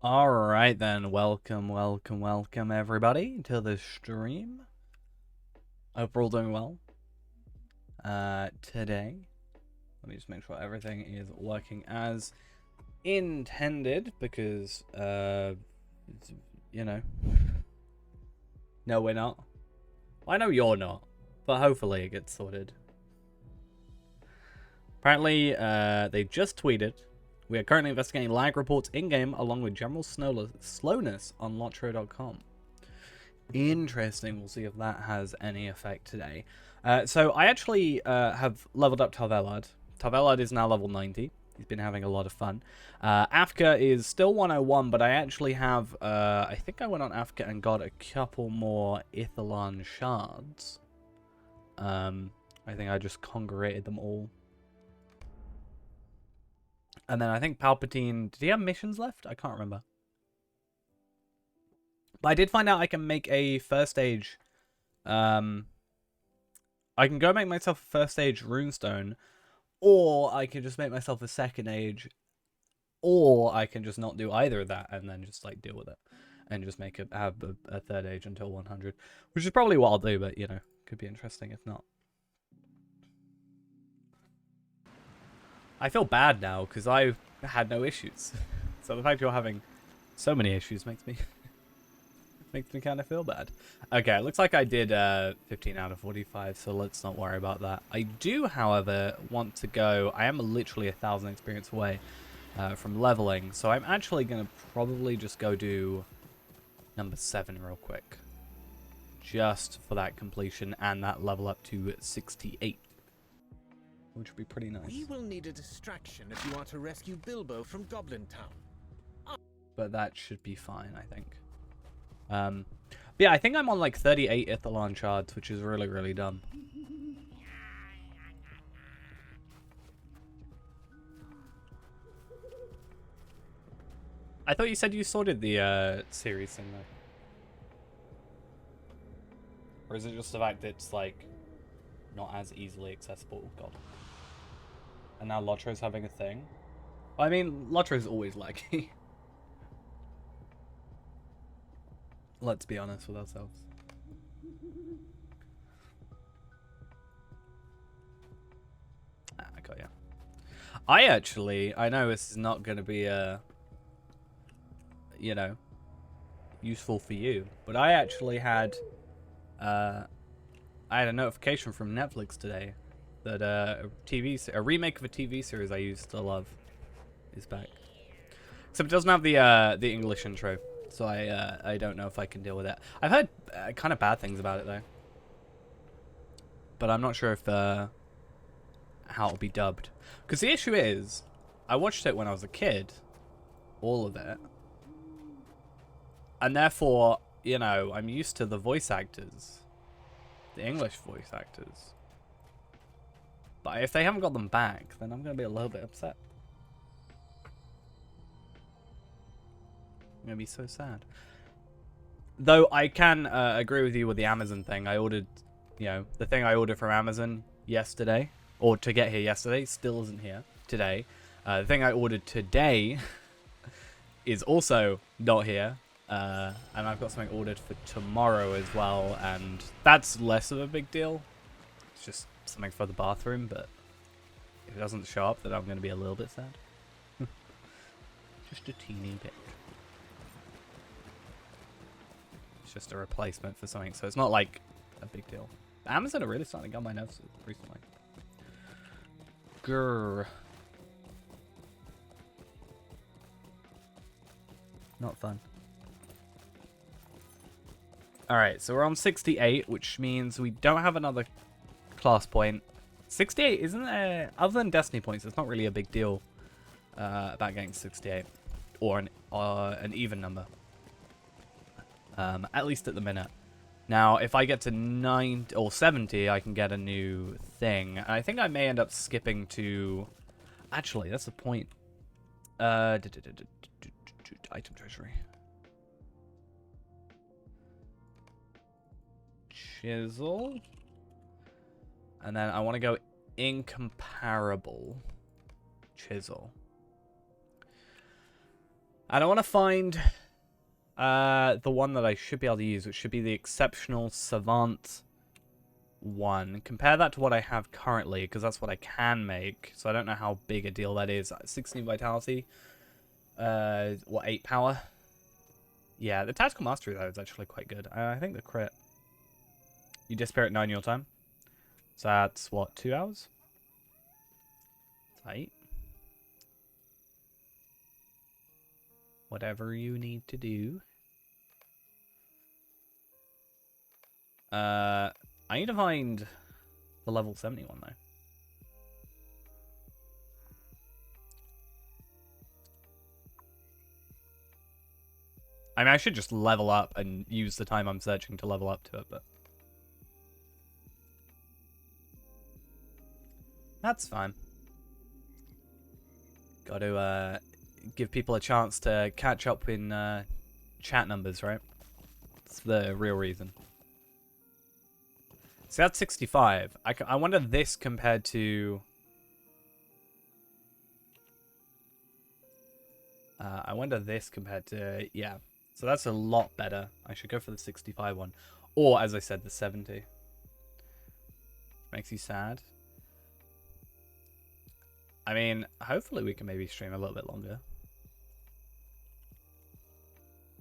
Alright then, welcome everybody to the stream. Hope we're all doing well. Today, let me just make sure everything is working as intended, because, you know. No, we're not. I know you're not, but hopefully it gets sorted. Apparently, they just tweeted, "We are currently investigating lag reports in-game along with general slowness on Lotro.com. Interesting. We'll see if that has any effect today. So I actually have leveled up Tarvelad. Tarvelad is now level 90. He's been having a lot of fun. Afka is still 101, but I actually have... I think I went on Afka and got a couple more Ithalan shards. I think I just congregated them all. And then I think Palpateen... Did he have missions left? I can't remember. But I did find out I can make a first stage... I can go make myself a first stage runestone. Or I can just make myself a second age. Or I can just not do either of that and then just like deal with it. And just make have a third age until 100. Which is probably what I'll do, but you know, could be interesting if not. I feel bad now because I had no issues. So the fact you're having so many issues makes me kind of feel bad. Okay, it looks like I did 15 out of 45, so let's not worry about that. I do, however, want to go... I am literally 1,000 experience away from leveling, so I'm actually going to probably just go do number 7 real quick. Just for that completion and that level up to 68. Which would be pretty nice. We will need a distraction if you are to rescue Bilbo from Goblin Town. But that should be fine, I think. But yeah, I think I'm on like 38 Ithalan shards, which is really, really dumb. I thought you said you sorted the series thing though. Or is it just the fact that it's like not as easily accessible? God. And now Lotro's having a thing. I mean, Lotro's always laggy. Let's be honest with ourselves. I got you. I know this is not going to be, you know, useful for you, but I actually had, I had a notification from Netflix today that a remake of a TV series I used to love is back. Except it doesn't have the English intro. So I don't know if I can deal with it. I've heard kind of bad things about it though, but I'm not sure if how it'll be dubbed. Because the issue is, I watched it when I was a kid, all of it, and therefore, you know, I'm used to the voice actors, the English voice actors. But if they haven't got them back, then I'm gonna be a little bit upset. I'm gonna be so sad. Though I can agree with you with the Amazon thing. I ordered, you know, the thing I ordered from Amazon yesterday, or to get here yesterday, still isn't here today. The thing I ordered today is also not here. And I've got something ordered for tomorrow as well, and that's less of a big deal. It's just something for the bathroom, but if it doesn't show up, then I'm going to be a little bit sad. Just a teeny bit. It's just a replacement for something, so it's not like a big deal. Amazon are really starting to get on my nerves recently. Grrr. Not fun. Alright, so we're on 68, which means we don't have another class point. 68 isn't other than Destiny points, it's not really a big deal about getting 68. Or an even number. At least at the minute. Now, if I get to 90 or 70, I can get a new thing. And I think I may end up skipping to... Actually, that's the point. Item treasury. Chisel. And then I want to go incomparable chisel. And I want to find the one that I should be able to use, which should be the Exceptional Savant one. Compare that to what I have currently, because that's what I can make. So I don't know how big a deal that is. 16 Vitality. What, 8 Power? Yeah, the Tactical Mastery, though, is actually quite good. I think the crit. You disappear at 9 your time. So that's, what, 2 hours? Tight. Whatever you need to do. I need to find the level 71, though. I mean, I should just level up and use the time I'm searching to level up to it, but... that's fine. Got to give people a chance to catch up in chat numbers, right? That's the real reason. So that's 65. I wonder this compared to... I wonder this compared to... yeah. So that's a lot better. I should go for the 65 one. Or, as I said, the 70. Makes you sad. I mean, hopefully we can maybe stream a little bit longer.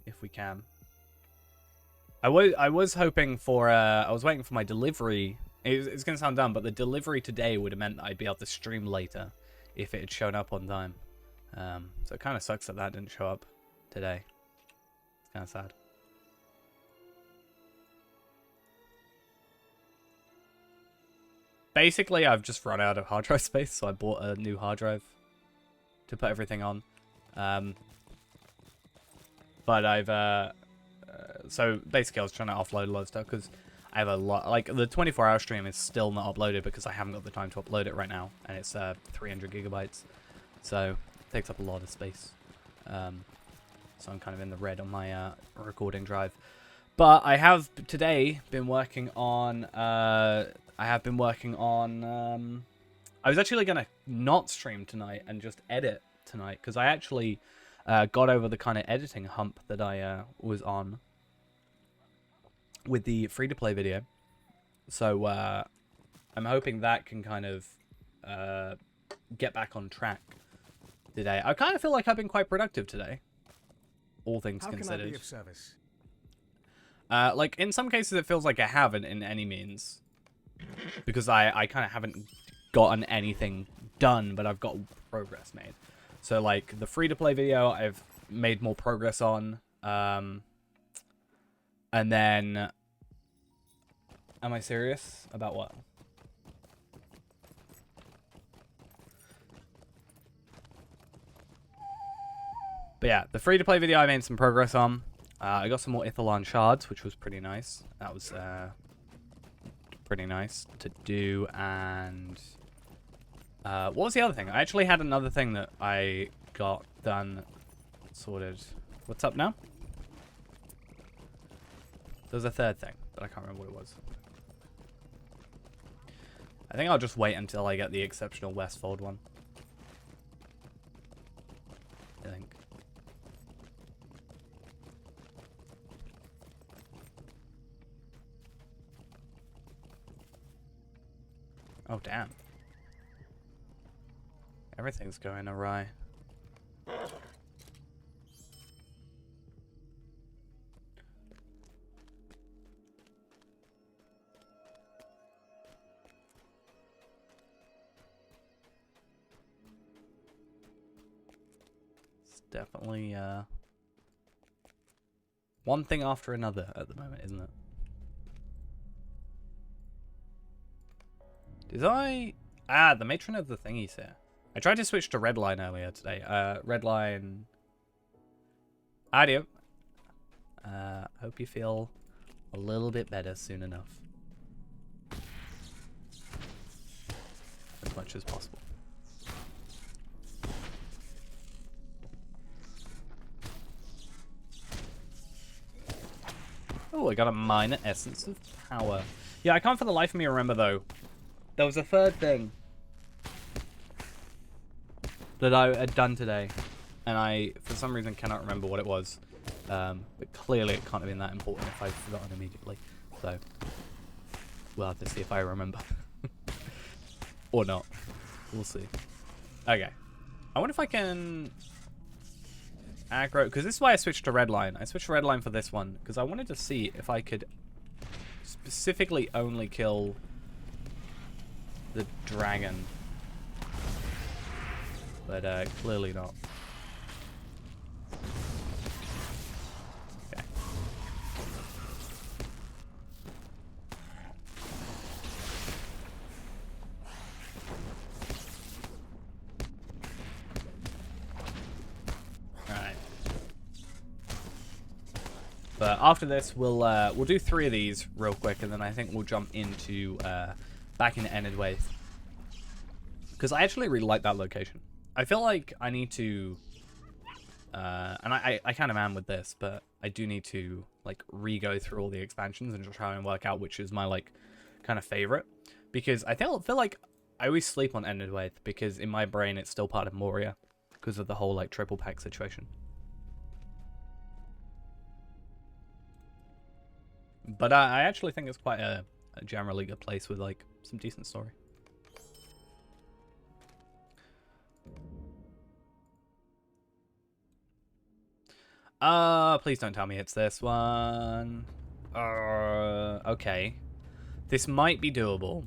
If we can. I was hoping for... I was waiting for my delivery. It's going to sound dumb, but the delivery today would have meant that I'd be able to stream later if it had shown up on time. So it kind of sucks that didn't show up today. It's kind of sad. Basically, I've just run out of hard drive space, so I bought a new hard drive to put everything on. But I've... so basically, I was trying to offload a lot of stuff because I have a lot... like, the 24-hour stream is still not uploaded because I haven't got the time to upload it right now. And it's 300 gigabytes. So, it takes up a lot of space. So I'm kind of in the red on my recording drive. But I have today been working on... I was actually going to not stream tonight and just edit tonight. Because I actually got over the kind of editing hump that I was on with the free-to-play video. So I'm hoping that can kind of get back on track today. I kind of feel like I've been quite productive today, all things considered. How can I be of service? Like, in some cases it feels like I haven't in any means. Because I kind of haven't gotten anything done, but I've got progress made. So, like, the free-to-play video I've made more progress on. And then... am I serious? About what? But yeah, the free-to-play video I made some progress on. I got some more Ithalan shards, which was pretty nice. That was pretty nice to do. And what was the other thing? I actually had another thing that I got done, sorted. What's up now? There's a third thing, but I can't remember what it was. I think I'll just wait until I get the exceptional Westfold one. I think. Oh, damn. Everything's going awry. It's definitely, one thing after another at the moment, isn't it? Did I... ah, the matron of the thingies here. I tried to switch to Redline earlier today. Redline... Audio. Hope you feel a little bit better soon enough. As much as possible. Oh, I got a minor essence of power. Yeah, I can't for the life of me remember, though. There was a third thing that I had done today. and I, for some reason, cannot remember what it was. But clearly it can't have been that important if I've forgotten immediately. So, we'll have to see if I remember. Or not. We'll see. Okay. I wonder if I can aggro, because this is why I switched to red line. I switched to red line for this one, because I wanted to see if I could specifically only kill the dragon. But clearly not. Okay. Alright. But after this, we'll do 3 of these real quick, and then I think we'll jump into back into Enedwaith. Because I actually really like that location. I feel like I need to, and I kind of am with this, but I do need to like re-go through all the expansions and just try and work out which is my like kind of favorite. Because I feel like I always sleep on Enedwaith because in my brain it's still part of Moria because of the whole like triple pack situation. But I actually think it's quite a generally good place with like some decent story. Please don't tell me it's this one. Okay. This might be doable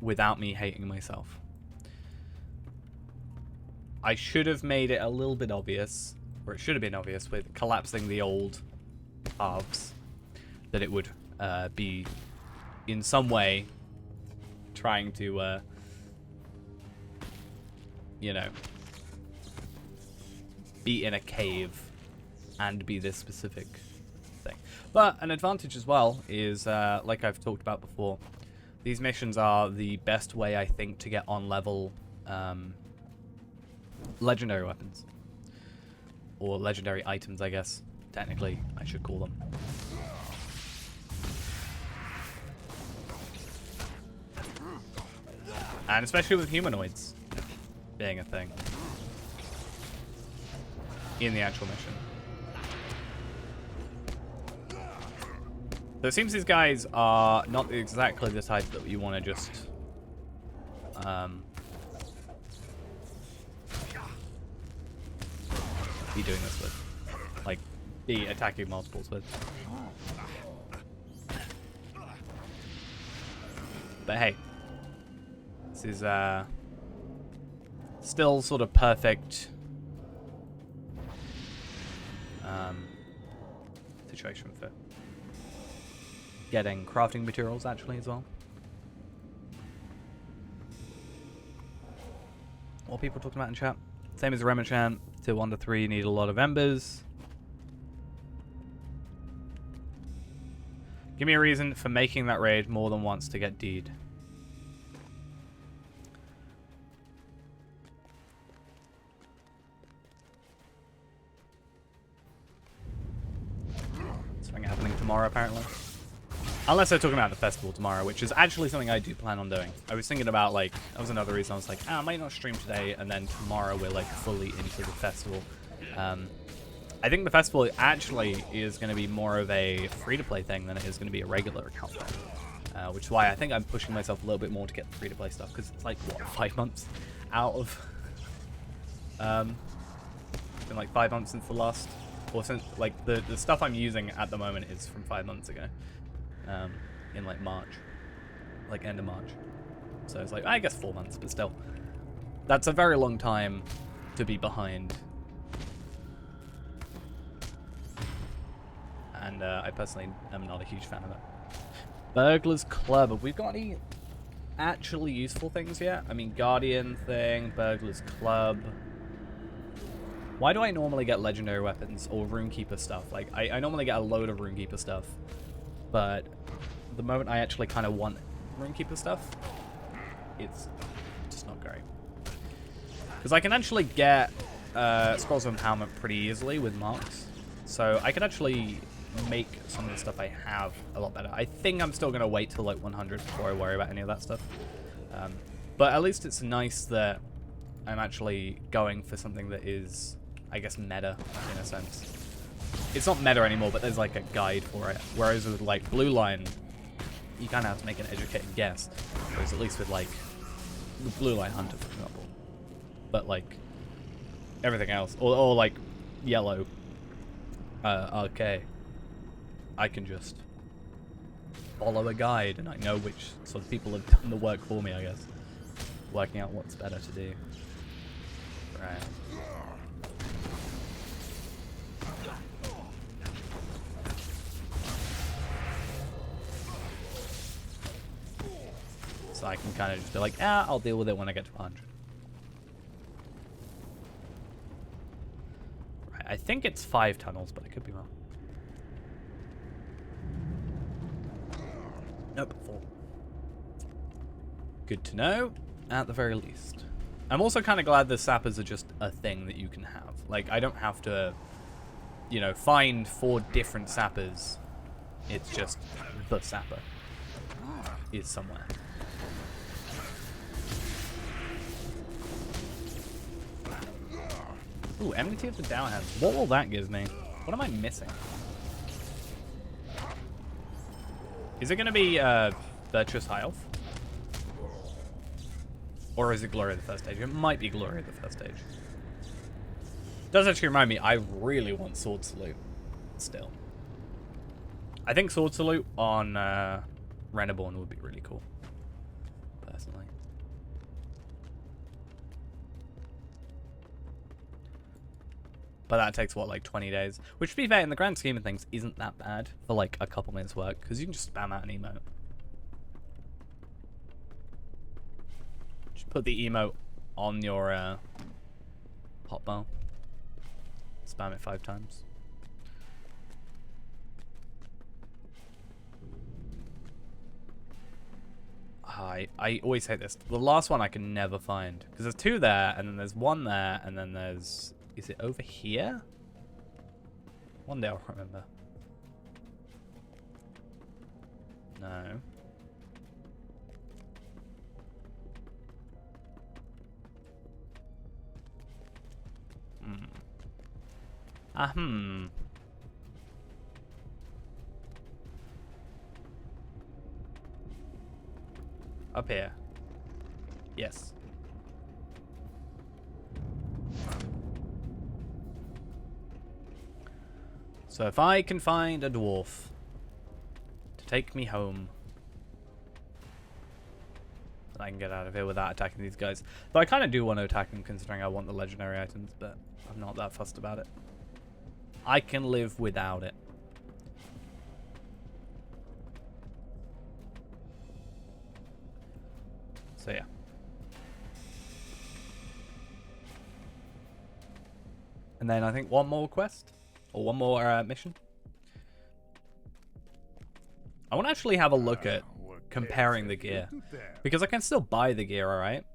without me hating myself. I should have made it a little bit obvious, or it should have been obvious with collapsing the old halves, that it would be in some way trying to, you know, be in a cave and be this specific thing. But an advantage as well is, like I've talked about before, these missions are the best way, I think, to get on level legendary weapons. Or legendary items, I guess. Technically, I should call them. And especially with humanoids being a thing in the actual mission. So it seems these guys are not exactly the type that you want to just be doing this with. Like, be attacking multiples with. But hey, this is still sort of perfect situation for getting crafting materials actually as well. What are people talking about in chat? Same as the Remachant, till 1 to 3 need a lot of embers. Give me a reason for making that raid more than once to get D'd. Something happening tomorrow apparently. Unless they're talking about the festival tomorrow, which is actually something I do plan on doing. I was thinking about, like, that was another reason I was like, I might not stream today, and then tomorrow we're, like, fully into the festival. I think the festival actually is going to be more of a free-to-play thing than it is going to be a regular account thing. Which is why I think I'm pushing myself a little bit more to get the free-to-play stuff, because it's, like, what, 5 months out of... it's been, like, 5 months since the last... Or since, like, the stuff I'm using at the moment is from 5 months ago. In like March, like end of March. So it's like, I guess 4 months, but still. That's a very long time to be behind. And I personally am not a huge fan of it. Burglar's Club. Have we got any actually useful things yet? I mean, Guardian thing, Burglar's Club. Why do I normally get legendary weapons or Runekeeper stuff? Like, I normally get a load of Runekeeper stuff. But the moment I actually kind of want Runekeeper stuff, it's just not great. Because I can actually get Scrolls of Empowerment pretty easily with marks. So I can actually make some of the stuff I have a lot better. I think I'm still going to wait till like 100 before I worry about any of that stuff. But at least it's nice that I'm actually going for something that is I guess, meta in a sense. It's not meta anymore, but there's like a guide for it. Whereas with like Blue Line, you kind of have to make an educated guess. Whereas at least with like the Blue Line Hunter, for example. But like everything else, or like Yellow, RK, I can just follow a guide and I know which sort of people have done the work for me, I guess. Working out what's better to do. Right. So I can kind of just be like, I'll deal with it when I get to 100. Right, I think it's 5 tunnels, but I could be wrong. Nope, 4. Good to know, at the very least. I'm also kind of glad the sappers are just a thing that you can have. Like, I don't have to, you know, find 4 different sappers. It's just the sapper is somewhere. Ooh, enmity of the Down Hands. What will that give me? What am I missing? Is it going to be Virtuous High Elf? Or is it Glory of the First Stage? It might be Glory of the First Stage. Does actually remind me, I really want Sword Salute still. I think Sword Salute on Reneborn would be really cool, personally. But that takes, what, like 20 days? Which, to be fair, in the grand scheme of things, isn't that bad for, like, a couple minutes work. Because you can just spam out an emote. Just put the emote on your hotbar. Spam it 5 times. I always hate this. The last one I can never find. Because there's 2 there, and then there's 1 there, and then there's... Is it over here? One day I'll remember. No. Up here. Yes. So if I can find a dwarf to take me home, then I can get out of here without attacking these guys. Though I kind of do want to attack them considering I want the legendary items, but I'm not that fussed about it. I can live without it. So yeah. And then I think one more quest. Or one more mission. I want to actually have a look at comparing the gear. Because I can still buy the gear, alright?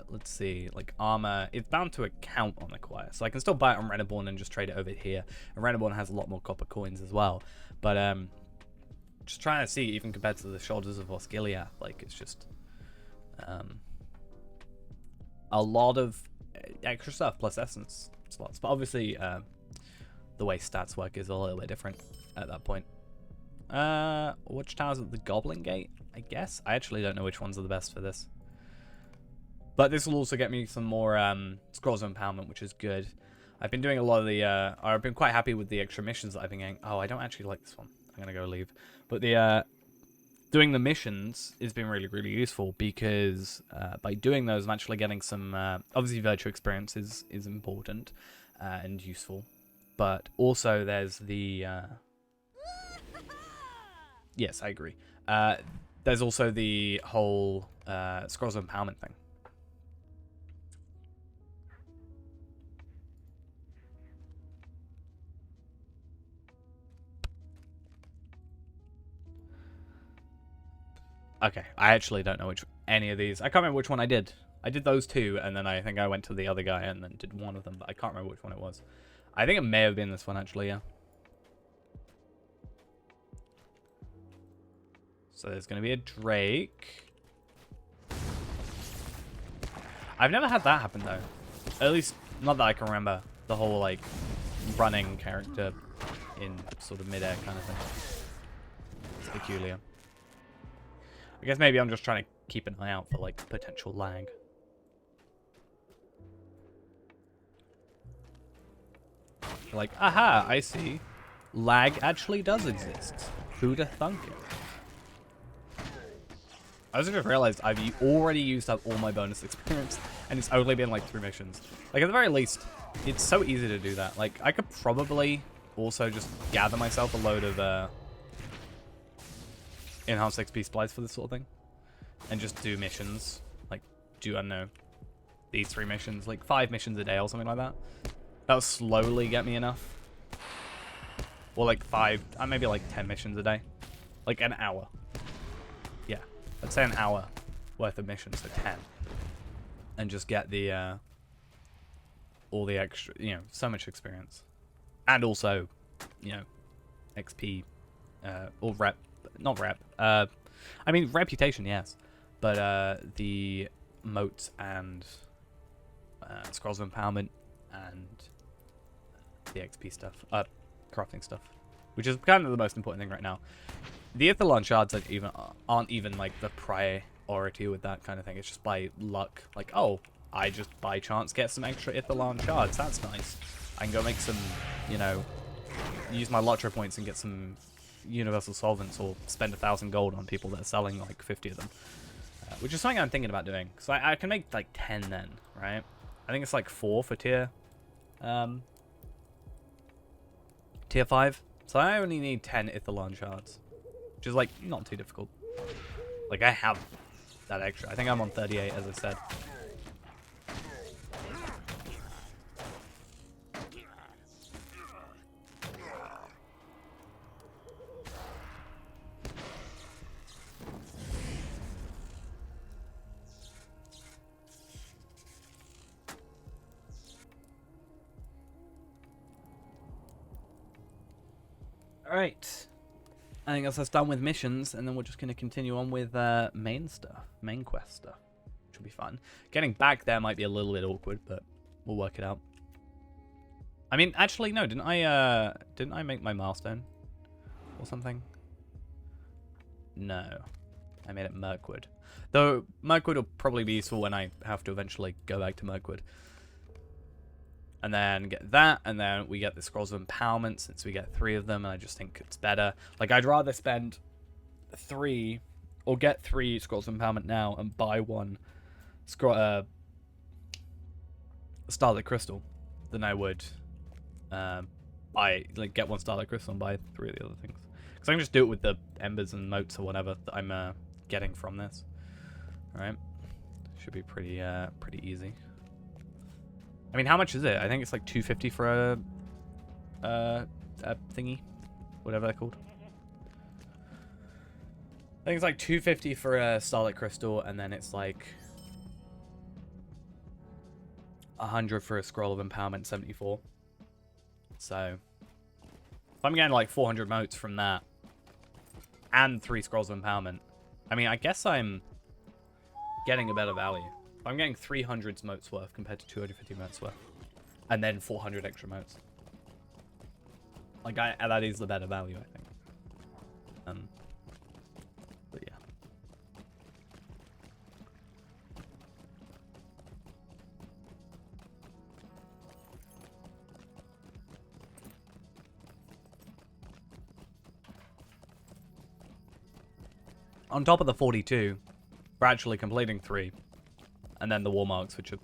Let's see. Like armor. It's bound to account on the quest. So I can still buy it on Reneborn and just trade it over here. And Reneborn has a lot more copper coins as well. But just trying to see, even compared to the Shoulders of Osgiliath, like it's just a lot of extra stuff plus essence slots. But obviously the way stats work is a little bit different at that point. Which towers at the Goblin Gate, I guess? I actually don't know which ones are the best for this. But this will also get me some more Scrolls of Empowerment, which is good. I've been doing a lot of the... I've been quite happy with the extra missions that I've been getting. Oh, I don't actually like this one. I'm going to go leave. But the doing the missions has been really, really useful because by doing those, I'm actually getting some... obviously, virtue experience is important and useful. But also, there's the... Yes, I agree. There's also the whole Scrolls of Empowerment thing. Okay, I actually don't know which any of these. I can't remember which one I did. I did those 2, and then I think I went to the other guy and then did one of them, but I can't remember which one it was. I think it may have been this one, actually, yeah. So there's going to be a Drake. I've never had that happen, though. At least Not that I can remember the whole, like, running character in sort of mid-air kind of thing. It's peculiar. I guess maybe I'm just trying to keep an eye out for, like, potential lag. Like, aha, I see. Lag actually does exist. Who'd have thunk it? I also just realized I've already used up all my bonus experience, and it's only been like 3 missions. Like, at the very least, it's so easy to do that. Like, I could probably also just gather myself a load of enhanced XP supplies for this sort of thing, and just do missions. Like, I don't know, these 3 missions, like 5 missions a day or something like that. That'll slowly get me enough. Or like 5, maybe like 10 missions a day. Like an hour. Yeah, I'd say an hour worth of missions, so 10. And just get the, all the extra, you know, so much experience. And also, you know, XP, or rep, not rep. I mean, reputation, yes. But, the moats and, scrolls of empowerment and the XP stuff, crafting stuff, which is kind of the most important thing right now. The Ithalon shards aren't even like the priority with that kind of thing. It's just by luck. Like, oh, I just by chance get some extra Ithalon shards. That's nice. I can go make some, you know, use my Lottery points and get some universal solvents, or spend 1,000 gold on people that are selling like 50 of them, which is something I'm thinking about doing. So I can make like 10 then, right? I think it's like 4 for tier 5. So I only need 10 Ithalon shards, which is like not too difficult. Like, I have that extra. I think I'm on 38, as I said. Alright, I think that's done with missions, and then we're just going to continue on with main quest stuff, which will be fun. Getting back there might be a little bit awkward, but we'll work it out. I mean, actually, no, didn't I make my milestone or something? No, I made it Mirkwood. Though Mirkwood will probably be useful when I have to eventually go back to Mirkwood. And then get that, and then we get the Scrolls of Empowerment, since we get 3 of them, and I just think it's better. Like, I'd rather spend 3, or get 3 Scrolls of Empowerment now, and buy 1 Starlit Crystal, than I would get 1 Starlit Crystal and buy 3 of the other things. Because I can just do it with the Embers and Moats or whatever that I'm getting from this. Alright? Should be pretty easy. I mean, how much is it? I think it's like 250 for a thingy, whatever they're called. I think it's like 250 for a Starlit Crystal, and then it's like 100 for a Scroll of Empowerment, 74. So if I'm getting like 400 motes from that, and 3 Scrolls of Empowerment, I mean, I guess I'm getting a better value. I'm getting 300 motes worth compared to 250 motes worth. And then 400 extra motes. Like, that is the better value, I think. But yeah. On top of the 42, we're actually completing 3. And then the war marks, which are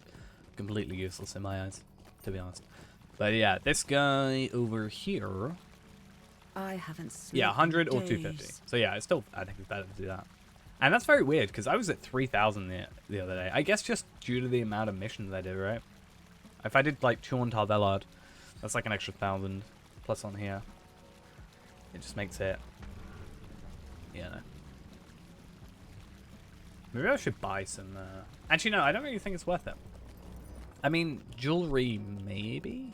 completely useless in my eyes, to be honest. But yeah, this guy over here. I haven't slept. Yeah, 100 or 250. So yeah, it's still, I think it's better to do that. And that's very weird, because I was at 3,000 the other day. I guess just due to the amount of missions I did, right? If I did like 2 on Tarvelard, that's like an extra 1,000 plus on here. It just makes it, you know. Maybe I should buy some... Actually, no, I don't really think it's worth it. I mean, jewelry, maybe?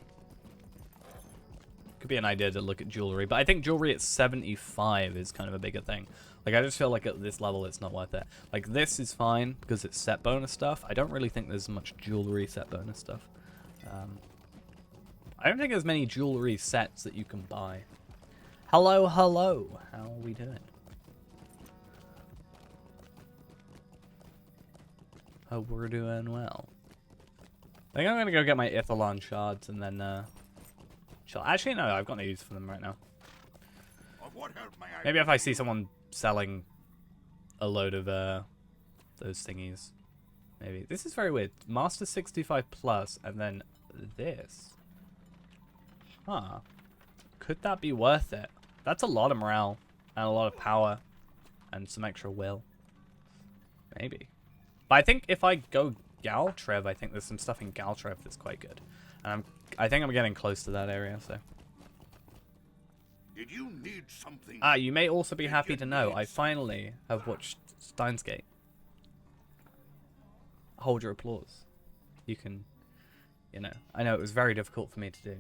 Could be an idea to look at jewelry, but I think jewelry at 75 is kind of a bigger thing. Like, I just feel like at this level, it's not worth it. Like, this is fine, because it's set bonus stuff. I don't really think there's much jewelry set bonus stuff. I don't think there's many jewelry sets that you can buy. Hello, hello. How are we doing? Hope we're doing well. I think I'm gonna go get my Ithalon shards and then chill. Actually, no, I've got no use for them right now. Maybe if I see someone selling a load of those thingies. Maybe. This is very weird. Master 65 plus and then this. Huh. Could that be worth it? That's a lot of morale and a lot of power and some extra will. Maybe. But I think if I go Galtrev, I think there's some stuff in Galtrev that's quite good. And I think I'm getting close to that area, so. Did you need something? Ah, you may also be happy to know I finally have watched Steins Gate. Hold your applause. You can, you know, I know it was very difficult for me to do.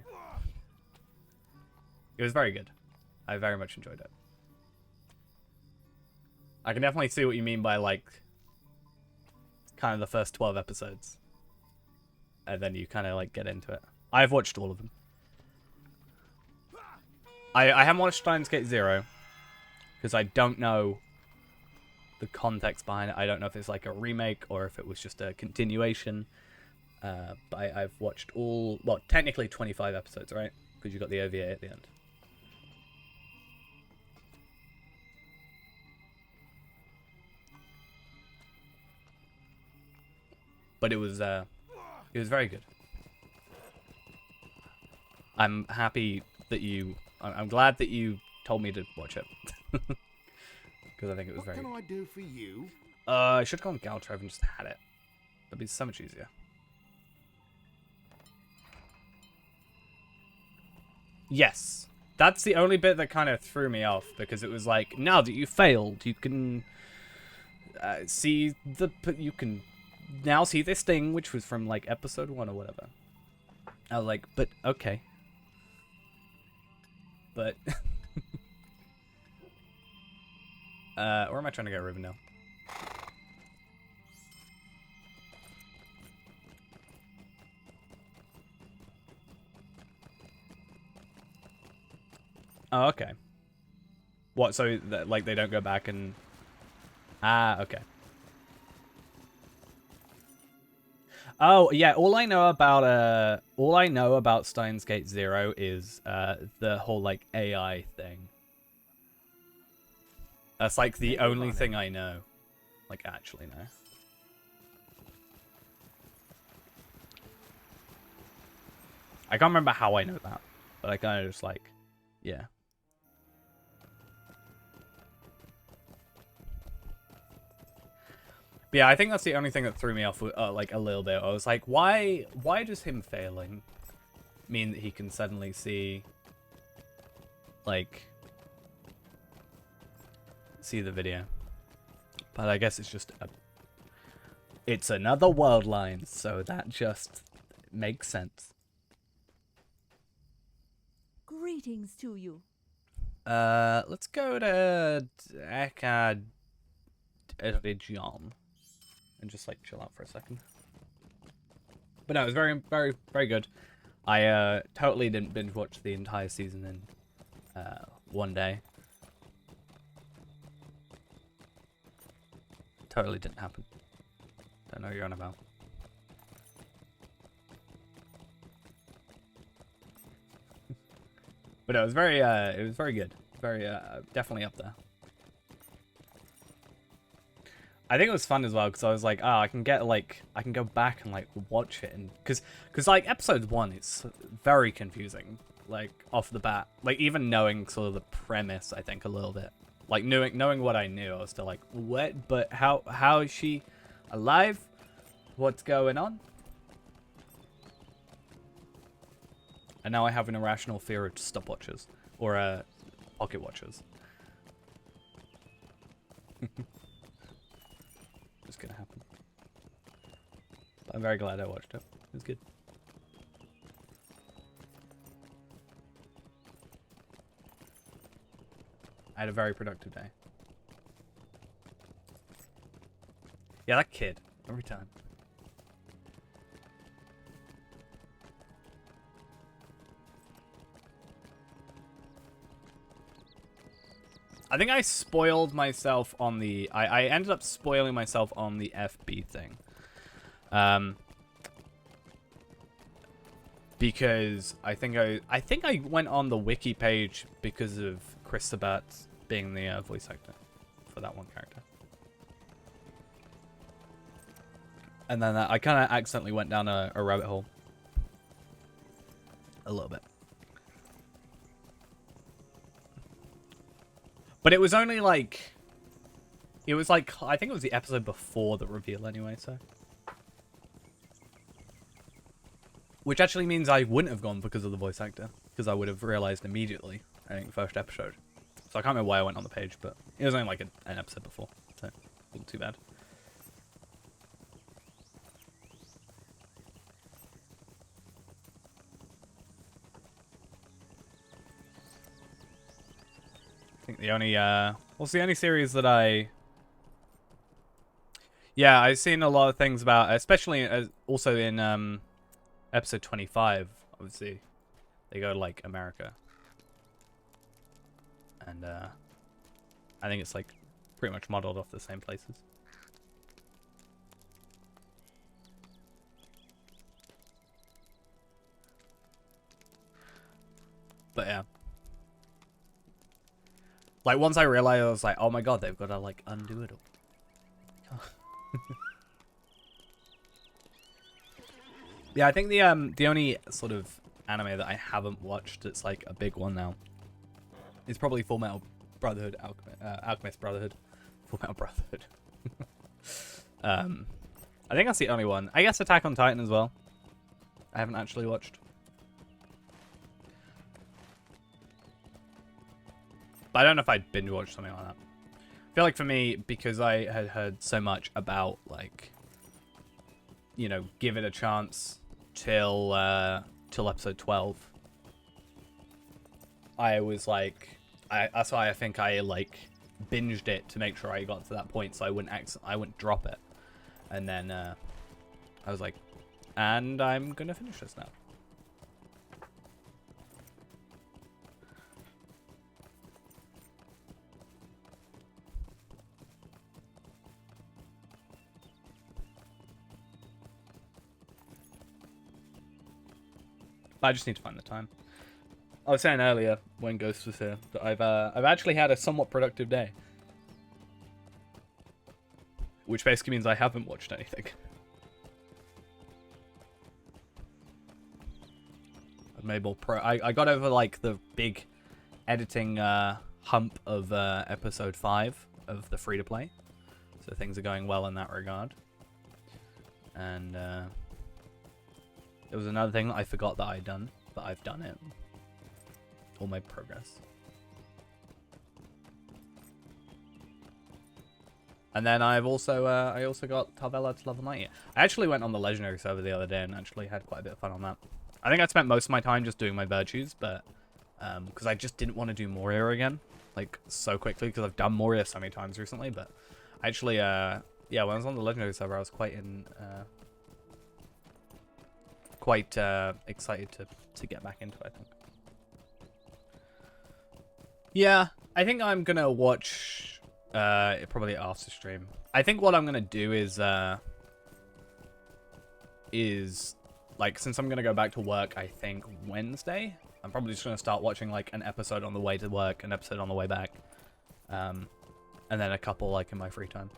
It was very good. I very much enjoyed it. I can definitely see what you mean by, like, kind of the first 12 episodes. And then you kind of, like, get into it. I've watched all of them. I haven't watched Steins Gate 0. Because I don't know the context behind it. I don't know if it's, like, a remake or if it was just a continuation. But I've watched all... Well, technically 25 episodes, right? Because you got the OVA at the end. But it was very good. I'm happy that you... I'm glad that you told me to watch it. Because I think it was very good. What can I do for you? I should have gone Galtrev and just had it. That'd be so much easier. Yes. That's the only bit that kind of threw me off. Because it was like, now that you failed, you can... see the... You can... now see this thing, which was from, like, episode 1 or whatever. I was like, but, okay. But... where am I trying to go, Rivendell? Oh, okay. What, so, like, they don't go back and... Ah, okay. Oh, yeah, all I know about Steins Gate 0 is the whole, like, AI thing. That's, like, the only thing I know. Like, actually know. I can't remember how I know that. But I kind of just, like, yeah. But yeah, I think that's the only thing that threw me off, like, a little bit. I was like, why does him failing mean that he can suddenly see, like, see the video? But I guess it's just it's another world line, so that just makes sense. Greetings to you. Let's go to John. And just, like, chill out for a second. But no, it was very, very, very good. I totally didn't binge watch the entire season in one day. Totally didn't happen. Don't know what you're on about. But no, it was very good. Very, definitely up there. I think it was fun as well because I was like, oh, I can go back and, like, watch it, and because like episode 1 is very confusing, like, off the bat, like, even knowing sort of the premise, I think a little bit, like, knowing what I knew, I was still like, what? But how is she alive? What's going on? And now I have an irrational fear of stopwatches or pocket watches. It's gonna happen. But I'm very glad I watched it. It was good. I had a very productive day. Yeah, that kid. Every time. I think I spoiled myself on the... I ended up spoiling myself on the FB thing. Because I think I went on the wiki page because of Chris Sabat being the voice actor for that one character. And then I kind of accidentally went down a rabbit hole. A little bit. But it was only like... It was like... I think it was the episode before the reveal anyway, so... Which actually means I wouldn't have gone because of the voice actor. Because I would have realized immediately, I think, first episode. So I can't remember why I went on the page, but it was only like an episode before. So, it wasn't too bad. I think the only, what's the only series that yeah, I've seen a lot of things about, especially also in, episode 25, obviously, they go to, like, America. And, I think it's, like, pretty much modeled off the same places. But, yeah. Like, once I realized, I was like, oh my god, they've got to, like, undo it all. Yeah, I think the only sort of anime that I haven't watched that's, like, a big one now is probably Full Metal Brotherhood, Alchemist Brotherhood. Full Metal Brotherhood. I think that's the only one. I guess Attack on Titan as well. I haven't actually watched. But I don't know if I'd binge watch something like that. I feel like for me, because I had heard so much about, like, you know, give it a chance till episode 12. I was like, that's why I think I, like, binged it to make sure I got to that point so I wouldn't drop it. And then I was like, and I'm gonna finish this now. I just need to find the time. I was saying earlier when Ghost was here that I've actually had a somewhat productive day, which basically means I haven't watched anything. I've made more I got over like the big editing hump of episode 5 of the free to play, so things are going well in that regard. And there was another thing that I forgot that I'd done, but I've done it. All my progress. And then I've also, I also got Tarvela to level 90. I actually went on the Legendary server the other day and actually had quite a bit of fun on that. I think I spent most of my time just doing my virtues, but, because I just didn't want to do Moria again, like, so quickly, because I've done Moria so many times recently, but actually, yeah, when I was on the Legendary server, I was quite excited to get back into it, I think. Yeah, I think I'm gonna watch probably after stream. I think what I'm gonna do is like, since I'm gonna go back to work, I think Wednesday, I'm probably just gonna start watching like an episode on the way to work, an episode on the way back, and then a couple like in my free time,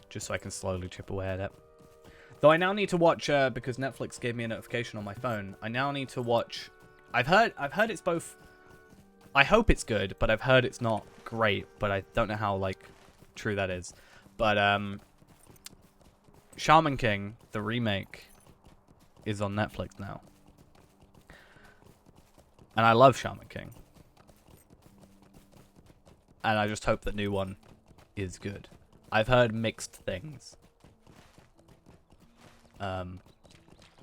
just so I can slowly chip away at it. Though I now need to watch, because Netflix gave me a notification on my phone, I now need to watch... I've heard it's both... I hope it's good, but I've heard it's not great, but I don't know how, like, true that is. But, Shaman King, the remake, is on Netflix now. And I love Shaman King. And I just hope the new one is good. I've heard mixed things.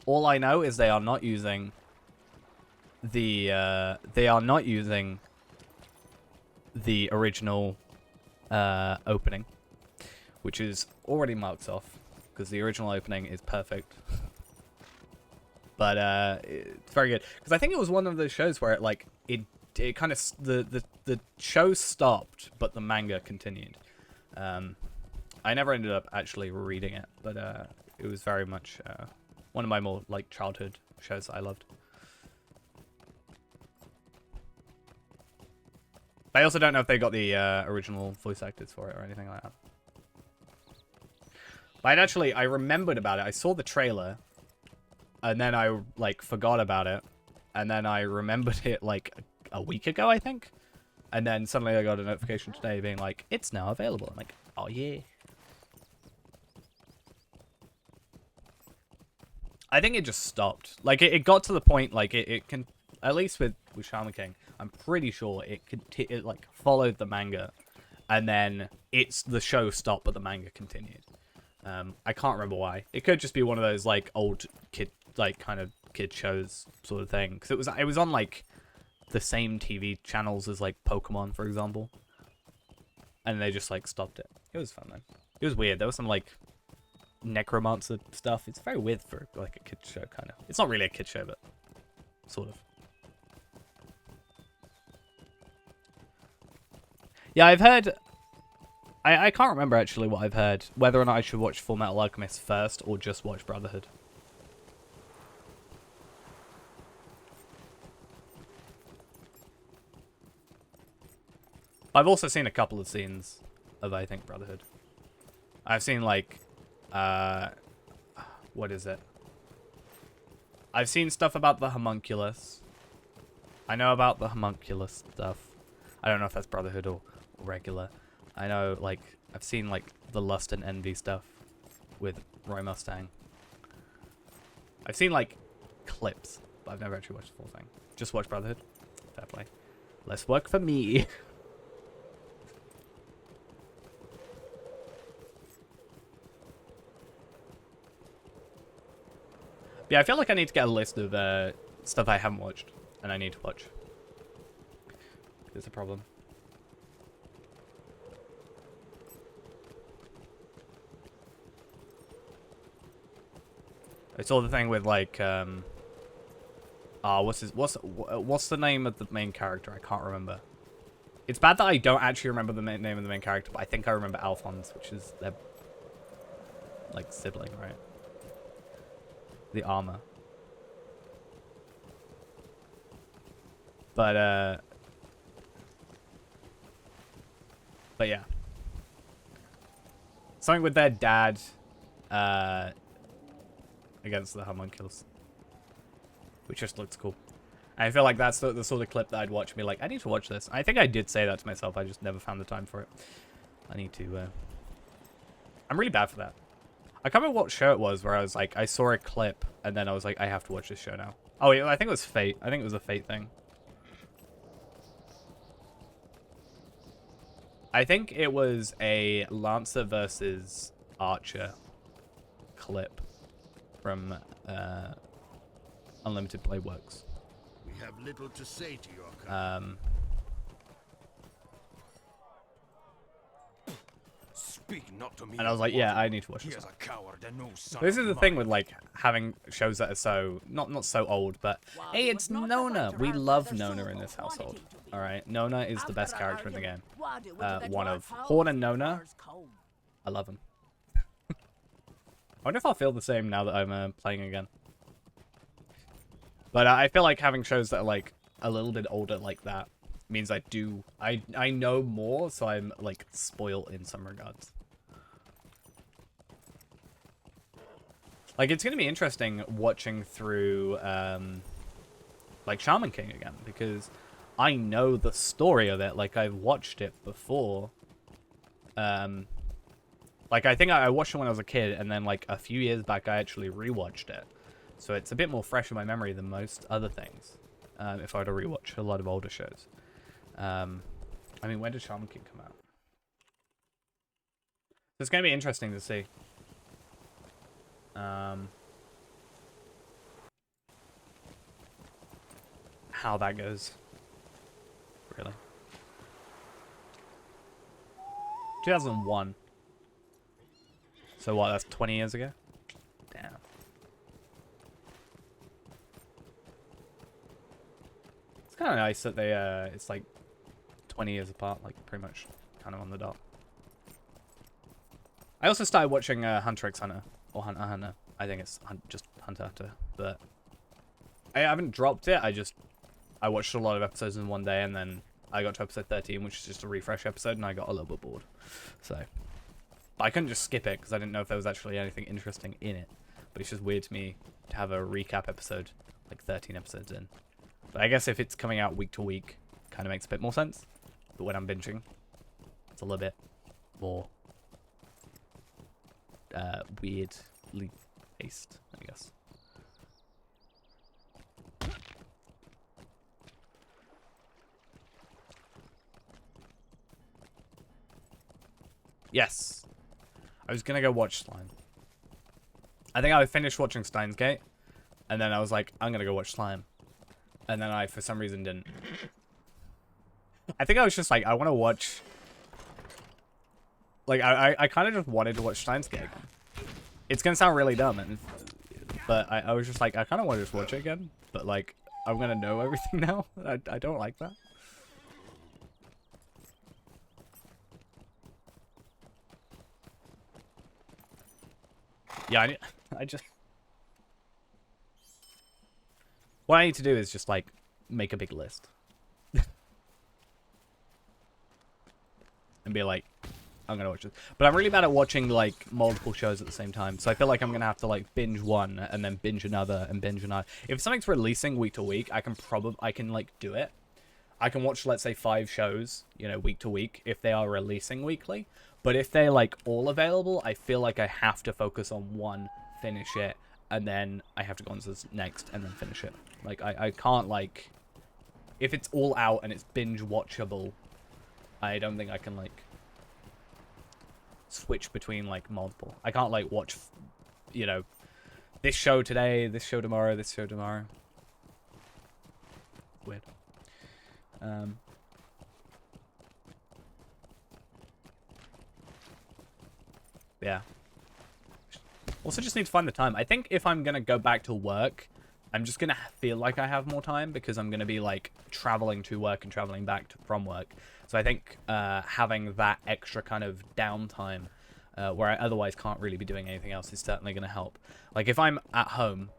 All I know is they are not using the original opening, which is already marked off because the original opening is perfect. But it's very good because I think it was one of those shows where it it kind of the show stopped, but the manga continued. I never ended up actually reading it, but it was very much one of my more like childhood shows that I loved. I also don't know if they got the original voice actors for it or anything like that. But I remembered about it. I saw the trailer, and then I like forgot about it, and then I remembered it like a week ago, I think. And then suddenly I got a notification today being like, it's now available. I'm like, oh yeah. I think it just stopped. Like it got to the point like it can, at least with Shaman King, I'm pretty sure it like followed the manga, and then the show stopped, but the manga continued. I can't remember why. It could just be one of those like old kid, like kind of kid shows sort of thing, because it was on like the same TV channels as like Pokemon, for example, and they just like stopped it. It was fun though. It was weird. There was some like necromancer stuff. It's very weird for like a kid show, kind of. It's not really a kid show, but sort of. Yeah, I've heard... I can't remember actually what I've heard. Whether or not I should watch Full Metal Alchemist first or just watch Brotherhood. I've also seen a couple of scenes of, I think, Brotherhood. I've seen, like... what is it? I've seen stuff about the homunculus. I know about the homunculus stuff. I don't know if that's Brotherhood or regular. I know, like, I've seen, like, the Lust and Envy stuff with Roy Mustang. I've seen, like, clips, but I've never actually watched the full thing. Just watch Brotherhood. Fair play. Less work for me. Yeah, I feel like I need to get a list of stuff I haven't watched and I need to watch. It's a problem. I saw the thing with like what's the name of the main character? I can't remember. It's bad that I don't actually remember the name of the main character, but I think I remember Alphonse, which is their like sibling, right? The armor. But yeah. Something with their dad against the homunculus, which just looks cool. And I feel like that's the sort of clip that I'd watch and be like, I need to watch this. I think I did say that to myself. I just never found the time for it. I need to... I'm really bad for that. I can't remember what show it was where I was like, I saw a clip and then I was like, I have to watch this show now. Oh, yeah, I think it was Fate. I think it was a Fate thing. I think it was a Lancer versus Archer clip from Unlimited Play Works. We have little to say to your kind. Speak not to me. And I was like, yeah, I need to watch this. A coward and no son This is of the thing mine. with like having shows that are so not so old, but hey, it's Nona. We love Nona in this household. All right, Nona is the best character in the game. One of Horn and Nona. I love him. I wonder if I'll feel the same now that I'm playing again. But I feel like having shows that are like a little bit older like that means I know more, so I'm like spoiled in some regards. Like it's gonna be interesting watching through like Shaman King again, because I know the story of it. Like I've watched it before. Like I think I watched it when I was a kid, and then like a few years back I actually rewatched it. So it's a bit more fresh in my memory than most other things. If I were to rewatch a lot of older shows. I mean, when did Shaman King come out? So it's going to be interesting to see. How that goes. Really. 2001. So what, that's 20 years ago? Damn. It's kind of nice that they, it's like 20 years apart, like pretty much kind of on the dot. I also started watching Hunter x Hunter, or Hunter x Hunter. I think it's just Hunter x Hunter, but I haven't dropped it. I watched a lot of episodes in one day, and then I got to episode 13, which is just a refresh episode, and I got a little bit bored. So, but I couldn't just skip it because I didn't know if there was actually anything interesting in it. But it's just weird to me to have a recap episode like 13 episodes in. But I guess if it's coming out week to week, kind of makes a bit more sense. But when I'm binging, it's a little bit more weirdly paced, I guess. Yes. I was gonna go watch Slime. I think I finished watching Steins Gate, and then I was like, I'm gonna go watch Slime. And then I, for some reason, didn't. I think I was just like, I want to watch... Like, I kind of just wanted to watch Steins Gate again. It's gonna sound really dumb, but I was just like, I kind of want to just watch it again. But, like, I'm gonna know everything now. I don't like that. Yeah, I just... What I need to do is just, like, make a big list. And be like, I'm gonna watch this. But I'm really bad at watching, like, multiple shows at the same time. So I feel like I'm gonna have to, like, binge one, and then binge another, and binge another. If something's releasing week to week, I can, like, do it. I can watch, let's say, 5 shows, you know, week to week, if they are releasing weekly. But if they're, like, all available, I feel like I have to focus on one, finish it, and then I have to go on to this next, and then finish it. Like, I can't, like... If it's all out and it's binge-watchable, I don't think I can, like... switch between, like, multiple. I can't, like, watch, you know, this show today, this show tomorrow, this show tomorrow. Weird. Yeah. Also just need to find the time. I think if I'm going to go back to work, I'm just going to feel like I have more time because I'm going to be, like, traveling to work and traveling back from work. So I think having that extra kind of downtime where I otherwise can't really be doing anything else is certainly going to help. Like, if I'm at home,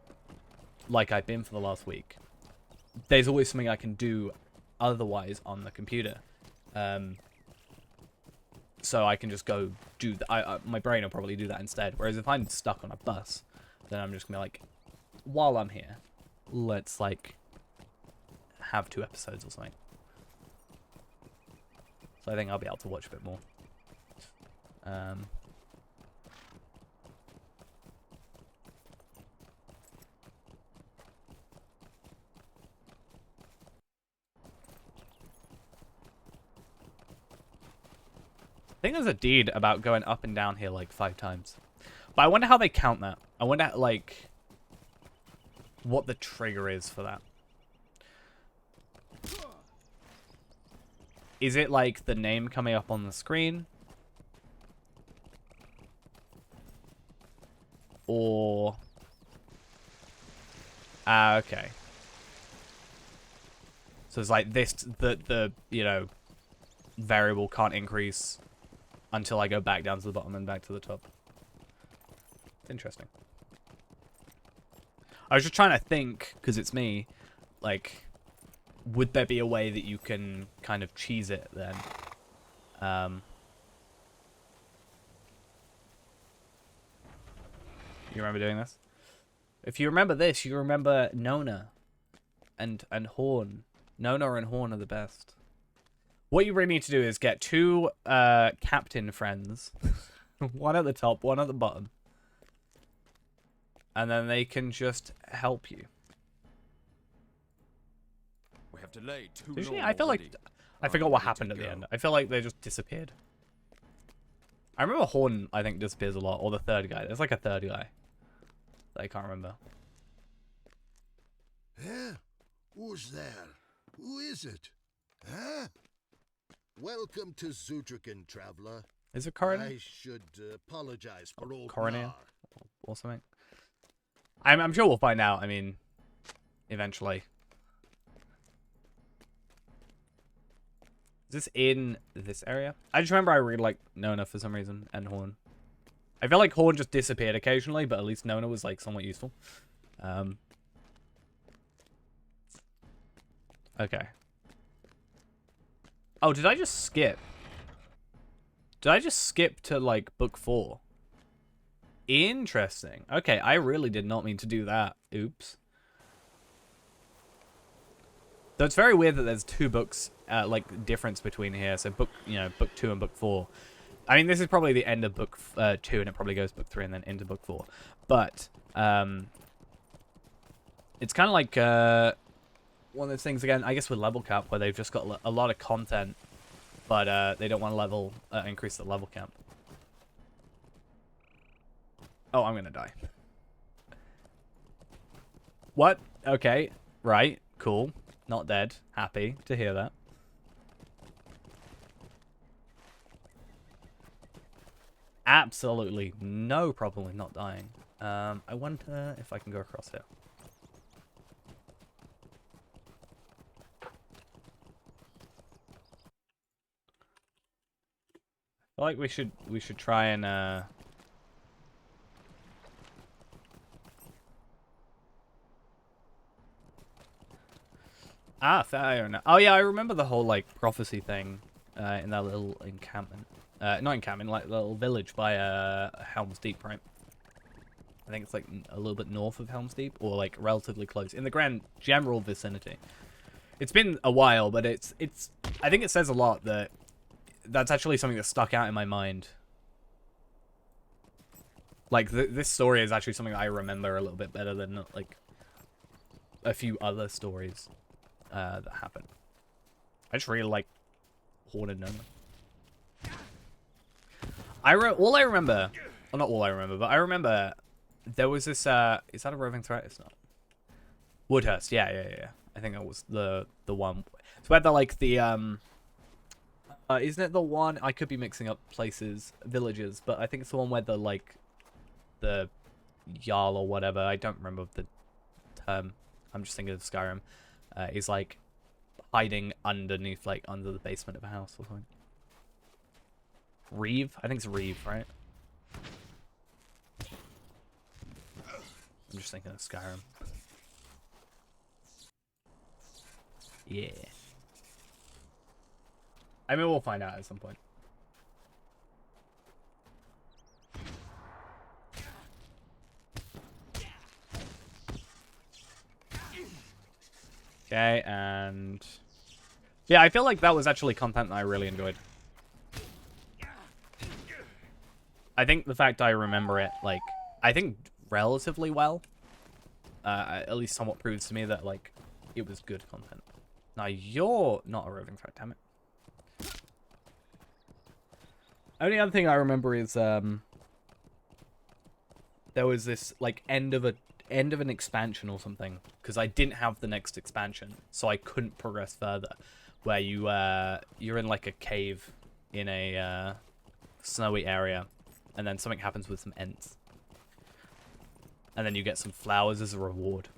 like I've been for the last week, there's always something I can do otherwise on the computer. So I can just go do that. My brain will probably do that instead. Whereas if I'm stuck on a bus, then I'm just going to be like, while I'm here, let's, like, have 2 episodes or something. So I think I'll be able to watch a bit more. I think there's a deed about going up and down here like 5 times. But I wonder how they count that. I wonder, like, what the trigger is for that. Is it, like, the name coming up on the screen? Or... okay. So it's like this, the you know, variable can't increase until I go back down to the bottom and back to the top. Interesting. I was just trying to think, because it's me, like, would there be a way that you can kind of cheese it then? You remember doing this? If you remember this, you remember Nona and Horn. Nona and Horn are the best. What you really need to do is get 2 captain friends. One at the top, one at the bottom. And then they can just help you. We have delayed too Did long she? I feel like... already. I forgot what happened at the end. I feel like they just disappeared. I remember Horn, I think, disappears a lot. Or the third guy. There's like a third guy. That I can't remember. Huh? Who's there? Who is it? Huh? Welcome to Zutrikan, traveler. Is it Coroner? I should apologize for old Coroner? Nar. Or something? I'm sure we'll find out. I mean, eventually. Is this in this area? I just remember I really like Nona for some reason, and Horn. I feel like Horn just disappeared occasionally, but at least Nona was like somewhat useful. Okay. Oh, did I just skip? Did I just skip to like book 4? Interesting. Okay, I really did not mean to do that. Oops. So it's very weird that there's 2 books, like, difference between here. So book 2 and book 4. I mean, this is probably the end of book 2, and it probably goes book 3 and then into book 4. But, it's kind of like, one of those things, again, I guess with level cap, where they've just got a lot of content, but, they don't want to increase the level cap. Oh, I'm gonna die. What? Okay. Right. Cool. Not dead. Happy to hear that. Absolutely no problem with not dying. I wonder if I can go across here. I feel like we should try and fair enough. Oh yeah, I remember the whole like prophecy thing in that little encampment. Not encampment, like little village by Helm's Deep, right? I think it's like a little bit north of Helm's Deep, or like relatively close in the grand general vicinity. It's been a while, but it's. I think it says a lot that that's actually something that stuck out in my mind. Like this story is actually something I remember a little bit better than like a few other stories that happened. I just really like Horned Noma. All I remember, well, not all I remember, but I remember there was this. Is that a roving threat? It's not. Woodhurst, yeah. I think that was the one. It's where the like the isn't it the one? I could be mixing up places, villages, but I think it's the one where the like the Jarl or whatever. I don't remember the term. I'm just thinking of Skyrim. Is like hiding underneath, like under the basement of a house or something. Reeve? I think it's Reeve, right? I'm just thinking of Skyrim. Yeah. I mean, we'll find out at some point. Okay, and yeah, I feel like that was actually content that I really enjoyed. I think the fact I remember it, like, I think relatively well, at least somewhat proves to me that, like, it was good content. Now, you're not a roving threat, damn it. Only other thing I remember is, there was this, like, end of an expansion or something, because I didn't have the next expansion, so I couldn't progress further, where you're in, like, a cave in a, snowy area, and then something happens with some Ents. And then you get some flowers as a reward.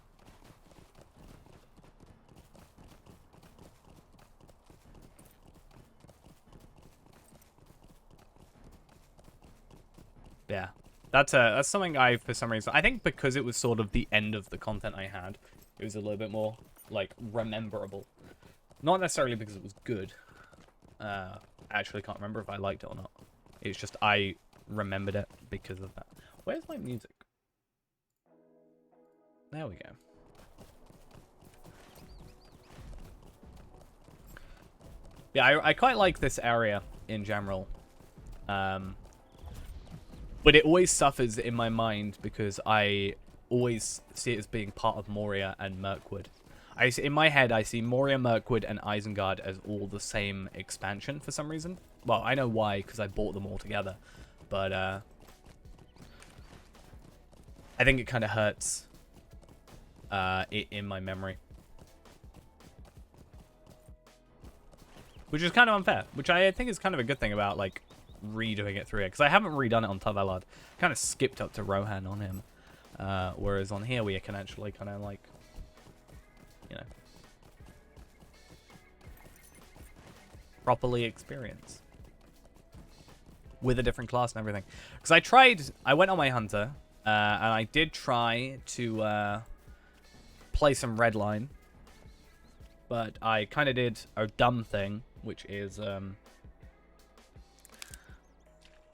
Yeah. That's something for some reason, I think because it was sort of the end of the content I had, it was a little bit more, like, rememberable. Not necessarily because it was good. I actually can't remember if I liked it or not. It's just I remembered it because of that. Where's my music? There we go. Yeah, I quite like this area in general. But it always suffers in my mind because I always see it as being part of Moria and Mirkwood. In my head, I see Moria, Mirkwood, and Isengard as all the same expansion for some reason. Well, I know why, because I bought them all together. But, I think it kind of hurts in my memory. Which is kind of unfair. Which I think is kind of a good thing about, like, redoing it through here. Because I haven't redone it on Tavalad. Kind of skipped up to Rohan on him. Whereas on here, we can actually kind of, like, you know. properly experience with a different class and everything. Because I went on my hunter, and I did try to play some Redline, but I kind of did a dumb thing, which is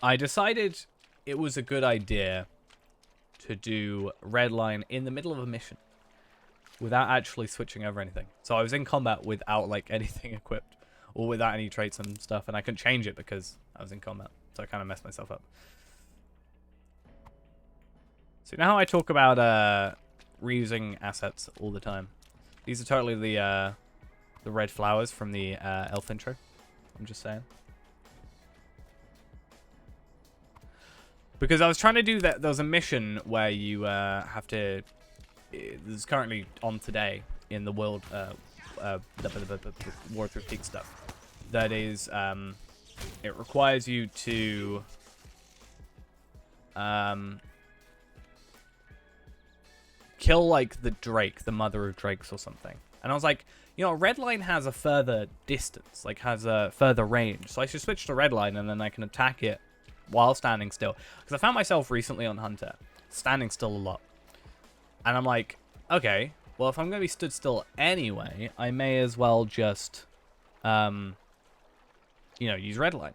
I decided it was a good idea to do Redline in the middle of a mission without actually switching over anything. So I was in combat without like anything equipped or without any traits and stuff, and I couldn't change it because I was in combat. So I kind of messed myself up. So now I talk about reusing assets all the time. These are totally the red flowers from the elf intro. I'm just saying. Because I was trying to do that. There was a mission where you have to. This is currently on today in the world. War through Peak stuff. That is. It requires you to. Kill like the drake, the mother of drakes or something. And I was like, you know, Redline has a further distance, like has a further range. So I should switch to Redline and then I can attack it while standing still. Because I found myself recently on Hunter, standing still a lot. And I'm like, okay, well, if I'm going to be stood still anyway, I may as well just, you know, use Redline.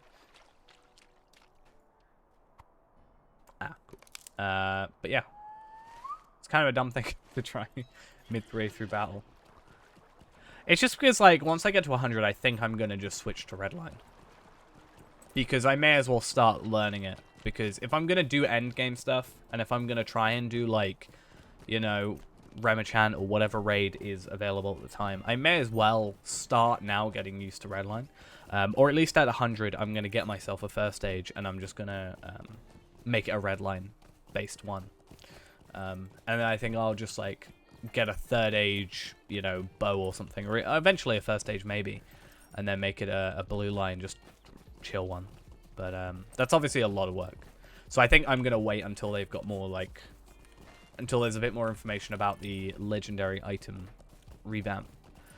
Ah, cool. But yeah. It's kind of a dumb thing to try midway through battle. It's just because, like, once I get to 100, I think I'm going to just switch to Redline. Because I may as well start learning it. Because if I'm going to do endgame stuff, and if I'm going to try and do, like, you know, Remichan or whatever raid is available at the time, I may as well start now getting used to Redline. Or at least at 100, I'm going to get myself a first stage, and I'm just going to make it a Redline-based one. And then I think I'll just, like, get a third age, you know, bow or something. Or eventually a first age, maybe. And then make it a blue line, just chill one. But that's obviously a lot of work. So I think I'm going to wait until they've got more, like... Until there's a bit more information about the legendary item revamp.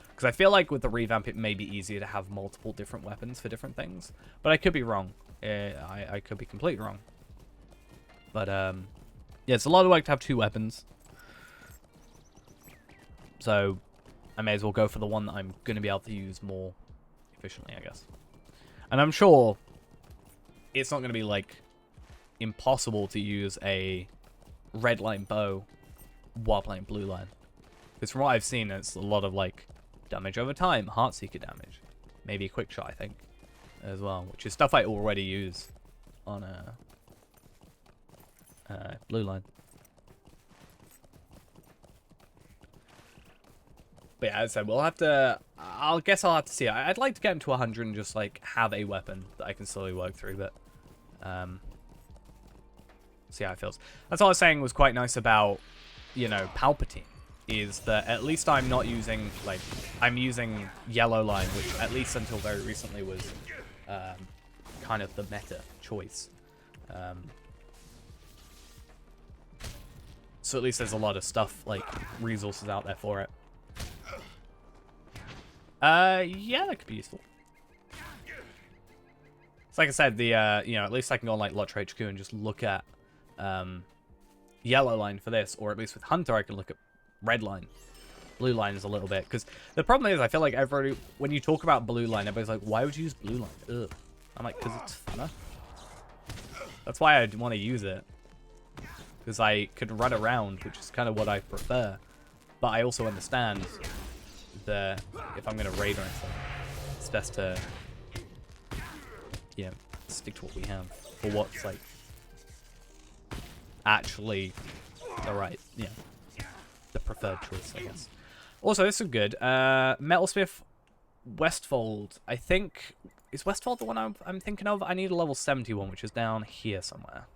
Because I feel like with the revamp, it may be easier to have multiple different weapons for different things. But I could be wrong. I could be completely wrong. But, yeah, it's a lot of work to have two weapons. So, I may as well go for the one that I'm going to be able to use more efficiently, I guess. And I'm sure it's not going to be, like, impossible to use a red line bow while playing blue line. Because from what I've seen, it's a lot of, like, damage over time, Heartseeker damage. Maybe a quick shot, I think, as well. Which is stuff I already use on blue line. But yeah, as I said, we'll have to... I guess I'll have to see. I'd like to get him to 100 and just, like, have a weapon that I can slowly work through, but... see how it feels. That's all I was saying was quite nice about, you know, Palpateen. Is that at least I'm not using, like... I'm using yellow line, which at least until very recently was kind of the meta choice. So at least there's a lot of stuff, like, resources out there for it. Yeah, that could be useful. It's like I said, the, you know, at least I can go on, like, Lottery HQ and just look at, yellow line for this, or at least with Hunter, I can look at red line. Blue line is a little bit, because the problem is, I feel like everybody, when you talk about blue line, everybody's like, why would you use blue line? Ugh. I'm like, because it's funner. That's why I want to use it. Because I could run around, which is kind of what I prefer. But I also understand that if I'm going to raid or anything, it's best to, you know, stick to what we have. Or what's, like, actually the right, yeah, the preferred choice, I guess. Also, this is good. Metalsmith Westfold. I think... Is Westfold the one I'm thinking of? I need a level 71, which is down here somewhere.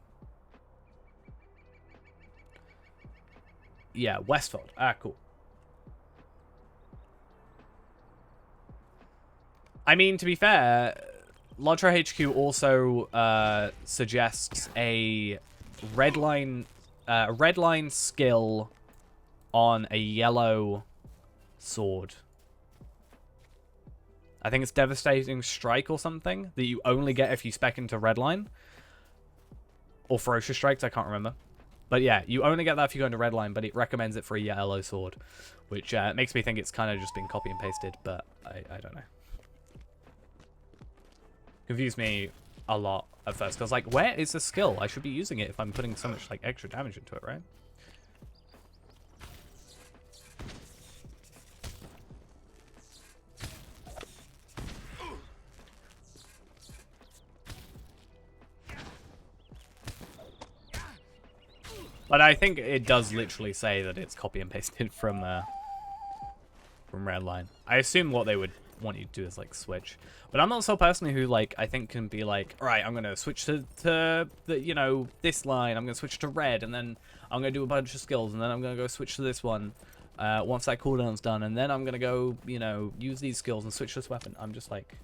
Yeah, Westfold. Ah, cool. I mean, to be fair, Lottery HQ also suggests a red line skill on a yellow sword. I think it's Devastating Strike or something that you only get if you spec into Redline. Or Ferocious Strikes, I can't remember. But yeah, you only get that if you go into Redline, but it recommends it for a yellow sword. Which makes me think it's kind of just been copy and pasted, but I don't know. Confused me a lot at first. I was like, where is the skill? I should be using it if I'm putting so much like extra damage into it, right? But I think it does literally say that it's copy and pasted from Redline. I assume what they would want you to do is like switch. But I'm not so person who like I think can be like, all right, I'm gonna switch to the this line. I'm gonna switch to red, and then I'm gonna do a bunch of skills, and then I'm gonna go switch to this one once that cooldown's done, and then I'm gonna go use these skills and switch this weapon. I'm just like,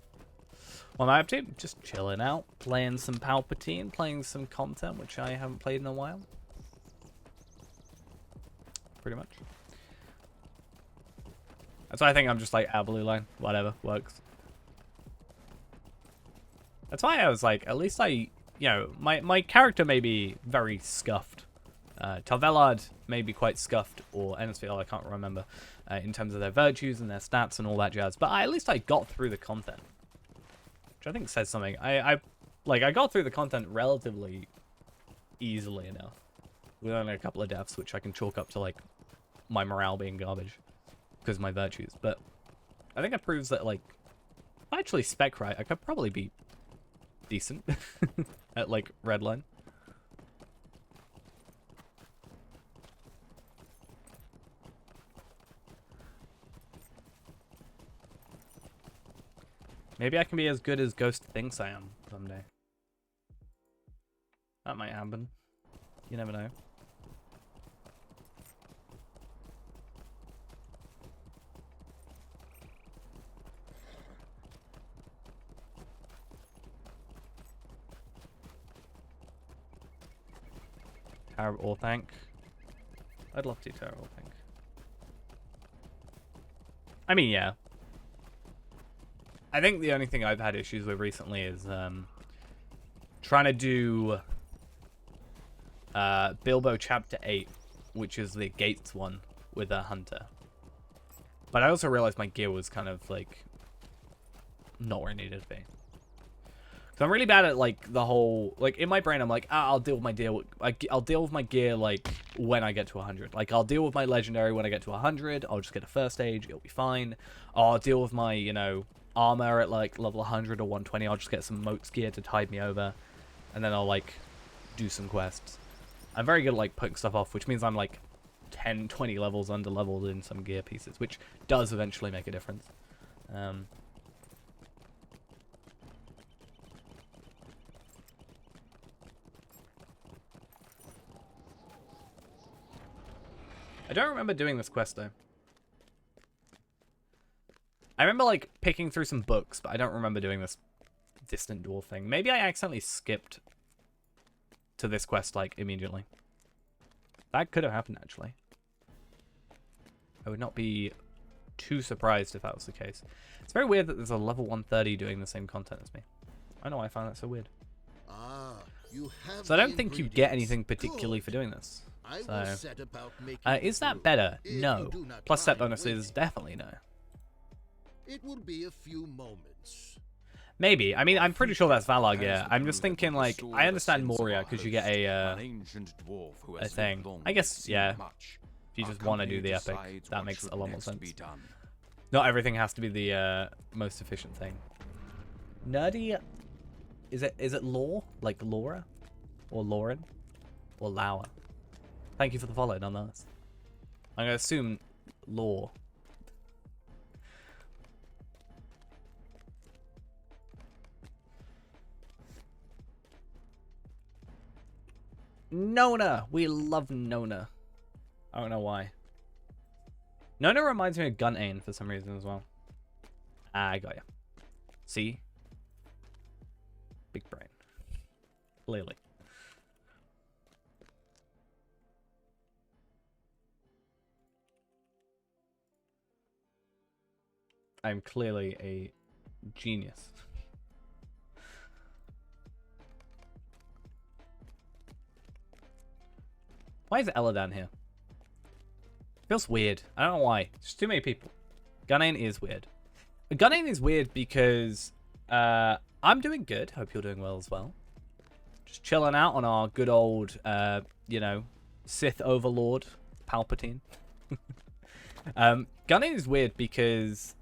what am I up to? Just chilling out, playing some Palpateen, playing some content which I haven't played in a while. Pretty much. That's why I think I'm just like, blue line, whatever, works. That's why I was like, at least my character may be very scuffed. Tarvelard may be quite scuffed, or Enosfield, I can't remember, in terms of their virtues and their stats and all that jazz. But at least I got through the content, which I think says something. I got through the content relatively easily enough, with only a couple of deaths, which I can chalk up to like my morale being garbage because of my virtues. But I think it proves that like, if I actually spec right, I could probably be decent at like Redline. Maybe I can be as good as Ghost thinks I am someday. That might happen. You never know. Tower or Thank. I'd love to Tower or Thank. I mean, yeah. I think the only thing I've had issues with recently is trying to do Bilbo Chapter 8, which is the Gates one with a Hunter. But I also realized my gear was kind of like not where it needed to be. So I'm really bad at like the whole, like in my brain I'm like, I'll deal with my gear. I'll deal with my gear like when I get to 100. Like I'll deal with my legendary when I get to 100. I'll just get a first stage. It'll be fine. Or I'll deal with my armor at like level 100 or 120. I'll just get some motes gear to tide me over, and then I'll like do some quests. I'm very good at like putting stuff off, which means I'm like 10, 20 levels under leveled in some gear pieces, which does eventually make a difference. I don't remember doing this quest though. I remember like picking through some books, but I don't remember doing this distant dwarf thing. Maybe I accidentally skipped to this quest like immediately. That could have happened actually. I would not be too surprised if that was the case. It's very weird that there's a level 130 doing the same content as me. I know why I found that so weird. So I don't think you get anything particularly for doing this. So, is that better? No. Plus set bonuses, definitely no. It will be a few moments. Maybe. I mean, I'm pretty sure that's Valar gear. I'm just thinking, like, I understand Moria because you get a thing. I guess, yeah. If you just want to do the epic, that makes a lot more sense. Not everything has to be the most efficient thing. Nerdy, is it Lore? Like Laura? Or Lauren? Or Lauer? Thank you for the follow, nonetheless. I'm going to assume Lore. Nona! We love Nona. I don't know why. Nona reminds me of Gunane for some reason as well. I got ya. See? Big brain. Clearly. I'm clearly a Genius. Why is Ella down here? Feels weird. I don't know why. There's too many people. Gunning is weird. Gunning is weird because I'm doing good. Hope you're doing well as well. Just chilling out on our good old, you know, Sith Overlord, Palpatene. Gunning is weird because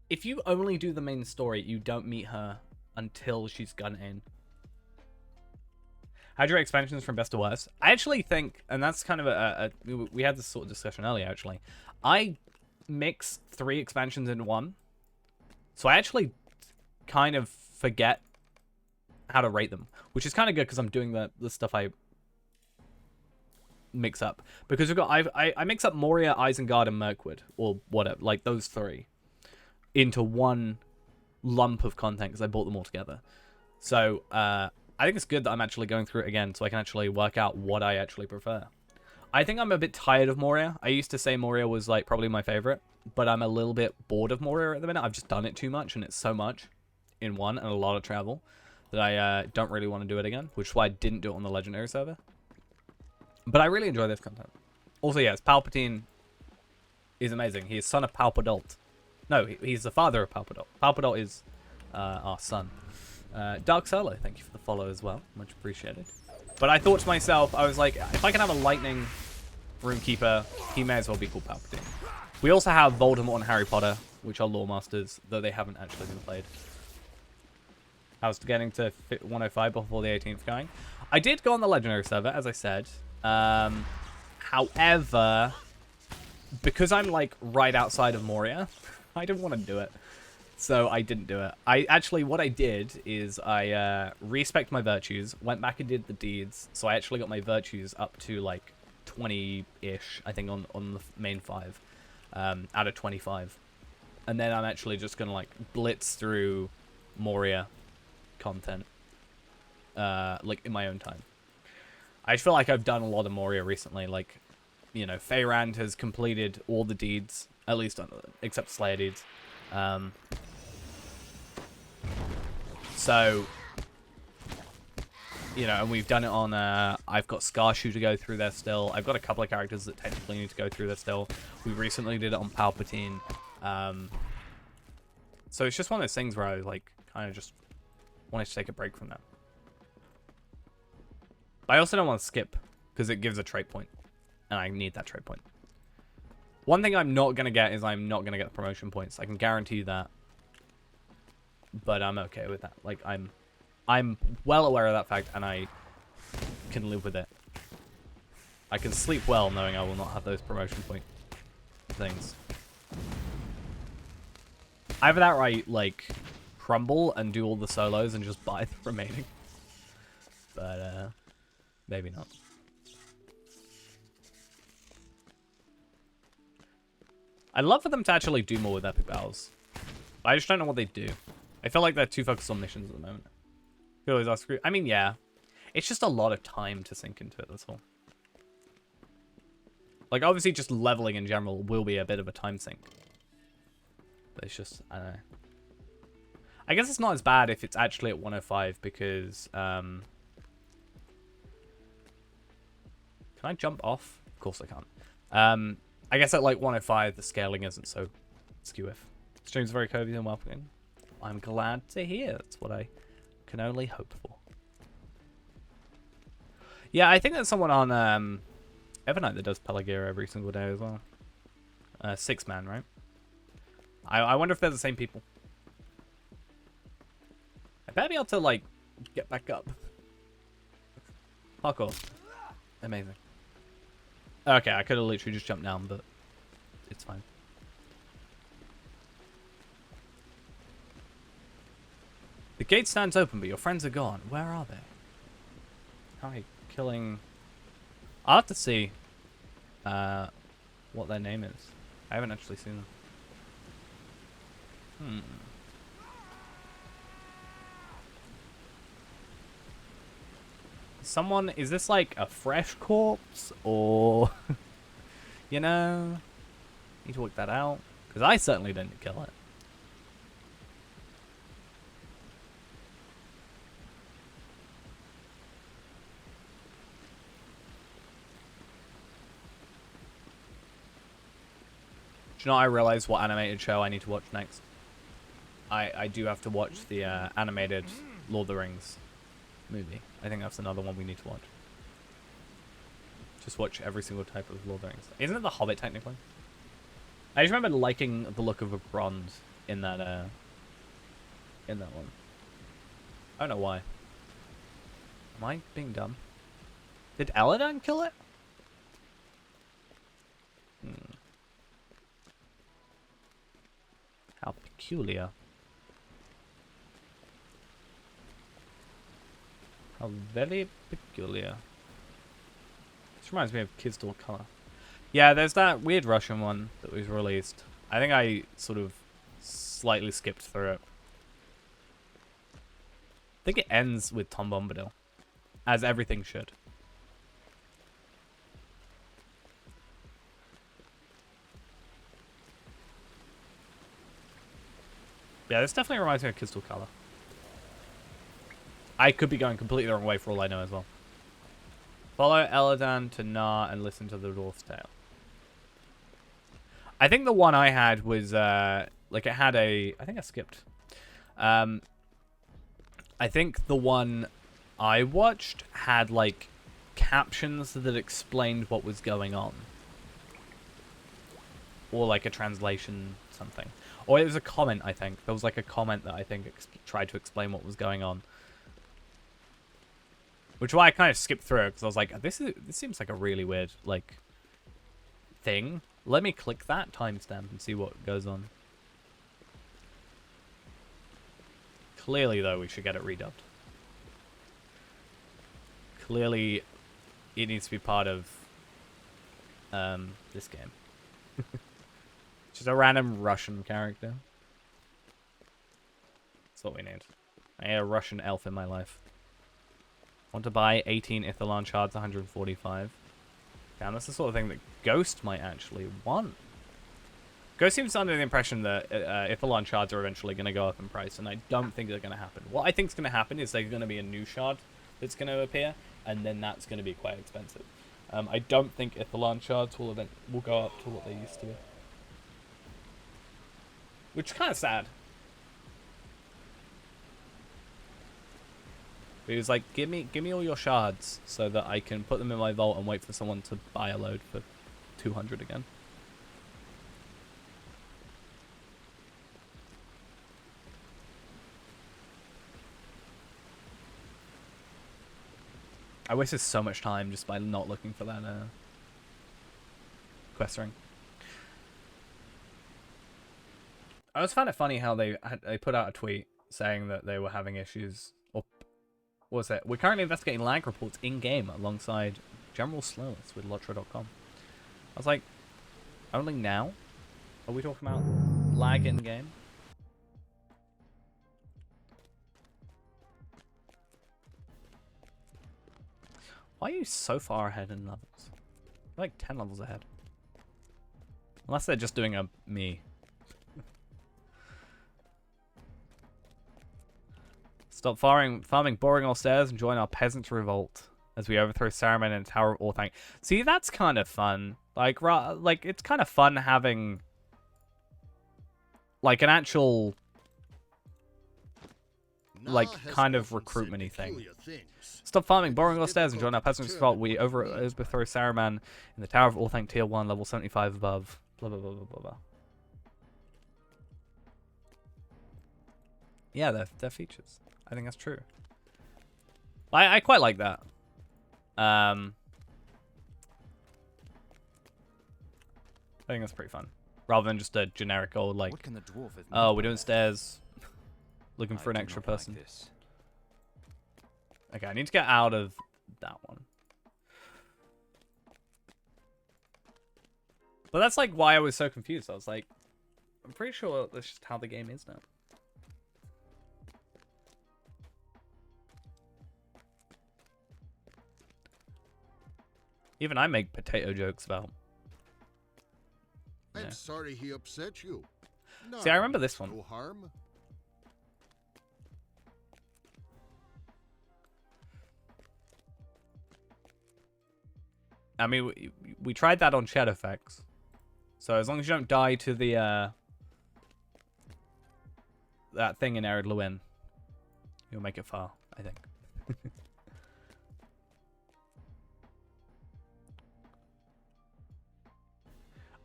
if you only do the main story, you don't meet her until she's gunning. How'd your expansions from best to worst? I actually think, and that's kind of we had this sort of discussion earlier, actually. I mix 3 expansions into one. So I actually kind of forget how to rate them, which is kind of good because I'm doing the stuff I mix up. Because we've got, I mix up Moria, Isengard, and Mirkwood, or whatever, like those 3, into one lump of content because I bought them all together. So, I think it's good that I'm actually going through it again so I can actually work out what I actually prefer. I think I'm a bit tired of Moria. I used to say Moria was like probably my favorite, but I'm a little bit bored of Moria at the minute. I've just done it too much and it's so much in one and a lot of travel that I don't really want to do it again, which is why I didn't do it on the Legendary server. But I really enjoy this content. Also, yes, Palpatine is amazing. He is son of Palpadult. No, he's the father of Palpadult. Palpadult is our son. Dark Solo, thank you for the follow as well. Much appreciated. But I thought to myself, I was like, if I can have a lightning Runekeeper, he may as well be called Palpatine. We also have Voldemort and Harry Potter, which are lore masters, though they haven't actually been played. I was getting to 105 before the 18th going. I did go on the Legendary server, as I said. However, because I'm like right outside of Moria, I didn't want to do it. So I didn't do it. What I did is I respec'd my virtues, went back and did the deeds. So I actually got my virtues up to like 20-ish, I think, on the main 5, out of 25. And then I'm actually just gonna like blitz through Moria content, like in my own time. I feel like I've done a lot of Moria recently. Like, you know, Feyrand has completed all the deeds, at least except Slayer deeds. So, you know, and we've done it on, I've got Scarshoe to go through there still. I've got a couple of characters that technically need to go through there still. We recently did it on Palpatine. So it's just one of those things where I, like, kind of just wanted to take a break from that. But I also don't want to skip, because it gives a trait point. And I need that trait point. One thing I'm not going to get is I'm not going to get the promotion points. I can guarantee you that. But I'm okay with that. Like, I'm well aware of that fact, and I can live with it. I can sleep well knowing I will not have those promotion point things. Either that or I, like, crumble and do all the solos and just buy the remaining. But, maybe not. I'd love for them to actually do more with epic battles. I just don't know what they do. I feel like they're too focused on missions at the moment. Feel always ask. I mean, yeah. It's just a lot of time to sink into it, that's all. Like, obviously, just leveling in general will be a bit of a time sink. But it's just, I don't know. I guess it's not as bad if it's actually at 105 because, Can I jump off? Of course I can't. I guess at like 105, the scaling isn't so skew-if. Stream's very cozy and welcoming. I'm glad to hear. That's what I can only hope for. Yeah, I think there's someone on Evernight that does Pelagear every single day as well. 6-man, right? I wonder if they're the same people. I better be able to, like, get back up. Parkour. Amazing. Okay, I could have literally just jumped down, but it's fine. The gate stands open, but your friends are gone. Where are they? How are you killing... I'll have to see what their name is. I haven't actually seen them. Someone... Is this like a fresh corpse? Or... you know... Need to work that out. Because I certainly didn't kill it. Do you know, I realize what animated show I need to watch next. I do have to watch the animated Lord of the Rings movie. I think that's another one we need to watch. Just watch every single type of Lord of the Rings. Isn't it The Hobbit, technically? I just remember liking the look of a bronze in that one. I don't know why. Am I being dumb? Did Elladan kill it? How peculiar. How very peculiar. This reminds me of Kids Door Color. Yeah, there's that weird Russian one that was released. I think I sort of slightly skipped through it. I think it ends with Tom Bombadil. As everything should. Yeah, this definitely reminds me of Crystal Color. I could be going completely the wrong way for all I know as well. Follow Eladan to Nar and listen to the Dwarf's Tale. I think the one I had was, like it had a... I think I skipped. I think the one I watched had, like, captions that explained what was going on. Or, like, a translation something. Or it was a comment, I think. There was, like, a comment that I think tried to explain what was going on. Which is why I kind of skipped through it, because I was like, this seems like a really weird, like, thing. Let me click that timestamp and see what goes on. Clearly, though, we should get it redubbed. Clearly, it needs to be part of this game. Just a random Russian character. That's what we need. I need a Russian elf in my life. Want to buy 18 Ithilon shards, 145. Damn, that's the sort of thing that Ghost might actually want. Ghost seems under the impression that Ithilon shards are eventually going to go up in price, and I don't think they're going to happen. What I think is going to happen is there's going to be a new shard that's going to appear, and then that's going to be quite expensive. I don't think Ithilon shards will go up to what they used to be. Which is kind of sad. He was like, give me all your shards so that I can put them in my vault and wait for someone to buy a load for 200 again. I wasted so much time just by not looking for that quest ring. I always found it funny how they put out a tweet saying that they were having issues. Or what was it? We're currently investigating lag reports in-game alongside general slowness with Lotra.com. I was like, only now? Are we talking about lag in-game? Why are you so far ahead in levels? You're like 10 levels ahead. Unless they're just doing a me. Stop farming boring old stairs and join our peasants' revolt as we overthrow Saruman and Tower of Orthanc. See, that's kind of fun. Like it's kind of fun having like an actual like kind of recruitment-y thing. Stop farming boring old stairs and join our peasants' revolt. We overthrow Saruman in the Tower of Orthanc tier 1, level 75 above. Blah blah blah blah blah blah. Yeah, they're features. I think that's true. I quite like that. I think that's pretty fun. Rather than just a generic old, like, What can the dwarf have oh, meant we're by doing that? stairs. Looking for an I do extra not like person. this. Okay, I need to get out of that one. But that's, like, why I was so confused. I was like, I'm pretty sure that's just how the game is now. Even I make potato jokes about Yeah. I'm sorry he upset you. No, See, I remember this one. no harm. I mean, we tried that on Shadowfax. So as long as you don't die to the, that thing in Ered Luin, you'll make it far, I think.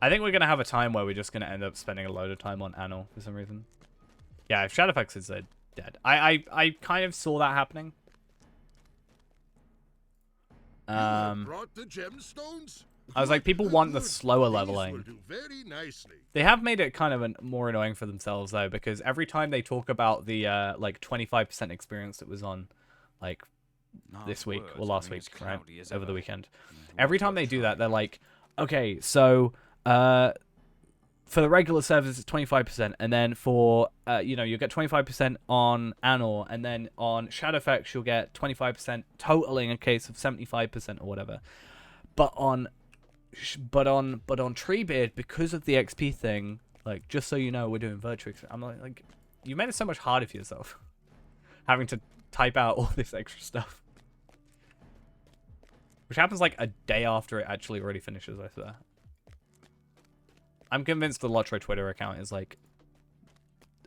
I think we're going to have a time where we're just going to end up spending a load of time on Anor for some reason. Yeah, if Shadowfax is dead. I kind of saw that happening. You have brought the gemstones? I was like, people want the slower leveling. These will do very nicely. They have made it kind of more annoying for themselves, though, because every time they talk about the, like, 25% experience that was on, like, this week, or last week, right, over the weekend. Every time they do that, they're like, okay, so, for the regular servers, it's 25%, and then for, you know, you'll get 25% on Anor, and then on Shadowfax, you'll get 25%, totaling a case of 75% or whatever. But on Treebeard, because of the XP thing, like, just so you know, we're doing virtual. I'm like, you made it so much harder for yourself, having to type out all this extra stuff, which happens like a day after it actually already finishes. I swear. I'm convinced the Lotro Twitter account is like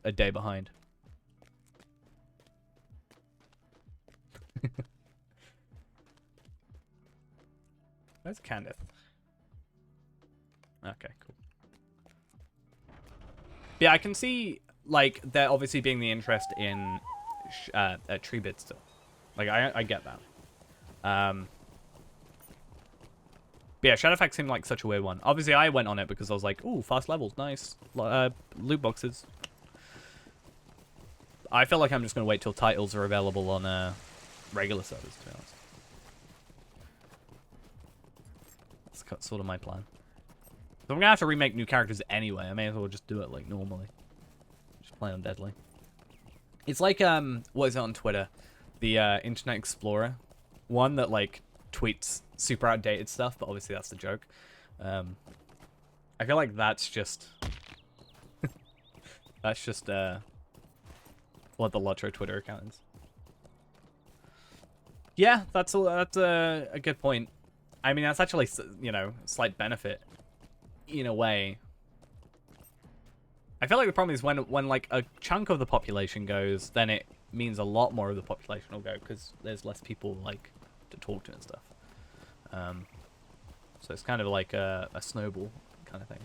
a day behind. Where's Candace? Okay, cool. Yeah, I can see, like, there obviously being the interest in Treebeard still. Like, I get that. But yeah, Shadowfax seemed like such a weird one. Obviously, I went on it because I was like, ooh, fast levels, nice. Loot boxes. I feel like I'm just going to wait till titles are available on regular servers, to be honest. That's sort of my plan. So I'm going to have to remake new characters anyway. I may as well just do it like normally. Just play on Deadly. It's like, what is it on Twitter? The Internet Explorer one that, like, tweets super outdated stuff, but obviously that's the joke. I feel like that's just... that's just, what the Lotro Twitter account is. Yeah, that's a good point. I mean, that's actually, you know, a slight benefit in a way. I feel like the problem is when like a chunk of the population goes, then it means a lot more of the population will go because there's less people like to talk to and stuff. So it's kind of like a snowball kind of thing.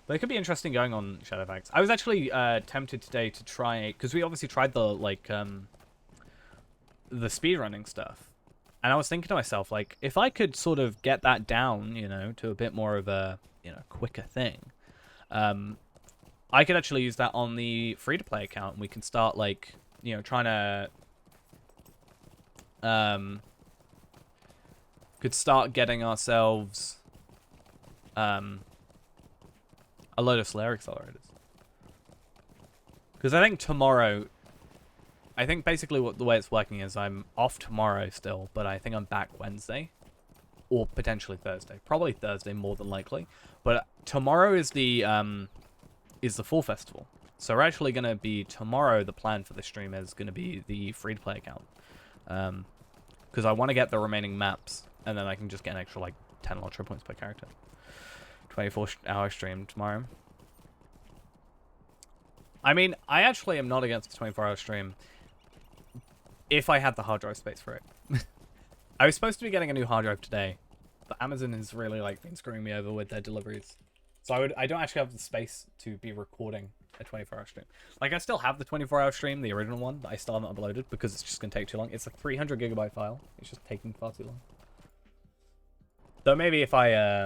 But it could be interesting going on Shadowfax. I was actually tempted today to try, because we obviously tried the like the speedrunning stuff. And I was thinking to myself, like, if I could sort of get that down, you know, to a bit more of a, you know, quicker thing, I could actually use that on the free-to-play account, and we can start, like, you know, trying to, could start getting ourselves, a load of Slayer accelerators. Because I think tomorrow... I think basically the way it's working is I'm off tomorrow still, but I think I'm back Wednesday. Or potentially Thursday. Probably Thursday more than likely. But tomorrow is the Fall Festival. So we're actually going to be... Tomorrow, the plan for the stream is going to be the free-to-play account. Because I want to get the remaining maps, and then I can just get an extra, like, 10 Lotro points per character. 24-hour stream tomorrow. I mean, I actually am not against the 24-hour stream if I had the hard drive space for it. I was supposed to be getting a new hard drive today, but Amazon has really, like, been screwing me over with their deliveries. So I don't actually have the space to be recording a 24-hour stream. Like, I still have the 24-hour stream, the original one, that I still haven't uploaded because it's just going to take too long. It's a 300 gigabyte file. It's just taking far too long. Though maybe if I,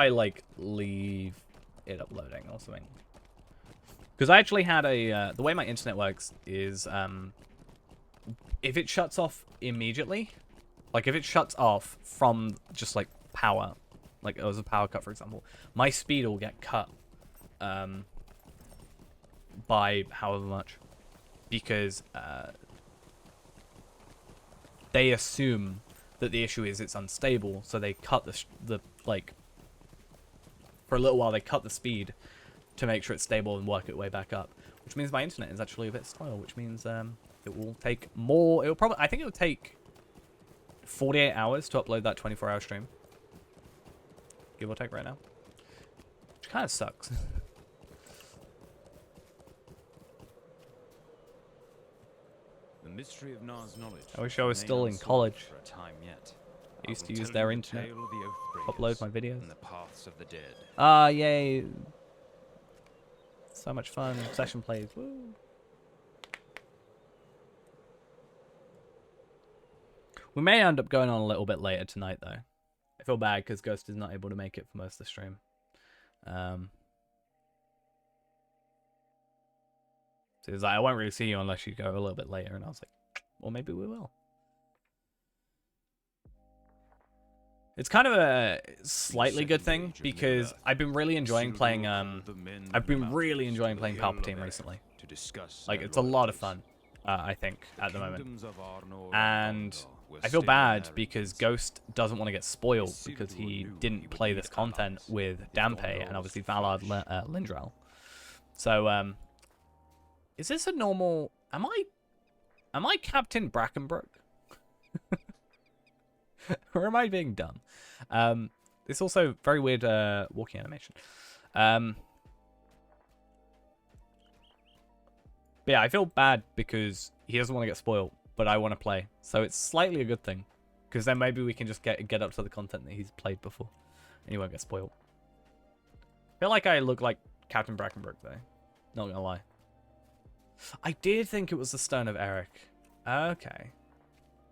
like, leave it uploading or something. Because I actually had a... the way my internet works is... if it shuts off immediately... Like, if it shuts off from just, like, power... Like, there was a power cut, for example. My speed will get cut. By however much. Because... they assume that the issue is it's unstable. So they cut the like... for a little while they cut the speed to make sure it's stable and work its way back up, which means my internet is actually a bit slow, which means it will take more. It'll probably, I think it will take 48 hours to upload that 24-hour stream, give or take right now, which kind of sucks. The mystery of Nar's knowledge. I wish I was remain still in unsolved college. For a time yet. I used to will use tell their you the internet, tale of the upload Oathbreakers my videos. and the paths of the dead. Ah, yay. So much fun. Session plays. Woo. We may end up going on a little bit later tonight, though. I feel bad because Ghost is not able to make it for most of the stream. So he was like, I won't really see you unless you go a little bit later. And I was like, well, maybe we will. It's kind of a slightly good thing because I've been really enjoying playing Palpateen recently. Like, it's a lot of fun, I think, at the moment. And I feel bad because Ghost doesn't want to get spoiled because he didn't play this content with Dampe and obviously Valard Lindrel. So, is this a normal... Am I Captain Brackenbrook? Or am I being dumb? It's also very weird walking animation. But yeah, I feel bad because he doesn't want to get spoiled, but I want to play. So it's slightly a good thing. Because then maybe we can just get up to the content that he's played before. And he won't get spoiled. I feel like I look like Captain Brackenbrook, though. Not gonna lie. I did think it was the Stone of Eric. Okay.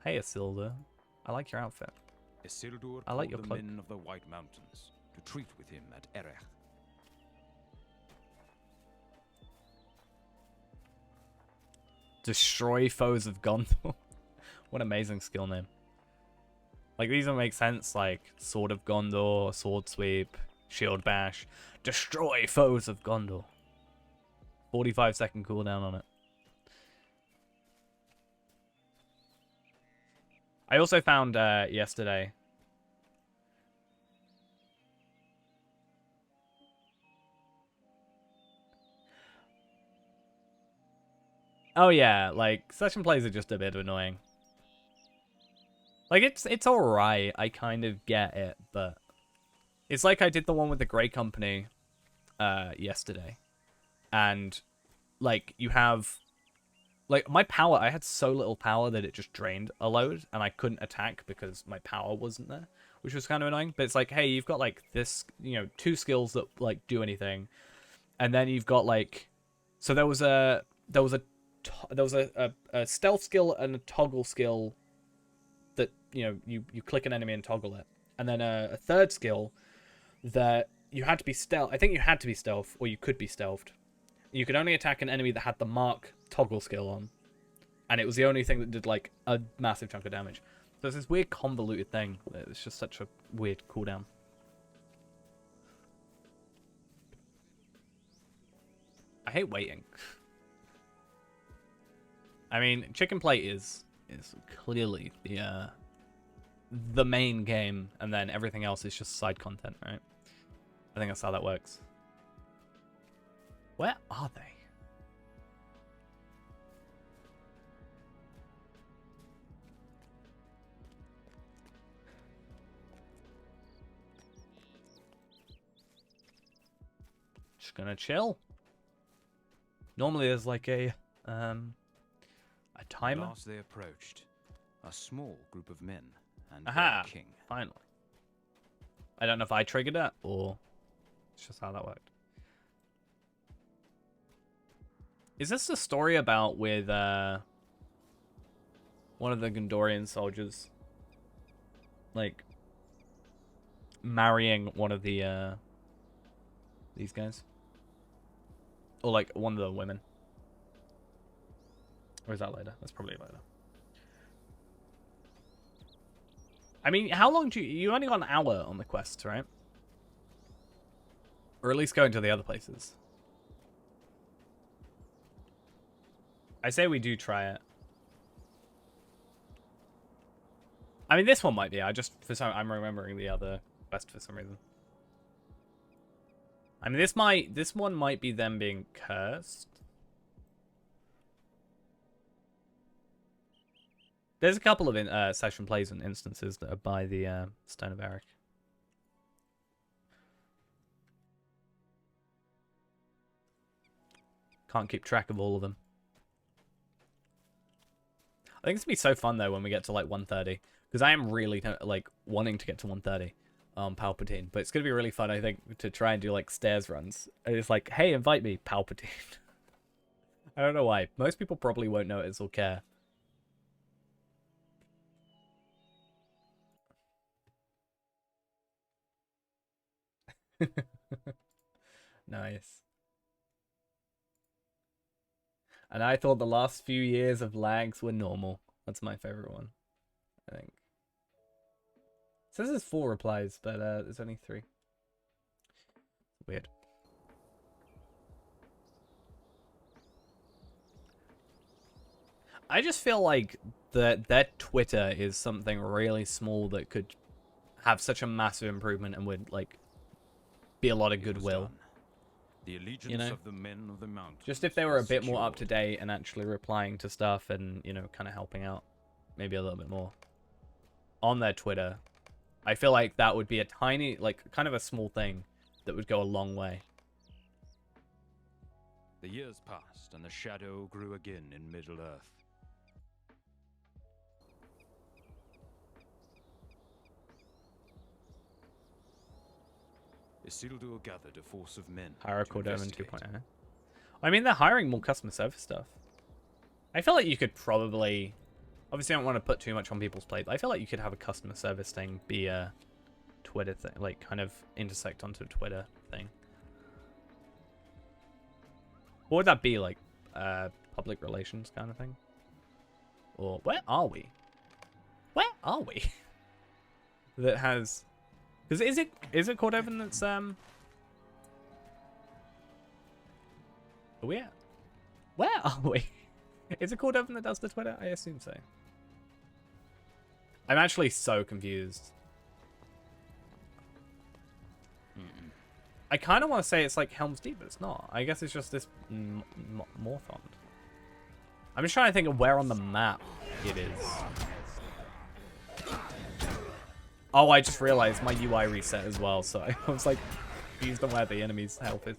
Hey, Isildur. I like your outfit. Isildur I like told your the cloak. men of the White Mountains to treat with him at Erech. Destroy foes of Gondor. What amazing skill name. Like, these don't make sense. Like, Sword of Gondor, Sword Sweep, Shield Bash. Destroy foes of Gondor. 45-second cooldown on it. I also found yesterday. Oh yeah, like session plays are just a bit annoying. Like it's alright, I kind of get it, but it's like I did the one with the Grey Company yesterday. And like you have like my power, I had so little power that it just drained a load and I couldn't attack because my power wasn't there, which was kind of annoying. But it's like, hey, you've got like this, you know, 2 skills that like do anything. And then you've got like, so there was a stealth skill and a toggle skill that, you know, you click an enemy and toggle it. And then a third skill that you had to be stealth. I think you had to be stealth or you could be stealthed. You could only attack an enemy that had the mark toggle skill on. And it was the only thing that did, like, a massive chunk of damage. So it's this weird convoluted thing. It's just such a weird cooldown. I hate waiting. I mean, Chicken Plate is clearly the main game, and then everything else is just side content, right? I think that's how that works. Where are they? Just gonna chill. Normally there's like a timer. Last they approached, a small group of men and Aha! their king. Finally. I don't know if I triggered it or it's just how that worked. Is this the story about with one of the Gondorian soldiers like marrying one of the these guys? Or like one of the women? Or is that later? That's probably later. I mean, how long do you only got an hour on the quests, right? Or at least going to the other places. I say we do try it. I mean, this one might be. I'm remembering the other quest for some reason. I mean, this one might be them being cursed. There's a couple of session plays and instances that are by the Stone of Eric. Can't keep track of all of them. I think it's gonna be so fun though when we get to like 130, because I am really like wanting to get to 130 Palpatine, but it's gonna be really fun I think to try and do like stairs runs. And it's like, hey, invite me, Palpatine. I don't know why. Most people probably won't notice or care. Nice. And I thought the last few years of lags were normal. That's my favorite one, I think. It says there's 4 replies, but there's only 3. Weird. I just feel like their Twitter is something really small that could have such a massive improvement and would like be a lot of goodwill. The allegiance You know? of the men of the mountains. Just if they were a bit more up to secured. date and actually replying to stuff and, you know, kind of helping out maybe a little bit more on their Twitter, I feel like that would be a tiny, like, kind of a small thing that would go a long way. The years passed, and the shadow grew again in Middle-earth. Isildur gathered a force of men Hire to Cordovan investigate. 2.0. I mean, they're hiring more customer service stuff. I feel like you could probably... Obviously, I don't want to put too much on people's plate, but I feel like you could have a customer service thing be a Twitter thing, like, kind of intersect onto a Twitter thing. What would that be, like, public relations kind of thing? Or, where are we? Where are we? That has... Because is it Cordovan that's, Are we at? Where are we? Is it Cordovan that does the Twitter? I assume so. I'm actually so confused. I kind of want to say it's like Helm's Deep, but it's not. I guess it's just this Morthond. I'm just trying to think of where on the map it is. Oh, I just realized my UI reset as well, so I was like confused on where the enemy's health is.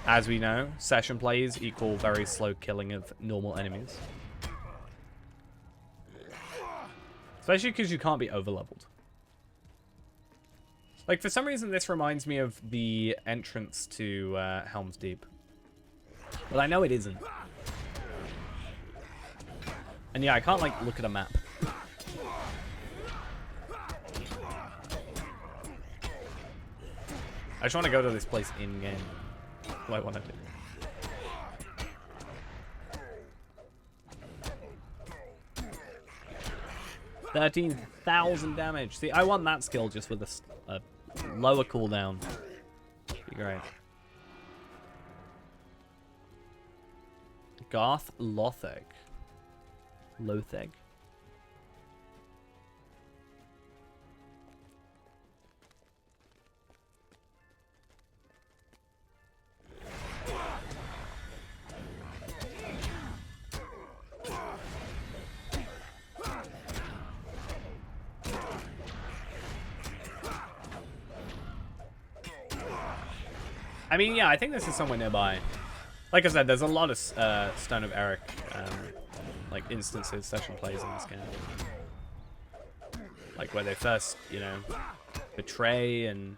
As we know, session plays equal very slow killing of normal enemies. Especially because you can't be overleveled. Like, for some reason, this reminds me of the entrance to Helm's Deep. But I know it isn't. And yeah, I can't, like, look at a map. I just want to go to this place in-game. What I want to do. 13,000 damage. See, I want that skill just with a lower cooldown. Be great. Garth Lotheg. Lotheg. I mean, yeah, I think this is somewhere nearby. Like I said, there's a lot of Stone of Eric, like instances, session plays in this game. Like where they first, you know, betray, and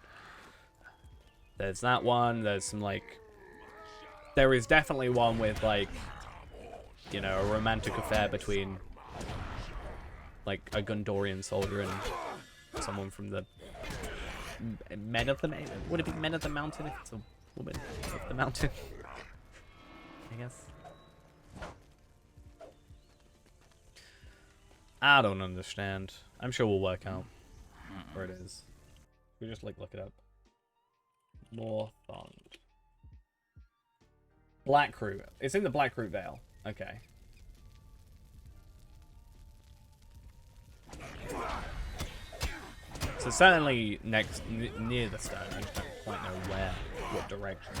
there's that one. There's some like, there is definitely one with like, you know, a romantic affair between like a Gondorian soldier and someone from the Men of the would it be Men of the Mountain if it's a woman of the mountain? I guess. I don't understand. I'm sure we'll work out where it is. We just like look it up. Morthond. Black Root. It's in the Black Root Vale. Okay. So certainly near the stone. I just don't quite know where, what direction.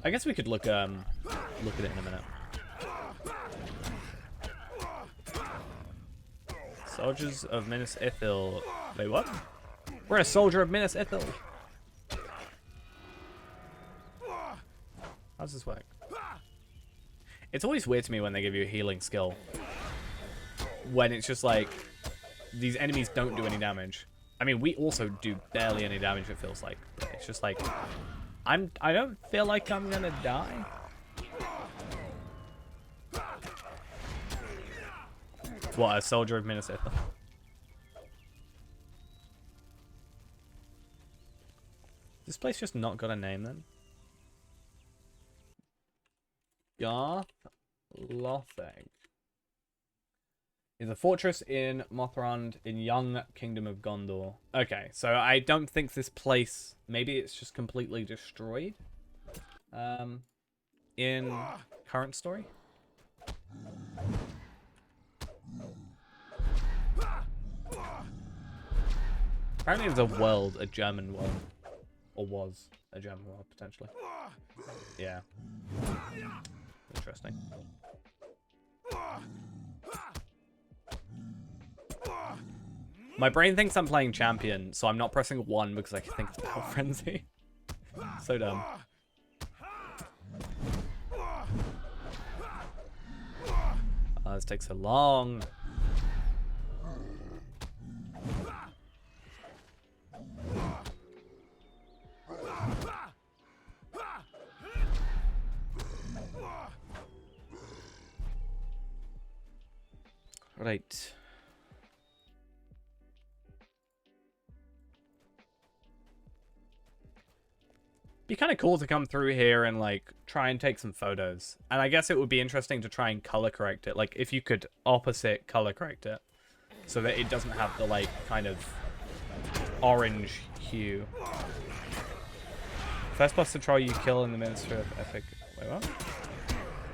I guess we could look at it in a minute. Soldiers of Minas Ithil. Wait, what? We're a soldier of Minas Ithil. How does this work? It's always weird to me when they give you a healing skill. When it's just like, these enemies don't do any damage. I mean, we also do barely any damage, it feels like. But it's just like, I don't feel like I'm gonna die. What, a soldier of Minas Ithil? This place just not got a name then? Garth Lotheg is a fortress in Mothrond in Young Kingdom of Gondor. Okay, so I don't think this place, maybe it's just completely destroyed in current story. Apparently it's a world, a German world. Or was a German world, potentially. Yeah. Interesting. My brain thinks I'm playing champion, so I'm not pressing 1 because I think it's Battle Frenzy. So dumb. Oh, this takes so long. Right. Be kind of cool to come through here and like try and take some photos. And I guess it would be interesting to try and color correct it. Like if you could opposite color correct it so that it doesn't have the like kind of orange hue. First boss to try you kill in the Ministry of Epic. Wait, what?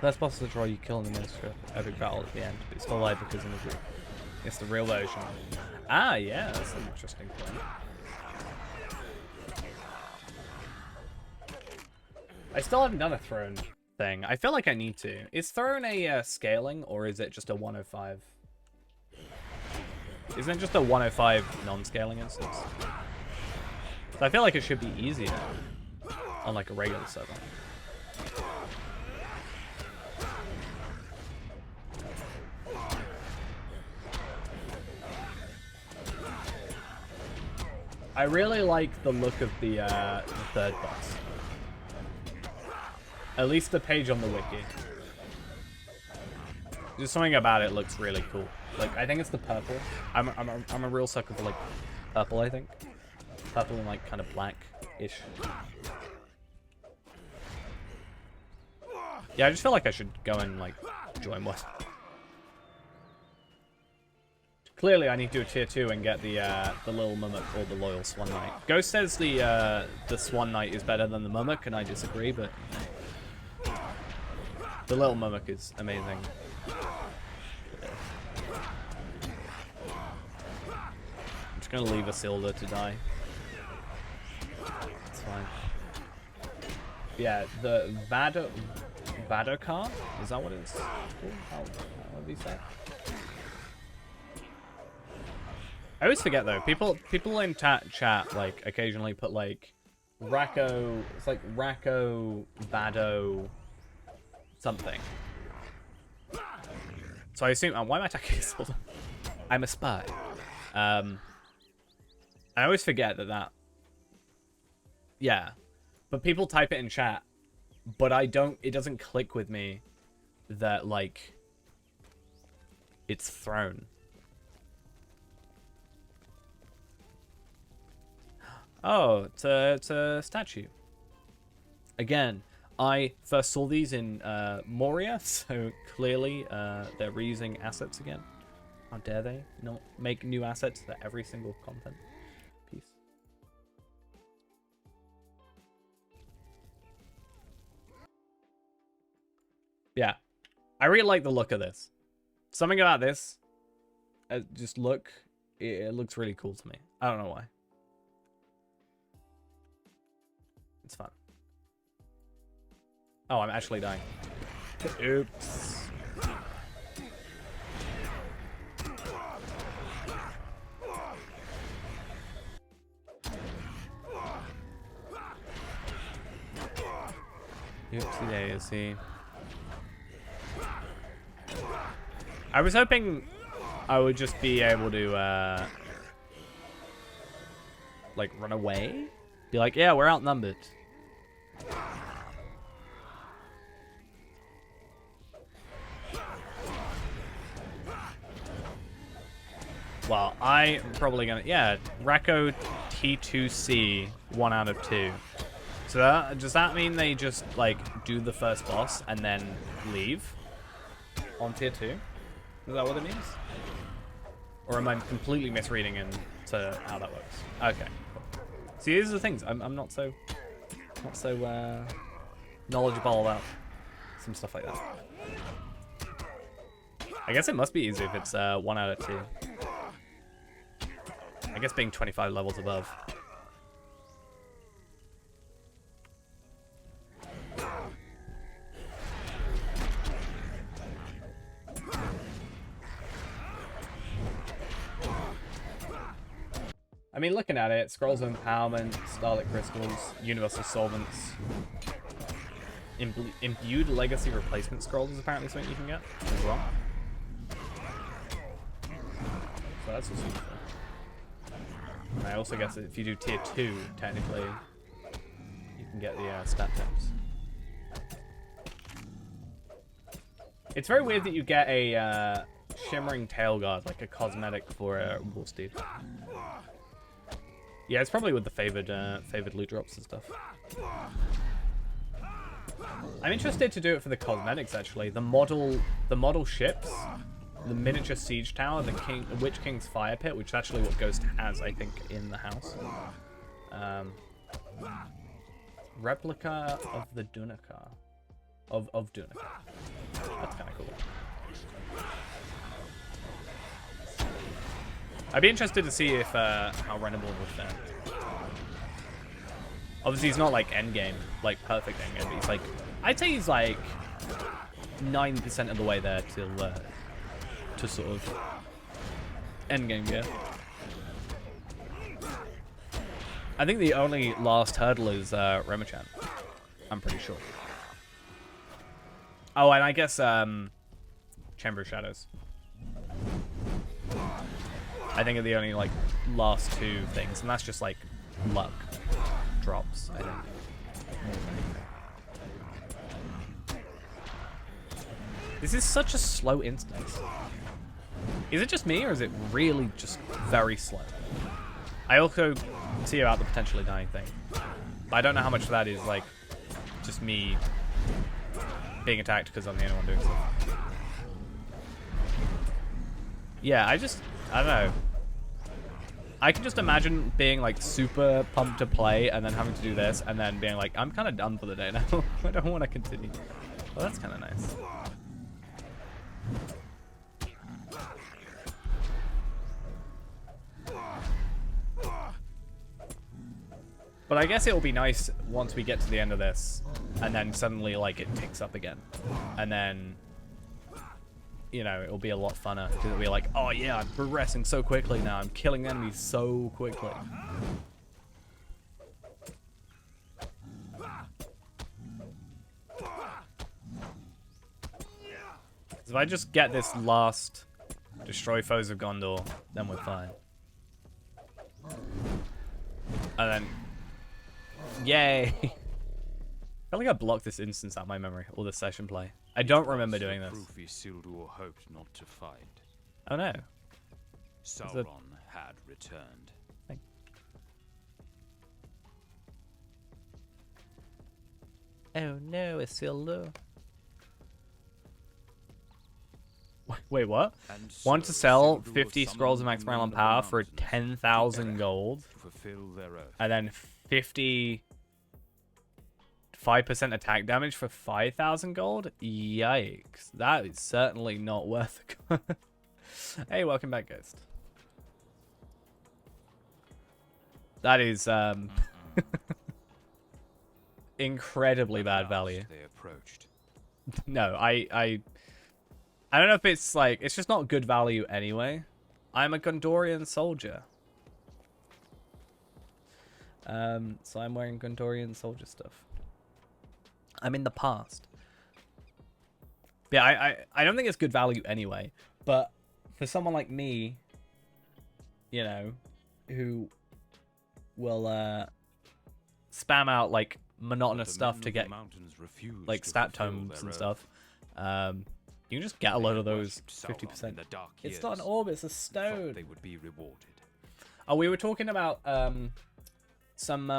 First boss to try you kill in the Ministry of Epic battle at the end, but it's still alive because it's the real version. Ah, yeah, that's an interesting point. I still haven't done a throne thing. I feel like I need to. Is throne a scaling, or is it just a 105? Isn't it just a 105 non-scaling instance? So I feel like it should be easier on like a regular server. I really like the look of the third boss. At least the page on the wiki. Just something about it looks really cool. Like I think it's the purple. I'm a real sucker for like purple. I think purple and like kind of black-ish. Yeah, I just feel like I should go and like join one. Clearly, I need to do a tier 2 and get the little mummock or the loyal swan knight. Ghost says the swan knight is better than the mummock, and I disagree, but the little mummock is amazing. I'm just gonna leave Isilda to die. It's fine. Yeah, the Vadokar? Is that what it's called? How do you say it? I always forget though. People in chat like occasionally put like Racco. It's like Racco Vado something. So I assume. Why am I attacking this? I'm a spy. I always forget that. Yeah, but people type it in chat, but I don't. It doesn't click with me that like it's thrown. Oh, it's a statue. Again, I first saw these in Moria, so clearly they're reusing assets again. How dare they not make new assets for every single content piece? Yeah, I really like the look of this. Something about this, just look, it looks really cool to me. I don't know why. It's fun. Oh, I'm actually dying. Oops. Oopsie daisy. I was hoping I would just be able to, like, run away? Be like, yeah, we're outnumbered. Well, I'm probably gonna, yeah, Racco T2C, 1 out of 2. So does that mean they just, like, do the first boss and then leave on tier 2? Is that what it means? Or am I completely misreading into how that works? Okay, cool. See, these are the things. I'm not so knowledgeable about some stuff like that. I guess it must be easy if it's 1 out of 2. I guess being 25 levels above. I mean, looking at it, Scrolls of Empowerment, Starlit Crystals, Universal Solvents, Imbued Legacy Replacement Scrolls is apparently something you can get as well. So that's just useful. And I also guess that if you do tier 2, technically, you can get the stat tips. It's very weird that you get a Shimmering Tail Guard, like a cosmetic for a Wolfsteed. Yeah, it's probably with the favored loot drops and stuff. I'm interested to do it for the cosmetics actually. The model ships, the miniature siege tower, the Witch King's fire pit, which is actually what Ghost has, I think, in the house. Replica of the Dunacar, of Dunacar. That's kind of cool. I'd be interested to see if how Renable would fare. Obviously, he's not like endgame, like perfect endgame, but he's like, I'd say he's like 9% of the way there to sort of endgame gear. I think the only last hurdle is Remichan. I'm pretty sure. Oh, and I guess Chamber of Shadows. I think are the only like last 2 things, and that's just like luck drops, I think. This is such a slow instance. Is it just me, or is it really just very slow? I also see about the potentially dying thing, but I don't know how much of that is like just me being attacked because I'm the only one doing stuff. Yeah, I don't know. I can just imagine being like super pumped to play and then having to do this and then being like, I'm kind of done for the day now. I don't want to continue. Well, that's kind of nice. But I guess it'll be nice once we get to the end of this and then suddenly like it ticks up again. And then, you know, it'll be a lot funner because it'll be like, oh yeah, I'm progressing so quickly now. I'm killing enemies so quickly. If I just get this last destroy foes of Gondor, then we're fine. And then, yay! I feel like I blocked this instance out of my memory, or the session play. I don't remember doing this. Isildur hoped not to find. Oh no. Sauron had returned. Oh no, Isildur. Wait, what? Want to sell 50 scrolls of max Marilyn power for 10,000 gold, and then 55% attack damage for 5,000 gold? Yikes. That is certainly not worth it. Hey, welcome back, Ghost. That is incredibly At bad last value. They approached. No, I don't know if it's like, it's just not good value anyway. I'm a Gondorian soldier. So I'm wearing Gondorian soldier stuff. I'm in the past. Yeah, I don't think it's good value anyway. But for someone like me, you know, who will spam out like monotonous stuff to get like stat tomes and stuff, you can just get a load of those 50%. It's not an orb, it's a stone. They would be rewarded. Oh, we were talking about some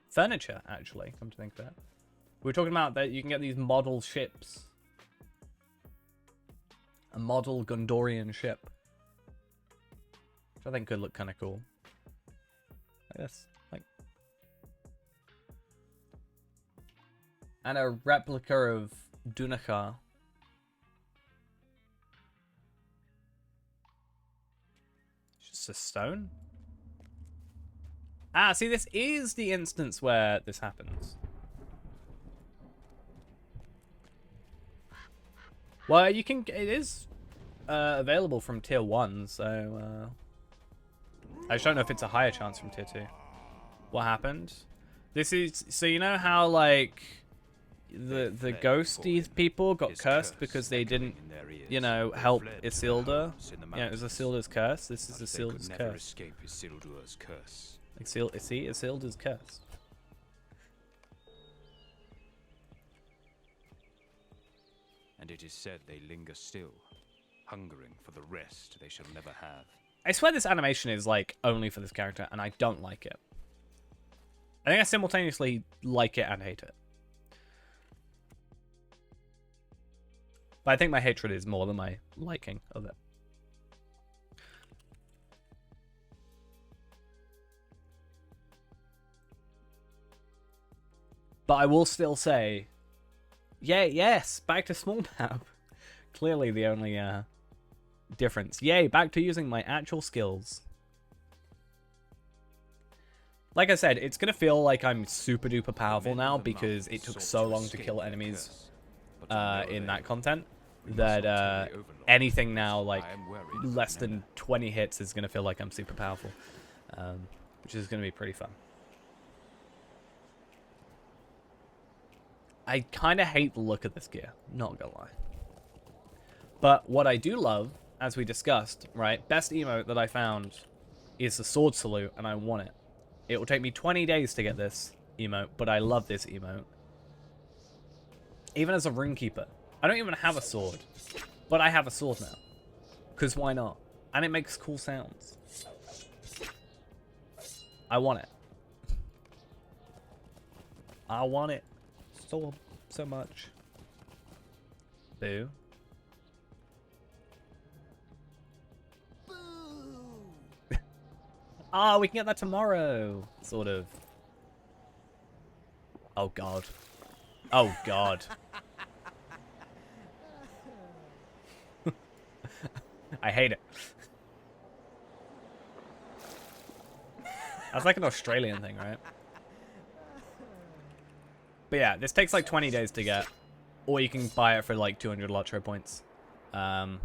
furniture, actually, come to think of it. We were talking about that you can get these model ships. A model Gondorian ship. Which I think could look kind of cool. Like this. Like. And a replica of Dunachar. Just a stone? Ah, see, this is the instance where this happens. Well, you can. It is available from tier 1, so I just don't know if it's a higher chance from tier 2. What happened? This is so you know how like the ghosty people got cursed because they didn't, you know, help Isildur. Yeah, it was Isildur's curse. This is Isildur's curse. Escape Isildur's curse. See, Isildur's curse. And it is said they linger still, hungering for the rest they shall never have. I swear this animation is like only for this character, and I don't like it. I think I simultaneously like it and hate it. But I think my hatred is more than my liking of it. But I will still say, yeah, yes, back to small map. Clearly the only difference. Yay, back to using my actual skills. Like I said, it's going to feel like I'm super duper powerful now because it took so long to kill enemies in that content that anything now like less than 20 hits is going to feel like I'm super powerful, which is going to be pretty fun. I kind of hate the look of this gear, not gonna lie. But what I do love, as we discussed, right, best emote that I found is the sword salute, and I want it. It will take me 20 days to get this emote, but I love this emote. Even as a runekeeper. I don't even have a sword, but I have a sword now. Because why not? And it makes cool sounds. I want it. I want it. So much. Boo. Ah, we can get that tomorrow. Sort of. Oh god. Oh god. I hate it. That's like an Australian thing, right? But yeah, this takes like 20 days to get. Or you can buy it for like 200 Lotro points. I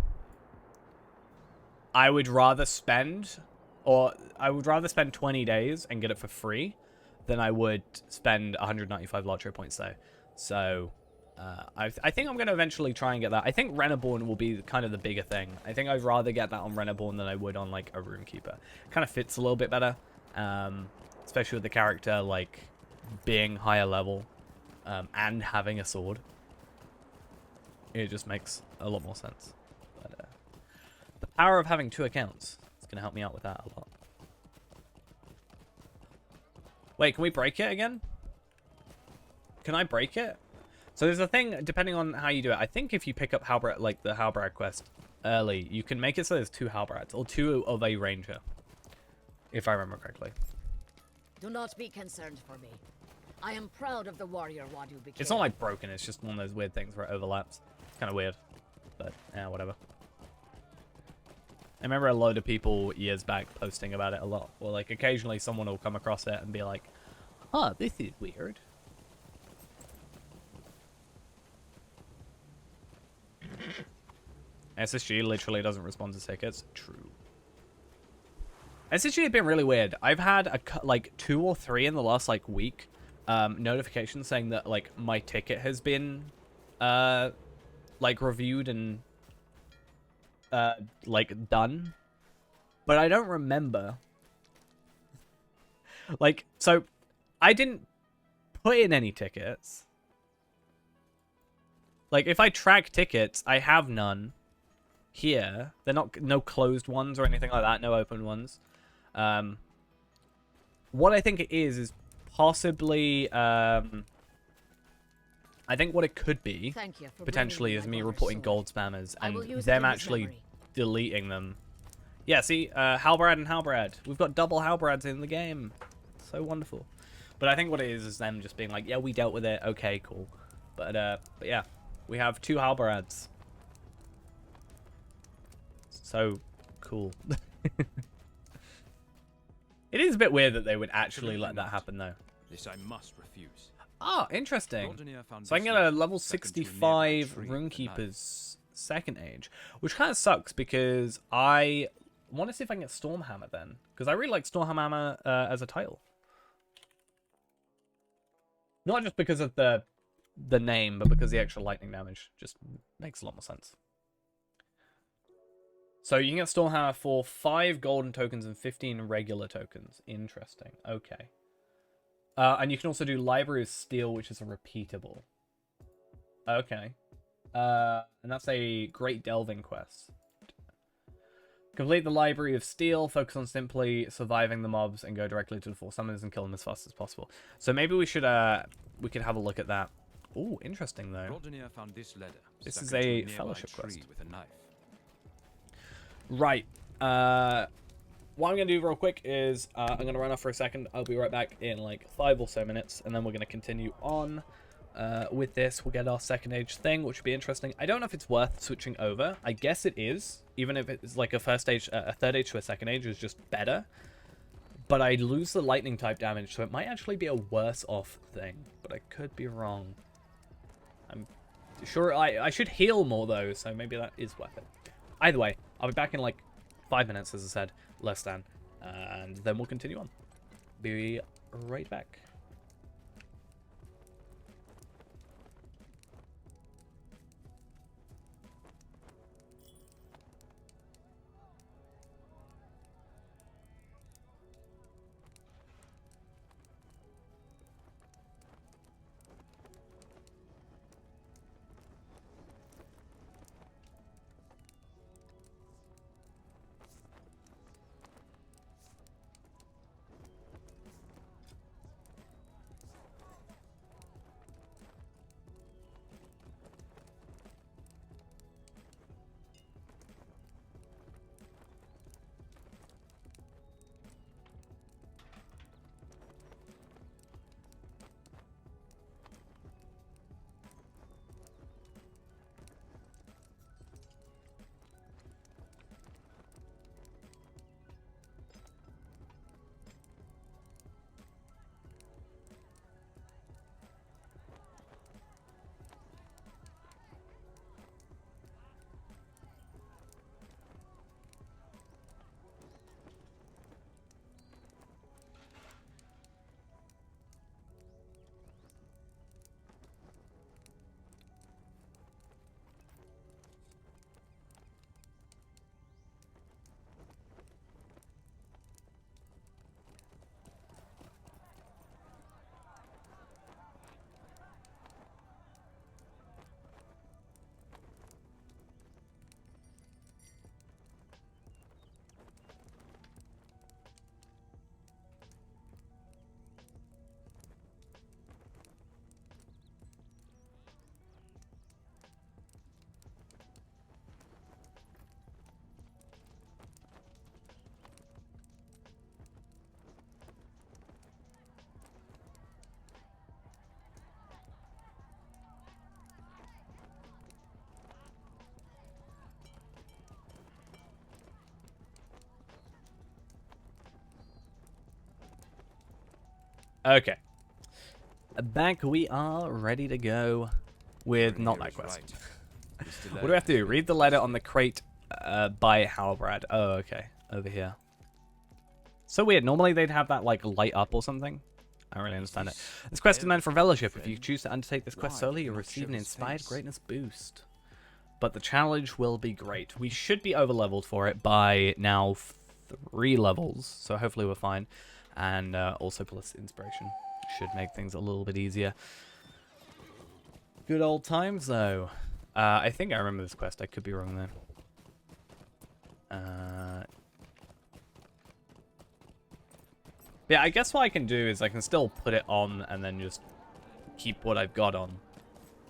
would rather spend 20 days and get it for free than I would spend 195 Lotro points though. So I think I'm going to eventually try and get that. I think Renaborn will be kind of the bigger thing. I think I'd rather get that on Renaborn than I would on like a Runekeeper. Kind of fits a little bit better, especially with the character like being higher level and having a sword. It just makes a lot more sense. But, the power of having 2 accounts is going to help me out with that a lot. Wait, can we break it again? Can I break it? So there's a thing, depending on how you do it. I think if you pick up Halbrad, like the Halbrad quest early, you can make it so there's 2 Halbrads, or 2 of a ranger. If I remember correctly. Do not be concerned for me. I am proud of the warrior Wadu became. It's not like broken, it's just one of those weird things where it overlaps. It's kind of weird. But, yeah, whatever. I remember a load of people years back posting about it a lot. Or like occasionally someone will come across it and be like, "Oh, this is weird." SSG literally doesn't respond to tickets. True. SSG has been really weird. I've had like 2 or 3 in the last like week notifications saying that like my ticket has been like reviewed and like done, but I don't remember. Like, so I didn't put in any tickets. Like, if I track tickets, I have none here. They're not, no closed ones or anything like that, no open ones. What I think it is possibly, I think what it could be, Thank you for potentially, bringing is my me daughter's reporting sword. gold spammers I will and use it them in his actually memory. deleting them. Yeah, see, Halbrad and Halbrad. We've got double Halbrads in the game. So wonderful. But I think what it is them just being like, yeah, we dealt with it. Okay, cool. But yeah, we have 2 Halbrads. So cool. It is a bit weird that they would actually let that happen, though. This I must refuse. Ah, interesting. Rodnir found So I can this get a letter level stuck into a nearby 65 tree with a knife. Runekeeper's second age, which kind of sucks because I want to see if I can get Stormhammer then, because I really like Stormhammer as a title. Not just because of the name, but because the extra lightning damage just makes a lot more sense. So you can get Stormhammer for 5 golden tokens and 15 regular tokens. Interesting. Okay. And you can also do Library of Steel, which is a repeatable. Okay. And that's a Great Delving quest. Complete the Library of Steel, focus on simply surviving the mobs, and go directly to the 4 summoners and kill them as fast as possible. So maybe we should we could have a look at that. Ooh, interesting though. Rodnir found this letter This stuck is into a nearby fellowship tree quest. with a knife. Right. What I'm going to do real quick is I'm going to run off for a second. I'll be right back in like 5 or so minutes, and then we're going to continue on with this. We'll get our second age thing, which would be interesting. I don't know if it's worth switching over. I guess it is, even if it's like a first age, a third age to a second age is just better. But I lose the lightning type damage, so it might actually be a worse off thing. But I could be wrong. I'm sure I should heal more though, so maybe that is worth it. Either way, I'll be back in like 5 minutes, as I said, less than, and then we'll continue on. Be right back. Okay. Back we are ready to go with not that Brynhir is quest. right. This What do we have to do? Read the letter on the crate by Halbrad. Oh, okay. Over here. So weird. Normally they'd have that like light up or something. I don't really understand it. This quest is meant for fellowship. If you choose to undertake this quest solely, you'll receive an inspired greatness boost. But the challenge will be great. We should be over-leveled for it by now 3 levels. So hopefully we're fine. And also plus inspiration. Should make things a little bit easier. Good old times, though. I think I remember this quest. I could be wrong, though. Yeah, I guess what I can do is I can still put it on and then just keep what I've got on.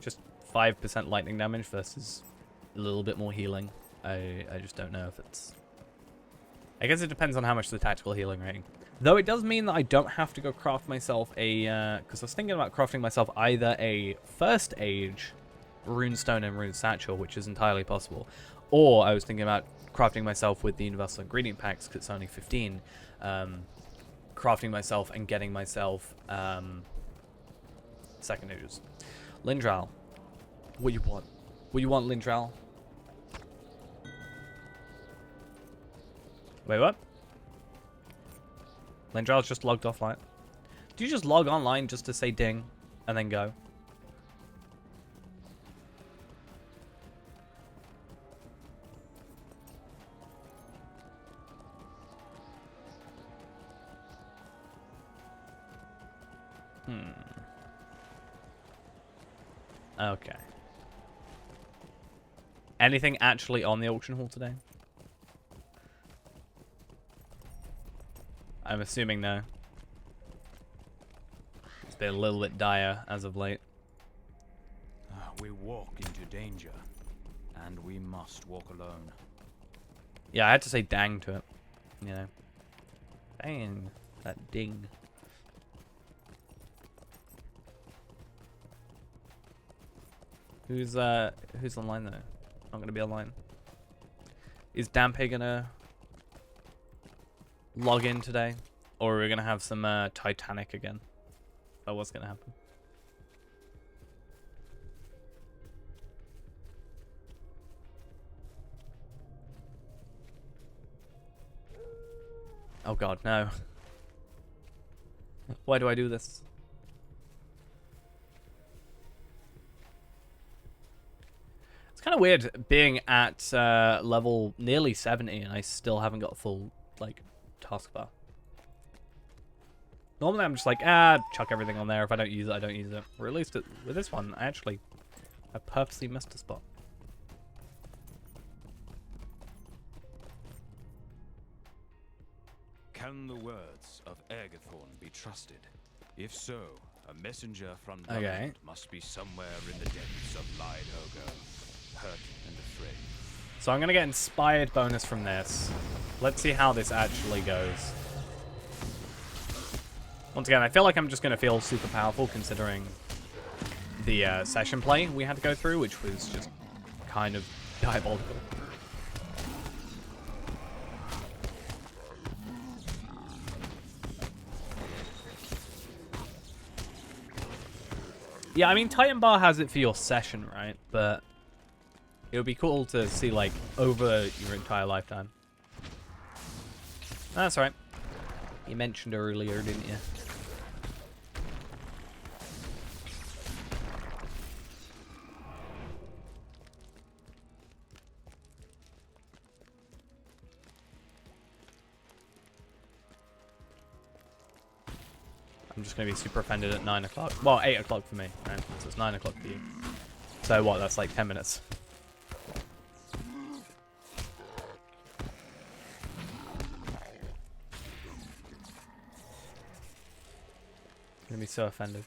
Just 5% lightning damage versus a little bit more healing. I just don't know if it's... I guess it depends on how much the tactical healing rating. Though it does mean that I don't have to go craft myself a... Because I was thinking about crafting myself either a First Age Runestone and Rune Satchel, which is entirely possible. Or I was thinking about crafting myself with the Universal Ingredient Packs, because it's only 15. Crafting myself and getting myself Second Ages. Lindral. What you want? What you want, Lindral? Wait, what? Lindral's just logged offline. Do you just log online just to say ding and then go? Okay. Anything actually on the auction hall today? I'm assuming no. It's been a little bit dire as of late. We walk into danger, and we must walk alone. Yeah, I had to say dang to it. You know. Dang. That ding. Who's online though? Not gonna be online. Is Dampe gonna log in today? Or are we gonna have some Titanic again? That was gonna happen. Oh god, no. Why do I do this? It's kind of weird being at level nearly 70 and I still haven't got a full, like, taskbar. Normally I'm just like, chuck everything on there. If I don't use it, I don't use it. Or at least with this one, I purposely missed a spot. Can the words of Ergathorn be trusted? If so, a messenger from Okay. Dublin must be somewhere in the depths of Lidehogo, hurt and afraid. So I'm going to get inspired bonus from this. Let's see how this actually goes. Once again, I feel like I'm just going to feel super powerful considering the session play we had to go through, which was just kind of diabolical. Yeah, I mean, Titan Bar has it for your session, right? But it would be cool to see, like, over your entire lifetime. That's right. You mentioned earlier, didn't you? I'm just going to be super offended at 9 o'clock. Well, 8 o'clock for me, right? So it's 9 o'clock for you. So what, that's like 10 minutes. I'm going to be so offended.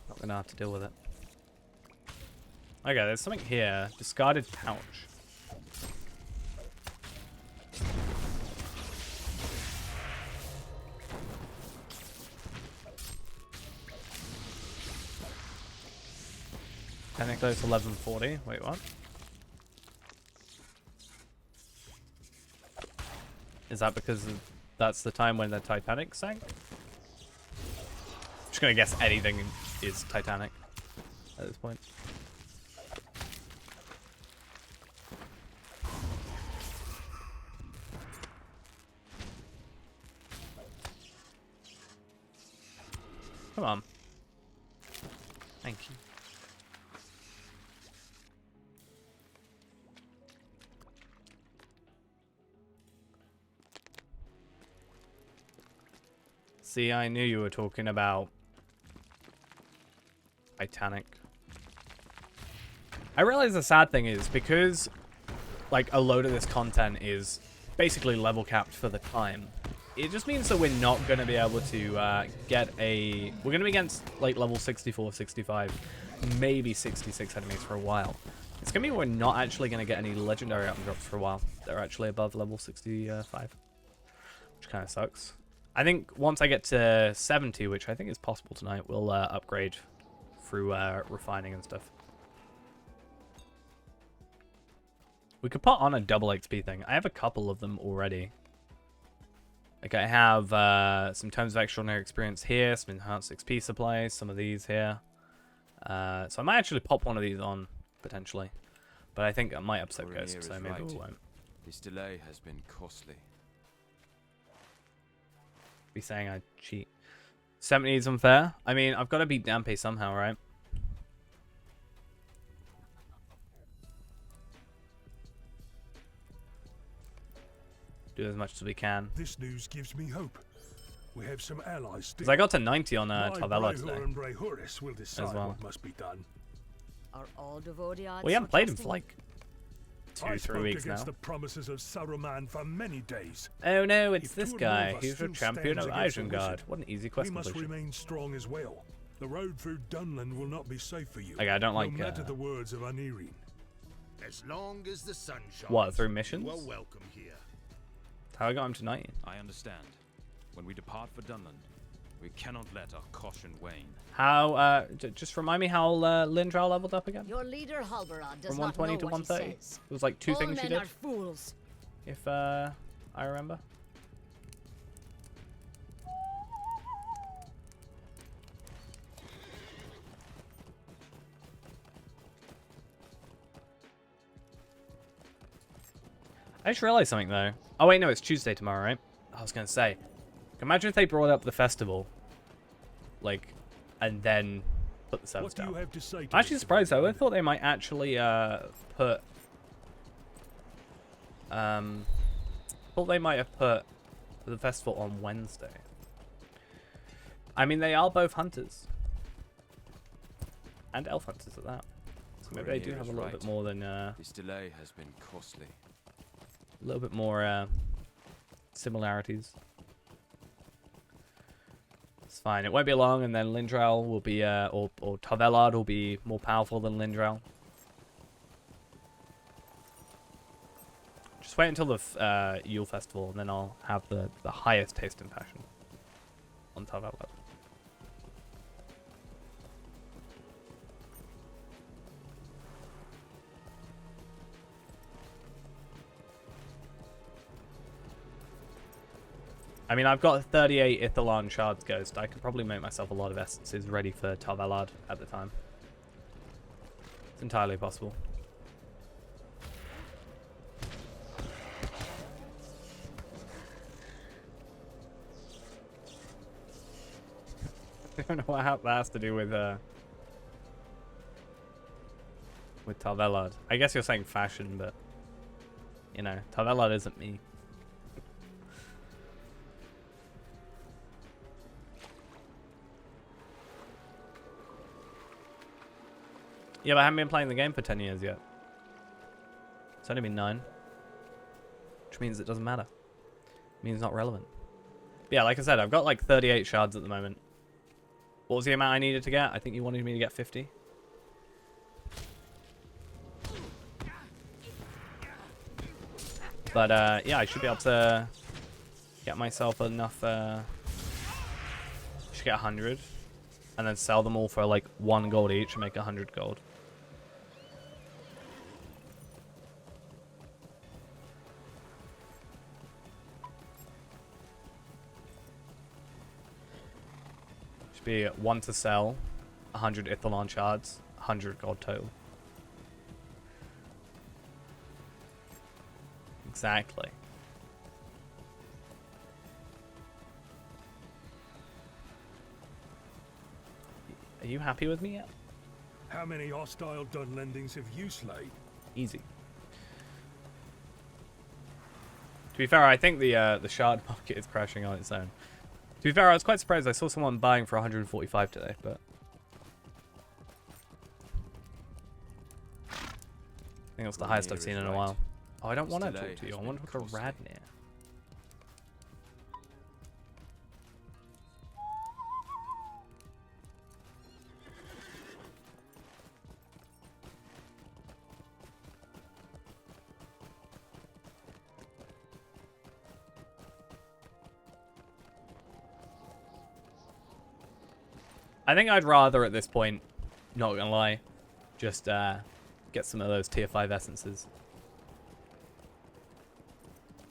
Not going to have to deal with it. Okay, there's something here. Discarded pouch. Technically it's 11:40. Wait, what? Is that because that's the time when the Titanic sank? just gonna guess anything is Titanic at this point. Come on. Thank you. See, I knew you were talking about Titanic. I realize the sad thing is because like a load of this content is basically level capped for the time. It just means that we're not going to be able to get a... We're going to be against like level 64, 65, maybe 66 enemies for a while. It's going to mean we're not actually going to get any legendary item drops for a while. They're actually above level 65, which kind of sucks. I think once I get to 70, which I think is possible tonight, we'll upgrade through refining and stuff. We could put on a double XP thing. I have a couple of them already. Like I have some Tomes of Extraordinary Experience here, some Enhanced XP supplies, some of these here. So I might actually pop one of these on, potentially. But I think I might upset Ghost, so maybe we won't. This delay has been costly. Be saying I cheat. 70 is unfair. I mean, I've got to beat Dampé somehow, right? Do as much as we can. This news gives me hope. We have some allies still. Because I got to 90 on Tavella today. And Brayhoris will decide as well. what must be done. Are all Devodiads We haven't played him trusting? for like I 2-3 spoke weeks against now. the promises of Saruman for many days. Oh no, it's If this two or more guy. of us He's a still champion of stands against the Isengard. wizard, What an easy We quest must completion. remain strong as well. The road through Dunland will not be safe for you. Okay, I don't like, No matter the words of Anirine. As long as the sun shines, What, through missions? you are welcome here. How I got him to 90. I understand. When we depart for Dunland, we cannot let our caution wane. How, just remind me how Lindral leveled up again? Your leader Halbarad does From not 120 know to what he 130? says. It was like 2 All things she men did, are fools. if I remember. I just realized something though. Oh wait, no, it's Tuesday tomorrow, right? I was gonna say, imagine if they brought up the festival, like, and then put the servers What do you down. have to say to I'm actually this, surprised though. I Devodian? thought they might actually put. Thought they might have put the festival on Wednesday. I mean, they are both hunters, and elf hunters at that. So maybe they do Courier have a is little right. bit more than This delay has been costly. a little bit more similarities. It's fine. It won't be long, and then Lindral will be, or Tarvelard will be more powerful than Lindral. Just wait until the Yule Festival, and then I'll have the highest taste and passion on Tarvelard. I mean, I've got 38 Ithalan Shards Ghost. I could probably make myself a lot of essences ready for Tarvelard at the time. It's entirely possible. I don't know what that has to do with Tarvelard. I guess you're saying fashion, but you know, Tarvelard isn't me. Yeah, but I haven't been playing the game for 10 years yet. It's only been 9. Which means it doesn't matter. It means it's not relevant. But yeah, like I said, I've got like 38 shards at the moment. What was the amount I needed to get? I think you wanted me to get 50. But yeah, I should be able to get myself enough. Should get 100. And then sell them all for like 1 gold each and make 100 gold. Should be 1 to sell, 100 Ithalon shards, 100 gold total. Exactly. Are you happy with me yet? How many hostile Dunlendings have you slain? Easy. To be fair, I think the shard market is crashing on its own. To be fair, I was quite surprised. I saw someone buying for 145 today, but I think that's the highest I've seen in a while. Oh, I don't want to talk to you. I want to talk to Radnir. I think I'd rather at this point, not gonna lie, just get some of those tier 5 essences.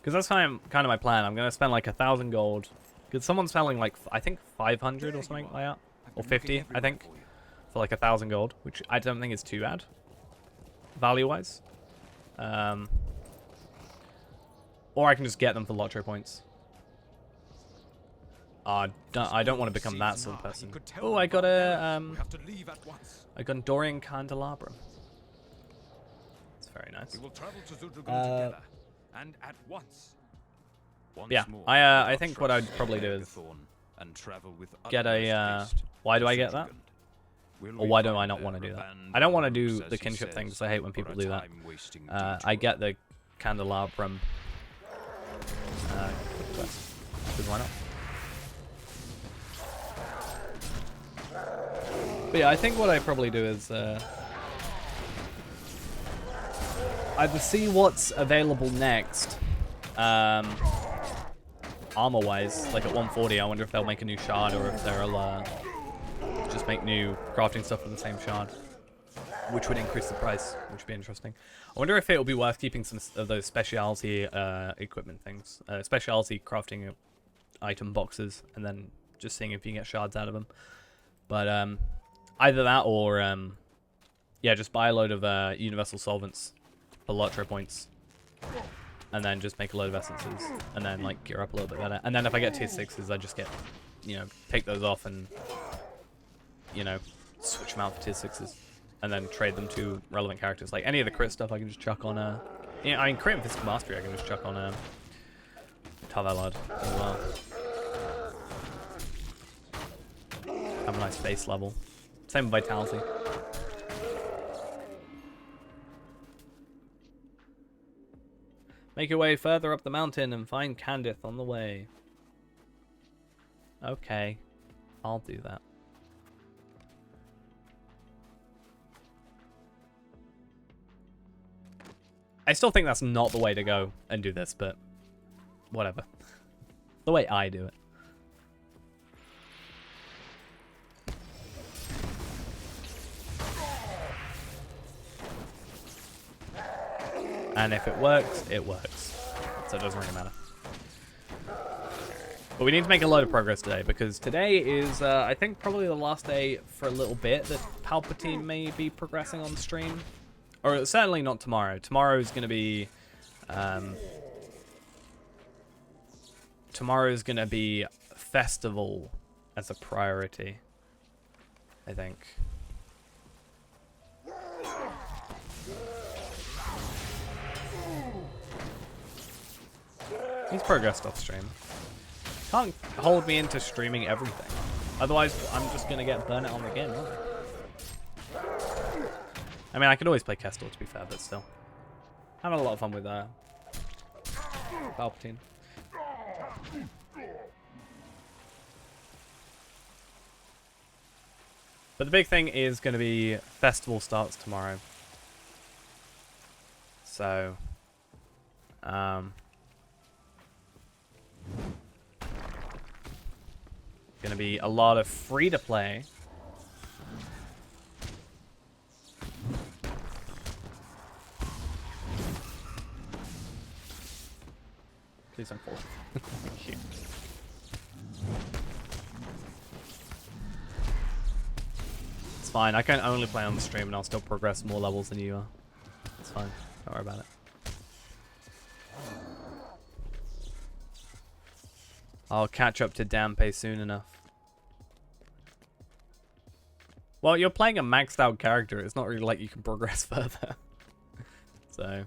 Because that's kind of my plan. I'm gonna spend like 1,000 gold. Because someone's selling like, I think 500 or something like that. Or 50, I think. For like 1,000 gold, which I don't think is too bad. Value-wise. Or I can just get them for lottery points. I don't want to become that sort of person. Oh, I got a I got a Dorian candelabrum. It's very nice. We will travel to Zudragon together, and at once. Yeah, I think what I'd probably do is get a. Why do I get that? Or why do I not want to do that? I don't want to do the kinship thing because I hate when people do that. I get the candelabrum. Because why not? But yeah, I think what I probably do is either see what's available next, armor-wise, like at 140. I wonder if they'll make a new shard or if they'll just make new crafting stuff with the same shard, which would increase the price, which would be interesting. I wonder if it would be worth keeping some of those specialty equipment things, specialty crafting item boxes, and then just seeing if you can get shards out of them. But either that or, yeah, just buy a load of universal solvents for lottery points. And then just make a load of essences. And then, like, gear up a little bit better. And then if I get tier 6s, I just get, you know, take those off and, you know, switch them out for tier 6s. And then trade them to relevant characters. Like, any of the crit stuff I can just chuck on, you know, I mean, crit and physical mastery I can just chuck on, Tavalad as well. Have a nice base level. Same with vitality. Make your way further up the mountain and find Candith on the way. Okay, I'll do that. I still think that's not the way to go and do this, but whatever. The way I do it. And if it works, it works. So it doesn't really matter. But we need to make a load of progress today, because today is, I think, probably the last day for a little bit that Palpateen may be progressing on stream. Or certainly not tomorrow. Tomorrow is going to be... tomorrow is going to be Festival as a priority, I think. He's progressed off stream. Can't hold me into streaming everything. Otherwise, I'm just going to get burnt out on the game, aren't I? I mean, I could always play Kestel, to be fair, but still. Having a lot of fun with Palpatine. But the big thing is going to be Festival starts tomorrow. So... gonna be a lot of free-to-play. Please don't fall. Thank you. It's fine. I can only play on the stream and I'll still progress more levels than you are. It's fine. Don't worry about it. I'll catch up to Dampe soon enough. Well, you're playing a maxed out character. It's not really like you can progress further. So...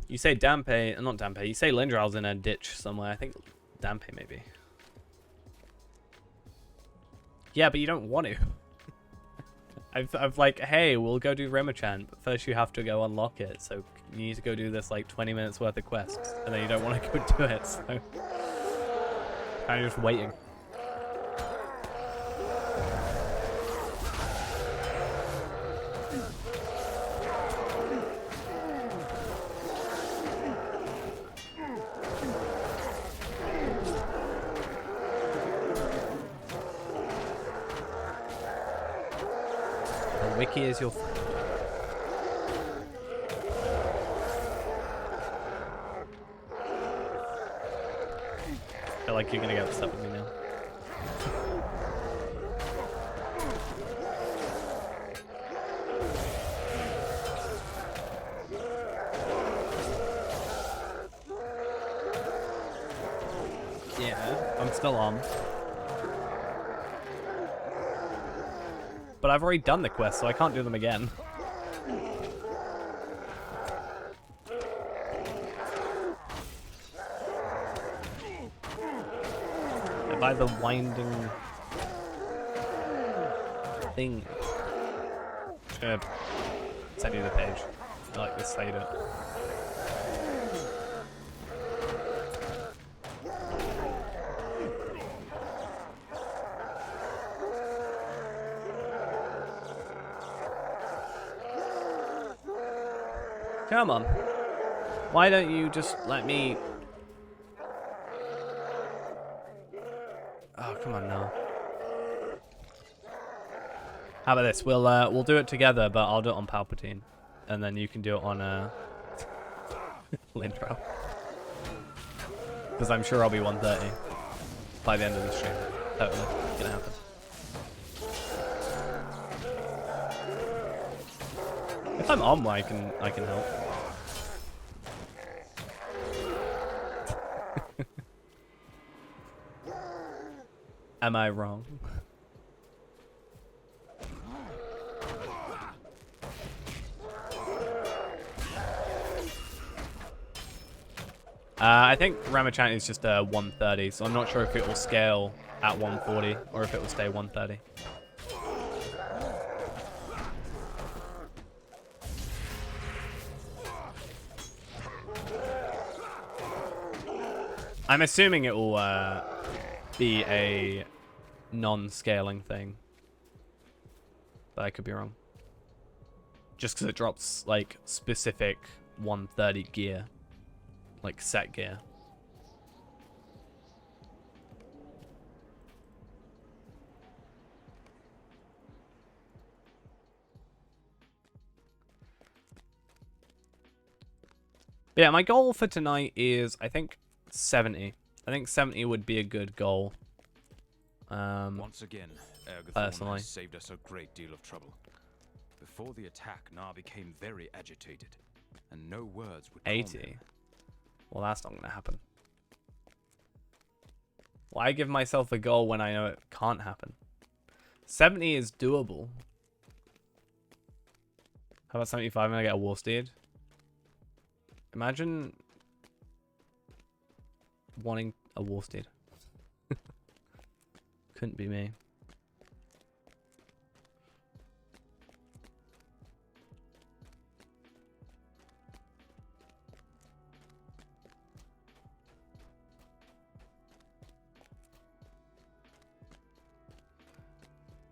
You say Dampe, not Dampe, you say Lindral's in a ditch somewhere. I think Dampe maybe. Yeah, but you don't want to. I've like, hey, we'll go do Remichan, but first you have to go unlock it. So you need to go do this like 20 minutes worth of quests, and then you don't want to go do it. So kind of just waiting. Wiki is your friend. I feel like you're gonna get upset with me now. Yeah, I'm still on. But I've already done the quest, so I can't do them again. By the winding thing. I'm just gonna send you the page. I like this how you do it. Come on. Why don't you just let me... Oh, come on now. How about this? We'll do it together, but I'll do it on Palpateen. And then you can do it on Lindro. Because I'm sure I'll be 130 by the end of the stream. Totally. Gonna happen. If I'm on, I can help. Am I wrong? I think Ramachan is just 130, so I'm not sure if it will scale at 140 or if it will stay 130. I'm assuming it will be a non-scaling thing, but I could be wrong. Just because it drops like specific 130 gear, like set gear. Yeah, my goal for tonight is, I think, 70. I think 70 would be a good goal. Once again, Ergothorn has saved us a great deal of trouble. Before the attack, Na became very agitated, and no words would calm 80. him. Well, that's not going to happen. Why give myself a goal when I know it can't happen? 70 is doable. How about 75 when I get a War Steed? Imagine wanting a War Steed. Couldn't be me.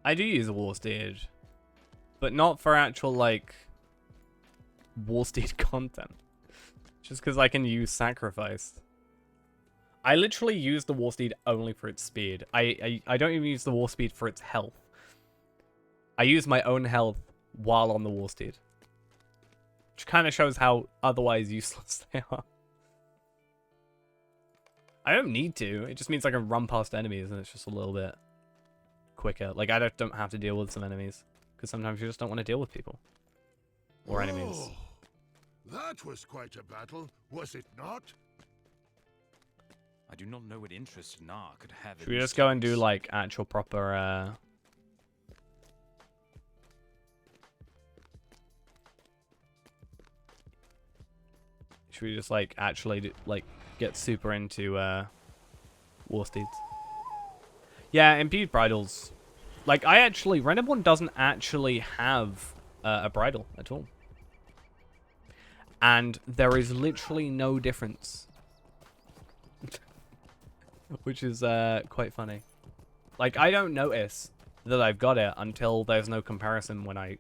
I do use a War Steed, but not for actual, like, War Steed content. Just because I can use Sacrifice. I literally use the War Steed only for its speed. I don't even use the War Steed for its health. I use my own health while on the War Steed. Which kind of shows how otherwise useless they are. I don't need to. It just means I can run past enemies and it's just a little bit quicker. Like, I don't have to deal with some enemies. Because sometimes you just don't want to deal with people. Or enemies. Oh, that was quite a battle, was it not? I do not know what interest Nar could have. Should we just go and do like actual proper should we just like actually do, like get super into war steeds? Yeah, imbued bridles. Like I actually Random One doesn't actually have a bridle at all. And there is literally no difference. Which is quite funny. Like, I don't notice that I've got it until there's no comparison when I,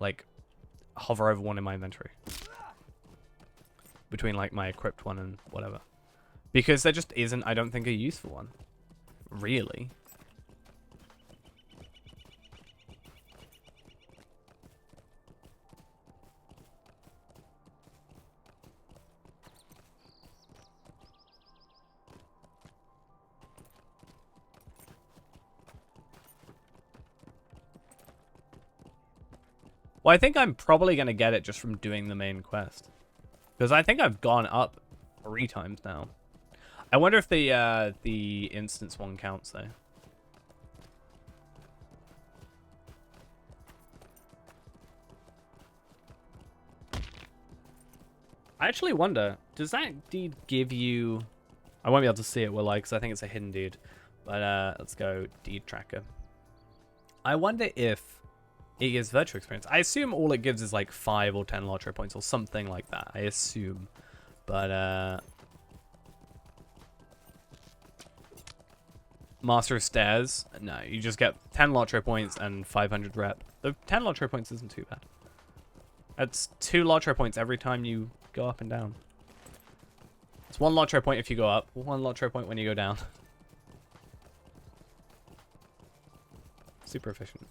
like, hover over one in my inventory. Between, like, my equipped one and whatever. Because there just isn't, I don't think, a useful one. Really. Well, I think I'm probably going to get it just from doing the main quest. Because I think I've gone up 3 times now. I wonder if the instance one counts, though. I actually wonder, does that deed give you... I won't be able to see it, will I? Because I think it's a hidden deed. But let's go deed tracker. I wonder if it gives virtual experience. I assume all it gives is like 5 or 10 lottery points or something like that. I assume. But, Master of Stairs. No, you just get 10 lottery points and 500 rep. The 10 lottery points isn't too bad. That's 2 lottery points every time you go up and down. It's 1 lottery point if you go up, 1 lottery point when you go down. Super efficient.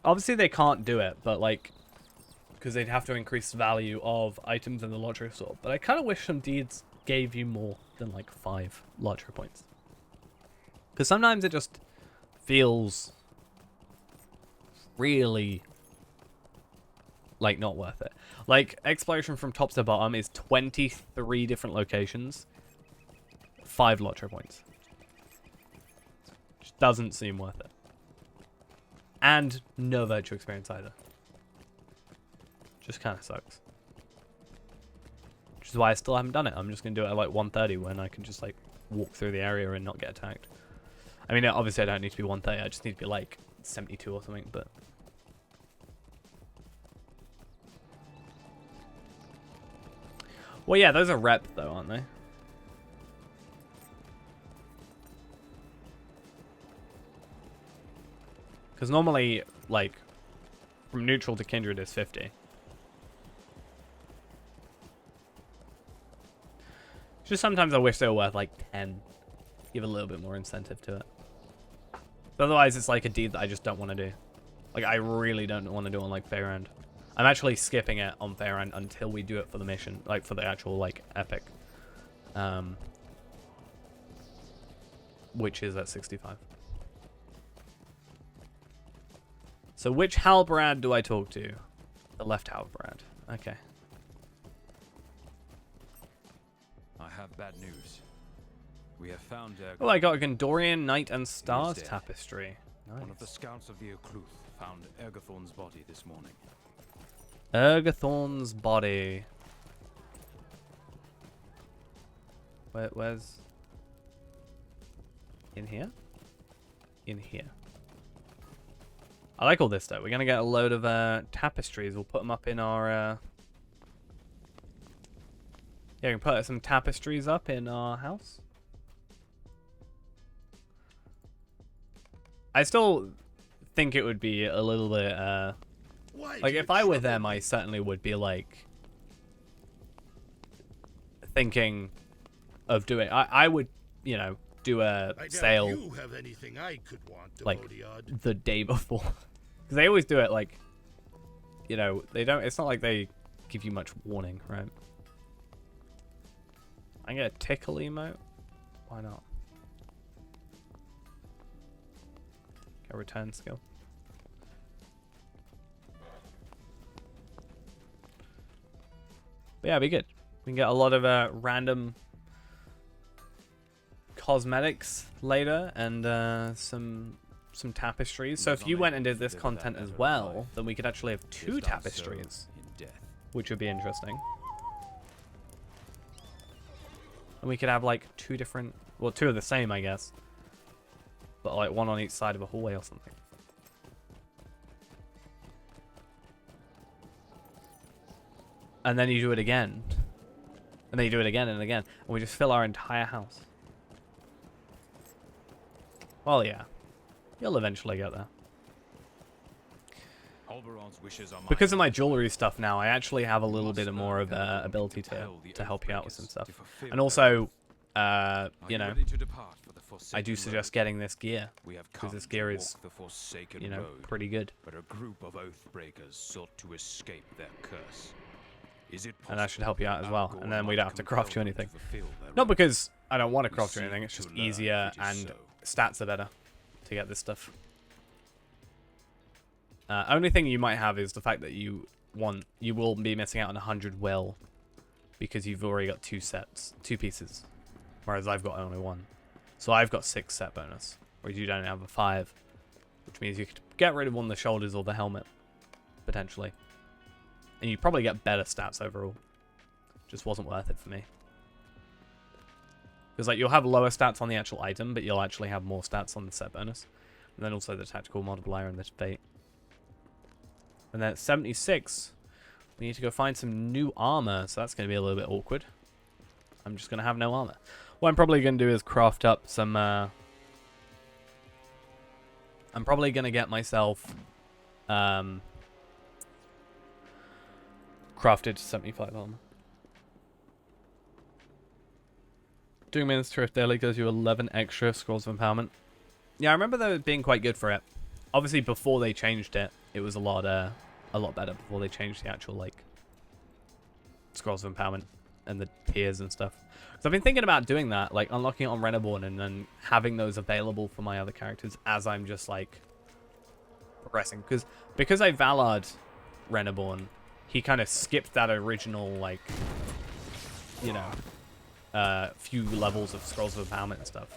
Obviously they can't do it, but like, because they'd have to increase the value of items in the lottery store. But I kind of wish some deeds gave you more than like 5 lottery points. Because sometimes it just feels really like not worth it. Like exploration from top to bottom is 23 different locations, 5 lottery points. Just doesn't seem worth it. And no virtual experience either. Just kind of sucks. Which is why I still haven't done it. I'm just going to do it at like 1:30 when I can just like walk through the area and not get attacked. I mean, obviously I don't need to be 1:30. I just need to be like 72 or something, but... Well, yeah, those are rep though, aren't they? Because normally, like, from neutral to kindred is 50. Just sometimes I wish they were worth, like, 10. Give a little bit more incentive to it. But otherwise, it's like a deed that I just don't want to do. Like, I really don't want to do on, like, Fairend. I'm actually skipping it on Fairend until we do it for the mission. Like, for the actual, like, epic. Which is at 65. So which Halbrand do I talk to? The left Halbrand. Okay. I have bad news. We have found Oh, I got a Gondorian Night and Stars dead. tapestry. Nice. One of the scouts of the Occluth found Ergathorn's body this morning. Ergathorn's body. Where's... In here? In here. I like all this though. We're gonna get a load of tapestries. We'll put them up in our yeah, we can put some tapestries up in our house. I still think it would be a little bit like if I were them, I certainly would be like thinking of doing. I would, you know, do a I doubt sale you have anything I could want, like Devodiad. the day before, because they always do it like, you know, they don't. It's not like they give you much warning, right? I get a tickle emote. Why not? Get a return skill. But yeah, it'd be good. We can get a lot of random cosmetics later and some tapestries. So if you went and did this content as well, then we could actually have 2 tapestries, which would be interesting. And we could have like 2 different, well, 2 of the same, I guess, but like 1 on each side of a hallway or something. And then you do it again. And then you do it again and again. And we just fill our entire house. Well, yeah. You'll eventually get there. Because of my jewelry stuff now, I actually have a little bit more of ability to help you out with some stuff. And also, you know, I do suggest getting this gear. Because this gear is, you know, pretty good. But a group of Oathbreakers sought to escape their curse. And that should help you out as well. And then we don't have to craft you anything. Not because I don't want to craft you anything, it's just easier and stats are better to get this stuff. Only thing you might have is the fact that you will be missing out on 100 will because you've already got 2 pieces, whereas I've got only 1. So I've got 6 set bonus, whereas you don't have a 5, which means you could get rid of one of the shoulders or the helmet, potentially. And you probably get better stats overall. Just wasn't worth it for me. Because like you'll have lower stats on the actual item, but you'll actually have more stats on the set bonus. And then also the tactical multiplier and this fate. And then at 76, we need to go find some new armor. So that's going to be a little bit awkward. I'm just going to have no armor. What I'm probably going to do is craft up some... I'm probably going to get myself... crafted 75 armor. Doing minutes to daily gives you 11 extra scrolls of empowerment. Yeah, I remember that being quite good for it. Obviously, before they changed it, it was a lot better. Before they changed the actual like scrolls of empowerment and the tiers and stuff. Because I've been thinking about doing that, like unlocking it on Reneborn and then having those available for my other characters as I'm just like progressing. Because I Valard Reneborn. He kind of skipped that original, like, you know, few levels of Scrolls of Empowerment and stuff.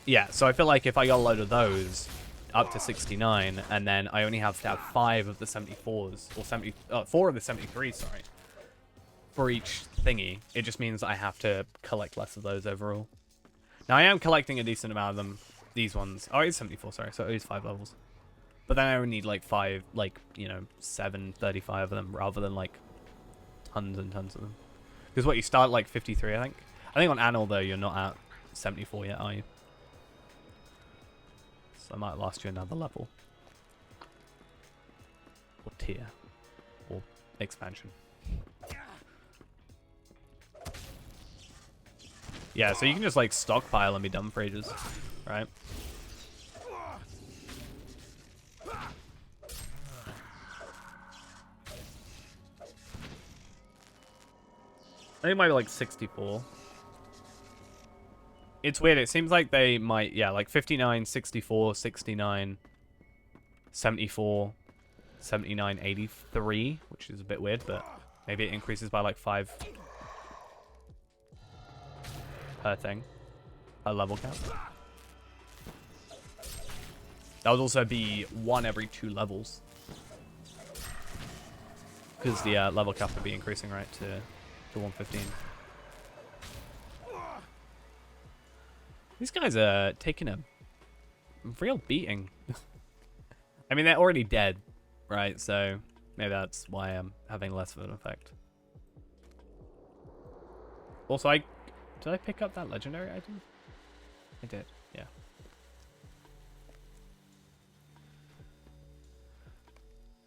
Yeah, so I feel like if I got a load of those up to 69, and then I only have to have 5 of the 74s, or 4 of the 73, sorry, for each thingy, it just means I have to collect less of those overall. Now, I am collecting a decent amount of them, these ones. Oh, it's 74, sorry, so it is 5 levels. But then I only need like 5, like, you know, 735 of them rather than like tons and tons of them. Because what, you start at like 53, I think? I think on Annual, though, you're not at 74 yet, are you? So I might last you another level. Or tier. Or expansion. Yeah, so you can just like stockpile and be done for ages, right? I think it might be like 64. It's weird. It seems like they might, yeah, like 59, 64, 69, 74, 79, 83, which is a bit weird, but maybe it increases by like 5 per thing, per level cap. That would also be 1 every 2 levels. Because the level cap would be increasing, right, to 115. These guys are taking a real beating. I mean, they're already dead, right? So maybe that's why I'm having less of an effect. Also, did I pick up that legendary item? I did, yeah.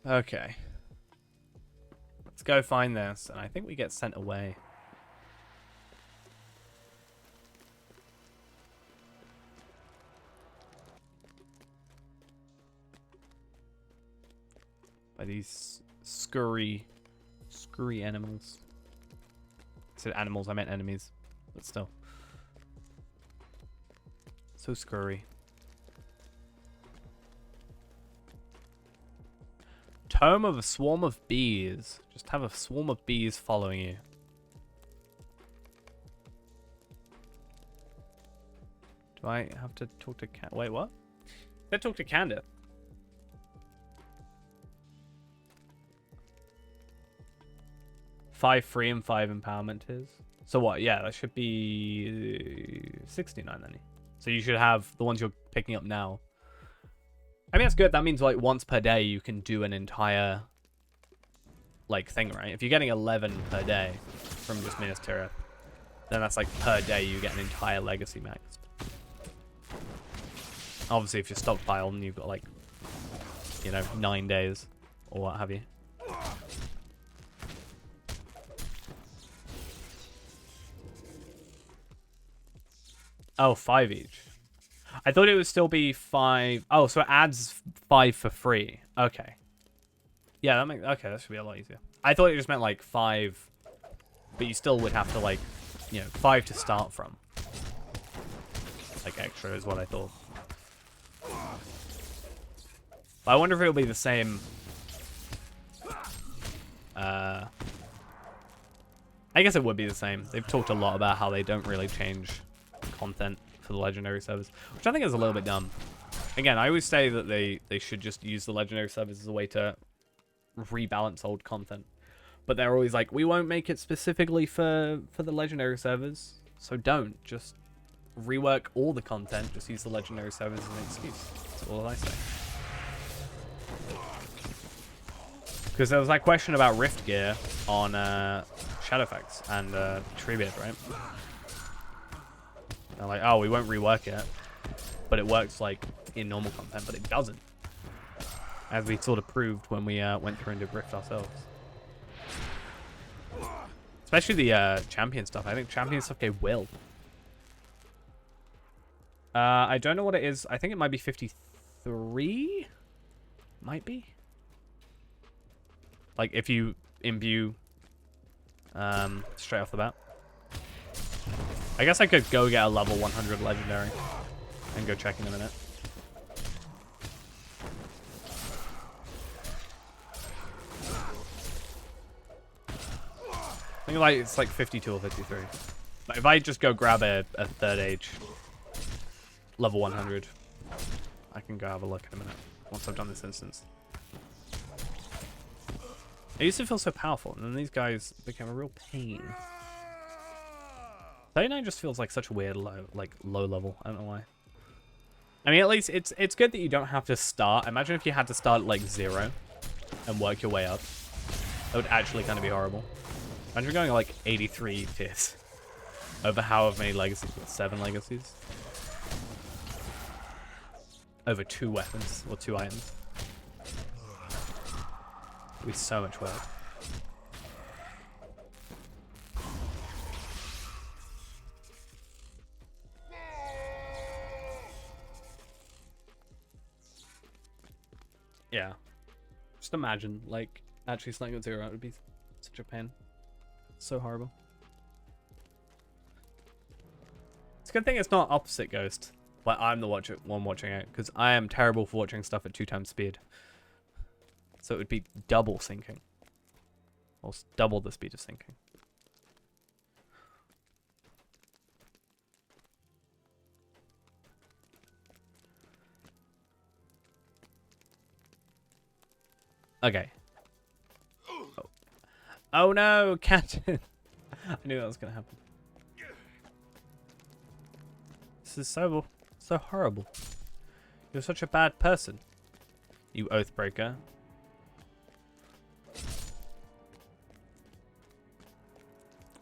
Okay. Let's go find this, and I think we get sent away. By these scurry animals. I said animals, I meant enemies, but still. So scurry. Tome of a swarm of bees. Just have a swarm of bees following you. Do I have to talk to Wait, what? Let's talk to Candace. Five free and 5 empowerment tiers. So what? Yeah, that should be 69 then. So you should have the ones you're picking up now. I mean, that's good. That means like once per day you can do an entire like thing, right? If you're getting 11 per day from just Minas Tirith, then that's like per day you get an entire legacy max. Obviously, if you're stockpiled and you've got like, you know, 9 days or what have you. Oh, 5 each. I thought it would still be 5. Oh, so it adds 5 for free. Okay. Yeah, that makes... Okay, that should be a lot easier. I thought it just meant like 5, but you still would have to like, you know, 5 to start from. Like extra is what I thought. But I wonder if it'll be the same. I guess it would be the same. They've talked a lot about how they don't really change content for the legendary servers, which I think is a little bit dumb. Again, I always say that they should just use the legendary servers as a way to rebalance old content, but they're always like, we won't make it specifically for the legendary servers, so don't just rework all the content, just use the legendary servers as an excuse. That's all I say. Because there was that question about Rift gear on Shadowfax and Treebeard, right? They're like, oh, we won't rework it, but it works like in normal content, but it doesn't. As we sort of proved when we went through and did Rift ourselves. Especially the champion stuff. I think champion stuff gave will. I don't know what it is. I think it might be 53? Might be. Like if you imbue straight off the bat. I guess I could go get a level 100 legendary and go check in a minute. I think like it's like 52 or 53. But if I just go grab a third age level 100, I can go have a look in a minute once I've done this instance. It used to feel so powerful, and then these guys became a real pain. 39 just feels like such a weird low level. I don't know why. I mean, at least it's good that you don't have to start. Imagine if you had to start at like 0 and work your way up. That would actually kind of be horrible. Imagine going like 83 tiers over however many legacies, 7 legacies. Over 2 weapons or 2 items. It'd be so much work. Yeah. Just imagine, like, actually sniping at 0 out would be such a pain. So horrible. It's a good thing it's not opposite Ghost. Like, I'm the one watching it, because I am terrible for watching stuff at 2 times speed. So it would be double syncing. Or double the speed of syncing. Okay. Oh, oh no, Captain! I knew that was gonna happen. This is so horrible. You're such a bad person, you Oathbreaker.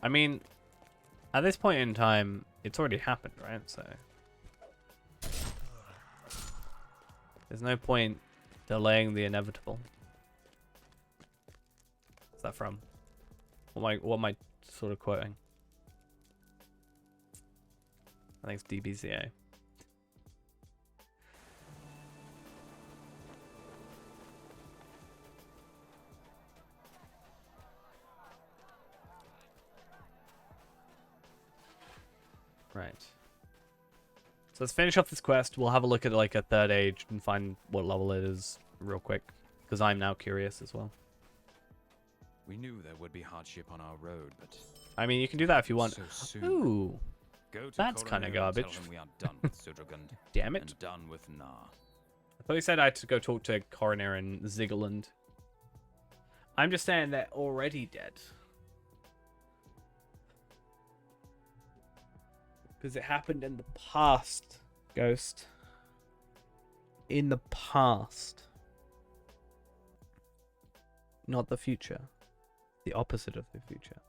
I mean, at this point in time, it's already happened, right? So there's no point delaying the inevitable. What's that from? What am I sort of quoting? I think it's DBZA. Right. So let's finish off this quest. We'll have a look at like a third age and find what level it is real quick, because I'm now curious as well. We knew there would be hardship on our road, but I mean, you can do that if you want. so soon. Ooh, Go to that's kind of Coronel and tell garbage. him we are done with Sudrugund Damn it! and done with Nar. I thought you said I had to go talk to Coroner in Zigaland. I'm just saying they're already dead. Because it happened in the past, Ghost. In the past. Not the future. The opposite of the future.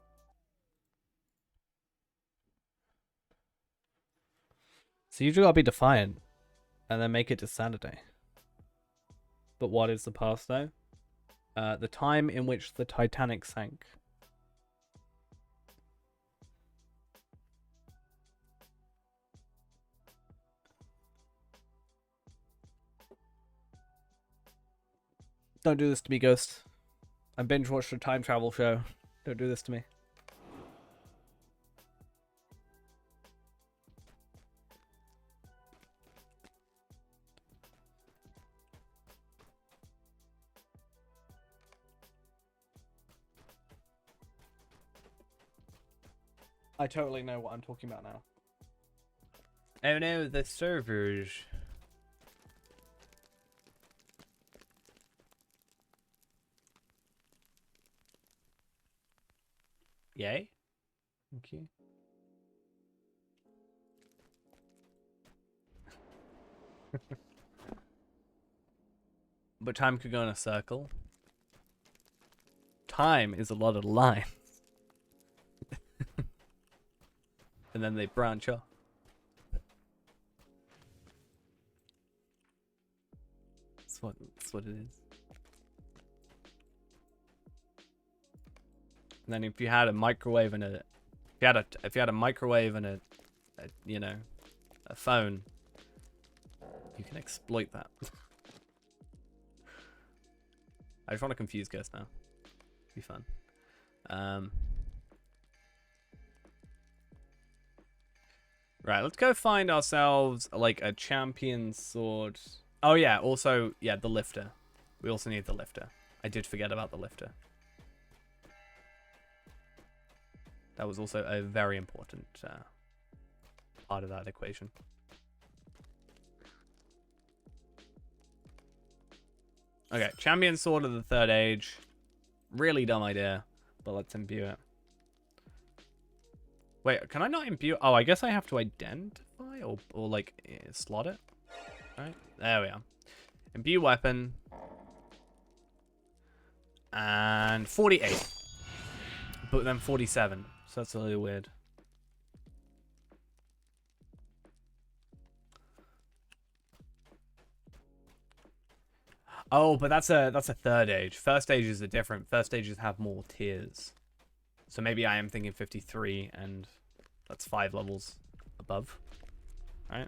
So you just gotta be defiant. And then make it to Saturday. But what is the past, though? The time in which the Titanic sank. Don't do this to me, Ghost. I binge watched a time travel show. Don't do this to me. I totally know what I'm talking about now. Oh no, the servers. Yay. Thank you. But time could go in a circle. Time is a lot of lines. And then they branch off. That's what it is. And then if you had a microwave and if you had a microwave and a you know, a phone, you can exploit that. I just want to confuse Ghost now. Be fun. Right, let's go find ourselves like a champion sword. Oh yeah, also yeah, the lifter. We also need the lifter. I did forget about the lifter. That was also a very important part of that equation. Okay, champion sword of the third age. Really dumb idea, but let's imbue it. Wait, can I not imbue? Oh, I guess I have to identify or like slot it. All right, there we are. Imbue weapon. And 48. But then 47. So that's a little weird. Oh, but that's a third age. First ages are different. First ages have more tiers. So maybe I am thinking 53 and that's 5 levels above. Right?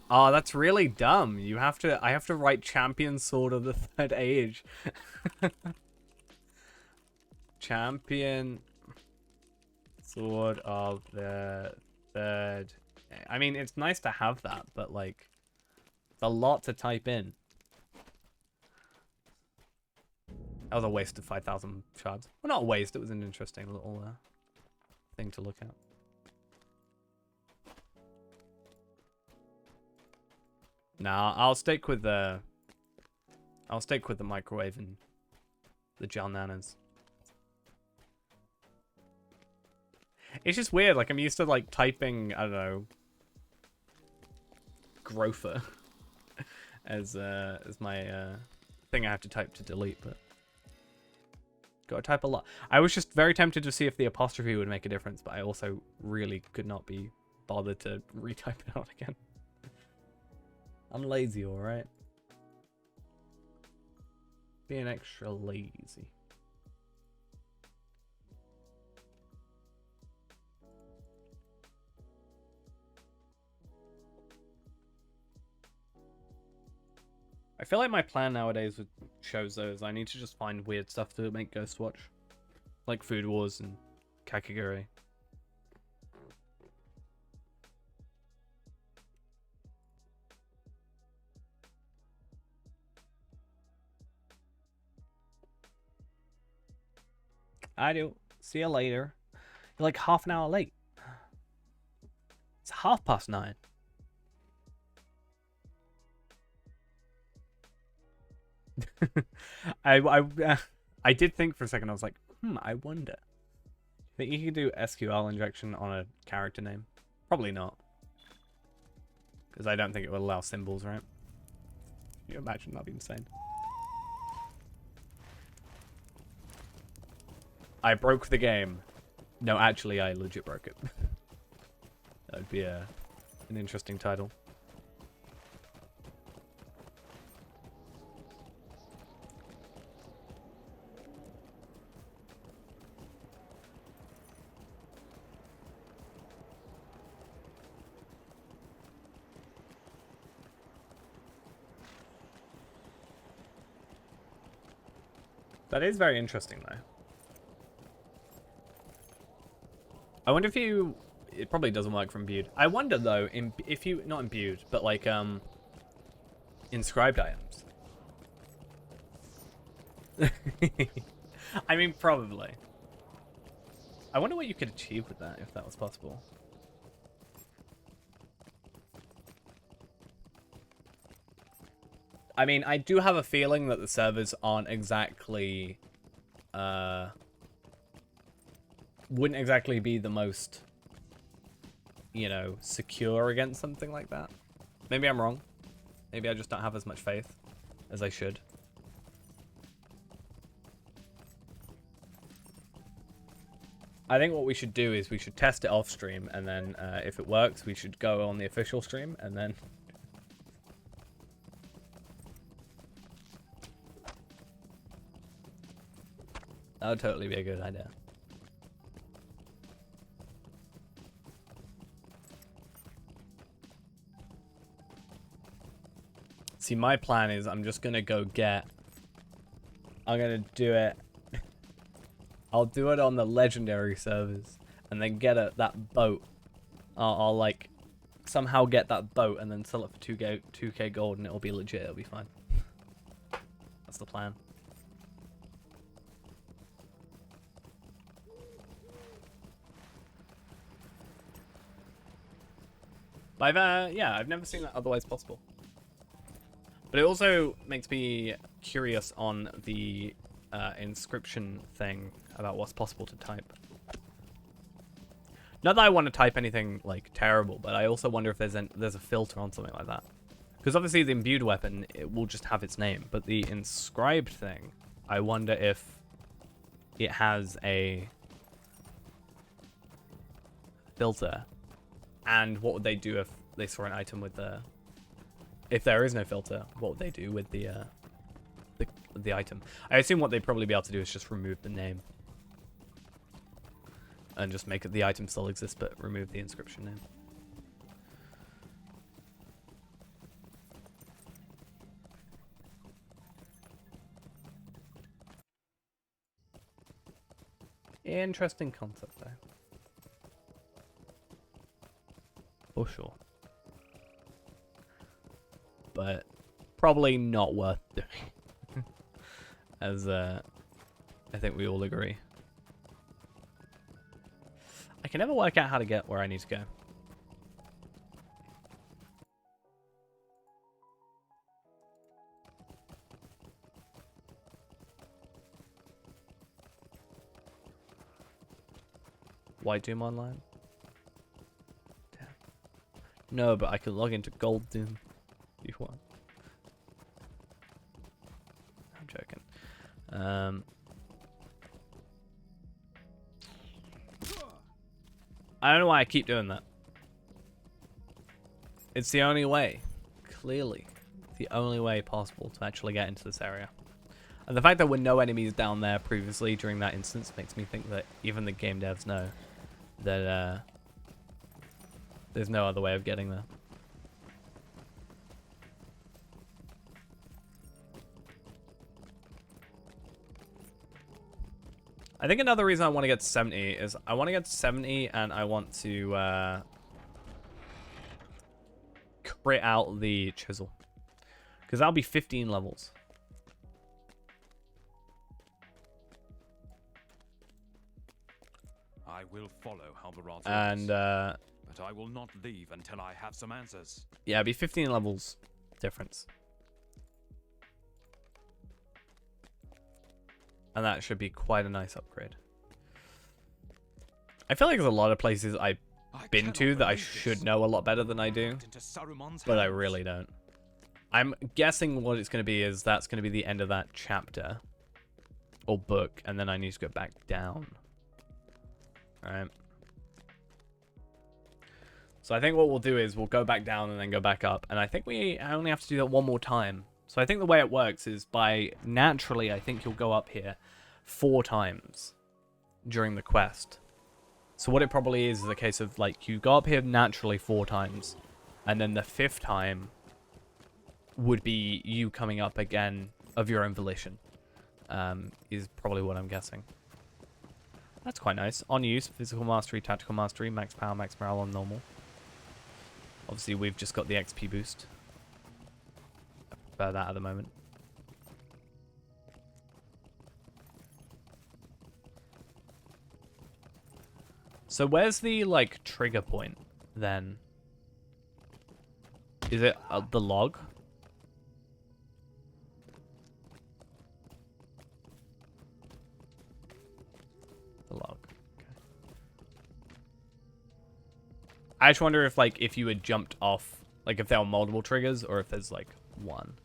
Oh, that's really dumb. I have to write champion sword of the third age. Champion sword of the third. I mean, it's nice to have that, but like it's a lot to type in. That was a waste of 5,000 shards. Well, not a waste. It was an interesting little thing to look at. Nah, I'll stick with the microwave and the gel nanas. It's just weird. Like I'm used to like typing, I don't know, Grofer as my thing I have to type to delete, but gotta type a lot. I was just very tempted to see if the apostrophe would make a difference, but I also really could not be bothered to retype it out again. I'm lazy, alright? Being extra lazy. I feel like my plan nowadays with shows though is I need to just find weird stuff to make Ghost watch. Like Food Wars and Kakiguri. I do. See you later. You're like half an hour late. It's 9:30. I did think for a second. I was like, I wonder. Think you could do SQL injection on a character name? Probably not, because I don't think it would allow symbols, right? Can you imagine? That'd be insane. I broke the game. No, actually, I legit broke it. That would be an interesting title. That is very interesting, though. I wonder if you... It probably doesn't work from imbued. I wonder, though, if you... Not imbued, but, like, inscribed items. I mean, probably. I wonder what you could achieve with that, if that was possible. I mean, I do have a feeling that the servers aren't exactly... wouldn't exactly be the most, you know, secure against something like that. Maybe I'm wrong. Maybe I just don't have as much faith as I should. I think what we should do is we should test it off stream, and then if it works, we should go on the official stream, and then... That would totally be a good idea. See, my plan is I'm just gonna go get... I'm gonna do it... I'll do it on the legendary servers, and then get that boat. I'll like somehow get that boat and then sell it for 2k gold, and it'll be legit. It'll be fine. That's the plan. But I've never seen that otherwise possible. But it also makes me curious on the inscription thing about what's possible to type. Not that I want to type anything like terrible, but I also wonder if there's a filter on something like that. Because obviously the imbued weapon, it will just have its name, but the inscribed thing, I wonder if it has a filter. And what would they do if they saw an item with the... If there is no filter, what would they do with the item? I assume what they'd probably be able to do is just remove the name. And just make it the item still exist, but remove the inscription name. Interesting concept, though. For sure. But probably not worth doing. As I think we all agree. I can never work out how to get where I need to go. Why Doom Online? Damn. No, but I can log into Gold Doom if you want. I'm joking. I don't know why I keep doing that. It's the only way. Clearly. The only way possible to actually get into this area. And the fact there were no enemies down there previously during that instance makes me think that even the game devs know that there's no other way of getting there. I think another reason I want to get to 70 is I want to get to 70 and I want to crit out the chisel. Because that'll be 15 levels. I will follow Halberad's And orders, but I will not leave until I have some answers. yeah, it'll be 15 levels difference. And that should be quite a nice upgrade. I feel like there's a lot of places I've been to that I should know a lot better than I do. But I really don't. I'm guessing what it's going to be is that's going to be the end of that chapter. Or book. And then I need to go back down. Alright. So I think what we'll do is we'll go back down and then go back up. And I think I only have to do that one more time. So I think the way it works is by naturally, I think you'll go up here 4 times during the quest. So what it probably is a case of like you go up here naturally 4 times, and then the 5th time would be you coming up again of your own volition. Is probably what I'm guessing. That's quite nice. On use, physical mastery, tactical mastery, max power, max morale on normal. Obviously we've just got the XP boost. That at the moment. So where's the like trigger point then? Is it the log? The log. Okay. I just wonder if like if you had jumped off, like if there were multiple triggers or if there's like one.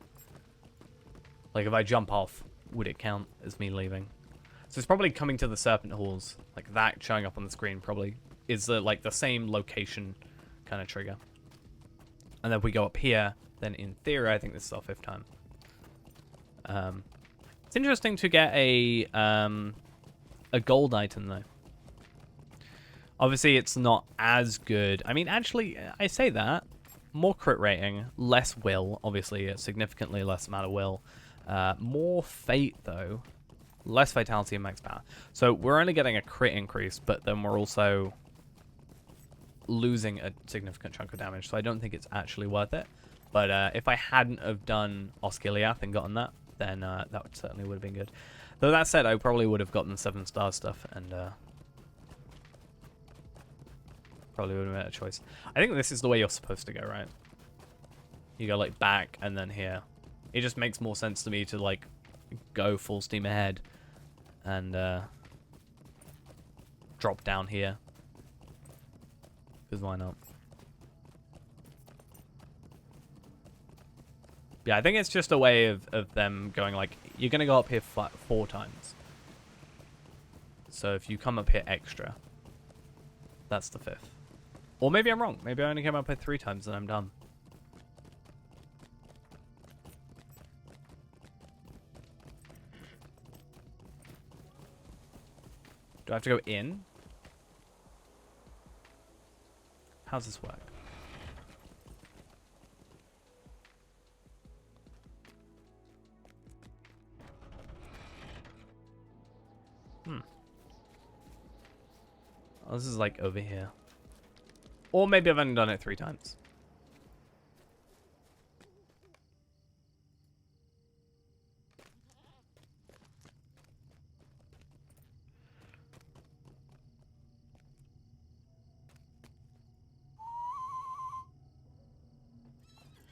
Like, if I jump off, would it count as me leaving? So it's probably coming to the Serpent Halls. Like, that showing up on the screen probably is, like, the same location kind of trigger. And then if we go up here, then in theory, I think this is our 5th time. It's interesting to get a gold item, though. Obviously, it's not as good. I mean, actually, I say that. More crit rating, less will. Obviously, a significantly less amount of will. More fate, though. Less vitality and max power. So we're only getting a crit increase, but then we're also losing a significant chunk of damage. So I don't think it's actually worth it. But if I hadn't have done Osgiliath and gotten that, then that certainly would have been good. Though that said, I probably would have gotten 7-star stuff and probably would have made a choice. I think this is the way you're supposed to go, right? You go like back and then here. It just makes more sense to me to like go full steam ahead and drop down here. Because why not? Yeah, I think it's just a way of them going like, you're going to go up here 4 times. So if you come up here extra, that's the 5th. Or maybe I'm wrong. Maybe I only came up here 3 times and I'm done. Do I have to go in? How's this work? Oh, this is like over here. Or maybe I've only done it 3 times.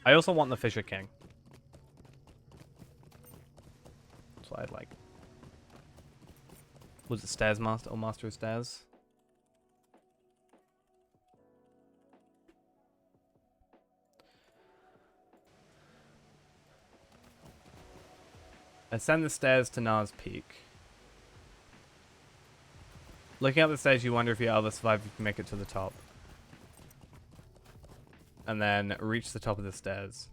I also want the Fisher King. That's what I'd like. Was it Stairs Master or Master of Stairs? Ascend the stairs to Nars Peak. Looking up the stairs, you wonder if your other survivor can make it to the top. And then reach the top of the stairs.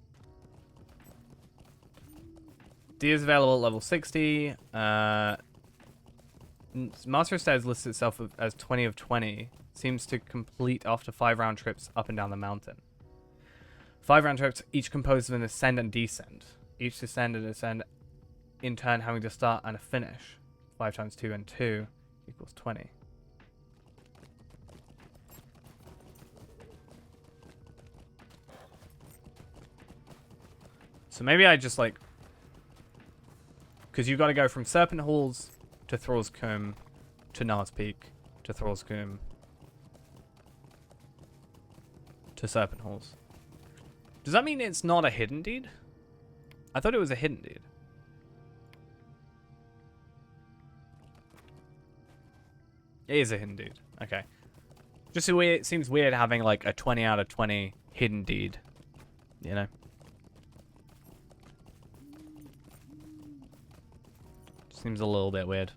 D is available at level 60. Master of Stairs lists itself as 20 of 20. Seems to complete after 5 round trips up and down the mountain. 5 round trips, each composed of an ascend and descend. Each descend and ascend in turn having to start and a finish. 5 times 2 and 2 equals 20. So maybe I just like... Because you've got to go from Serpent Halls to Thrall's Comb to Nars Peak to Thrall's Comb to Serpent Halls. Does that mean it's not a hidden deed? I thought it was a hidden deed. It is a hidden deed. Okay. Just weird, it seems weird having like a 20 out of 20 hidden deed. You know? Seems a little bit weird.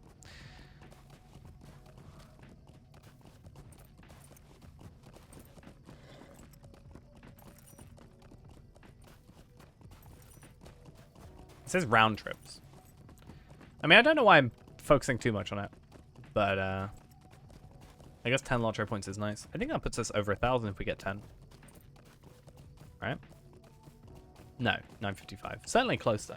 It says round trips. I mean, I don't know why I'm focusing too much on it, but I guess 10 Lotro points is nice. I think that puts us over 1,000 if we get 10. Right? No, 955. Certainly close though.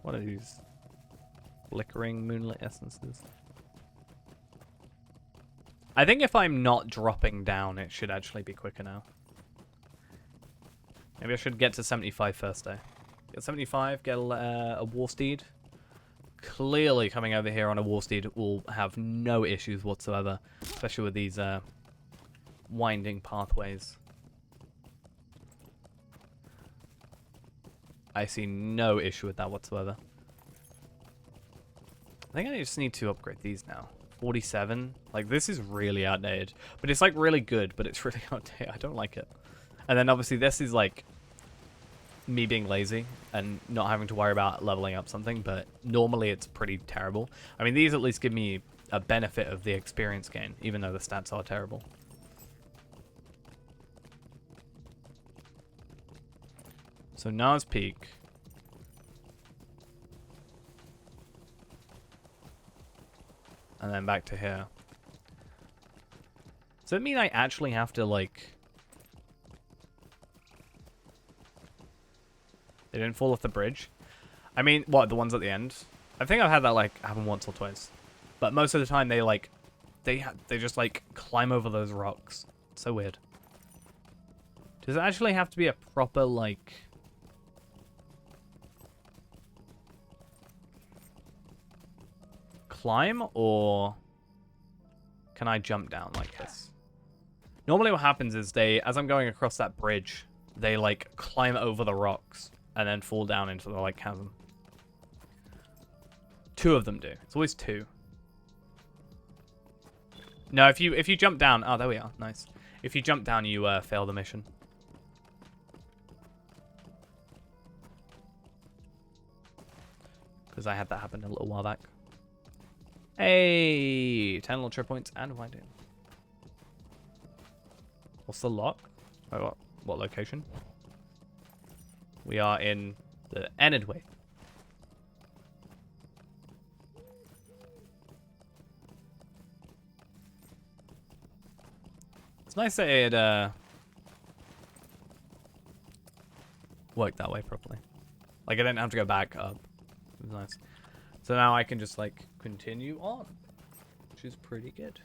What are these flickering moonlit essences? I think if I'm not dropping down, it should actually be quicker now. Maybe I should get to 75 first, though. Get 75, get a war steed. Clearly, coming over here on a war steed will have no issues whatsoever, especially with these winding pathways. I see no issue with that whatsoever. I think I just need to upgrade these now. 47. Like, this is really outdated. But it's, like, really good, but it's really outdated. I don't like it. And then, obviously, this is, like, me being lazy and not having to worry about leveling up something. But normally, it's pretty terrible. I mean, these at least give me a benefit of the experience gain, even though the stats are terrible. So, Nars Peak. And then back to here. Does that mean I actually have to, like... They didn't fall off the bridge? I mean, what, the ones at the end? I think I've had that, like, happen once or twice. But most of the time, they, like... They just, like, climb over those rocks. It's so weird. Does it actually have to be a proper, like... climb, or can I jump down like this? Normally what happens is they, as I'm going across that bridge, they like climb over the rocks and then fall down into the like chasm. 2 of them do. It's always 2. No, if you jump down, oh, there we are. Nice. If you jump down, you fail the mission. Because I had that happen a little while back. Hey, 10 Lotro points and winding. What's the lock? Oh, what location? We are in the Enidway. It's nice that it worked that way properly. Like I didn't have to go back up. It was nice. So now I can just like continue on, which is pretty good.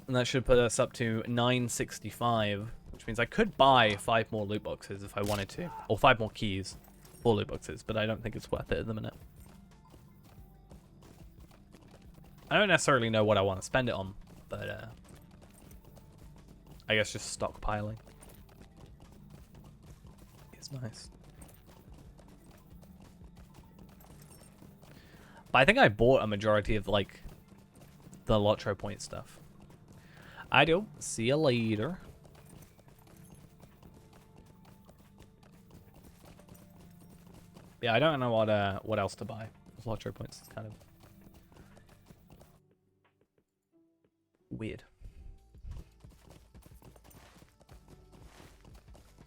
And that should put us up to 965, which means I could buy 5 more loot boxes if I wanted to, or 5 more keys for loot boxes, but I don't think it's worth it at the minute. I don't necessarily know what I want to spend it on, but I guess just stockpiling. Nice. But I think I bought a majority of like the Lotro point stuff. I do. See you later. Yeah, I don't know what else to buy. Lottery points is kind of weird.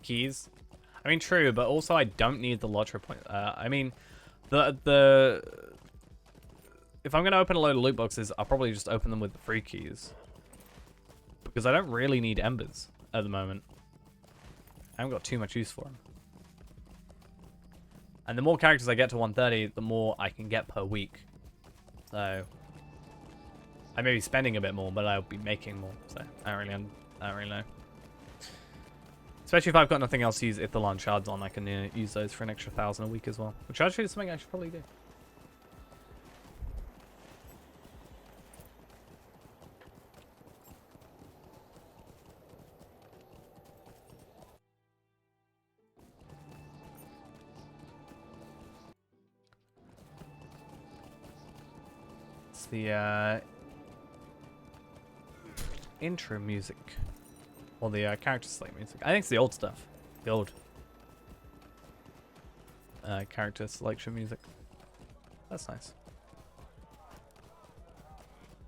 Keys. I mean, true, but also I don't need the lottery point. I mean, the if I'm gonna open a load of loot boxes, I'll probably just open them with the free keys because I don't really need embers at the moment. I haven't got too much use for them. And the more characters I get to 130, the more I can get per week. So I may be spending a bit more, but I'll be making more. So I don't really know. Especially if I've got nothing else to use Ithalan shards on, I can use those for an extra 1,000 a week as well. Which actually is something I should probably do. It's the intro music. Or the character select music. I think it's the old stuff. The old character selection music. That's nice.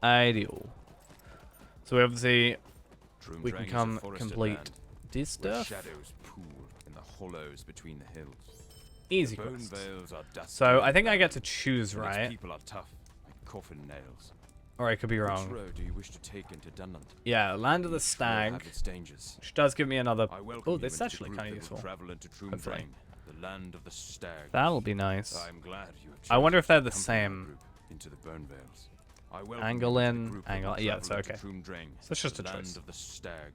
Ideal. So we obviously we can come complete this stuff. Shadows pool in the hollows between the hills. Easy The bone quest. veils are dusty So I and think I get brown, to choose, and its right? people are tough, like coffin nails. Or I could be Which wrong. road do you wish to take into Dunland? Yeah, Land of the Each road Stag, have its dangers. which does give me another. I welcome Oh, you this is into the actually group kind of that will useful. travel into Troom Hopefully. Drain, the land of the stag. That'll be nice. I'm glad you have I wonder chosen if they're to the accompany my same. group into the Bone Vales. I welcome Angle you into in, the group that angle- will yeah, it's travel into okay. Troom Drain, So it's just the a land choice. of the stag.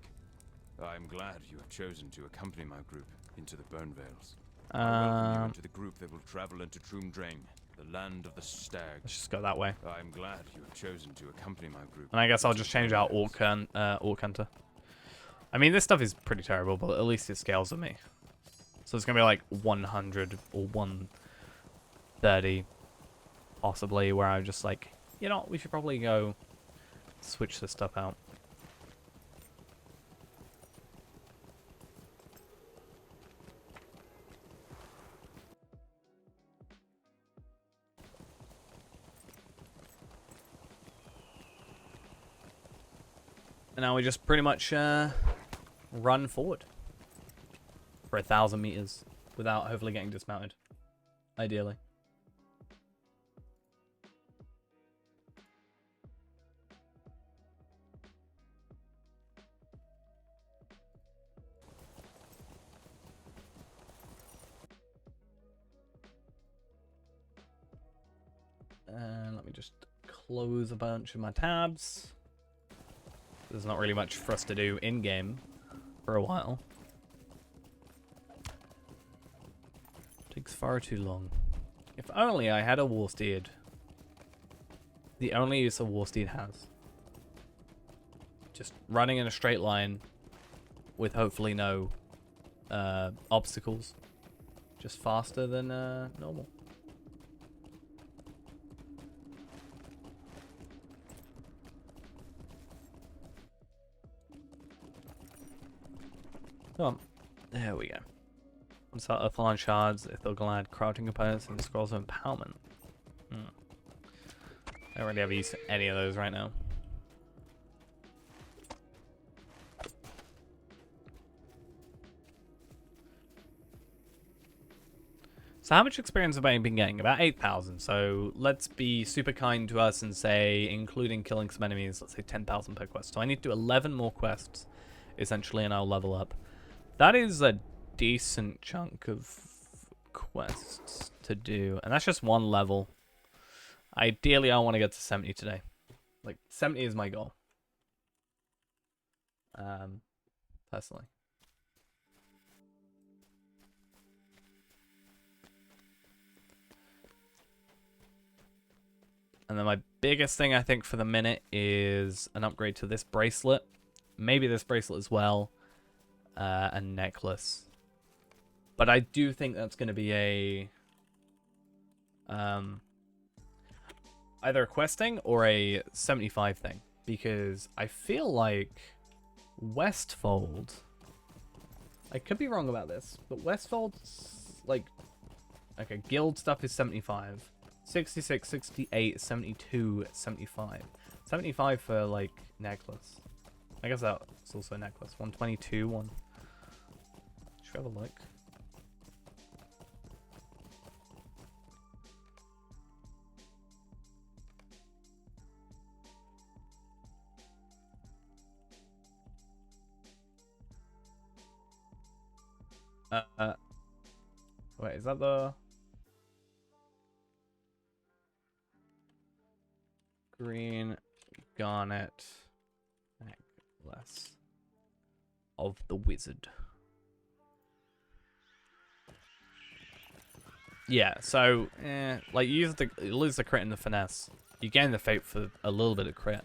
I'm glad you have chosen to accompany my group into the Bone Vales. I welcome you into the group that will travel into Troom Drain, the land of the stag. Let's just go that way. I'm glad you have chosen to accompany my group. And I guess I'll into just the change Bone out Vales. Orc Hunter. I mean, this stuff is pretty terrible, but at least it scales with me. So it's going to be like 100 or 130, possibly, where I'm just like, you know, we should probably go switch this stuff out. And now we just pretty much run forward for 1,000 meters without hopefully getting dismounted, ideally. And let me just close a bunch of my tabs. There's not really much for us to do in-game for a while. Takes far too long. If only I had a war steed. The only use a war steed has. Just running in a straight line with hopefully no obstacles. Just faster than normal. Come on. There we go. What's that? Earthline shards, Ithilglad, crafting components, and scrolls of empowerment. I don't really have use for any of those right now. So how much experience have I been getting? About 8,000. So let's be super kind to us and say, including killing some enemies, let's say 10,000 per quest. So I need to do 11 more quests, essentially, and I'll level up. That is a decent chunk of quests to do. And that's just one level. Ideally, I want to get to 70 today. Like, 70 is my goal. Personally. And then my biggest thing, I think, for the minute is an upgrade to this bracelet. Maybe this bracelet as well. A necklace. But I do think that's going to be a... either a questing or a 75 thing. Because I feel like Westfold... I could be wrong about this, but Westfold's, like, Okay, guild stuff is 75. 66, 68, 72, 75. 75 for, like, necklace. I guess that's also a necklace. 122, one. Should we have a look? Wait, is that the green garnet necklace of the wizard? Yeah, so like you lose the crit and the finesse. You gain the fate for a little bit of crit,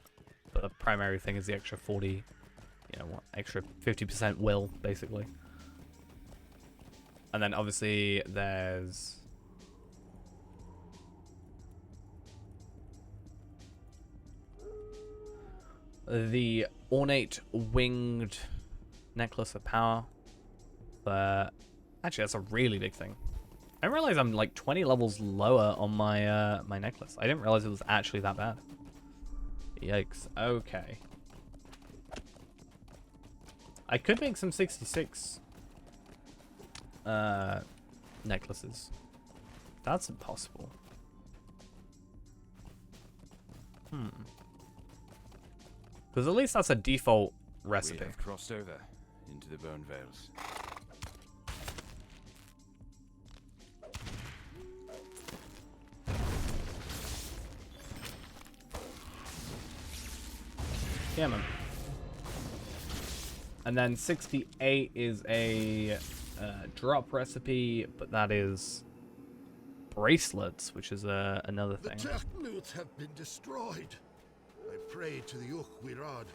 but the primary thing is the extra 40, you know what, extra 50% will basically. And then obviously there's the ornate winged necklace of power. But actually that's a really big thing. I didn't realize I'm like 20 levels lower on my my necklace. I didn't realize it was actually that bad. Yikes. Okay. I could make some 66 necklaces. That's impossible. Because at least that's a default recipe. We have crossed over into the Bone Vales. Yeah, man. And then 68 is a drop recipe, but that is bracelets, which is another The thing. Technoots have been destroyed. I pray to the Ukhwirad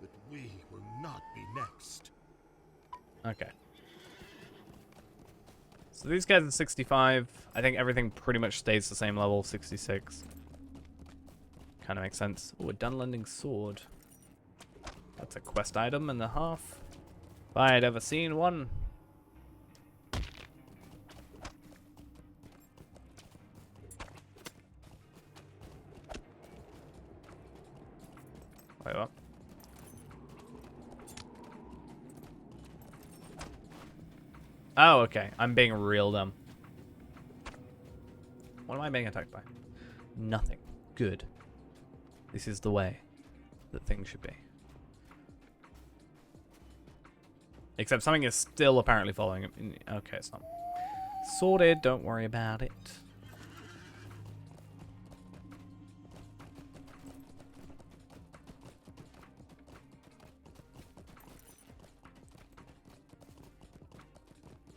that we will not be next. Okay. So these guys are 65. I think everything pretty much stays the same level, 66. Kind of makes sense. Oh, a Dunlending sword. That's a quest item and a half. If I had ever seen one. Wait, what? Oh, okay. I'm being real dumb. What am I being attacked by? Nothing. Good. This is the way that things should be. Except something is still apparently following him. Okay, it's not. Sorted, don't worry about it.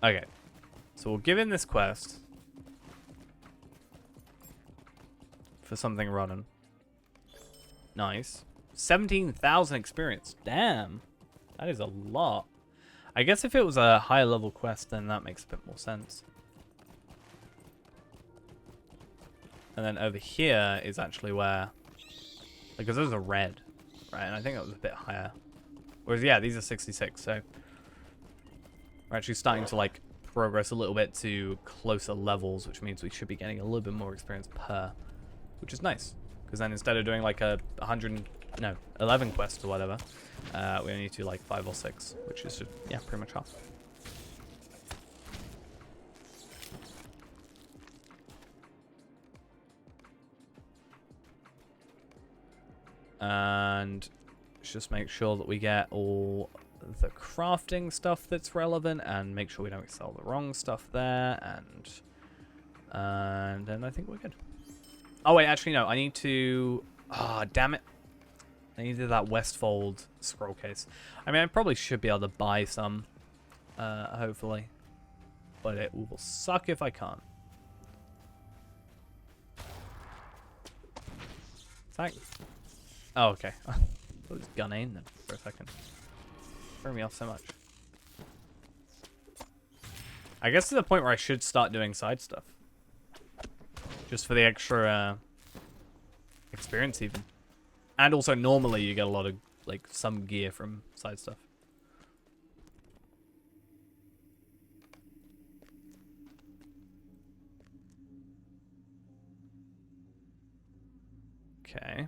Okay. So we'll give him this quest. For something running. Nice. 17,000 experience. Damn. That is a lot. I guess if it was a higher level quest, then that makes a bit more sense. And then over here is actually where... Because those are red, right? And I think that was a bit higher. Whereas, yeah, these are 66, so... We're actually starting to, like, progress a little bit to closer levels, which means we should be getting a little bit more experience per. Which is nice. Because then instead of doing, like, 11 quests or whatever... we only need to do like 5 or 6, which is, yeah, pretty much half. And let's just make sure that we get all the crafting stuff that's relevant, and make sure we don't sell the wrong stuff there, and then I think we're good. Oh wait, actually no, I need to... Ah, damn it. I needed that Westfold scroll case. I mean, I probably should be able to buy some, hopefully. But it will suck if I can't. Thanks. Oh, okay. I was gun aim then for a second. Threw me off so much. I guess to the point where I should start doing side stuff. Just for the extra experience even. And also, normally you get a lot of, like, some gear from side stuff. Okay.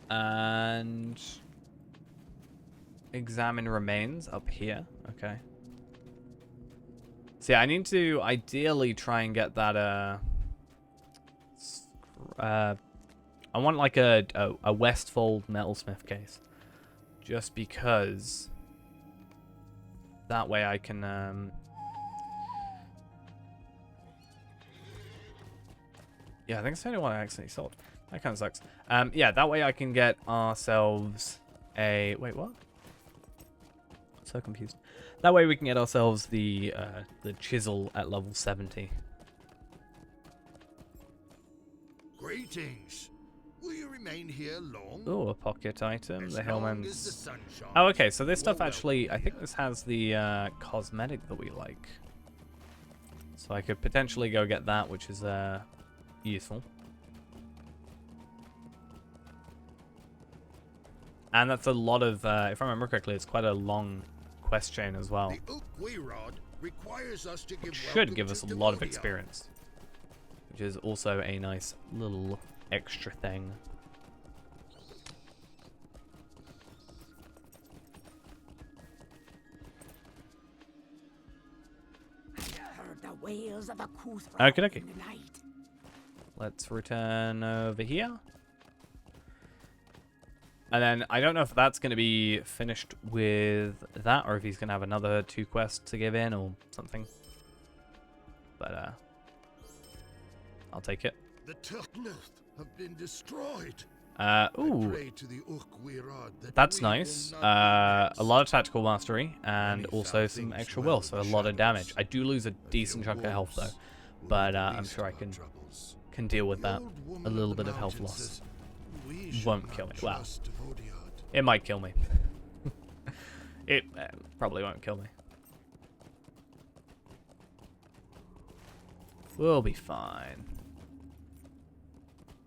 And examine remains up here. Okay. See, I need to ideally try and get that I want like a Westfold metalsmith case, just because that way I can yeah, I think it's the only one I accidentally sold. That kind of sucks. Yeah, that way I can get ourselves a... Wait, what? So confused. That way we can get ourselves the chisel at level 70. Greetings. Will you remain here long? Oh, a pocket item. As The long Hillman's... as the sun shines. Oh, okay, so this stuff You're actually... I welcome think here. this has the cosmetic that we like. So I could potentially go get that, which is useful. And that's a lot of, if I remember correctly, it's quite a long quest chain as well. The Oak Rod requires us to give Should welcome give to us a lot of Devonia. experience. Which is also a nice little extra thing. Heard the wails of the Cuthbert Okey-dokey. in the night. Let's return over here. And then I don't know if that's going to be finished with that, or if he's going to have another 2 quests to give in or something. But I'll take it. The Turknuth have been destroyed. Ooh, Pray to the Oak Rod that that's we will nice. not be A lot of tactical mastery and Many also foul some things extra dwell will, in so a the lot of damage. shadows. I do lose a But decent your chunk of health wolves though, will but be the I'm least sure I of our can troubles. deal with The that. old woman A of little the bit of health mountain loss. says we should Won't not kill me. Wow. trust Devonia. It might kill me. It probably won't kill me. We'll be fine.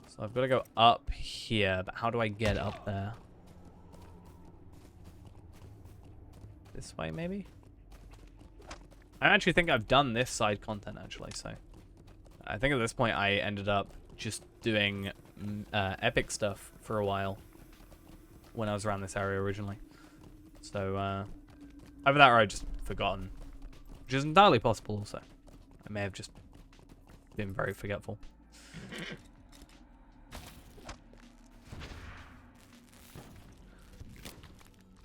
So I've got to go up here, but how do I get up there? This way, maybe? I actually think I've done this side content, actually, so... I think at this point I ended up just doing epic stuff for a while when I was around this area originally. So, either that or I'd just forgotten. Which is entirely possible also. I may have just been very forgetful.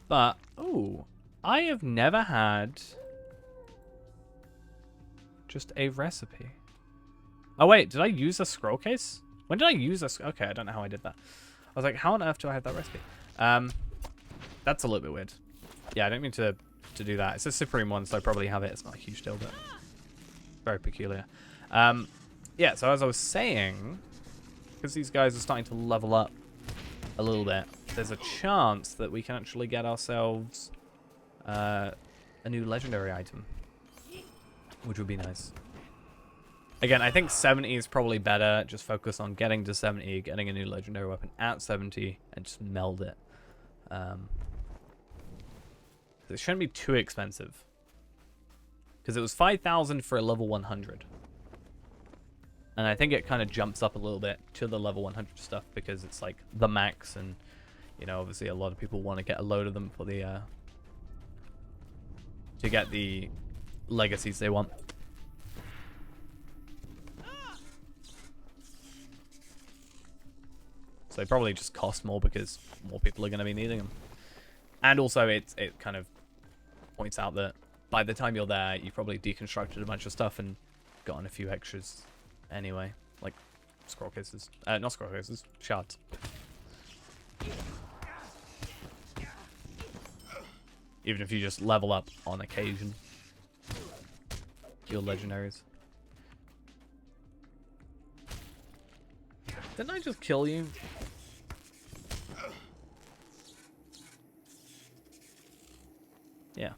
But, ooh, I have never had just a recipe. Oh wait, did I use a scroll case? When did I use a... Okay, I don't know how I did that. I was like, how on earth do I have that recipe? That's a little bit weird. Yeah, I don't mean to do that. It's a Supreme one, so I probably have it. It's not a huge deal, but very peculiar. Yeah, so as I was saying, because these guys are starting to level up a little bit, there's a chance that we can actually get ourselves a new legendary item, which would be nice. Again, I think 70 is probably better. Just focus on getting to 70, getting a new legendary weapon at 70, and just meld it. It shouldn't be too expensive. Because it was 5,000 for a level 100. And I think it kind of jumps up a little bit to the level 100 stuff because it's like the max, and you know, obviously a lot of people want to get a load of them for the to get the legacies they want. So they probably just cost more because more people are going to be needing them. And also it kind of points out that by the time you're there, you've probably deconstructed a bunch of stuff and gotten a few extras anyway. Like scroll cases. Not scroll cases, shards. Even if you just level up on occasion. Your legendaries. Didn't I just kill you? Yeah.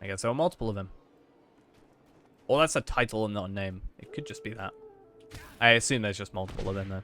I guess there were multiple of them. Or that's a title and not a name. It could just be that. I assume there's just multiple of them though.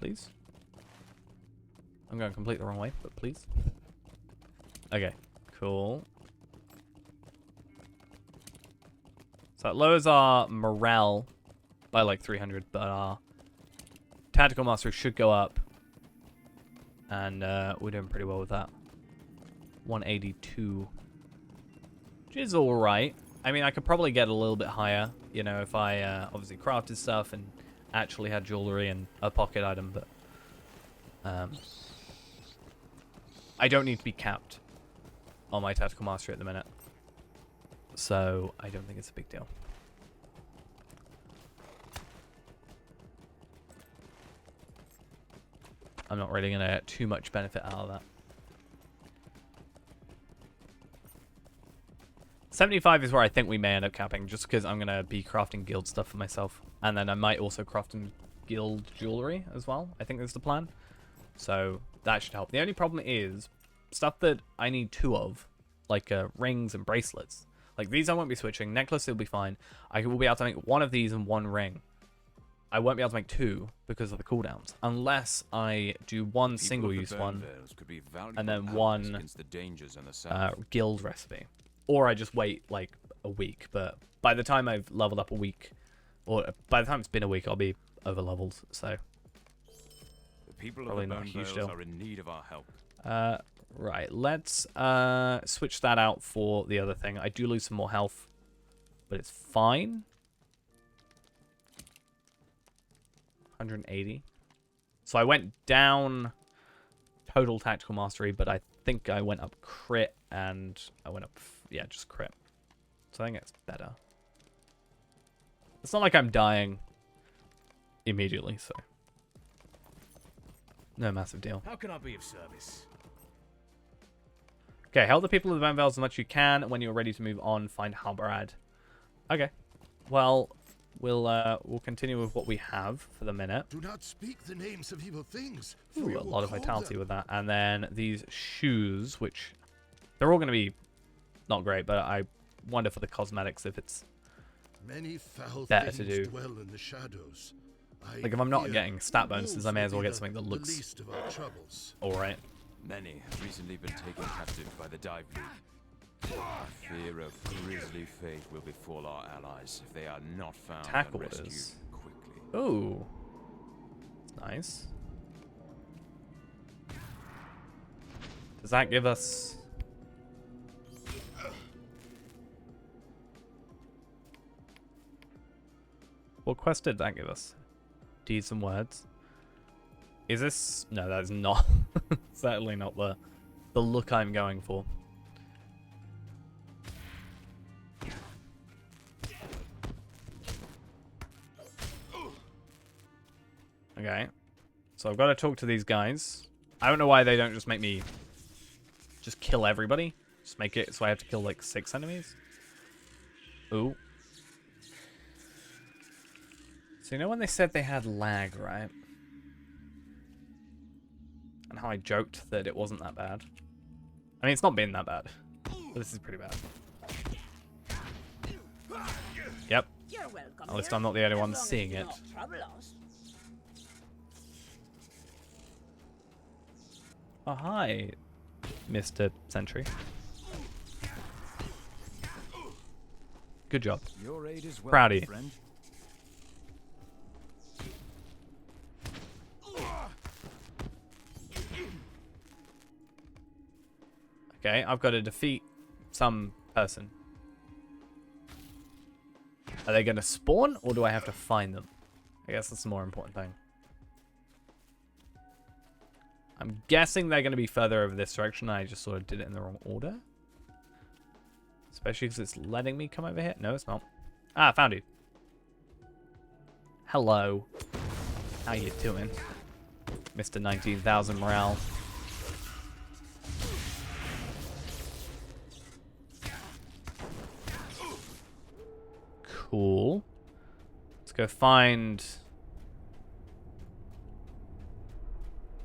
please. I'm going completely the wrong way, but please. Okay, cool. So that lowers our morale by like 300, but our tactical mastery should go up. And we're doing pretty well with that. 182. Which is alright. I mean, I could probably get a little bit higher, you know, if I obviously crafted stuff and actually had jewelry and a pocket item, but I don't need to be capped on my tactical mastery at the minute. So I don't think it's a big deal. I'm not really going to get too much benefit out of that. 75 is where I think we may end up capping, just because I'm going to be crafting guild stuff for myself. And then I might also craft some guild jewelry as well. I think that's the plan. So that should help. The only problem is stuff that I need 2 of, like rings and bracelets. Like these I won't be switching. Necklace will be fine. I will be able to make 1 of these and 1 ring. I won't be able to make 2 because of the cooldowns. Unless I do 1 single-use one and then 1 guild recipe. Or I just wait like a week. But by the time I've leveled up a week, or by the time it's been a week, I'll be over leveled. So probably not a huge deal. Are in need of our help. Right, let's switch that out for the other thing. I do lose some more health, but it's fine. 180. So I went down total tactical mastery, but I think I went up crit and I went up, yeah, just crit. So I think it's better. It's not like I'm dying immediately, so no massive deal. How can I be of service? Okay, help the people of the Banvales as much as you can. When you're ready to move on, find Halbarad. Okay. Well, we'll continue with what we have for the minute. Do not speak the names of evil things. Ooh, a lot of vitality with that. And then these shoes, which they're all going to be not great, but I wonder for the cosmetics if it's many foul better things to do. dwell in the shadows. Like if I'm not getting stat bonuses, I may as well get something that the looks least of our troubles. alright. Many have recently been taken captive by the Dive League. Fear of grisly fate will befall our allies if they are not found Attack and rescued orders. quickly. Ooh. Nice. Does that give us... What quest did that give us? Deeds and words. Is this... No, that is not... certainly not the look I'm going for. Okay. So I've got to talk to these guys. I don't know why they don't just make me... just kill everybody. Just make it so I have to kill like 6 enemies. Ooh. So you know when they said they had lag, right? And how I joked that it wasn't that bad. I mean, it's not been that bad. But this is pretty bad. Yep. You're welcome. At least I'm not the only one seeing it. Oh, hi, Mr. Sentry. Good job. Your aid is welcome, Proud of you. friend. Okay, I've got to defeat some person. Are they going to spawn, or do I have to find them? I guess that's the more important thing. I'm guessing they're going to be further over this direction. I just sort of did it in the wrong order. Especially because it's letting me come over here. No, it's not. Ah, found you. Hello. How you doing, Mr. 19,000 morale? Cool. Let's go find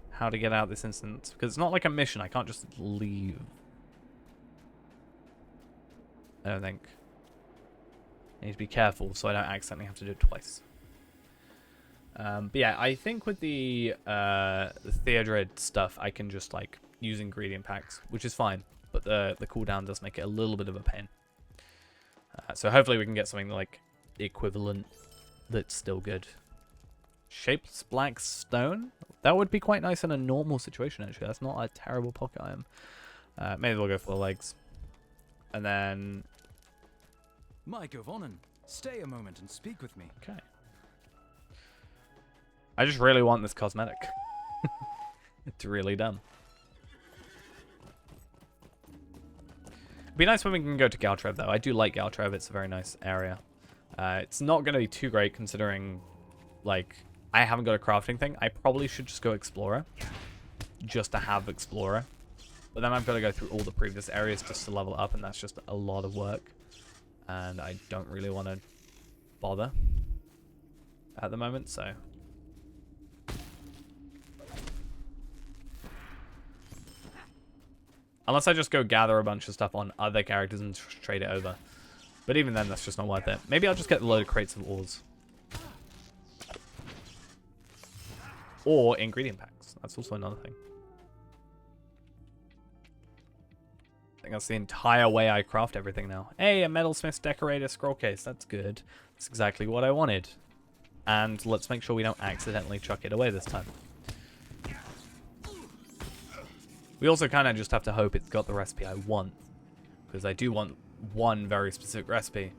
how to get out of this instance. Because it's not like a mission. I can't just leave. I don't think. I need to be careful so I don't accidentally have to do it twice. But yeah, I think with the Theodred stuff, I can just like use ingredient packs, which is fine. But the cooldown does make it a little bit of a pain. So hopefully we can get something like the equivalent that's still good. Shapeless black stone? That would be quite nice in a normal situation, actually. That's not a terrible pocket item. Maybe we'll go for the legs. And then... My Govanen, stay a moment and speak with me. Okay. I just really want this cosmetic. It's really dumb. It'd be nice when we can go to Galtrev, though. I do like Galtrev. It's a very nice area. It's not going to be too great considering, like, I haven't got a crafting thing. I probably should just go Explorer. Just to have Explorer. But then I've got to go through all the previous areas just to level up, and that's just a lot of work. And I don't really want to bother at the moment, so... Unless I just go gather a bunch of stuff on other characters and trade it over. But even then, that's just not worth it. Maybe I'll just get a load of crates of ores. Or ingredient packs. That's also another thing. I think that's the entire way I craft everything now. Hey, a metalsmith's decorator scroll case. That's good. That's exactly what I wanted. And let's make sure we don't accidentally chuck it away this time. We also kind of just have to hope it's got the recipe I want. Because I do want one very specific recipe.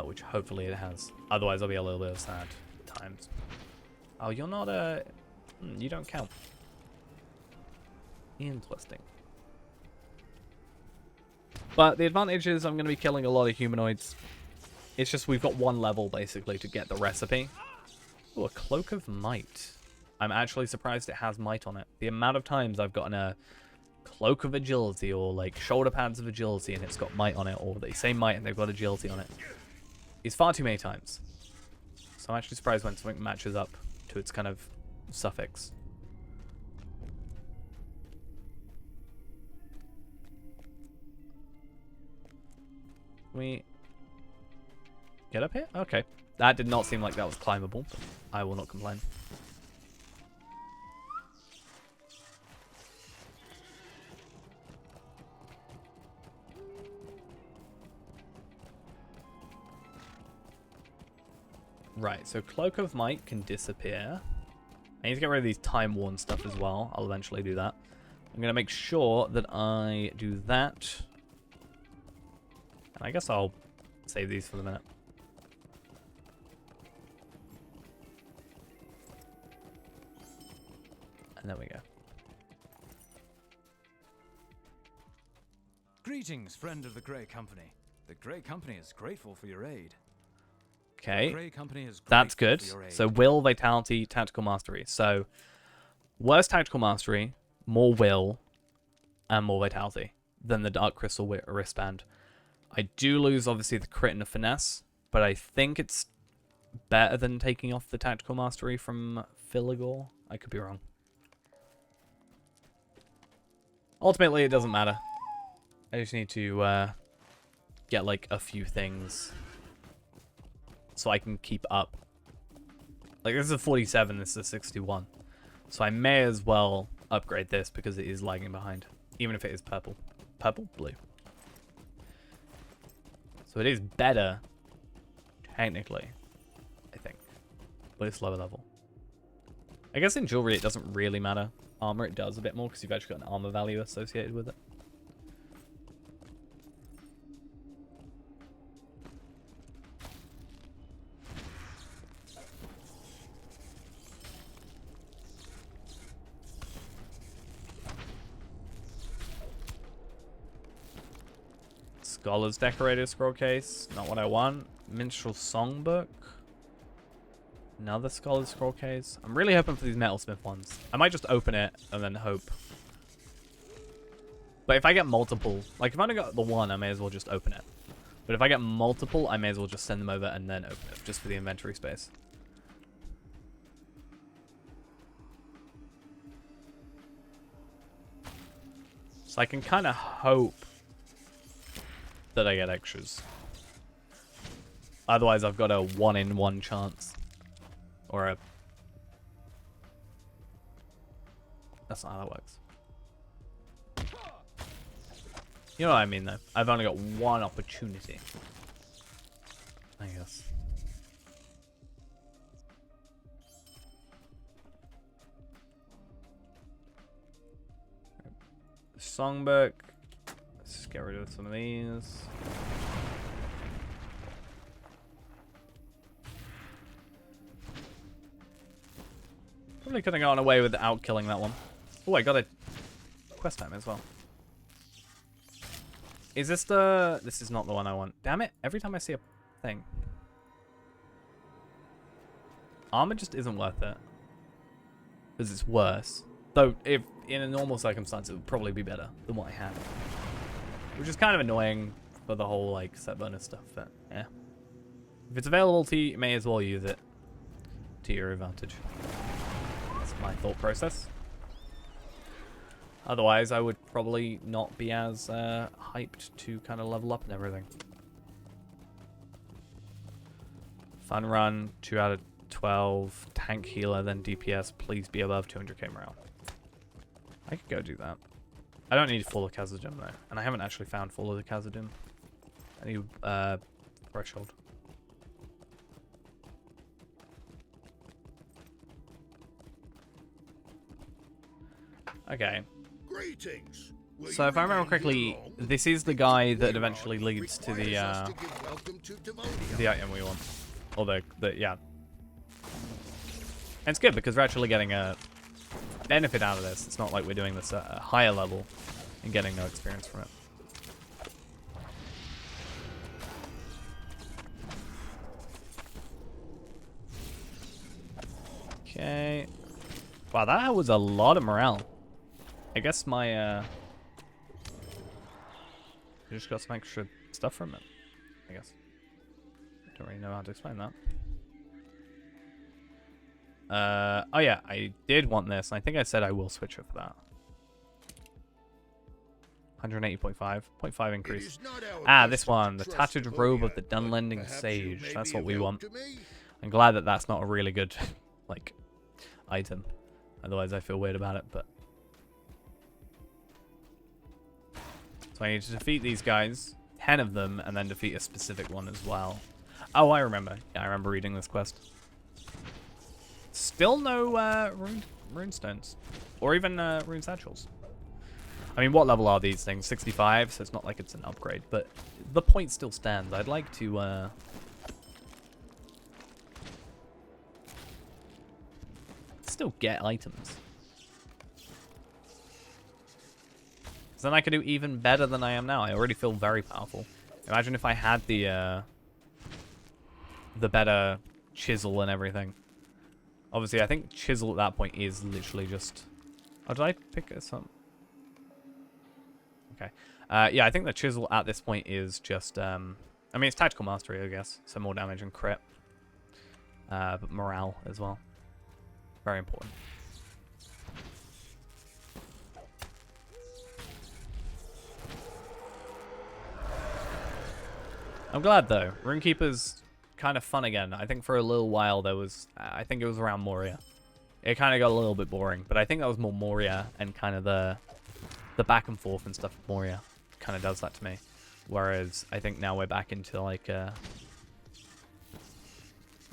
Which hopefully it has. Otherwise I'll be a little bit sad at times. Oh, you're not a... you don't count. Interesting. But the advantage is I'm going to be killing a lot of humanoids. It's just we've got one level, basically, to get the recipe. Oh, a Cloak of Might. I'm actually surprised it has might on it. The amount of times I've gotten a Cloak of Agility or, like, shoulder pads of agility and it's got might on it, or they say might and they've got agility on it, is far too many times. So I'm actually surprised when something matches up to its kind of suffix. Can we get up here? Okay. That did not seem like that was climbable, but I will not complain. Right, so Cloak of Might can disappear. I need to get rid of these time-worn stuff as well. I'll eventually do that. I'm going to make sure that I do that. And I guess I'll save these for the minute. And there we go. Greetings, friend of the Grey Company. The Grey Company is grateful for your aid. Okay, that's good. So will, vitality, tactical mastery. So worse tactical mastery, more will, and more vitality than the Dark Crystal wristband. I do lose, obviously, the crit and the finesse, but I think it's better than taking off the tactical mastery from Filigor. I could be wrong. Ultimately, it doesn't matter. I just need to get, like, a few things so I can keep up. Like, this is a 47, this is a 61. So I may as well upgrade this because it is lagging behind. Even if it is purple. Purple? Blue. So it is better, technically, I think. But it's lower level. I guess in jewelry it doesn't really matter. Armor it does a bit more because you've actually got an armor value associated with it. Scholar's Decorator scroll case. Not what I want. Minstrel Songbook. Another Scholar's scroll case. I'm really hoping for these Metalsmith ones. I might just open it and then hope. But if I get multiple, like if I only got the one, I may as well just open it. But if I get multiple, I may as well just send them over and then open it, just for the inventory space. So I can kind of hope that I get extras. Otherwise, I've got a 1 in 1 chance. Or a That's not how that works. You know what I mean, though. I've only got one opportunity. I guess. Songbook. Let's just get rid of some of these. Probably could have gone away without killing that one. Oh, I got a quest time as well. Is this the... This is not the one I want. Damn it. Every time I see a thing. Armor just isn't worth it. Because it's worse. Though, if in a normal circumstance, it would probably be better than what I had. Which is kind of annoying for the whole, like, set bonus stuff, but yeah. If it's available to you, you may as well use it to your advantage. That's my thought process. Otherwise, I would probably not be as hyped to kind of level up and everything. Fun run, 2 out of 12. Tank healer, then DPS. Please be above 200k morale. I could go do that. I don't need Fall of Khazad-dûm though, and I haven't actually found Fall of the Khazad-dûm. I need Threshold. Okay. Greetings. So if I remember correctly, this is the guy that eventually leads to the item we want. Or the yeah. And it's good because we're actually getting a benefit out of this. It's not like we're doing this at a higher level and getting no experience from it. Okay. Wow, that was a lot of morale. I guess my, I just got some extra stuff from it, I guess. Don't really know how to explain that. Oh yeah, I did want this, and I think I said I will switch it for that. 180.5, 0.5 increase. Ah, this one, the Tattered Robe of the Dunlending Sage. That's what we want. I'm glad that that's not a really good, like, item. Otherwise I feel weird about it, but... So I need to defeat these guys, 10 of them, and then defeat a specific one as well. Oh, I remember. Yeah, I remember reading this quest. Still no rune stones. Or even rune satchels. I mean, what level are these things? 65, so it's not like it's an upgrade, but the point still stands. I'd like to still get items. So then I could do even better than I am now. I already feel very powerful. Imagine if I had the better chisel and everything. Obviously, I think chisel at that point is literally just... Oh, did I pick this up? Okay. Yeah, I think the chisel at this point is just... I mean, it's tactical mastery, I guess. So more damage and crit. But morale as well. Very important. I'm glad, though. Runekeeper's kind of fun again. I think for a little while there was... I think it was around Moria. It kind of got a little bit boring. But I think that was more Moria and kind of the back and forth and stuff of Moria kind of does that to me. Whereas I think now we're back into like a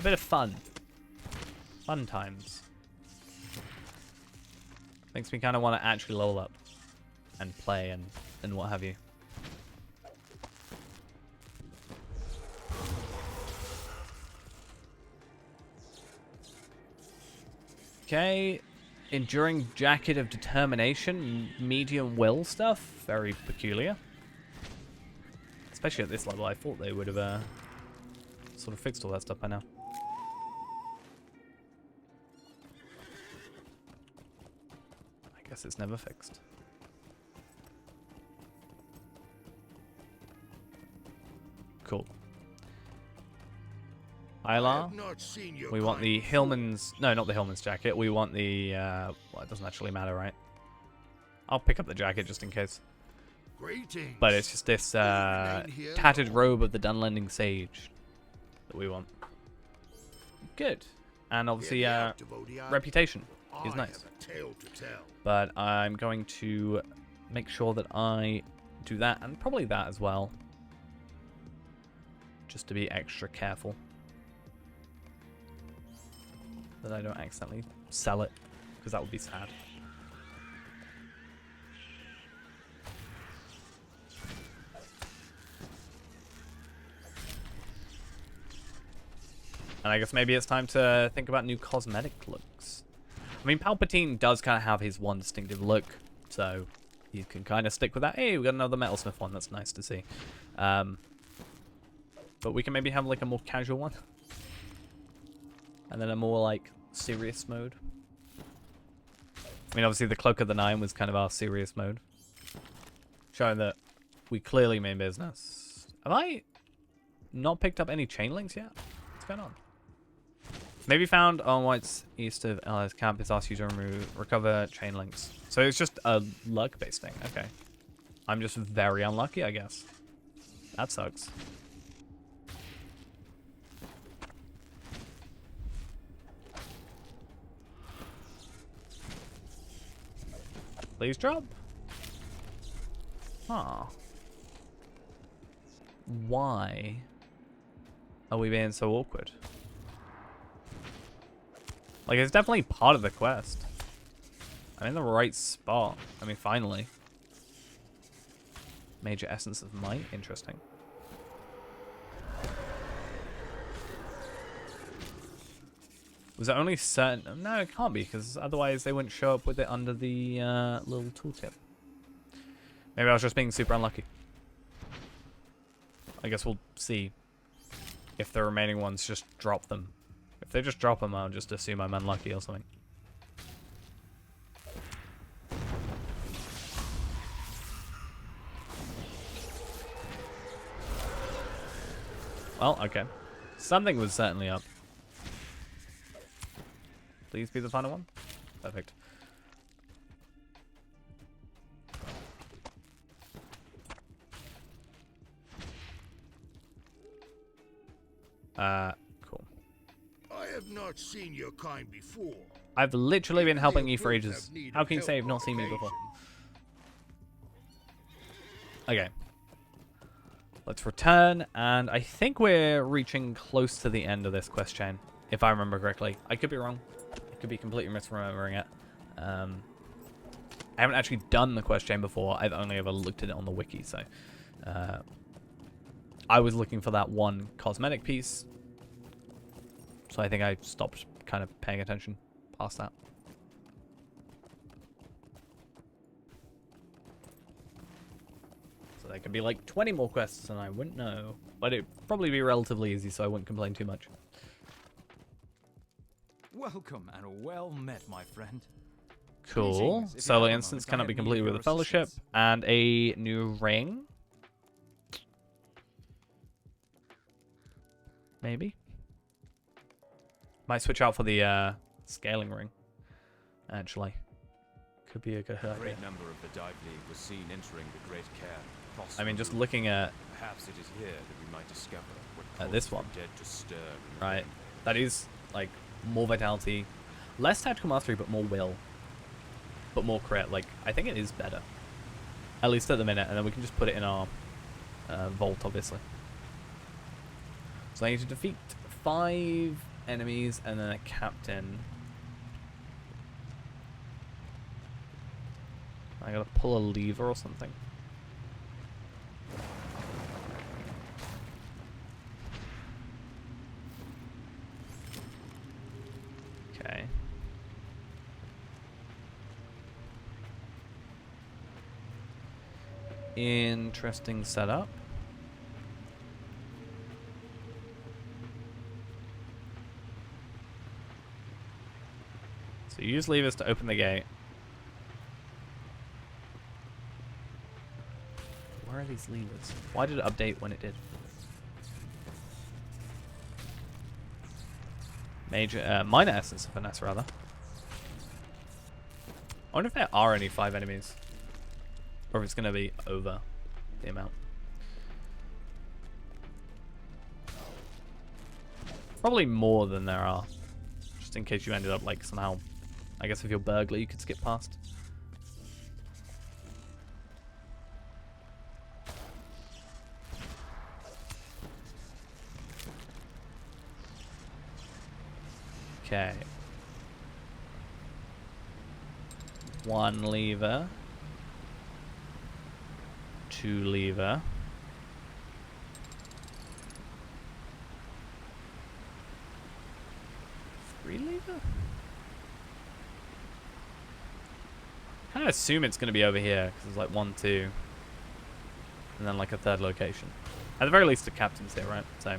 bit of fun. Fun times. Makes me kind of want to actually level up and play and what have you. Okay. Enduring Jacket of Determination, medium will stuff. Very peculiar. Especially at this level, I thought they would have sort of fixed all that stuff by now. I guess it's never fixed. Cool. Ilar. We want the Hillman's... No, not the Hillman's jacket. We want the... well, it doesn't actually matter, right? I'll pick up the jacket just in case. Greetings. But it's just this tattered robe of the Dunlending Sage that we want. Good. And obviously, reputation. He's I nice. have a tale to tell. But I'm going to make sure that I do that, and probably that as well. Just to be extra careful. That I don't accidentally sell it, because that would be sad. And I guess maybe it's time to think about new cosmetic looks. I mean, Palpatine does kind of have his one distinctive look, so you can kind of stick with that. Hey, we got another Metalsmith one. That's nice to see. But we can maybe have like a more casual one. And then a more like serious mode. I mean, obviously the Cloak of the Nine was kind of our serious mode. Showing that we clearly mean business. Have I not picked up any chain links yet? What's going on? Maybe found on White's east of LS camp. It's asked you to recover chain links. So it's just a luck-based thing. Okay. I'm just very unlucky, I guess. That sucks. Please drop. Huh. Why are we being so awkward? Like, it's definitely part of the quest. I'm in the right spot. I mean, finally. Major Essence of Might. Interesting. Was it only certain? No, it can't be, because otherwise they wouldn't show up with it under the little tooltip. Maybe I was just being super unlucky. I guess we'll see if the remaining ones just drop them. If they just drop them, I'll just assume I'm unlucky or something. Well, okay. Something was certainly up. Please be the final one. Perfect. Cool. I have not seen your kind before. I've literally been helping you for Your ages. proof have need How of can you say help you've not seen me on before? occasion. Okay. Let's return, and I think we're reaching close to the end of this quest chain, if I remember correctly. I could be wrong. I could be completely misremembering it. I haven't actually done the quest chain before. I've only ever looked at it on the wiki, so... I was looking for that one cosmetic piece, so I think I stopped kind of paying attention past that. So there could be like 20 more quests and I wouldn't know. But it'd probably be relatively easy, so I wouldn't complain too much. Welcome and well met, my friend. Cool. Greetings. If you Solo have a instance moment, I cannot have be need completed of with your a fellowship. assistance. And a new ring. Maybe. Might switch out for the scaling ring. Actually. Could be a good A idea. great number of the Dive League was seen entering the Great Cairn. across I mean, the just room. looking at Perhaps it is here that we might discover what this caused the one. dead to stir. in the right. ring. That is like more vitality, less tactical mastery, but more will, but more crit. Like, I think it is better, at least at the minute. And then we can just put it in our vault, obviously. So I need to defeat 5 enemies and then a captain. I gotta pull a lever or something. Okay. Interesting setup. So use levers to open the gate. Where are these levers? Why did it update when it did? Major, minor essence of finesse, rather. I wonder if there are any 5 enemies. Or if it's going to be over the amount. Probably more than there are. Just in case you ended up, like, somehow I guess if you're burglar, you could skip past. Okay. 1 lever. 2 lever. 3 lever? I kind of assume it's going to be over here, because there's like 1, 2, and then like a 3rd location. At the very least, the captain's here, right? So,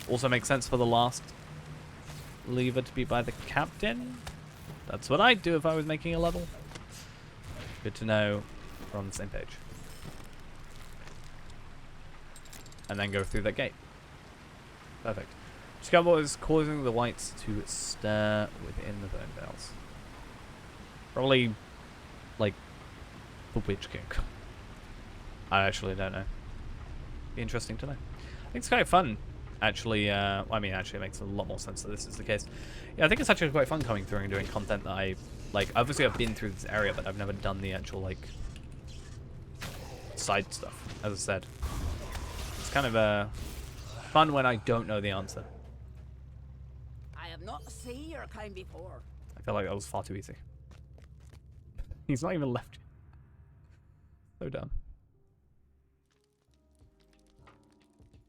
also makes sense for the last lever to be by the captain. That's what I'd do if I was making a level. Good to know we're on the same page. And then go through that gate. Perfect. Discover what is causing the whites to stir within the burn veils. Probably, like, the Witch King. I actually don't know. Be interesting to know. I think it's quite fun, actually. I mean, actually, it makes a lot more sense that this is the case. Yeah, I think it's actually quite fun coming through and doing content that I, like, obviously I've been through this area, but I've never done the actual, like, side stuff, as I said. It's kind of fun when I don't know the answer. I have not seen your kind before. I feel like that was far too easy. He's not even left. So dumb.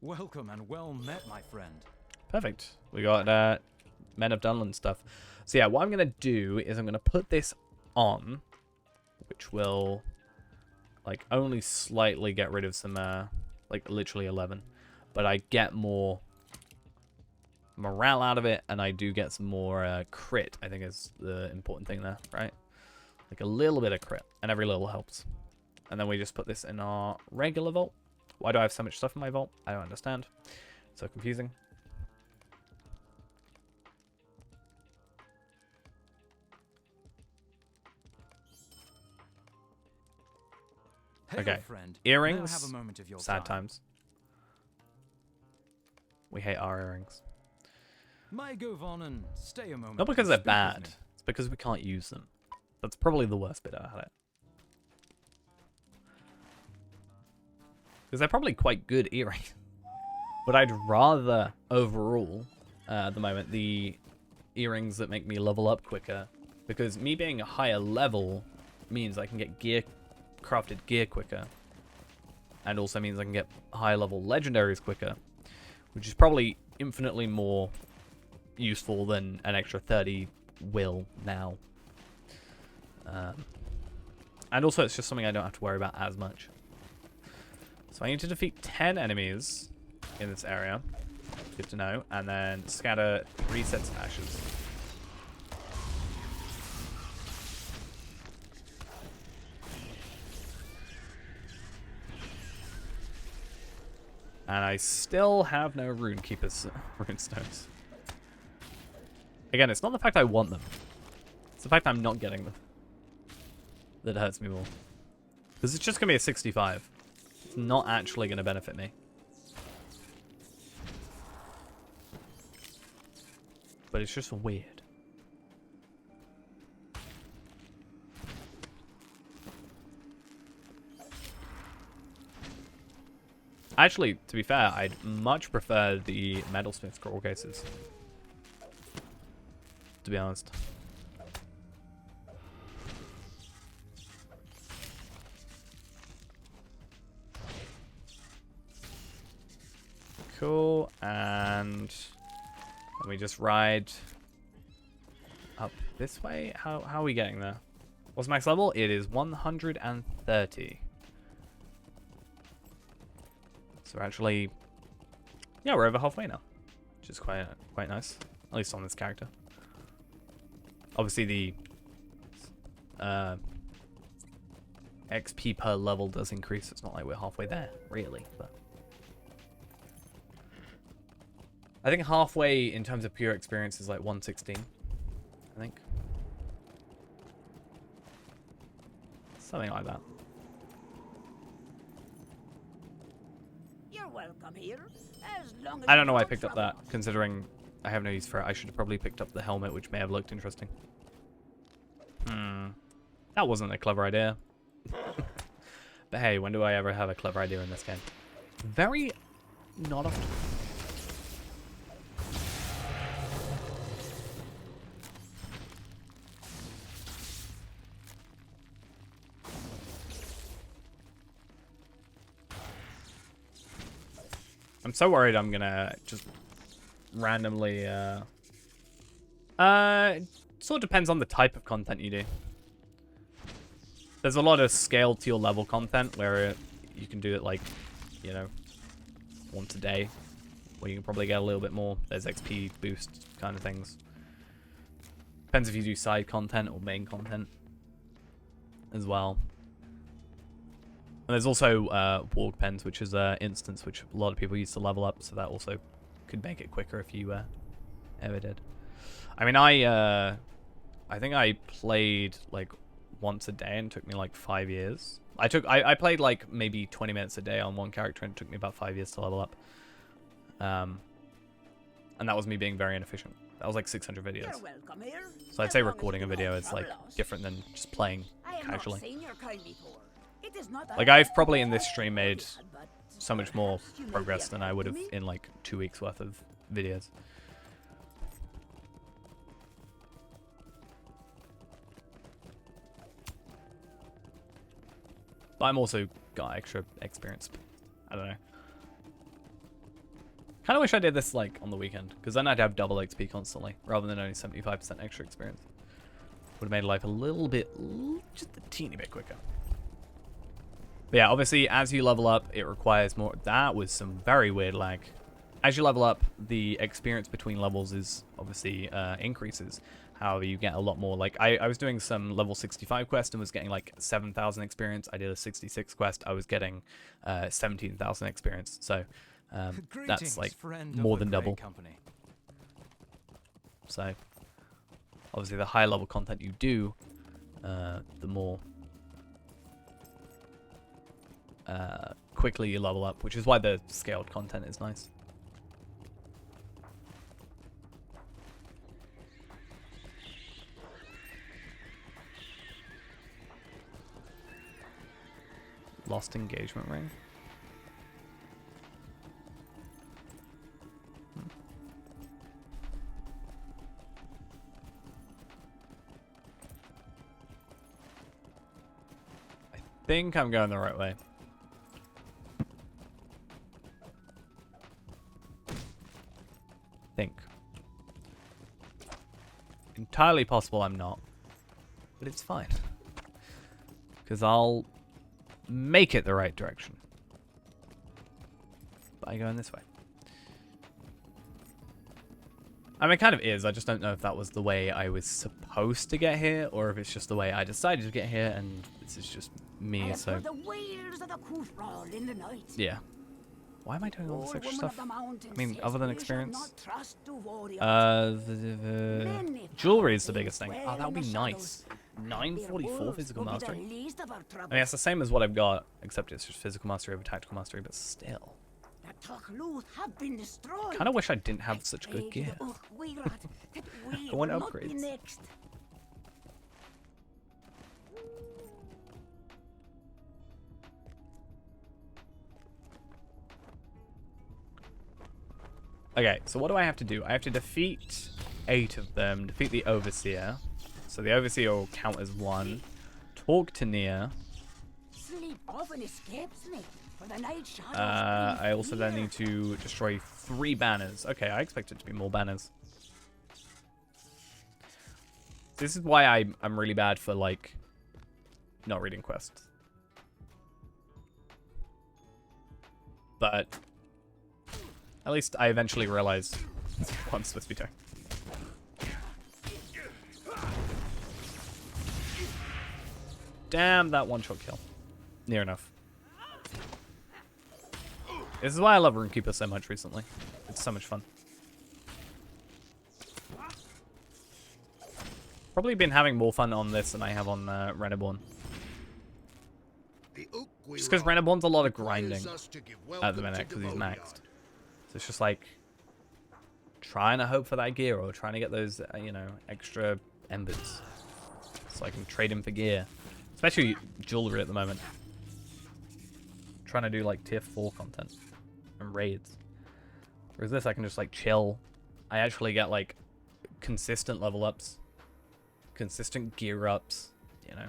Welcome and well met, my friend. Perfect. We got Men of Dunland stuff. So yeah, what I'm going to do is I'm going to put this on, which will like only slightly get rid of some, like literally 11. But I get more morale out of it, and I do get some more crit, I think is the important thing there, right? Like a little bit of crit, and every little helps. And then we just put this in our regular vault. Why do I have so much stuff in my vault? I don't understand. So confusing. Okay. Friend. Earrings. Have a moment of your Sad time. times. We hate our earrings. May go on and stay a moment. Not because and they're speak with bad. me. It's because we can't use them. That's probably the worst bit about it. Because they're probably quite good earrings. But I'd rather, overall, at the moment, the earrings that make me level up quicker. Because me being a higher level means I can get crafted gear quicker. And also means I can get higher level legendaries quicker. Which is probably infinitely more useful than an extra 30 will now. And also it's just something I don't have to worry about as much. So I need to defeat 10 enemies in this area. Good to know. And then scatter 3 sets of ashes. And I still have no Runekeeper's runestones. Again, it's not the fact I want them. It's the fact I'm not getting them that hurts me more. Because it's just going to be a 65. It's not actually going to benefit me. But it's just weird. Actually, to be fair, I'd much prefer the Metalsmith scroll cases. To be honest. Cool, and let me just ride up this way. How are we getting there? What's max level? It is 130. So we're actually, yeah, we're over halfway now, which is quite nice, at least on this character. Obviously, the XP per level does increase. It's not like we're halfway there, really. But I think halfway in terms of pure experience is like 116. I think something like that. You're welcome here, as long as I don't know you why I don't picked up trouble that, considering I have no use for it. I should have probably picked up the helmet, which may have looked interesting. That wasn't a clever idea. But hey, when do I ever have a clever idea in this game? Very not often. I'm so worried I'm gonna just randomly, sort of depends on the type of content you do. There's a lot of scale to your level content where you can do it like, you know, once a day, where you can probably get a little bit more. There's XP boost kind of things. Depends if you do side content or main content as well. And there's also Warg Pens, which is an instance which a lot of people use to level up, so that also could make it quicker if you ever did. I mean, I think I played like once a day and it took me like 5 years. I played like maybe 20 minutes a day on one character and it took me about 5 years to level up. And that was me being very inefficient. That was like 600 videos. You're welcome here. So I'd As say long as recording you a do video not is like trouble us. different than just playing I have casually. not seen your kind before. It is not Like I've probably in this stream made so much more progress than I would have in like 2 weeks worth of videos. But I'm also got extra experience. I don't know. Kind of wish I did this like on the weekend, because then I'd have double XP constantly, rather than only 75% extra experience. Would have made life a little bit, just a teeny bit quicker. But yeah, obviously, as you level up, it requires more. That was some very weird lag. As you level up, the experience between levels is obviously increases. However, you get a lot more. Like, I was doing some level 65 quest and was getting like 7,000 experience. I did a 66 quest. I was getting 17,000 experience. So that's like more than double. Company. So obviously, the higher level content you do, the more quickly you level up, which is why the scaled content is nice. Lost engagement ring. I think I'm going the right way. Think. Entirely possible I'm not. But it's fine. Because I'll make it the right direction by going this way. I mean, it kind of is. I just don't know if that was the way I was supposed to get here, or if it's just the way I decided to get here, and this is just me, so... Yeah. Why am I doing all this extra stuff? I mean, other than experience? The jewelry is the biggest thing. Oh, that would be nice. 944 physical mastery. I mean, it's the same as what I've got, except it's just physical mastery over tactical mastery, but still. I kind of wish I didn't have such good gear. I want upgrades. Okay, so what do I have to do? I have to defeat 8 of them, defeat the Overseer. So the Overseer will count as 1. Talk to Nia. I also then need to destroy 3 banners. Okay, I expect it to be more banners. This is why I'm really bad for, like, not reading quests. But at least I eventually realize what I'm supposed to be doing. Damn, that one-shot kill. Near enough. This is why I love Runekeeper so much recently. It's so much fun. Probably been having more fun on this than I have on Reneborn. Just because Reneborn's a lot of grinding at the minute because he's maxed. So it's just like trying to hope for that gear or trying to get those, you know, extra embers so I can trade in for gear. Especially jewelry at the moment. Trying to do like tier 4 content and raids. Whereas this, I can just like chill. I actually get like consistent level ups, consistent gear ups, you know.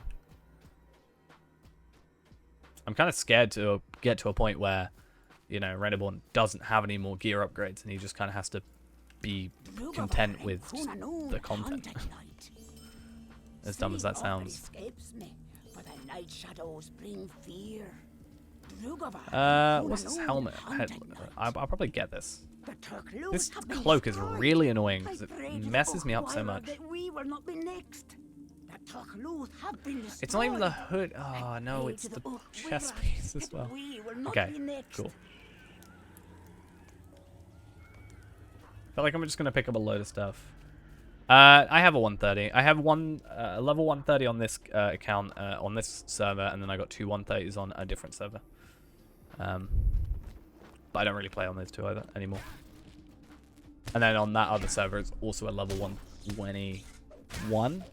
I'm kind of scared to get to a point where, you know, Reneborn doesn't have any more gear upgrades and he just kind of has to be content with just the content. As dumb as that sounds. What's this helmet? I'll probably get this. This cloak is really annoying because it messes me up so much. It's not even the hood. Oh no, it's the chest piece as well. Okay, cool. I feel like I'm just gonna pick up a load of stuff. I have a 130. I have a level 130 on this account on this server, and then I got 2 130s on a different server. But I don't really play on those two either anymore. And then on that other server, it's also a level 121.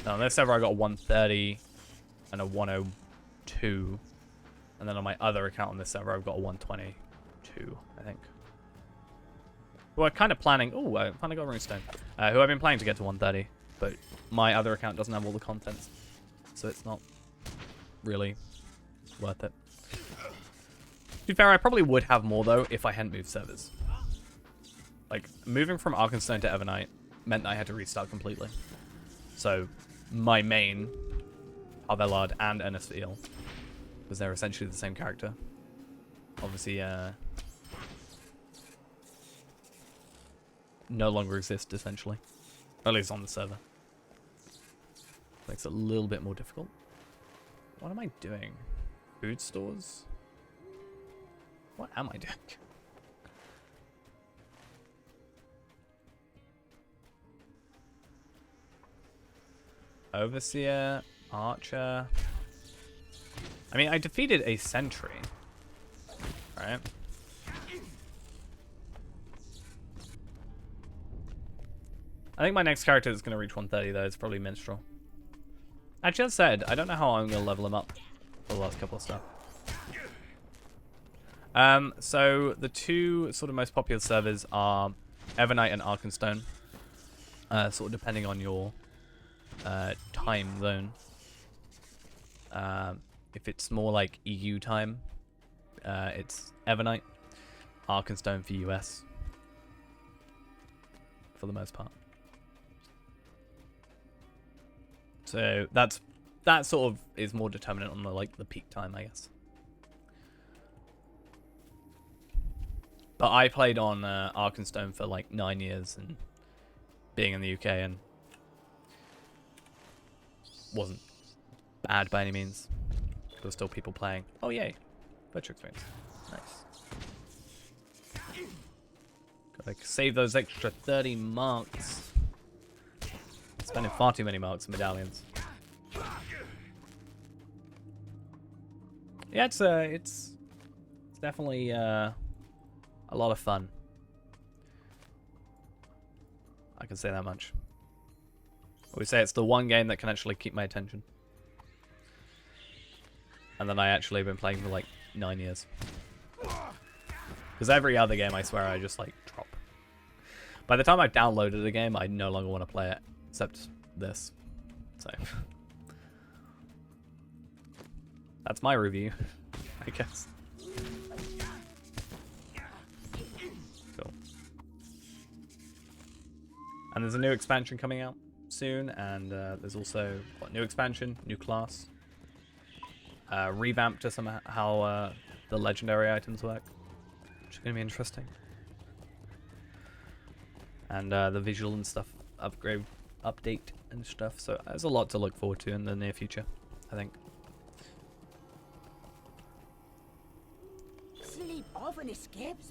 No, on this server, I got a 130 and a 102. And then on my other account on this server, I've got a 122, I think. We're kind of planning... Oh, I finally got Runestone. Who I've been planning to get to 130. But my other account doesn't have all the contents. So it's not really worth it. To be fair, I probably would have more, though, if I hadn't moved servers. Like, moving from Arkenstone to Evernight meant that I had to restart completely. So, my main, Harvellard and Enesfiel, because they're essentially the same character. Obviously, no longer exist, essentially. At least on the server. Makes it a little bit more difficult. What am I doing? Food stores? What am I doing? Overseer, Archer. I mean, I defeated a sentry. Right? I think my next character is going to reach 130, though. It's probably Minstrel. Actually, as said, I don't know how I'm going to level him up for the last couple of stuff. So the two sort of most popular servers are Evernight and Arkenstone. Sort of depending on your time zone. If it's more like EU time, it's Evernight. Arkenstone for US. For the most part. So that sort of is more determinant on the peak time, I guess. But I played on Arkenstone for like 9 years, and being in the UK, and wasn't bad by any means. There were still people playing. Oh yay, virtual experience, nice. Gotta save those extra 30 marks. Spending far too many marks and medallions. Yeah, it's definitely a lot of fun. I can say that much. I would say it's the one game that can actually keep my attention. And then I actually have been playing for like 9 years. Because every other game, I swear, I just like drop. By the time I've downloaded a game, I no longer want to play it. Except this. So that's my review, I guess. Cool. And there's a new expansion coming out soon, and there's also new expansion, new class, revamp to somehow the legendary items work, which is going to be interesting. And the visual and stuff update and stuff, so there's a lot to look forward to in the near future, I think.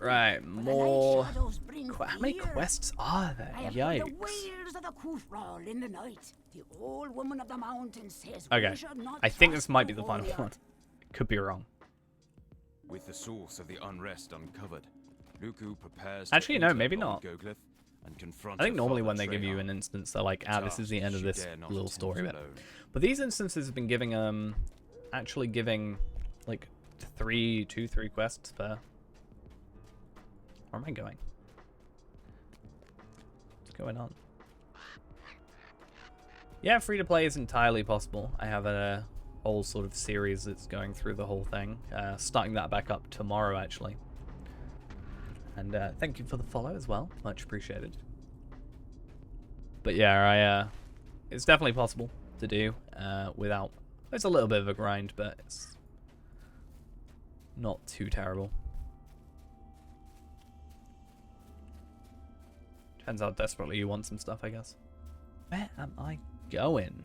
Right, more. How many quests are there? Yikes. Okay, I think this might be the final one. Could be wrong. With the source of the unrest uncovered, Luku prepares to Actually, no, enter maybe Old not. Goglyph and confront I think her normally father when they give you Treyarch. an instance, they're like, ah, this is the end of She this dare not little attempt story bit. alone. But these instances have been giving, actually giving, like, 3 quests per... Where am I going? What's going on? Yeah, free to play is entirely possible. I have a whole sort of series that's going through the whole thing. Starting that back up tomorrow, actually. And thank you for the follow as well. Much appreciated. But yeah, it's definitely possible to do without... It's a little bit of a grind, but it's not too terrible. Depends how desperately you want some stuff, I guess. Where am I going?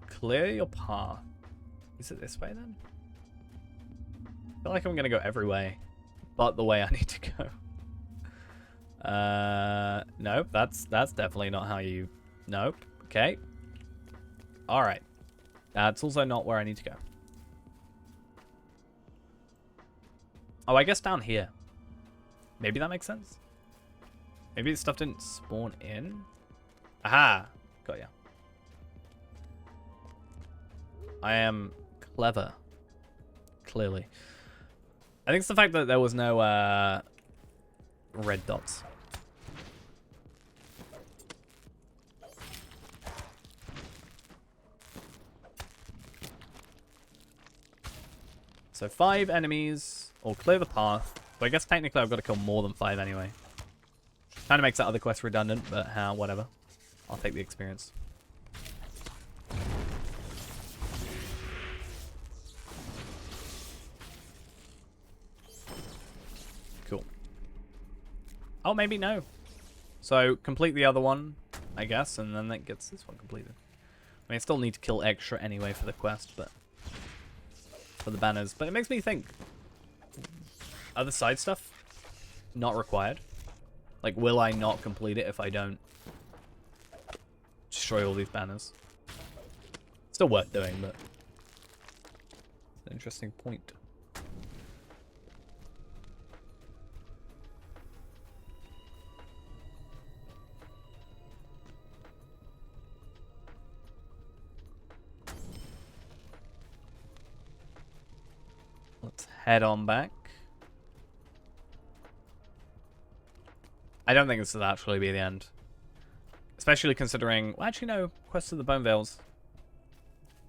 Clear your path. Is it this way then? I feel like I'm gonna go every way but the way I need to go. Nope, that's definitely not how you... Nope. Okay. Alright. That's also not where I need to go. Oh, I guess down here. Maybe that makes sense? Maybe this stuff didn't spawn in? Aha! Got ya. I am clever. Clearly. I think it's the fact that there was no red dots. So 5 enemies, or clear the path. But I guess technically I've got to kill more than 5 anyway. Kind of makes that other quest redundant, but whatever. I'll take the experience. Cool. Oh, maybe no. So complete the other one, I guess, and then that gets this one completed. I mean, I still need to kill extra anyway for the quest, but... for the banners. But it makes me think... other side stuff? Not required. Like, will I not complete it if I don't destroy all these banners? Still worth doing, but... it's an interesting point. Let's head on back. I don't think this will actually be the end. Especially considering... well, actually, no. Quest of the Bone Veils.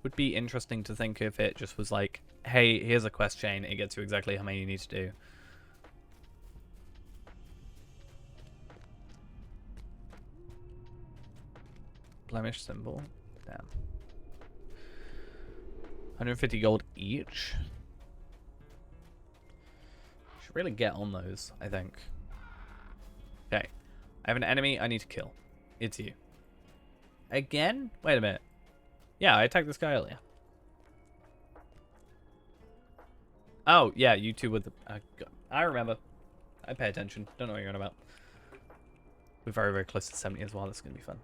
Would be interesting to think if it just was like, hey, here's a quest chain. It gets you exactly how many you need to do. Blemish symbol. Damn. 150 gold each. Should really get on those, I think. Okay. I have an enemy I need to kill. It's you. Again? Wait a minute. Yeah, I attacked this guy earlier. Oh, yeah, you two with the... I remember. I pay attention. Don't know what you're on about. We're very, very close to 70 as well. This is going to be fun.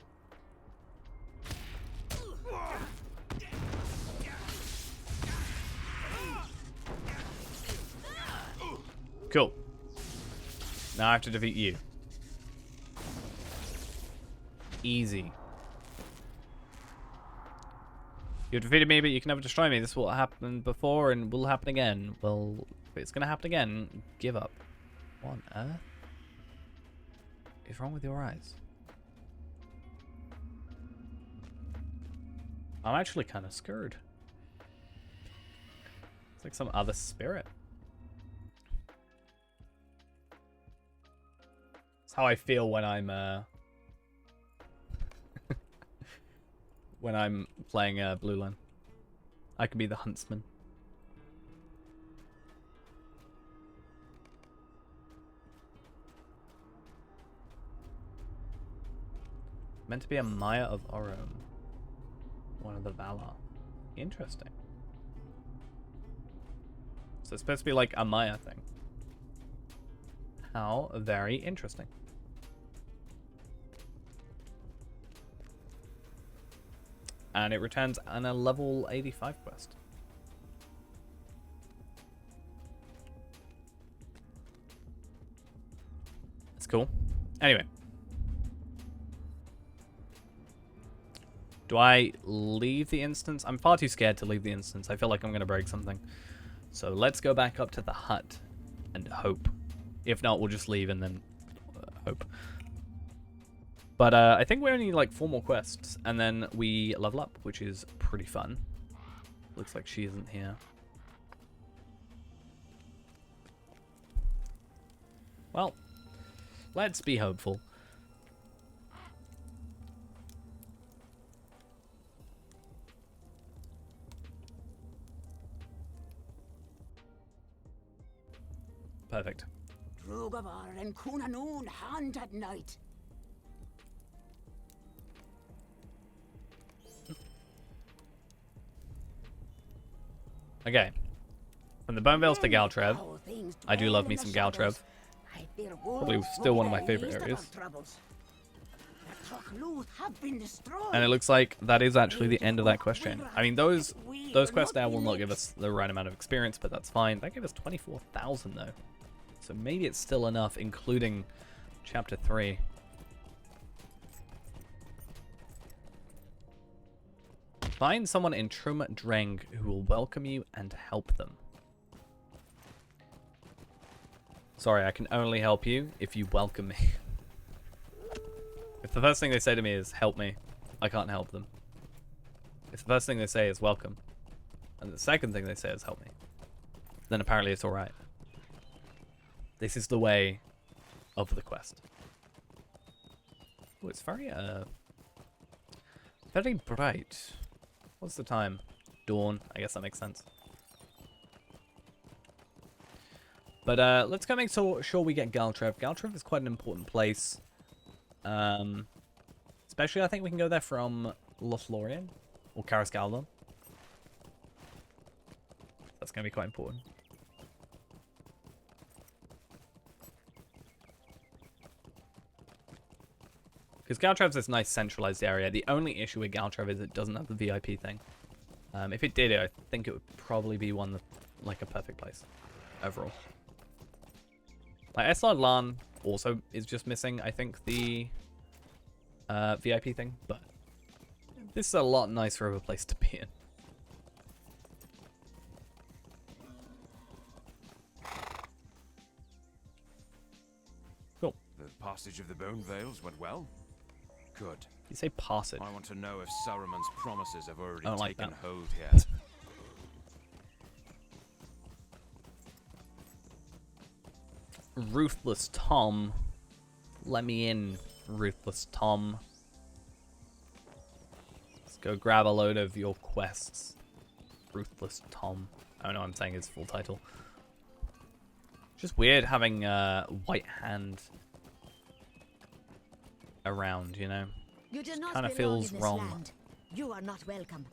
Cool. Now I have to defeat you. Easy. You defeated me, but you can never destroy me. This will happen before and will happen again. Well, if it's going to happen again, give up. What on earth is wrong with your eyes? I'm actually kind of scared. It's like some other spirit. It's how I feel when I'm when I'm playing Blue Line. I can be the huntsman. Meant to be a Maya of Orum. One of the Valar. Interesting. So it's supposed to be like a Maya thing. How very interesting. And it returns on a level 85 quest. It's cool. Anyway. Do I leave the instance? I'm far too scared to leave the instance. I feel like I'm going to break something. So let's go back up to the hut and hope. If not, we'll just leave and then hope. But I think we only need like 4 more quests, and then we level up, which is pretty fun. Looks like she isn't here. Well, let's be hopeful. Perfect. Drugavar and Kunanoon hunt at night. Okay. From the Bone Vales to Galtrev. I do love me some Galtrev. Probably still one of my favorite areas. And it looks like that is actually the end of that quest chain. I mean, those quests now will not give us the right amount of experience, but that's fine. That gave us 24,000 though. So maybe it's still enough, including Chapter 3. Find someone in Trum Dreng who will welcome you and help them. Sorry, I can only help you if you welcome me. If the first thing they say to me is help me, I can't help them. If the first thing they say is welcome, and the second thing they say is help me, then apparently it's alright. This is the way of the quest. Oh, it's very bright. What's the time? Dawn. I guess that makes sense. But let's go make sure we get Galtrev. Galtrev is quite an important place. Especially, I think we can go there from Lothlorien or Karas Galdon. That's going to be quite important. Because Galtrev's this nice centralized area. The only issue with Galtrev is it doesn't have the VIP thing. If it did, I think it would probably be one that, like a perfect place overall. Like Eslard Lan also is just missing, I think, the VIP thing, but this is a lot nicer of a place to be in. Cool. The passage of the Bone Vales went well. Good. You say passage. I want to know if Saruman's promises have already don't like taken that. hold yet. Ruthless Tom. Let me in, Ruthless Tom. Let's go grab a load of your quests. Ruthless Tom. I don't know, I'm saying his full title. Just weird having White Hand around, you know? You do not Kind of belong feels in this wrong. land. You are not welcome.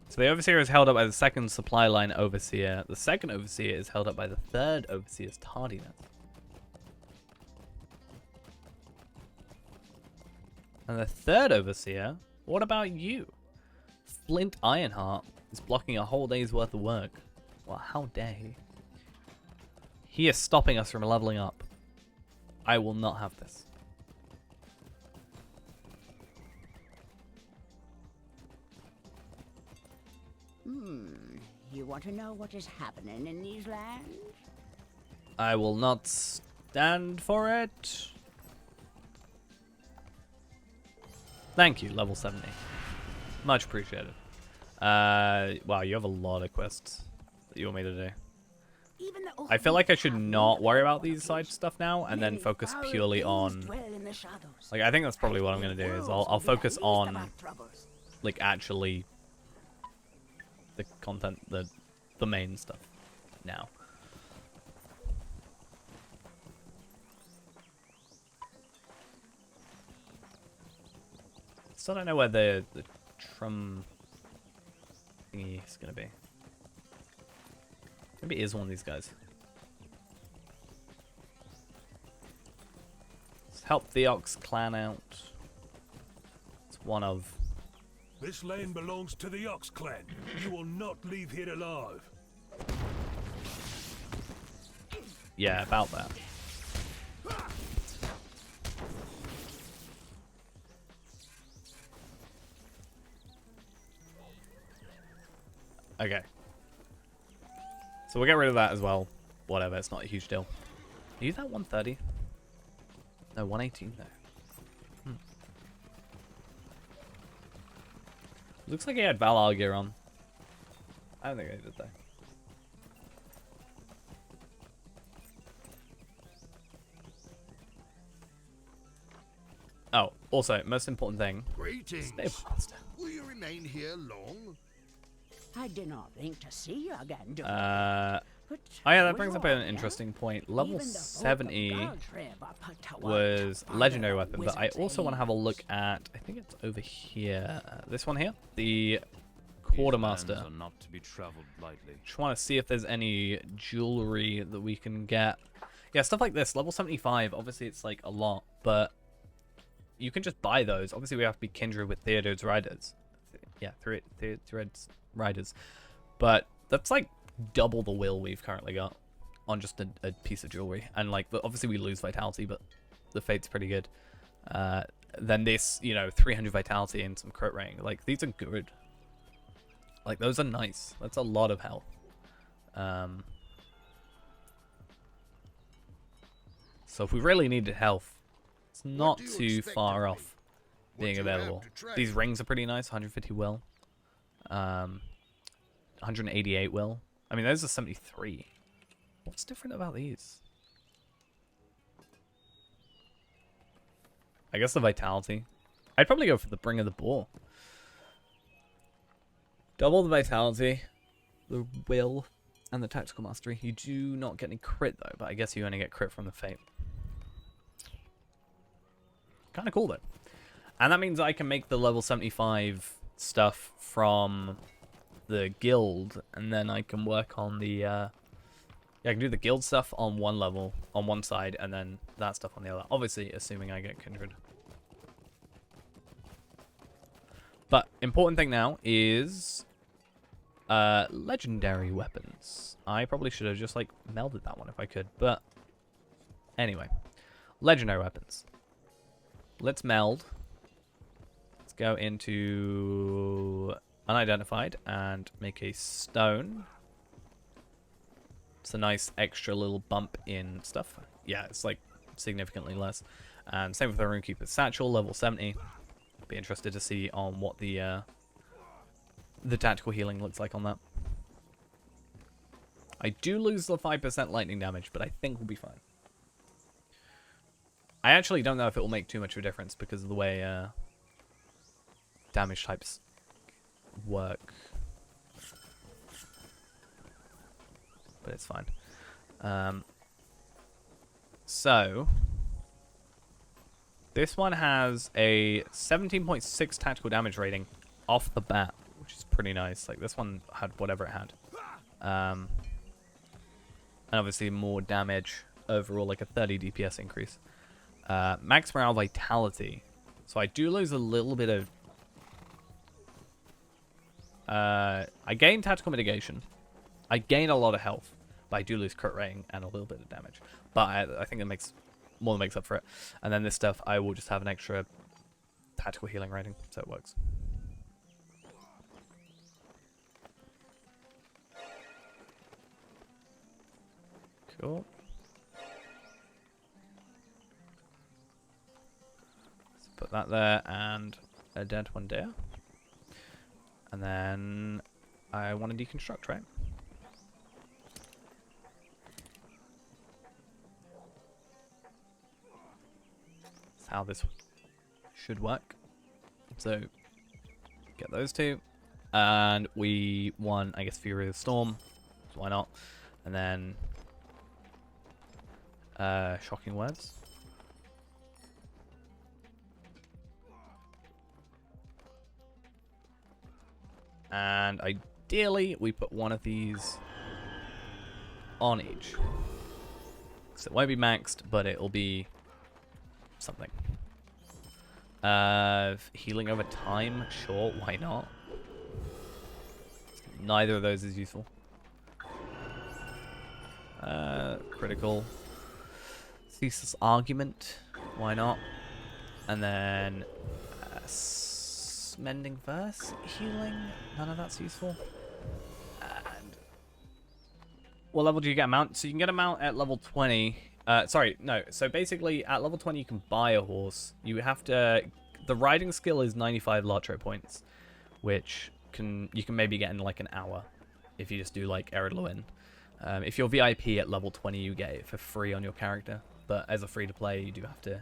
So the Overseer is held up by the second supply line Overseer. The second Overseer is held up by the third Overseer's tardiness. And the third Overseer? What about you? Flint Ironheart is blocking a whole day's worth of work. Well, how dare he? He is stopping us from leveling up. I will not have this. You want to know what is happening in these lands? I will not stand for it. Thank you, level 70. Much appreciated. Wow, you have a lot of quests that you want me to do. I feel like I should not worry about these side stuff now and then focus purely on... Like, I think that's probably what I'm going to do is I'll focus on, like, actually the content, the main stuff now. Still don't know where the Trum thingy is going to be. Maybe it is one of these guys. help the Ox clan out. It's one of... This land belongs to the Ox clan. You will not leave here alive. Yeah, about that. Okay. So we'll get rid of that as well. Whatever, it's not a huge deal. Are you that 130? No, 118 though. Looks like he had Valar gear on. I don't think I did though. Oh, also, most important thing. Greetings. Stable master. Will you remain here long? I did not think to see you again, do Oh yeah, that brings up an interesting point. Level 70 was legendary weapon, but I also want to have a look at, I think it's over here, this one here, the quartermaster. Are not to be traveled lightly. Just want to see if there's any jewelry that we can get. Yeah, stuff like this, level 75, obviously it's like a lot, but you can just buy those. Obviously we have to be kindred with Theodore's riders. Yeah, Theodore's riders. But that's like double the will we've currently got on just a piece of jewelry. And like, obviously we lose vitality, but the fate's pretty good. Then this, you know, 300 vitality and some crit rating. Like, these are good. Like, those are nice. That's a lot of health. So if we really needed health, it's not too far off being available. These rings are pretty nice. 150 will. 188 will. I mean, those are 73. What's different about these? I guess the vitality. I'd probably go for the Bring of the Boar. Double the vitality, the will, and the tactical mastery. You do not get any crit though, but I guess you only get crit from the fate. Kind of cool though. And that means I can make the level 75 stuff from the guild, and then I can work on the yeah, I can do the guild stuff on one level, on one side, and then that stuff on the other. Obviously, assuming I get kindred. But important thing now is legendary weapons. I probably should have just like melded that one if I could, but anyway, legendary weapons. Let's meld. Let's go into unidentified and make a stone. It's a nice extra little bump in stuff. Yeah, it's like significantly less. And same with the Runekeeper's Satchel, level 70. Be interested to see on what the tactical healing looks like on that. I do lose the 5% lightning damage, but I think we'll be fine. I actually don't know if it will make too much of a difference because of the way damage types work. But it's fine. So this one has a 17.6 tactical damage rating off the bat, which is pretty nice. Like, this one had whatever it had. And obviously more damage overall, like a 30 DPS increase. Max morale vitality. So I do lose a little bit of... I gain tactical mitigation. I gain a lot of health, but I do lose crit rating and a little bit of damage. But I think it makes more than makes up for it. And then this stuff, I will just have an extra tactical healing rating, so it works. Cool. Let's put that there and a dead one there. And then I want to deconstruct, right? That's how this should work. So get those two. And we want, I guess, Fury of the Storm. So why not? And then Shocking Words. And ideally, we put one of these on each. So it won't be maxed, but it'll be something. Healing over time, sure, why not? Neither of those is useful. Critical. Thesis argument, why not? And then mending verse, healing, none of that's useful. And what level do you get a mount? So you can get a mount at level 20. Sorry, no. So basically, at level 20, you can buy a horse. You have to. The riding skill is 95 Latro points, which you can maybe get in like an hour if you just do like Eredluin. If you're VIP at level 20, you get it for free on your character. But as a free to play, you do have to.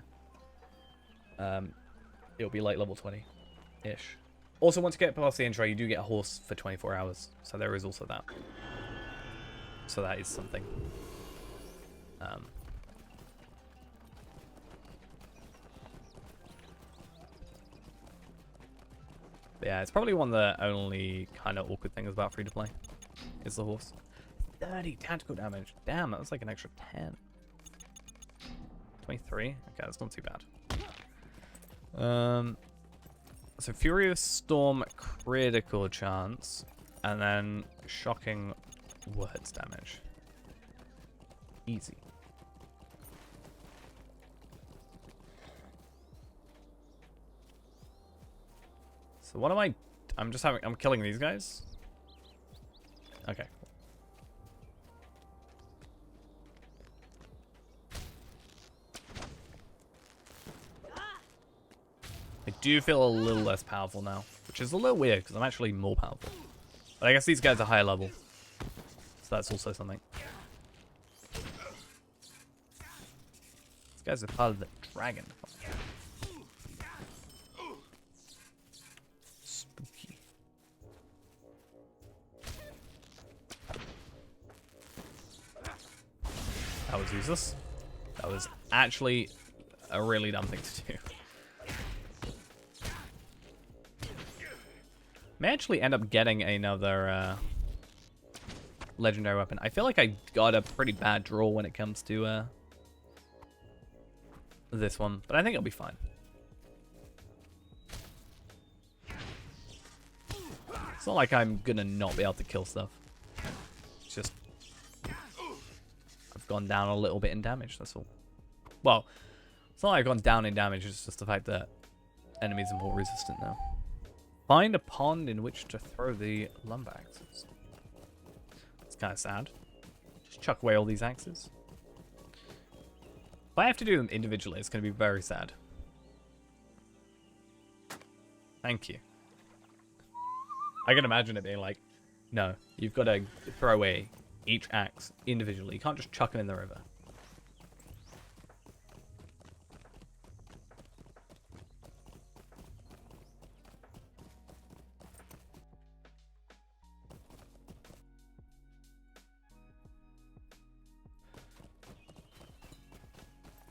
It'll be like level 20-ish. Also, once you get past the intro, you do get a horse for 24 hours. So there is also that. So that is something. But yeah, it's probably one of the only kind of awkward things about free to play is the horse. 30 tactical damage. Damn, that was like an extra 10. 23. Okay, that's not too bad. So Furious Storm critical chance, and then shocking words damage. Easy. So what am I? I'm killing these guys. Okay. I do feel a little less powerful now, which is a little weird because I'm actually more powerful. But I guess these guys are higher level, so that's also something. These guys are part of the dragon. Spooky. That was useless. That was actually a really dumb thing to do. May actually end up getting another legendary weapon. I feel like I got a pretty bad draw when it comes to this one, but I think it'll be fine. It's not like I'm gonna not be able to kill stuff. It's just I've gone down a little bit in damage, that's all. Well, it's not like I've gone down in damage, it's just the fact that enemies are more resistant now. Find a pond in which to throw the lumber axes. It's kind of sad. Just chuck away all these axes. If I have to do them individually, it's going to be very sad. Thank you. I can imagine it being like, no, you've got to throw away each axe individually. You can't just chuck them in the river.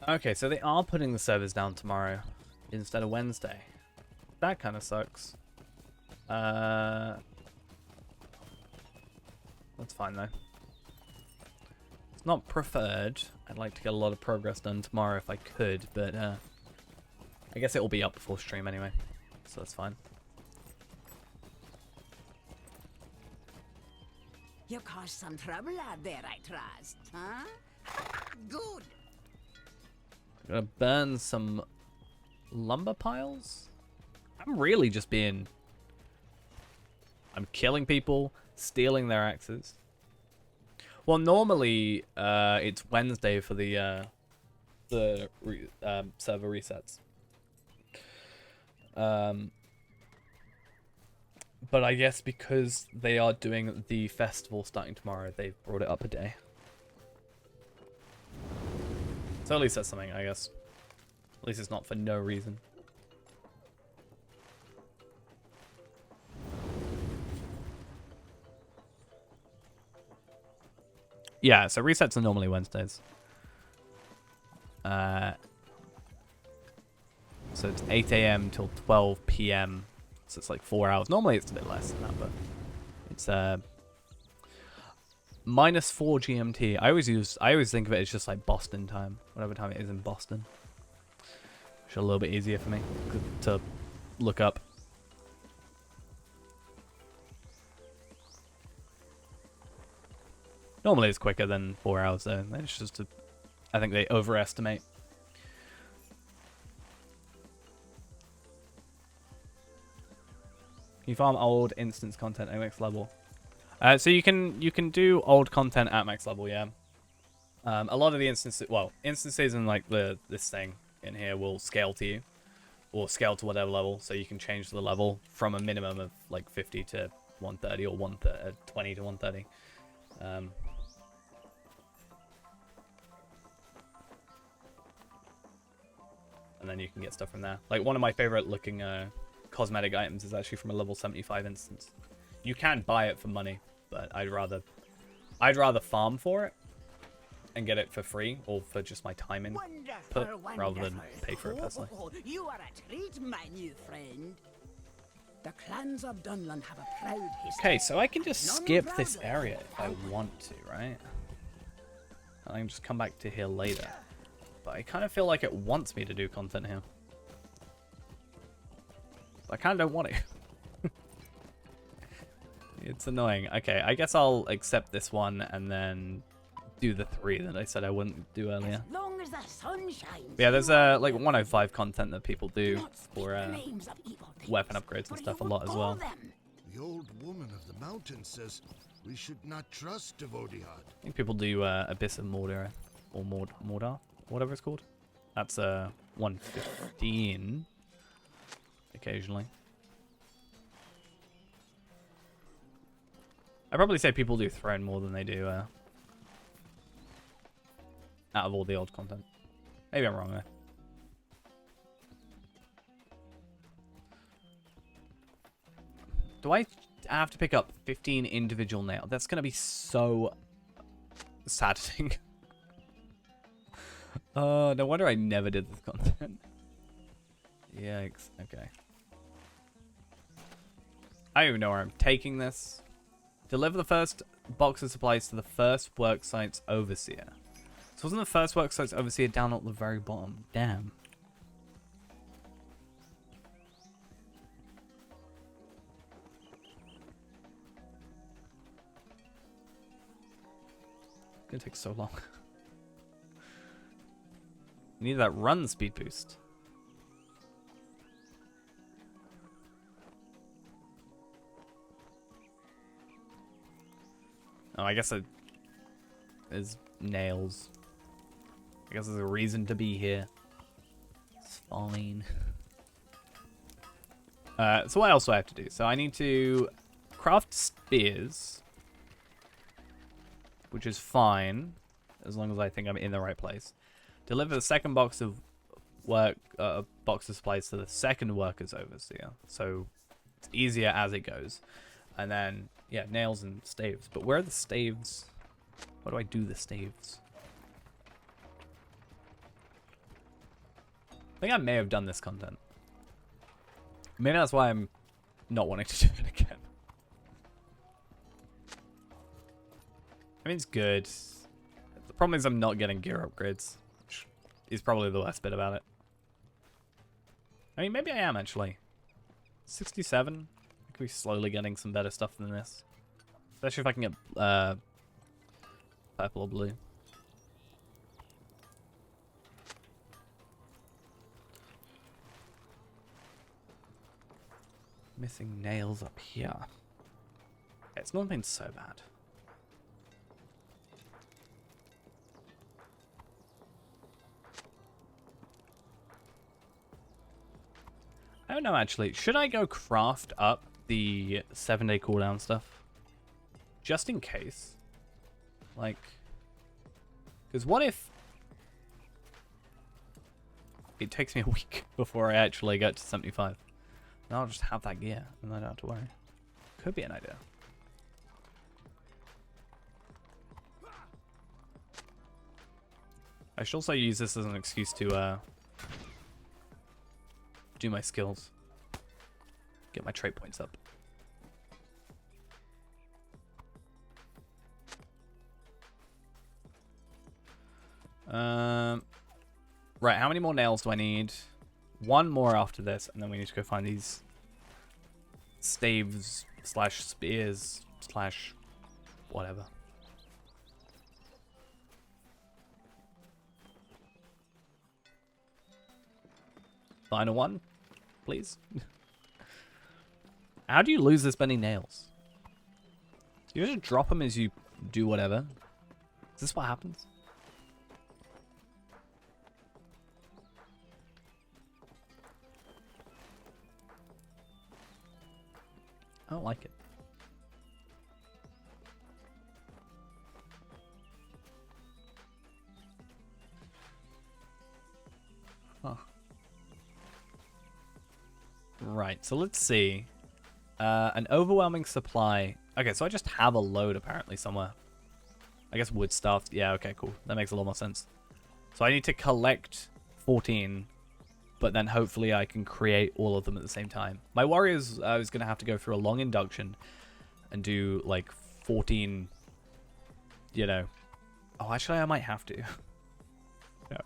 Okay, so they are putting the servers down tomorrow instead of Wednesday. That kind of sucks. That's fine though. It's not preferred. I'd like to get a lot of progress done tomorrow if I could, but I guess it will be up before stream anyway, so that's fine. You caused some trouble out there, I trust, huh? Good. Gonna burn some lumber piles? I'm really just being... I'm killing people, stealing their axes. Well, normally it's Wednesday for the server resets. But I guess because they are doing the festival starting tomorrow, they've brought it up a day. So at least that's something, I guess. At least it's not for no reason. Yeah, so resets are normally Wednesdays. So it's 8 AM till 12 PM. So it's like 4 hours. Normally it's a bit less than that, but it's -4 GMT. I always think of it as just like Boston time, whatever time it is in Boston. Which is a little bit easier for me to look up. Normally it's quicker than 4 hours though. It's just I think they overestimate. Can you farm old instance content at max level? So you can do old content at max level, yeah. A lot of the instances, well, instances in like this thing in here will scale to you, or scale to whatever level, so you can change the level from a minimum of like 50 to 130 or 20 to 130. And then you can get stuff from there. Like one of my favorite looking cosmetic items is actually from a level 75 instance. You can buy it for money, but I'd rather farm for it and get it for free, or for just my time in put, rather than pay for it personally. You are a treat, my new friend. The clans of Dunlun have a proud history. Okay, so I can just skip this area if I want to, right? I can just come back to here later. But I kind of feel like it wants me to do content here. I kind of don't want to. It's annoying. Okay, I guess I'll accept this one and then do the 3 that I said I wouldn't do earlier. As long as the sun shines. But yeah, there's like 105 content that people do for weapon upgrades and stuff a lot as well. The old woman of the mountain says we should not trust Devodihad. I think people do Abyss of Mordor, or Mordor, whatever it's called. That's 115 occasionally. I'd probably say people do Throne more than they do out of all the old content. Maybe I'm wrong there. Do I have to pick up 15 individual nails? That's going to be so saddening. No wonder I never did this content. Yikes. Okay. I don't even know where I'm taking this. Deliver the first box of supplies to the first worksite's overseer. So wasn't the first worksite's overseer down at the very bottom? Damn. It's gonna take so long. Need that run speed boost. Oh, I guess there's nails. I guess there's a reason to be here. It's fine. So what else do I have to do? So I need to craft spears, which is fine, as long as I think I'm in the right place. Deliver the second box of box of supplies to the second worker's overseer. So it's easier as it goes. And then, yeah, nails and staves. But where are the staves? Where do I do the staves? I think I may have done this content. Maybe that's why I'm not wanting to do it again. I mean, it's good. The problem is I'm not getting gear upgrades, which is probably the worst bit about it. I mean, maybe I am, actually. 67? I could be slowly getting some better stuff than this. Especially if I can get purple or blue. Missing nails up here. It's not been so bad. I don't know, actually. Should I go craft up the 7-day cooldown stuff? Just in case. Like, because what if it takes me a week before I actually get to 75? Then I'll just have that gear and I don't have to worry. Could be an idea. I should also use this as an excuse to do my skills. Get my trait points up. Right, how many more nails do I need? one more after this, and then we need to go find these staves slash spears slash whatever. Final one, please. How do you lose this many nails? Do you just drop them as you do whatever? Is this what happens? I don't like it. Huh. Right, so let's see. An overwhelming supply. Okay, so I just have a load apparently somewhere. I guess wood stuff. Yeah, okay, cool. That makes a lot more sense. So I need to collect 14, but then hopefully I can create all of them at the same time. My worry is I was going to have to go through a long induction and do like 14, you know. Oh, actually I might have to. No.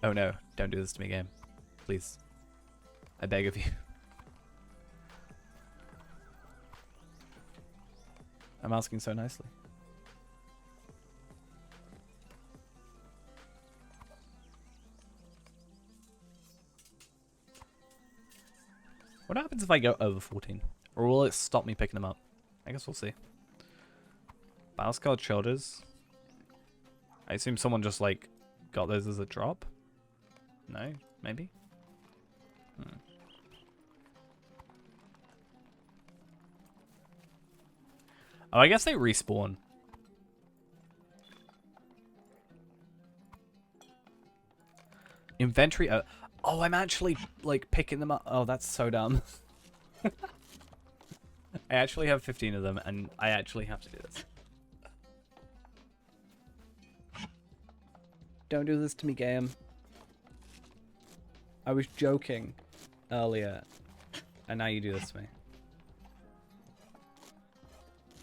Oh no, don't do this to me, game. Please. I beg of you. I'm asking so nicely. What happens if I go over 14? Or will it stop me picking them up? I guess we'll see. Battle-scarred shoulders. I assume someone just like got those as a drop? No? Maybe? Oh, I guess they respawn. Inventory. Oh, I'm actually like picking them up. Oh, that's so dumb. I actually have 15 of them, and I actually have to do this. Don't do this to me, game. I was joking earlier, and now you do this to me.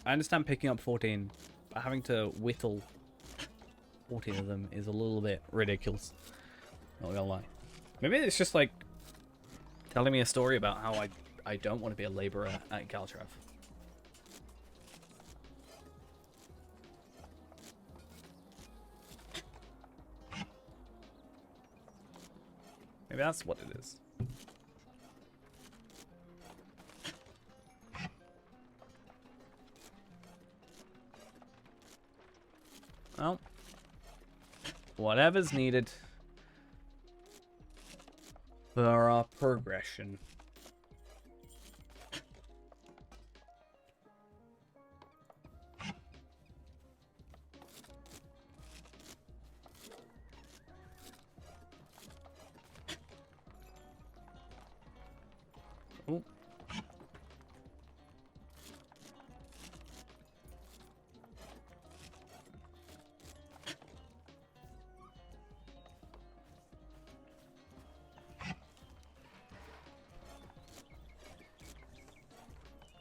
I understand picking up 14, but having to whittle 14 of them is a little bit ridiculous. Not gonna lie. Maybe it's just like telling me a story about how I don't want to be a laborer at Galtrav. Maybe that's what it is. Well, whatever's needed for our progression. Ooh.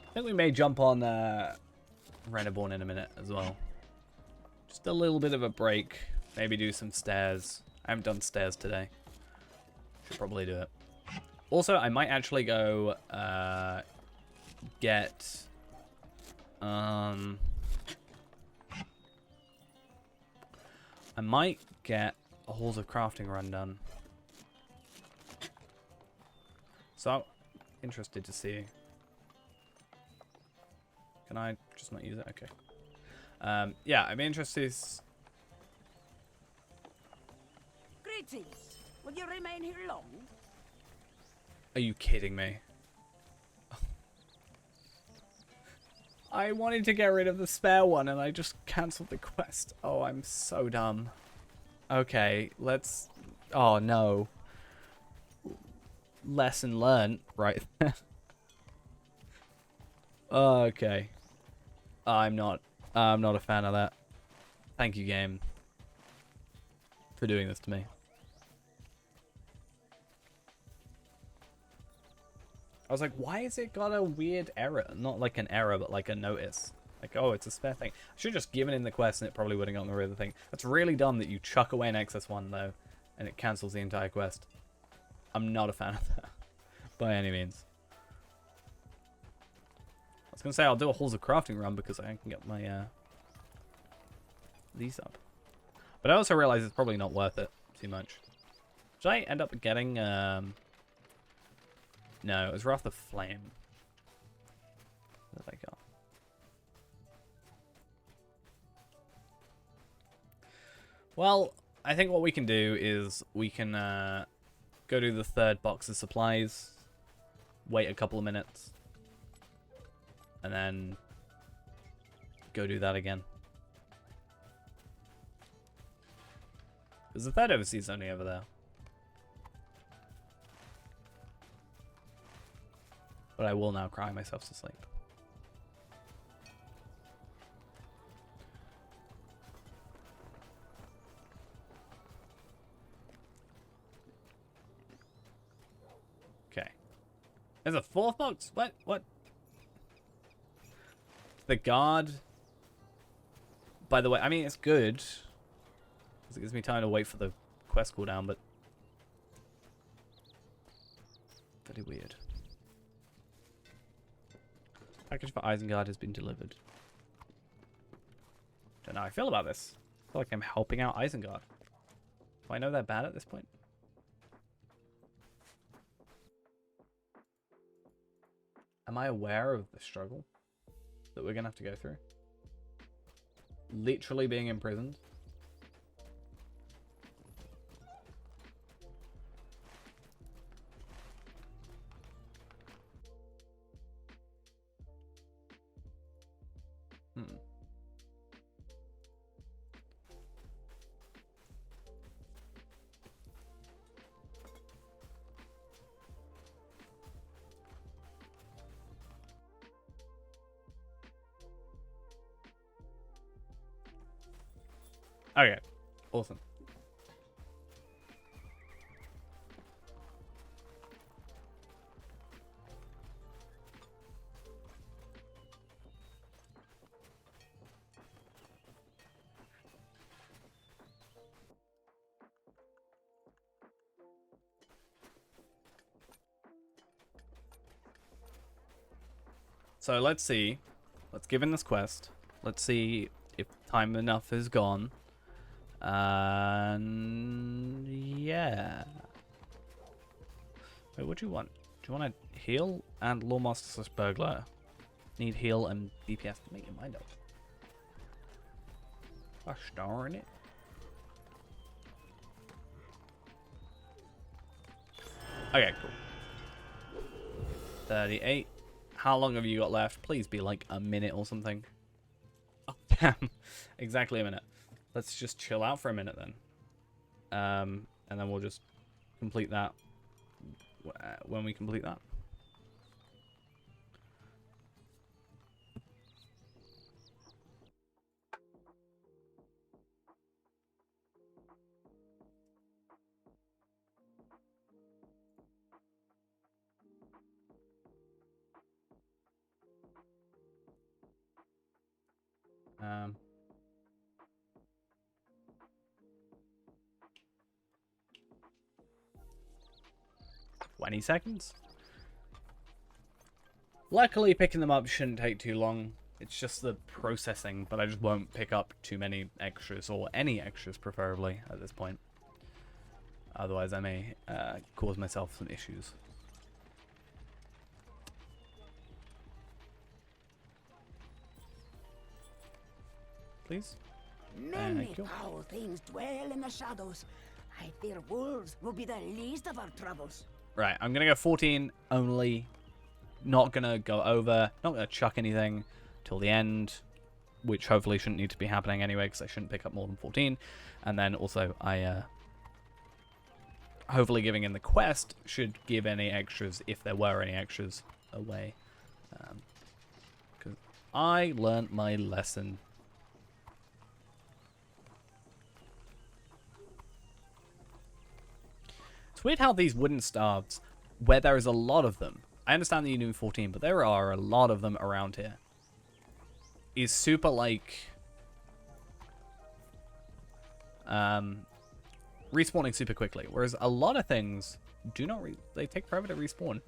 I think we may jump on Reneborn in a minute as well. Just a little bit of a break. Maybe do some stairs. I haven't done stairs today. Should probably do it. Also, I might actually go get I might get a Halls of Crafting run done. So, interested to see. Can I just not use it? Okay. Yeah, I'm interested. Greetings. Will you remain here long? Are you kidding me? I wanted to get rid of the spare one and I just cancelled the quest. Oh, I'm so dumb. Okay, let's... Oh, no. Lesson learned right there. Okay. I'm not a fan of that. Thank you, game, for doing this to me. I was like, why has it got a weird error? Not like an error, but like a notice. Like, oh, it's a spare thing. I should have just given in the quest and it probably would have gotten rid of the thing. That's really dumb that you chuck away an excess one, though, and it cancels the entire quest. I'm not a fan of that by any means. I was gonna say I'll do a Halls of Crafting run because I can get my these up. But I also realize it's probably not worth it too much. Should I end up getting no, it was Wrath of Flame that I got. Well, I think what we can do is we can go to the third box of supplies, wait a couple of minutes, and then go do that again. Because the third overseas is only over there. But I will now cry myself to sleep. Okay. There's a fourth box? What? What? The guard. By the way, I mean, it's good. Because it gives me time to wait for the quest cooldown, but... very weird. Package for Isengard has been delivered. Don't know how I feel about this. I feel like I'm helping out Isengard. Do I know they're bad at this point? Am I aware of the struggle that we're going to have to go through? Literally being imprisoned? Okay, awesome. So let's see. Let's give in this quest. Let's see if time enough is gone. And yeah. Wait, what do you want? Do you want to heal and Lawmaster / Burglar? Need heal and DPS to make your mind up. Gosh darn it. Okay, cool. 38. How long have you got left? Please be like a minute or something. Oh, damn. Exactly a minute. Let's just chill out for a minute then. And then we'll just complete that when we complete that. Um... 20 seconds. Luckily, picking them up shouldn't take too long. It's just the processing, but I just won't pick up too many extras, or any extras preferably, at this point. Otherwise, I may cause myself some issues. Please? Many foul things dwell in the shadows. I fear wolves will be the least of our troubles. Right, I'm gonna go 14 only. Not gonna go over. Not gonna chuck anything till the end, which hopefully shouldn't need to be happening anyway, because I shouldn't pick up more than 14. And then also, I hopefully giving in the quest should give any extras, if there were any extras, away. Because I learned my lesson. It's weird how these wooden staves, where there is a lot of them, I understand that you need 14, but there are a lot of them around here, is super, like, respawning super quickly. Whereas a lot of things do not they take forever to respawn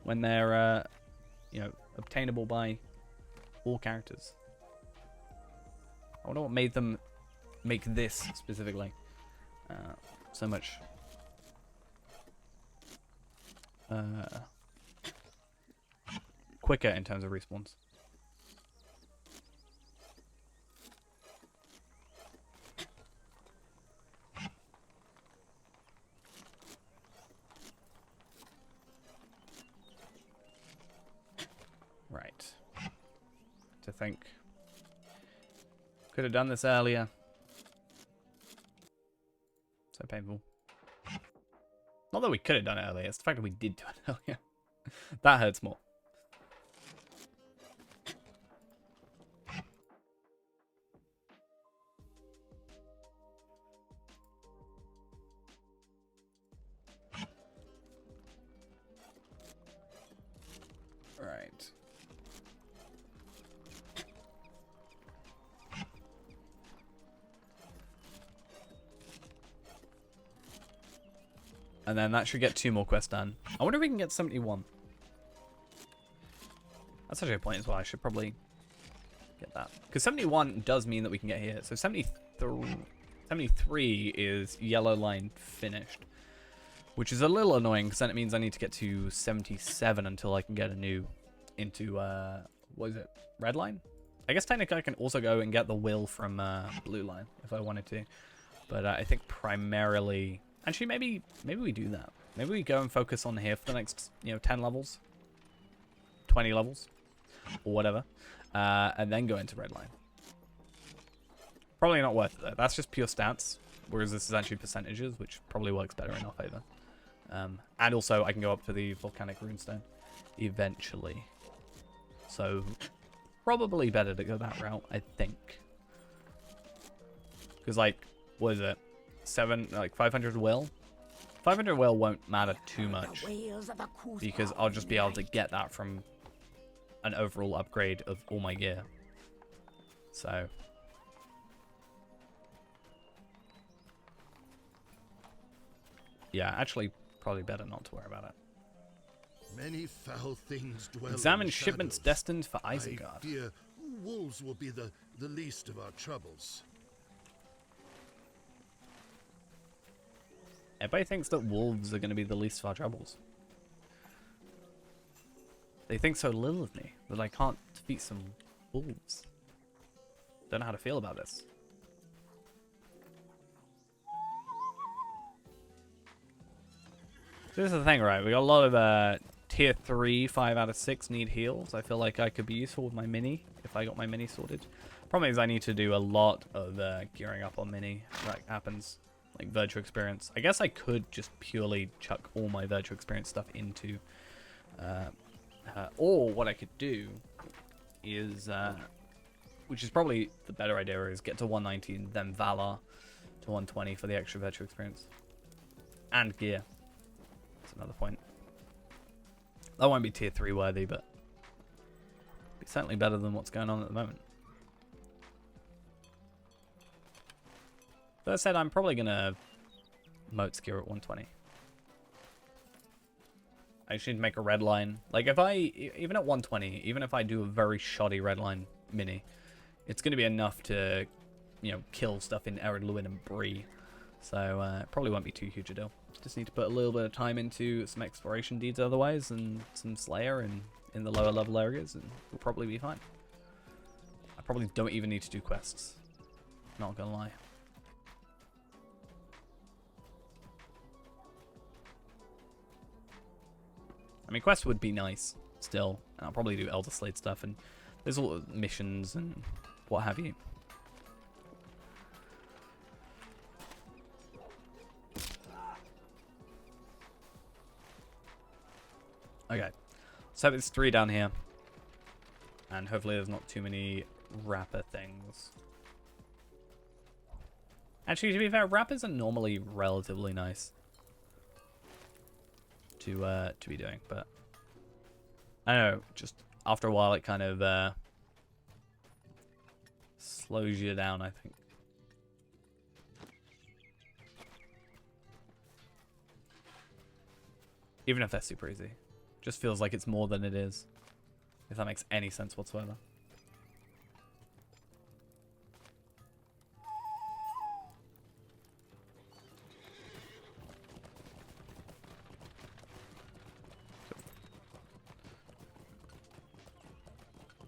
when they're you know, obtainable by all characters. I wonder what made them make this specifically so much quicker in terms of respawns. Right. To think. Could have done this earlier. So painful. Not that we could have done it earlier, it's the fact that we did do it earlier. That hurts more. Right. And then that should get 2 more quests done. I wonder if we can get 71. That's actually a point as well. I should probably get that. Because 71 does mean that we can get here. So 73 is yellow line finished. Which is a little annoying because then it means I need to get to 77 until I can get a new into, what is it? Red line? I guess technically I can also go and get the will from blue line if I wanted to. But I think primarily... Actually, maybe we do that. Maybe we go and focus on here for the next, 10 levels, 20 levels, or whatever, and then go into red line. Probably not worth it though. That's just pure stats, whereas this is actually percentages, which probably works better in our favor. And also, I can go up to the volcanic runestone eventually. So probably better to go that route, I think. Because what is it? 500 will. 500 will won't matter too much because I'll just be able to get that from an overall upgrade of all my gear. So yeah, actually probably better not to worry about it. Many foul things dwell Examine in shipments shadows. destined for I Isengard. fear wolves will be the least of our troubles. Everybody thinks that wolves are going to be the least of our troubles. They think so little of me that I can't defeat some wolves. Don't know how to feel about this. So this is the thing, right? We got a lot of tier 3, 5 out of 6 need heals. I feel like I could be useful with my mini if I got my mini sorted. Problem is I need to do a lot of gearing up on mini. That happens. Like virtual experience. I guess I could just purely chuck all my virtual experience stuff into or what I could do is which is probably the better idea, is get to 119 then Valor to 120 for the extra virtual experience and gear. That's another point. That won't be tier 3 worthy, but be certainly better than what's going on at the moment. That said, I'm probably gonna moat gear at 120. I just need to make a red line. Like if even at 120, even if I do a very shoddy red line mini, it's gonna be enough to, kill stuff in Ered Luin and Bree. So it probably won't be too huge a deal. Just need to put a little bit of time into some exploration deeds otherwise, and some Slayer and in the lower level areas, and we'll probably be fine. I probably don't even need to do quests. Not gonna lie. I mean, quests would be nice still. I'll probably do Elder Slate stuff, and there's all missions and what have you. Okay, so it's 3 down here, and hopefully there's not too many rapper things. Actually, to be fair, rappers are normally relatively nice to be doing, but I don't know, just after a while it kind of slows you down, I think. Even if they're super easy. Just feels like it's more than it is. If that makes any sense whatsoever.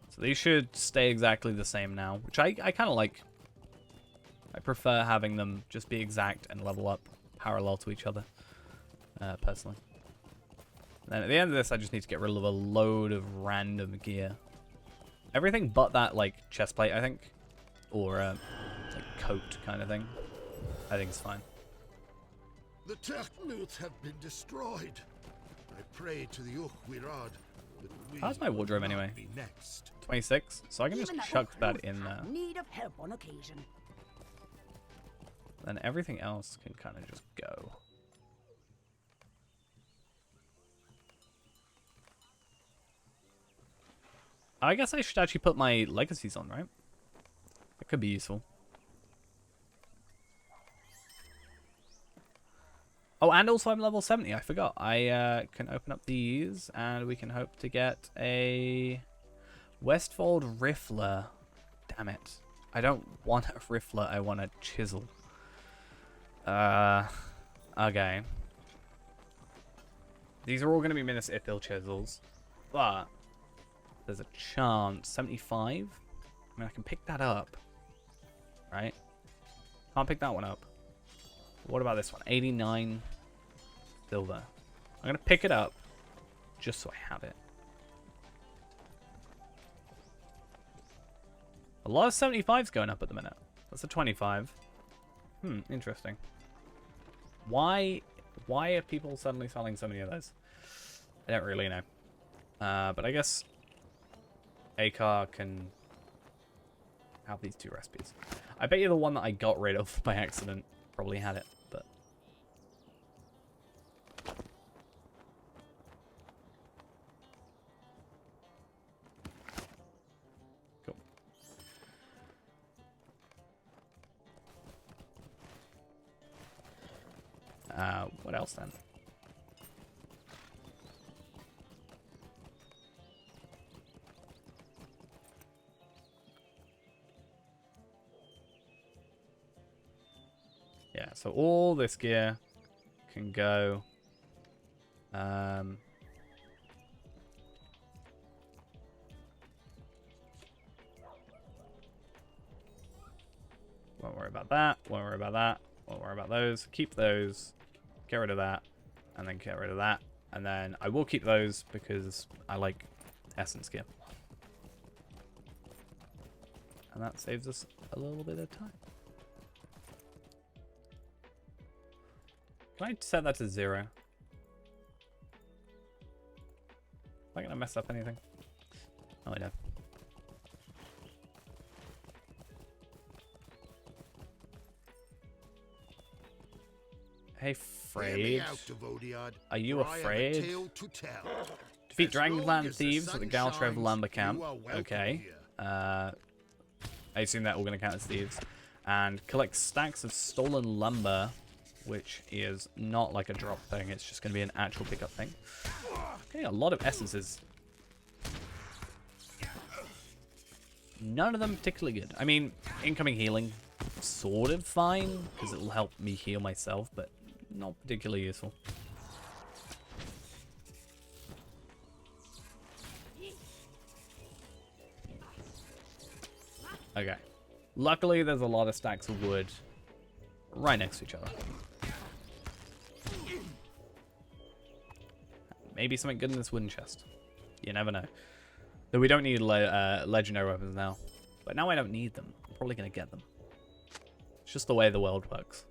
So these should stay exactly the same now, which I kind of like. I prefer having them just be exact and level up parallel to each other, personally. And then at the end of this, I just need to get rid of a load of random gear. Everything but that, like, chest plate, I think. Or, like, coat kind of thing. I think it's fine. The Technuth have been destroyed. I pray to the Ukhwirad that we How's my wardrobe will not anyway? be next. 26, so I can just Even the chuck that Ukhwirad in there. have need of help on occasion. Then everything else can kind of just go. I guess I should actually put my legacies on, right? That could be useful. Oh, and also I'm level 70. I forgot. I can open up these, and we can hope to get a Westfold Riffler. Damn it. I don't want a Riffler. I want a Chisel. Okay. These are all going to be Minas Ithil Chisels, but there's a chance. 75? I mean, I can pick that up, right? Can't pick that one up. What about this one? 89 silver. I'm going to pick it up just so I have it. A lot of 75s going up at the minute. That's a 25. Interesting. Why are people suddenly selling so many of those? I don't really know. But I guess Akar can have these two recipes. I bet you the one that I got rid of by accident probably had it, but cool. What else then? Yeah, so all this gear can go. Won't worry about that. Won't worry about that. Won't worry about those. Keep those. Get rid of that. And then get rid of that. And then I will keep those because I like essence gear. And that saves us a little bit of time. Can I set that to 0? Am I going to mess up anything? Oh, I know. Hey, afraid? Are you afraid? Defeat Dragonland Thieves at the Galtreve Lumber Camp. Okay. I assume that we're going to count as thieves. And collect stacks of stolen lumber, which is not like a drop thing. It's just going to be an actual pickup thing. Okay, a lot of essences. None of them particularly good. I mean, incoming healing, sort of fine, because it'll help me heal myself, but not particularly useful. Okay. Luckily, there's a lot of stacks of wood right next to each other. Maybe something good in this wooden chest. You never know. Though we don't need legendary weapons now. But now I don't need them. I'm probably going to get them. It's just the way the world works.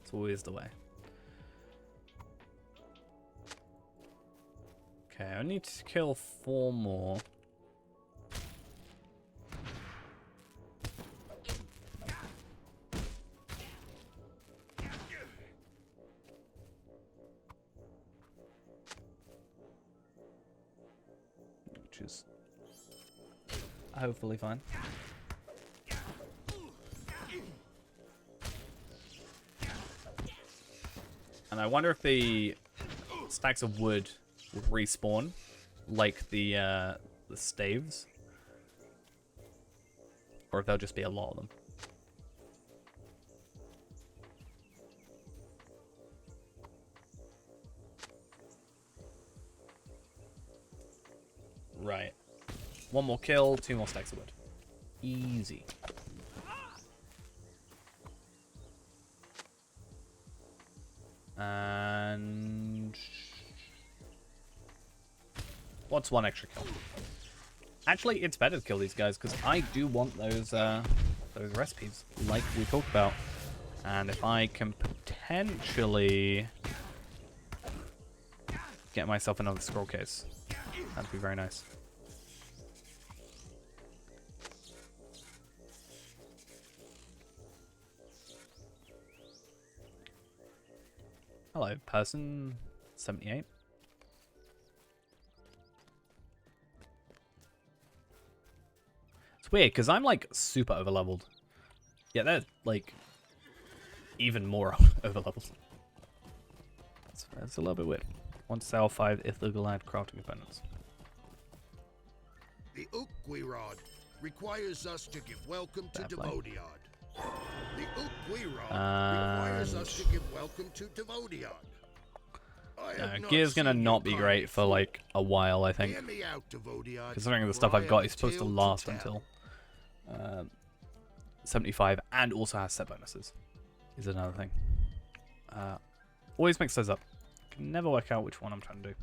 It's always the way. Okay, I need to kill 4 more. Which is hopefully fine. And I wonder if the stacks of wood will respawn like the staves. Or if there'll just be a lot of them. Right. One more kill, 2 more stacks of wood. Easy. And what's 1 extra kill? Actually, it's better to kill these guys because I do want those recipes, like we talked about. And if I can potentially get myself another scroll case, that'd be very nice. Hello, person 78. It's weird because I'm like super overleveled. Yeah, they're like even more overleveled. That's a little bit weird. Want to sell 5 illegal land crafting components. The Uqui rod requires us to give welcome to Devodiad. The Uqui rod requires us to give welcome to Devodiad. Gear's gonna not be great for like a while, I think. Considering the stuff I've got is supposed to last until 75 and also has set bonuses. Is another thing. Always mix those up. Can never work out which one I'm trying to do.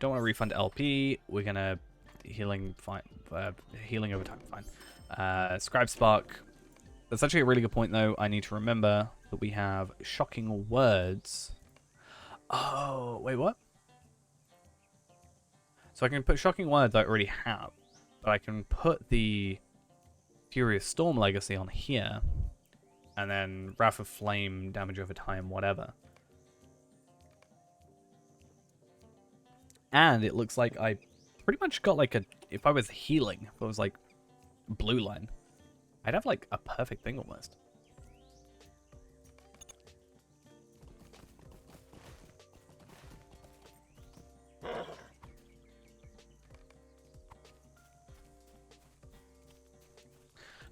Don't want to refund LP. We're gonna healing over time. Fine. Scribe Spark. That's actually a really good point, though. I need to remember that we have shocking words. Oh, wait, what? So I can put shocking words I already have, but I can put the Furious Storm Legacy on here, and then Wrath of Flame, damage over time, whatever. And it looks like I pretty much got like a, if I was healing, if I was like blue line, I'd have like a perfect thing almost.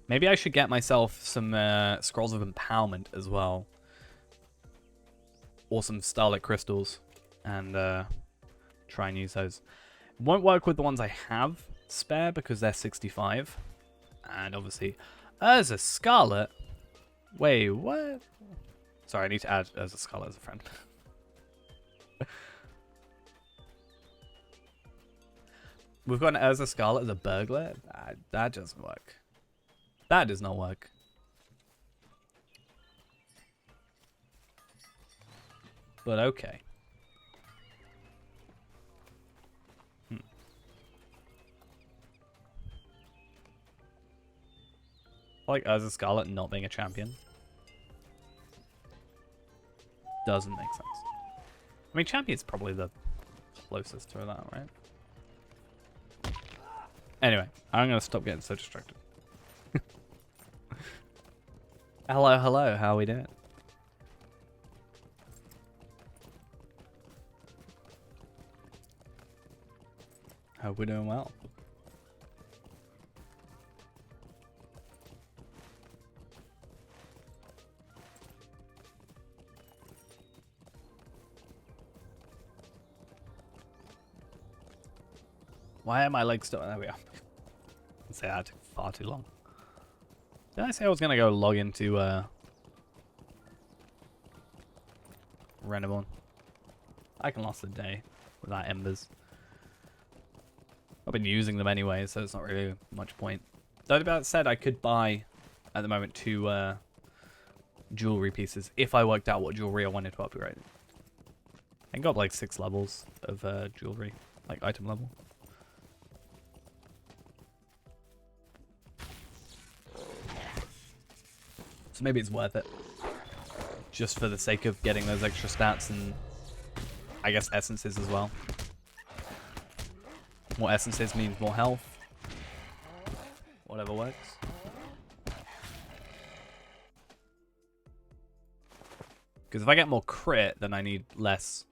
Maybe I should get myself some Scrolls of Empowerment as well. Or some Starlit Crystals. And try and use those. Won't work with the ones I have spare because they're 65. And obviously, Urza Scarlet. Wait, what? Sorry, I need to add Urza Scarlet as a friend. We've got an Urza Scarlet as a burglar? That doesn't work. That does not work. But okay. I like Urza Scarlet not being a champion. Doesn't make sense. I mean, champion's probably the closest to that, right? Anyway, I'm going to stop getting so distracted. Hello, hello, how are we doing? Hope we're doing well. Why are my legs still? There we are. I'd say that took far too long. Did I say I was gonna go log into Renaborn? I can last a day without embers. I've been using them anyway, so it's not really much point. Though that said, I could buy at the moment 2 jewelry pieces if I worked out what jewelry I wanted to upgrade. I got like 6 levels of jewelry, like item level. So maybe it's worth it. Just for the sake of getting those extra stats and I guess essences as well. More essences means more health. Whatever works. Because if I get more crit, then I need less.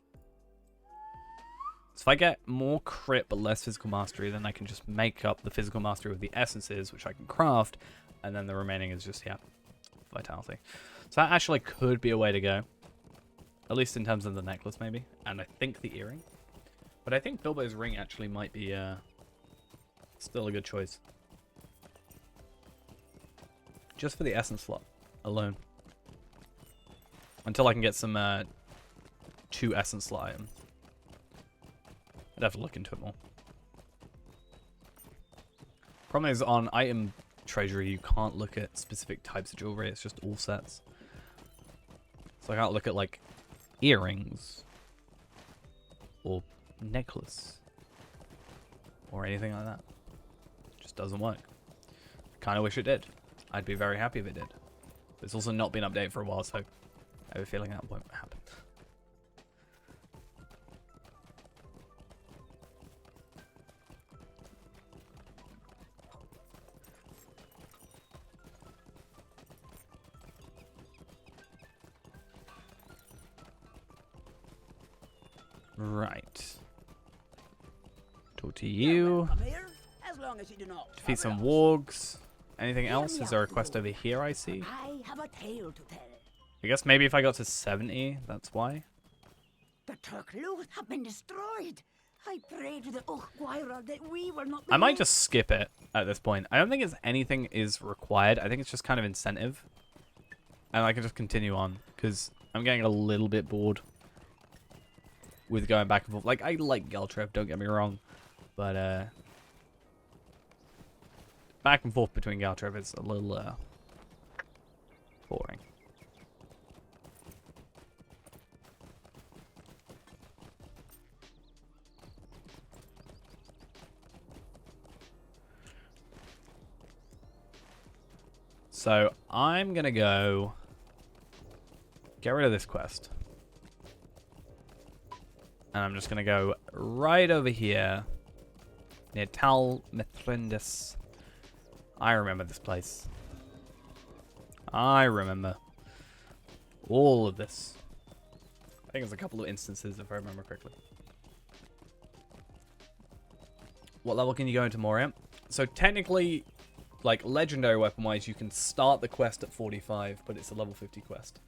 So if I get more crit but less physical mastery, then I can just make up the physical mastery with the essences, which I can craft, and then the remaining is just, yeah, vitality. So that actually could be a way to go. At least in terms of the necklace, maybe. And I think the earring. But I think Bilbo's ring actually might be still a good choice. Just for the essence slot alone. Until I can get some 2 essence slot items. I'd have to look into it more. Problem is, on item treasury, you can't look at specific types of jewelry. It's just all sets. So I can't look at, like, earrings. Or necklace. Or anything like that. It just doesn't work. I kind of wish it did. I'd be very happy if it did. But it's also not been updated for a while, so I have a feeling that won't happen. Right. Talk to you. Come here, as long as you do not Defeat some trouble wargs. Anything Hear else? me Is there a out, quest though. over here I see? us. I have a tale to tell. I guess maybe if I got to 70, that's why. The Turkluth have been destroyed. I pray to the Uchtguira that we will not be I might left. just skip it at this point. I don't think it's anything is required. I think it's just kind of incentive. And I can just continue on, because I'm getting a little bit bored with going back and forth. Like, I like Geltref, don't get me wrong. But, back and forth between Geltref is a little, boring. So, I'm gonna go get rid of this quest. And I'm just gonna go right over here near Tal Mithrindis. I remember this place. I remember all of this. I think there's a couple of instances if I remember correctly. What level can you go into Moria? So technically, like legendary weapon wise, you can start the quest at 45, but it's a level 50 quest.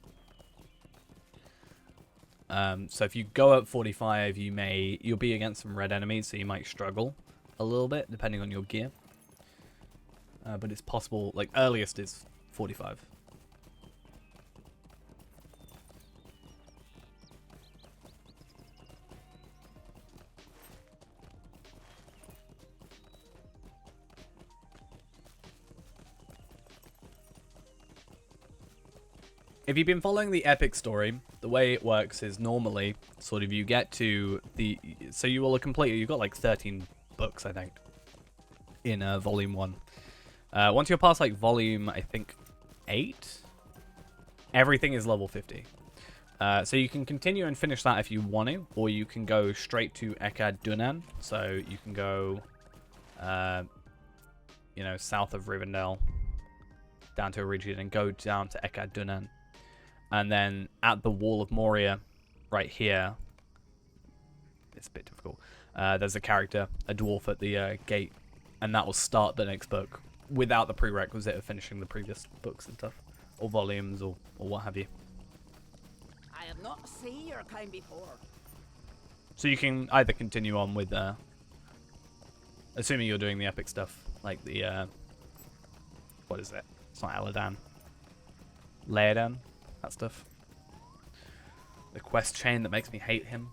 So if you go at 45, you'll be against some red enemies, so you might struggle a little bit depending on your gear. But it's possible, like earliest is 45. If you've been following the epic story, the way it works is normally sort of you get to the, so you will complete, you've got like 13 books I think in volume 1. Once you're past like volume I think 8, everything is level 50. So you can continue and finish that if you want to, or you can go straight to Ekad Dunan. So you can go you know, south of Rivendell down to Origin and go down to Ekad Dunan. And then at the Wall of Moria, right here, it's a bit difficult. There's a character, a dwarf at the gate, and that will start the next book without the prerequisite of finishing the previous books and stuff, or volumes, or what have you. I have not seen your kind before. So you can either continue on with, assuming you're doing the epic stuff, like the, what is it? It's not Aladan. Laodan. That stuff. The quest chain that makes me hate him.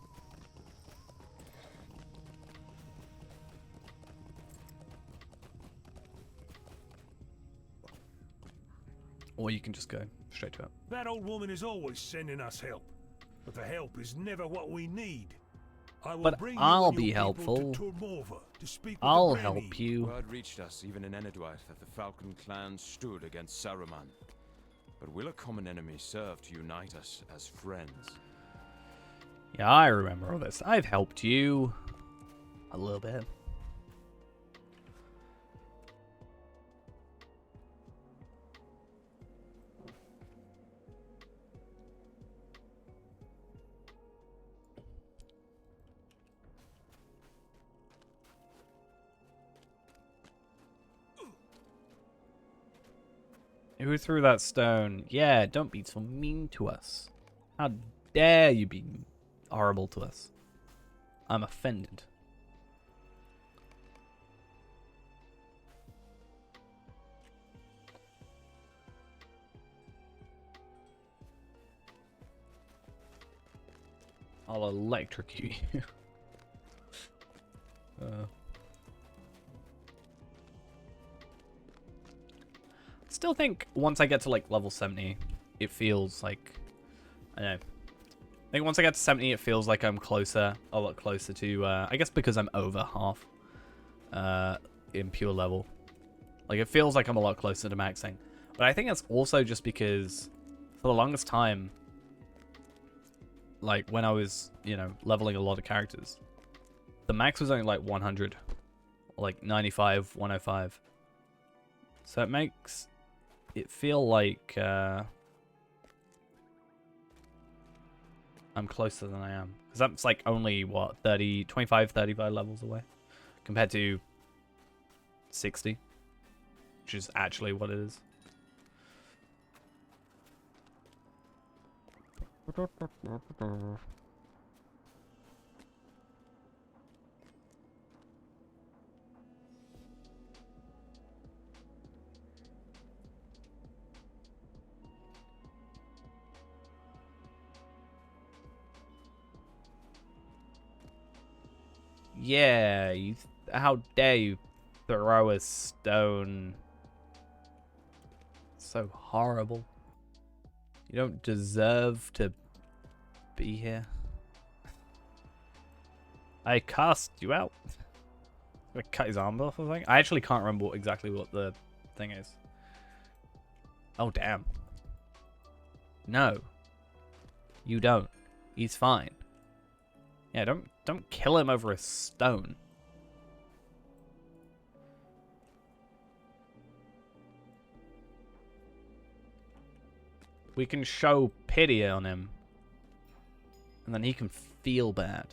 Or you can just go straight to it. That old woman is always sending us help, but the help is never what we need. I will But bring I'll you and be your helpful. people to Turmova to speak with I'll the granny. help you. Word reached us, even in Enedwaith, that the Falcon clan stood against Saruman. But will a common enemy serve to unite us as friends? Yeah, I remember all this. I've helped you a little bit. Who threw that stone? Yeah, don't be so mean to us. How dare you be horrible to us? I'm offended. I'll electrocute you. Still think once I get to like level 70, it feels like, I don't know. I think once I get to 70, it feels like I'm closer, a lot closer to, I guess because I'm over half in pure level. Like, it feels like I'm a lot closer to maxing. But I think that's also just because for the longest time, like when I was, you know, leveling a lot of characters, the max was only like 100, or like 95, 105. So it makes it feel like I'm closer than I am. Because that's like only, what, 30, 25, 35 levels away. Compared to 60. Which is actually what it is. Yeah, how dare you throw a stone? So horrible. You don't deserve to be here. I cast you out. I cut his arm off or something. I actually can't remember exactly what the thing is. Oh damn. No. You don't. He's fine. Yeah, don't kill him over a stone. We can show pity on him. And then he can feel bad.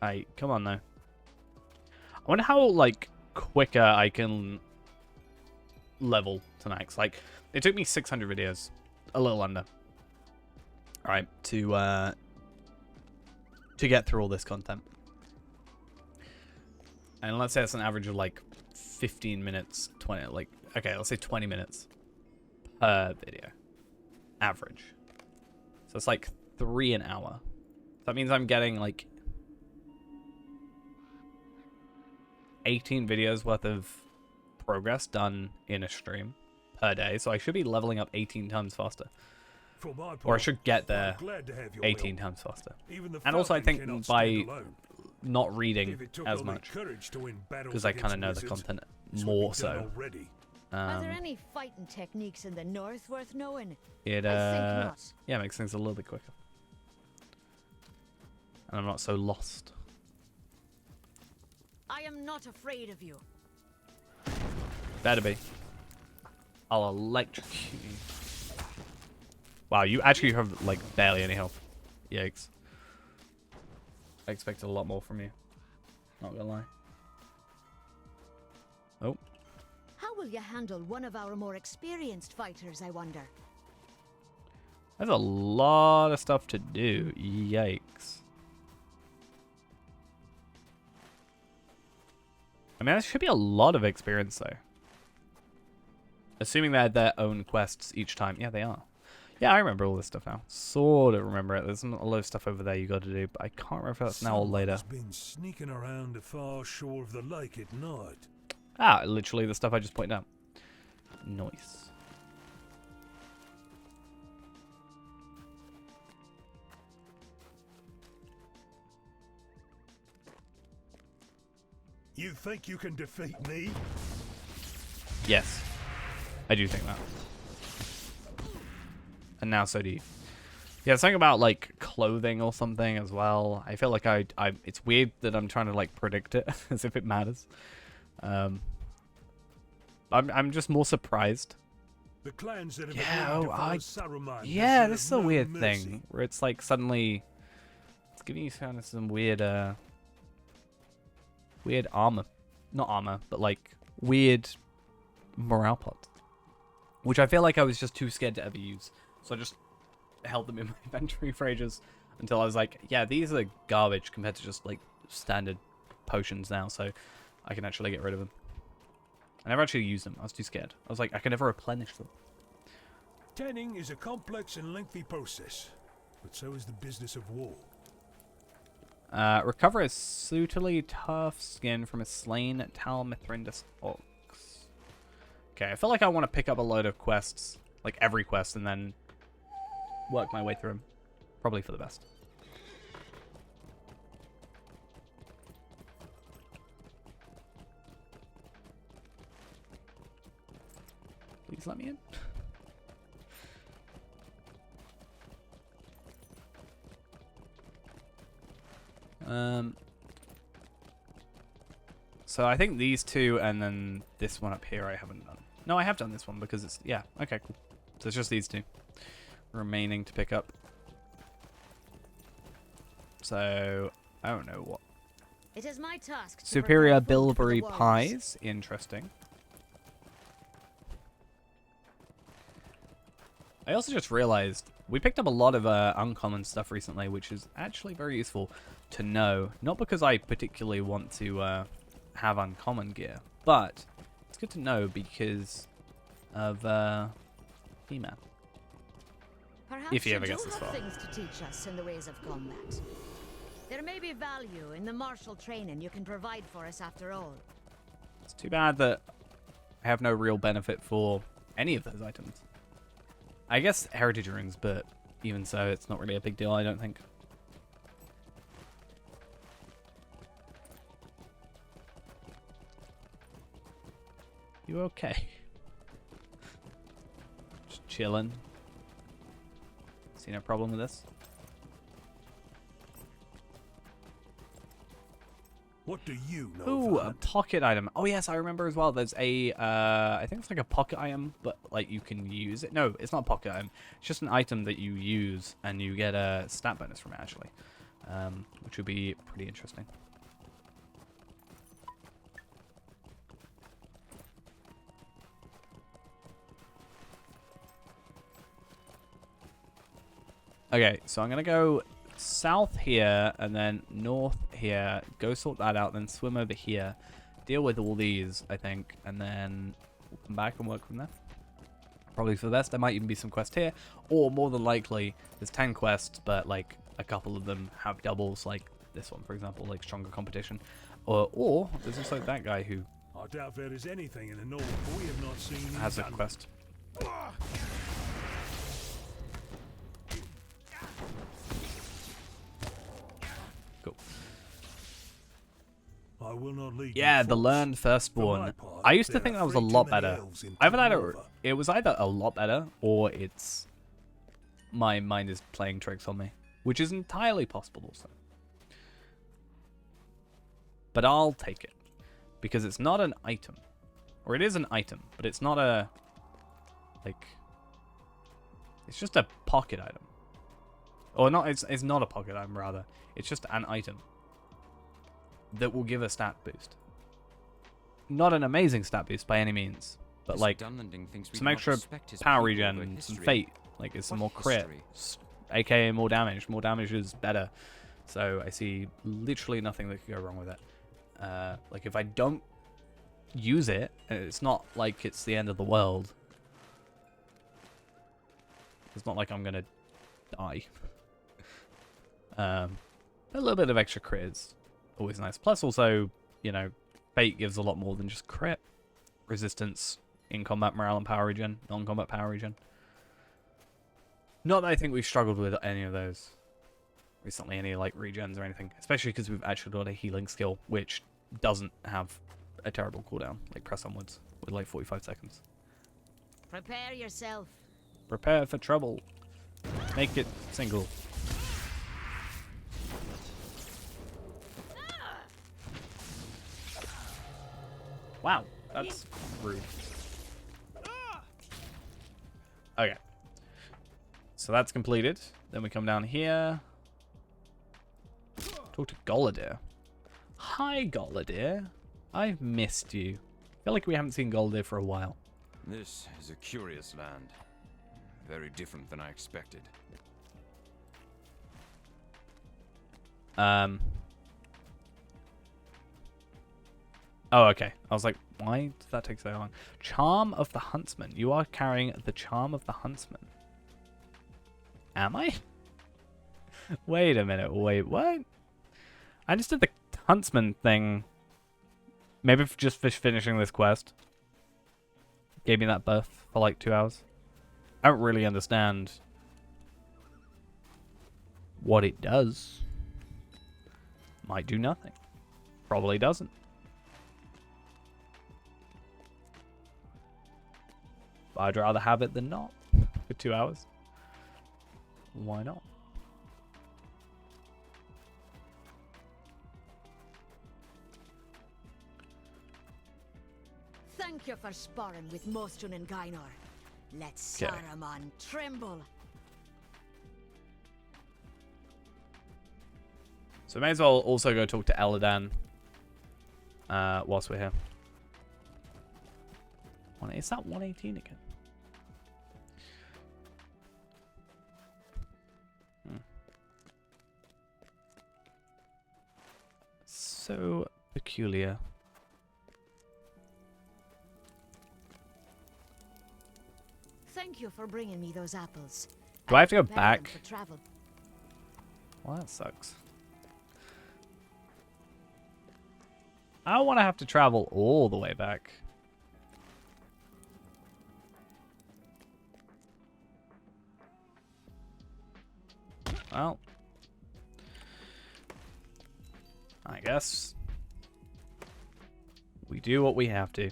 Hey, come on though. I wonder how like quicker I can level to max. Like, it took me 600 videos, a little under, right, to get through all this content. And let's say it's an average of like 15 minutes, 20, like, okay, let's say 20 minutes per video, average. So it's like 3 an hour. That means I'm getting like 18 videos worth of progress done in a stream per day, so I should be leveling up 18 times faster. Or I should get there 18 times faster. And also I think by not reading as much, because I kind of know the content more so. Are there any fighting techniques in the north worth knowing? It yeah, makes things a little bit quicker. And I'm not so lost. I am not afraid of you. Better be. I'll electrocute you. Wow, you actually have like barely any health. Yikes. I expected a lot more from you. Not gonna lie. Oh. How will you handle one of our more experienced fighters, I wonder? There's a lot of stuff to do. Yikes. I mean, there should be a lot of experience, though. Assuming they had their own quests each time. Yeah, they are. Yeah, I remember all this stuff now. Sort of remember it. There's a lot of stuff over there you got to do, but I can't remember if that's now or later. Been sneaking around the far shore of the lake at night. Ah, literally the stuff I just pointed out. Nice. You think you can defeat me? Yes. I do think that. And now so do you. Yeah, something about like clothing or something as well. I feel like it's weird that I'm trying to like predict it as if it matters. I'm just more surprised. The clans that have Yeah, agreed to follow Saruman yeah, deserve this is a no weird mercy. thing where it's like suddenly it's giving you kind of some weird weird armor, not armor, but like weird morale plots, which I feel like I was just too scared to ever use, so I just held them in my inventory for ages until I was like, yeah, these are garbage compared to just like standard potions now, so I can actually get rid of them. I never actually used them. I was too scared. I was like, I can never replenish them. Tanning is a complex and lengthy process, but so is the business of war. Recover a suitably tough skin from a slain Talmithrindus ox. Okay, I feel like I want to pick up a load of quests, like every quest, and then work my way through them. Probably for the best. Please let me in. So I think these two and then this one up here I haven't done. No, I have done this one because it's, yeah, okay, cool. So it's just these two remaining to pick up. So, I don't know what. It is my task to Superior prepare food for the bilberry warriors. pies, interesting. I also just realized we picked up a lot of uncommon stuff recently, which is actually very useful to know. Not because I particularly want to have uncommon gear, but it's good to know because of female. Perhaps If he ever you gets do this have far. things to teach us in the ways of combat. There may be value in the martial training you can provide for us after all. It's too bad that I have no real benefit for any of those items. I guess heritage runes, but even so, it's not really a big deal, I don't think. You okay? Just chilling. See no problem with this? What do you know? Ooh, a Valen? pocket item. Oh yes, I remember as well. There's a, I think it's like a pocket item, but like you can use it. No, it's not a pocket item. It's just an item that you use and you get a stat bonus from it actually, which would be pretty interesting. Okay, so I'm gonna go south here and then north here, go sort that out, then swim over here, deal with all these, I think, and then we'll come back and work from there. Probably for the best. There might even be some quests here, or more than likely there's 10 quests, but like a couple of them have doubles, like this one for example, like stronger competition, or there's also that guy who I doubt there is anything in the north we have not seen. has a quest. Cool. I will not lead Yeah, you the forth. learned firstborn. For my part, I used to there think are that was a three too lot many better. elves in It was either a lot better or it's my mind is playing tricks on me, which is entirely possible also. But I'll take it because it's not an item, or it is an item, but it's not a like. It's just a pocket item, or not. It's not a pocket item rather. It's just an item that will give a stat boost. Not an amazing stat boost by any means, but like some extra power regen and some fate. Like it's some more crit, aka more damage. More damage is better. So I see literally nothing that could go wrong with it. Like if I don't use it, it's not like it's the end of the world. It's not like I'm gonna die. A little bit of extra crit is always nice. Plus also, you know, fate gives a lot more than just crit. Resistance, in combat morale and power regen, non-combat power regen. Not that I think we've struggled with any of those recently, any like regens or anything. Especially because we've actually got a healing skill, which doesn't have a terrible cooldown, like press onwards, with like 45 seconds. Prepare yourself. Prepare for trouble. Make it single. Wow, that's rude. Okay. So that's completed. Then we come down here. Talk to Goladir. Hi, Goladir. I've missed you. I feel like we haven't seen Goladir for a while. This is a curious land. Very different than I expected. Oh, okay. I was like, why did that take so long? Charm of the Huntsman. You are carrying the Charm of the Huntsman. Am I? Wait a minute. Wait, what? I just did the Huntsman thing. Maybe just finishing this quest. Gave me that buff for like 2 hours. I don't really understand what it does. Might do nothing. Probably doesn't. But I'd rather have it than not for 2 hours. Why not? Thank you for sparring with Mostun and Gainor. Let Okay. Saruman tremble. So we may as well also go talk to Eladan whilst we're here. Is that 118 again? So peculiar. Thank you for bringing me those apples. Do I have to go Prepare them back? for travel. Well, that sucks. I don't want to have to travel all the way back. Well, I guess we do what we have to.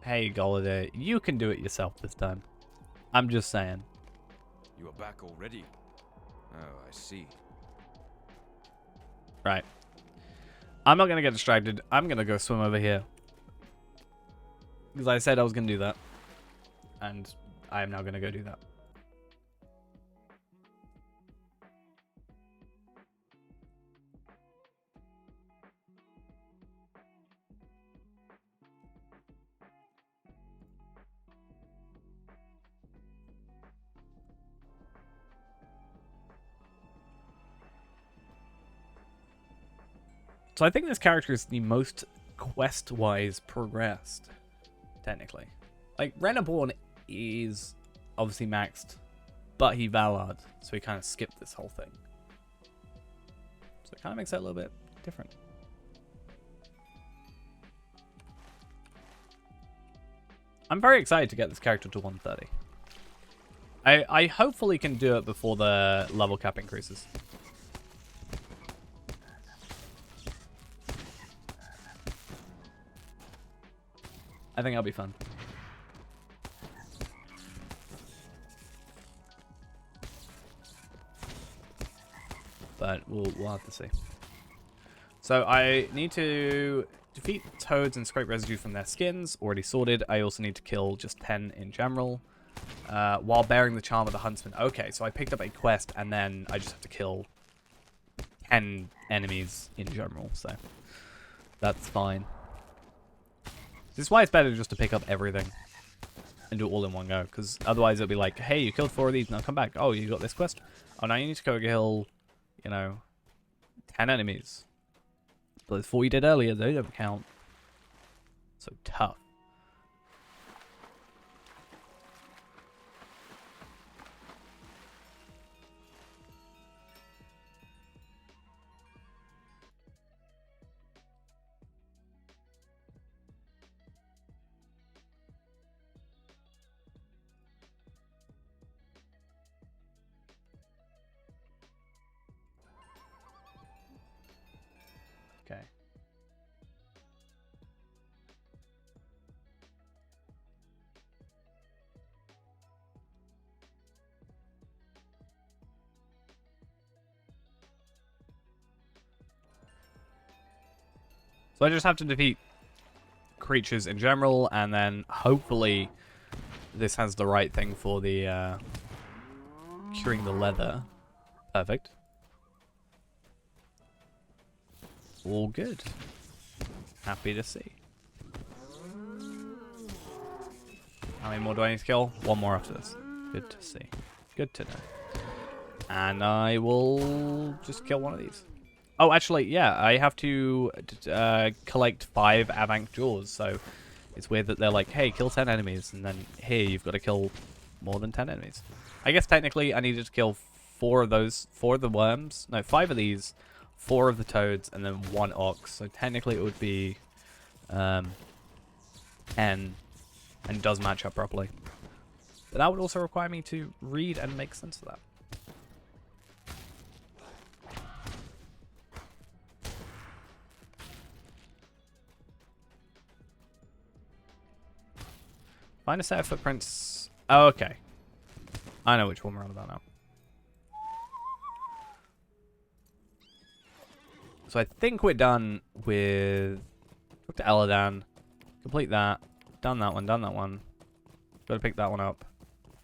Hey, Goladir, you can do it yourself this time. I'm just saying. You are back already? Oh, I see. Right. I'm not going to get distracted. I'm going to go swim over here. Because I said I was going to do that. And I am now going to go do that. So I think this character is the most quest-wise progressed, technically. Like, Renaborn is obviously maxed, but he Valard, so he kind of skipped this whole thing. So it kind of makes that a little bit different. I'm very excited to get this character to 130. I hopefully can do it before the level cap increases. I think that'll be fun. But we'll have to see. So I need to defeat toads and scrape residue from their skins. Already sorted. I also need to kill just 10 in general. While bearing the charm of the huntsman. Okay, so I picked up a quest and then I just have to kill 10 enemies in general. So that's fine. This is why it's better just to pick up everything and do it all in one go. Because otherwise it'll be like, hey, you killed 4 of these, now come back. Oh, you got this quest? Oh, now you need to go kill, you know, 10 enemies. But those 4 you did earlier, they don't count. So tough. So I just have to defeat creatures in general, and then hopefully this has the right thing for the curing the leather. Perfect. All good. Happy to see. How many more do I need to kill? One more after this. Good to see. Good to know. And I will just kill one of these. Oh, actually, yeah, I have to collect 5 Avank Jaws, so it's weird that they're like, hey, kill 10 enemies, and then here you've got to kill more than 10 enemies. I guess technically I needed to kill 4 of those, 4 of the worms, no, 5 of these, 4 of the toads, and then 1 ox, so technically it would be 10, and it does match up properly. But that would also require me to read and make sense of that. Find a set of footprints. Oh, okay. I know which one we're on about now. So I think we're done with... Talk to Eladan. Complete that. Done that one, done that one. Got to pick that one up.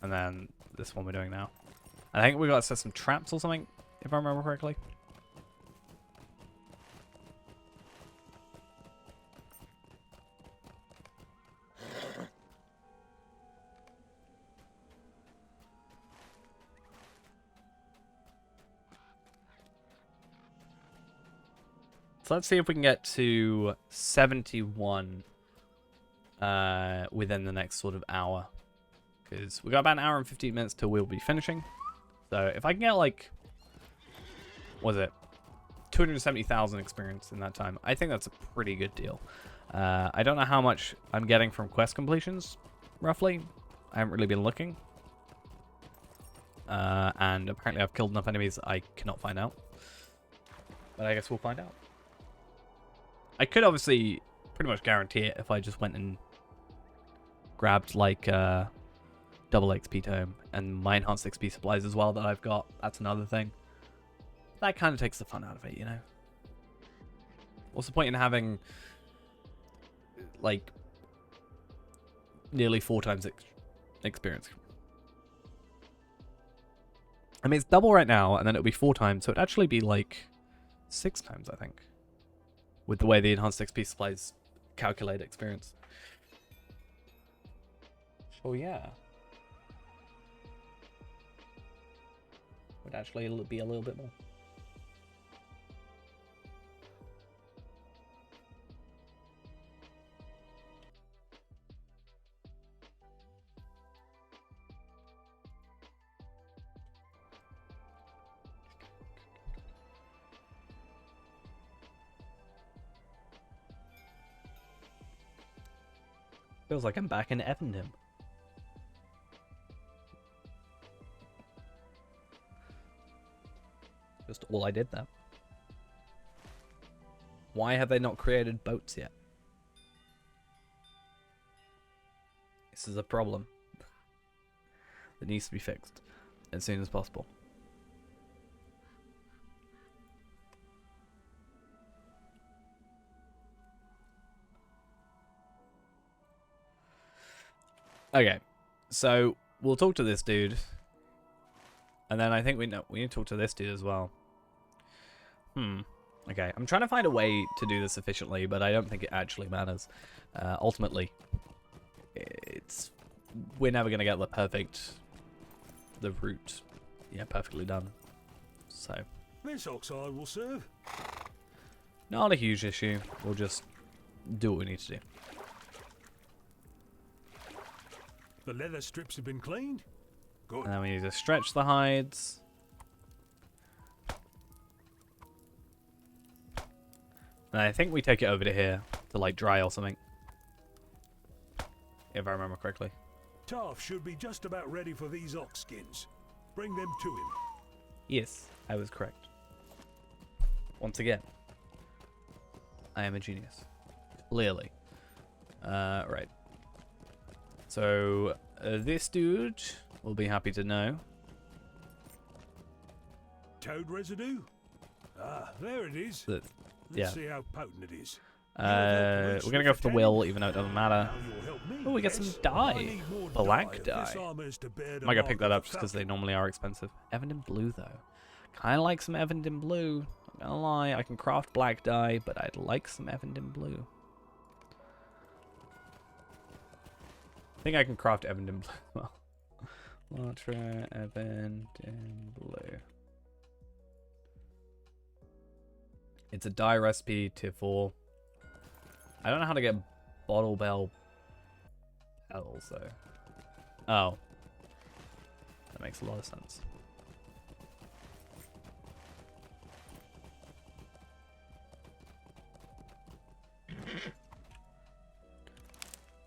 And then this one we're doing now. I think we got to set some traps or something, if I remember correctly. So let's see if we can get to 71 within the next sort of hour. Because we've got about an hour and 15 minutes till we'll be finishing. So if I can get like, what was it? 270,000 experience in that time. I think that's a pretty good deal. I don't know how much I'm getting from quest completions, roughly. I haven't really been looking. And apparently I've killed enough enemies I cannot find out. But I guess we'll find out. I could obviously pretty much guarantee it if I just went and grabbed like double XP tome and my enhanced XP supplies as well that I've got. That's another thing. That kind of takes the fun out of it, you know? What's the point in having like nearly 4 times experience? I mean, it's double right now, and then it'll be 4 times, so it'd actually be like 6 times, I think. With the way the enhanced XP supplies calculate experience. So yeah. Would actually be a little bit more. Feels like I'm back in Evendom. Just all I did there. Why have they not created boats yet? This is a problem that needs to be fixed as soon as possible. Okay, so we'll talk to this dude, and then I think we need to talk to this dude as well. Okay, I'm trying to find a way to do this efficiently, but I don't think it actually matters. Ultimately, we're never gonna get the route, perfectly done. So This oxide will serve. not a huge issue. We'll just do what we need to do. The leather strips have been cleaned. Good. And then we need to stretch the hides. And I think we take it over to here to like dry or something. If I remember correctly. Taff should be just about ready for these ox skins. Bring them to him. Yes, I was correct. Once again, I am a genius. Clearly. Right. So, this dude will be happy to know. Toad residue? Ah, there it is. That, Let's see how potent it is. We're gonna go for the will, even though it doesn't matter. Oh, we get some dye. Black dye. I might go pick that up just because they normally are expensive. Evandin blue, though. Kind of like some Evandin blue. Not gonna lie, I can craft black dye, but I'd like some Evandin blue. I think I can craft Evandin blue as well. Ultra Evandin blue. It's a dye recipe, tier 4. I don't know how to get bottle bell petals, though. Oh. That makes a lot of sense.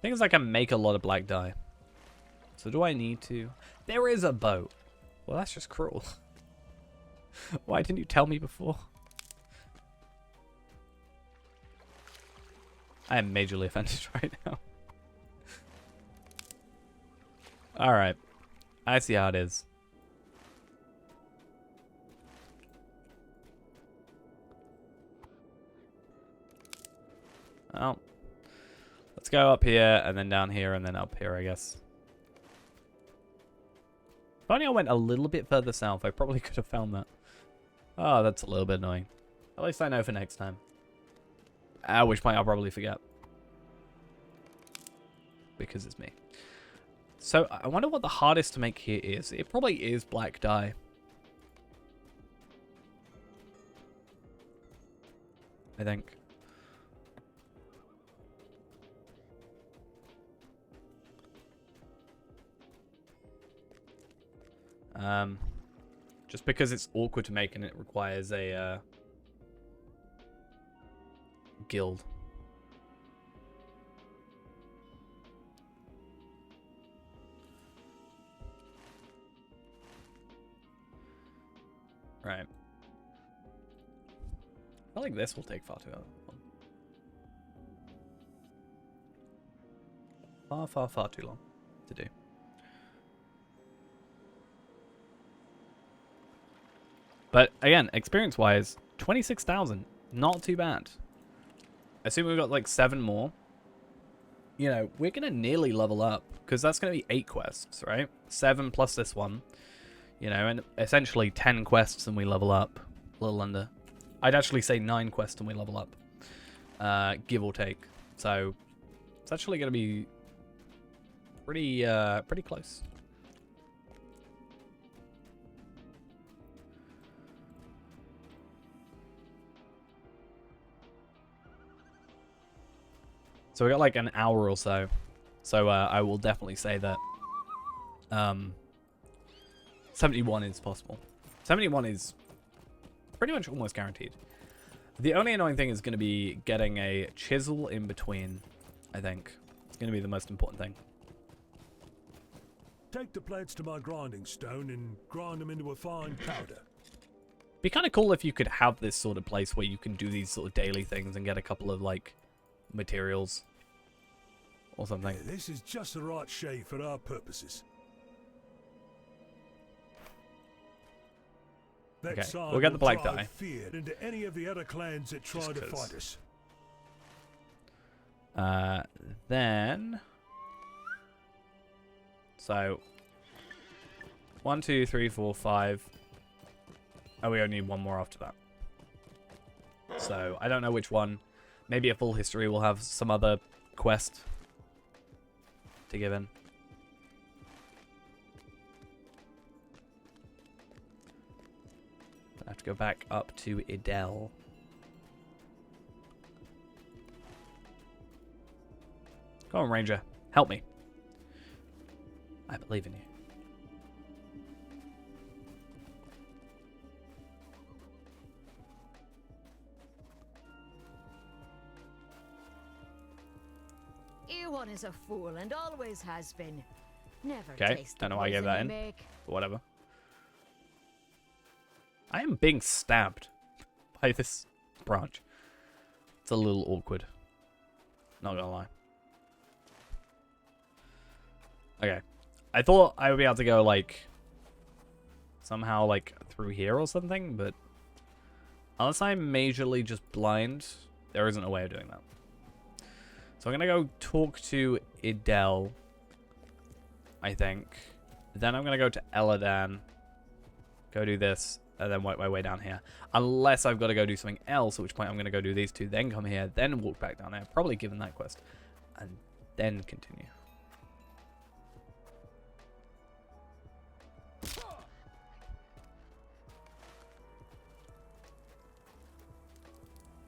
Thing is, I can make a lot of black dye. So do I need to? There is a boat. Well, that's just cruel. Why didn't you tell me before? I am majorly offended right now. Alright. I see how it is. Well, let's go up here, and then down here, and then up here, I guess. If only I went a little bit further south, I probably could have found that. Oh, that's a little bit annoying. At least I know for next time. At which point I'll probably forget. Because it's me. So, I wonder what the hardest to make here is. It probably is black dye. I think. Just because it's awkward to make and it requires a guild. Right. I feel like this will take far too long. Far too long to do. But again, experience-wise, 26,000, not too bad. Assume we've got like 7 more. You know, we're gonna nearly level up because that's gonna be 8 quests, right? 7 plus this one. You know, and essentially 10 quests and we level up. A little under. I'd actually say 9 quests and we level up. Give or take. So, it's actually going to be pretty close. So we got like an hour or so. So I will definitely say that 71 is possible. 71 is pretty much almost guaranteed. The only annoying thing is going to be getting a chisel in between, I think. It's going to be the most important thing. Take the plates to my grinding stone and grind them into a fine powder. Be kind of cool if you could have this sort of place where you can do these sort of daily things and get a couple of, like, materials or something. Yeah, this is just the right shade for our purposes. Okay, we'll get the black dye. Fear into any of the other clans that try to fight us. Then, so 1, 2, 3, 4, 5. Oh, we only need 1 more after that. So I don't know which one. Maybe a full history will have some other quest to give in. I have to go back up to Idel. Go on, Ranger. Help me. I believe in you. Ewan is a fool and always has been. Never Okay, taste don't the know why I gave poison that you in. make. But whatever. I am being stabbed by this branch. It's a little awkward. Not gonna lie. Okay. I thought I would be able to go, like, somehow, like, through here or something, but unless I'm majorly just blind, there isn't a way of doing that. So I'm going to go talk to Idel, I think. Then I'm going to go to Eladan, go do this, and then work my way down here. Unless I've got to go do something else, at which point I'm going to go do these two, then come here, then walk back down there, probably given that quest, and then continue.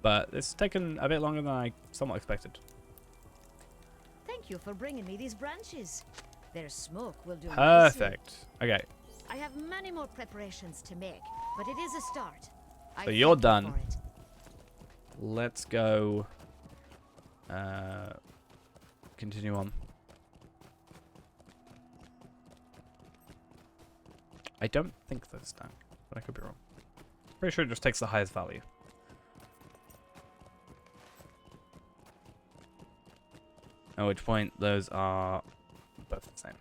But it's taken a bit longer than I somewhat expected. Thank you for bringing me these branches. Their smoke will do nicely. Perfect. Okay. I have many more preparations to make, but it is a start. So you're thank you done. for it. Let's go. Continue on. I don't think those tank, but I could be wrong. Pretty sure it just takes the highest value. At which point those are both the same.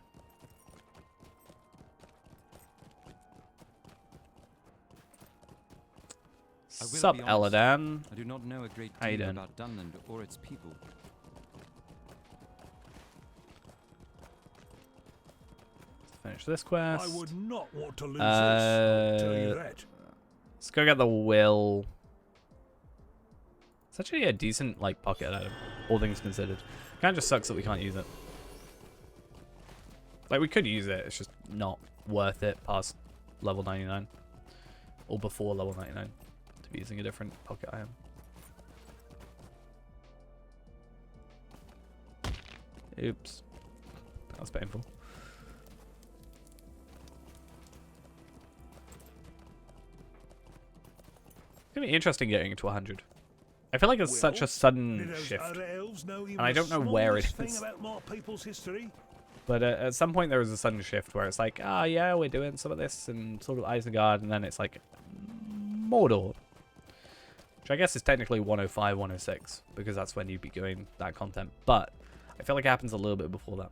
Sup, Eladan? I do not know a great How you deal doing? about Dunland or its people. Let's finish this quest. I would not want to lose this, I'll tell you that. Let's go get the will. It's actually a decent like pocket item, all things considered. Kind of just sucks that we can't use it. Like, we could use it, it's just not worth it past level 99. Or before level 99 to be using a different pocket item. Oops. That was painful. It's gonna be interesting getting to 100. I feel like it's such a sudden shift, and I don't know where it is. But at some point there was a sudden shift where it's like, ah, yeah, we're doing some of this and sort of Isengard, and then it's like Mordor, which I guess is technically 105, 106, because that's when you'd be doing that content. But I feel like it happens a little bit before that.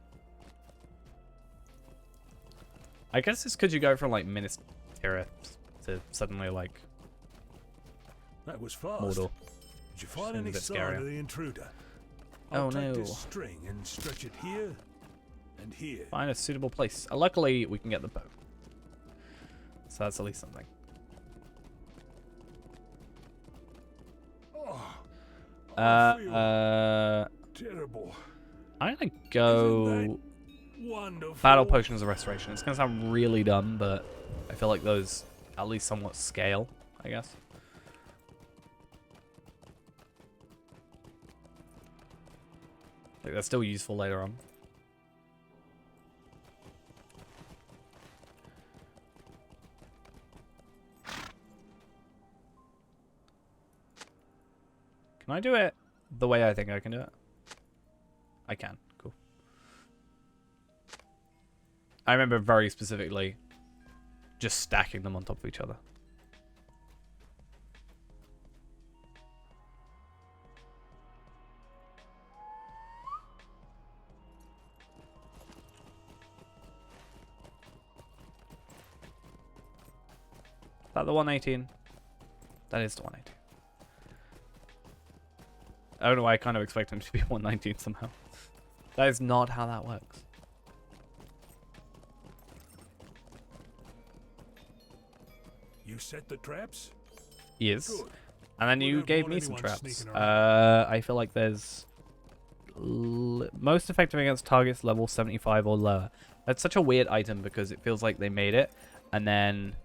I guess it's because you go from like Minas Tirith to suddenly like that was fast. Mordor. Did you find any sign of the intruder? Oh I'll take no. this string and stretch it here and here. Find a suitable place. Luckily, we can get the bow. So that's at least something. Oh, I feel terrible. I'm gonna go Wonderful. Battle Potions of Restoration. It's gonna sound really dumb, but I feel like those at least somewhat scale, I guess. Like, they're still useful later on. Can I do it the way I think I can do it? I can. Cool. I remember very specifically just stacking them on top of each other. Is that the 118? That is the 118. I don't know why I kind of expect him to be 119 somehow. That is not how that works. You set the traps? Yes. Good. And then We you don't gave want me some anyone traps. sneaking around. I feel like there's most effective against targets level 75 or lower. That's such a weird item because it feels like they made it and then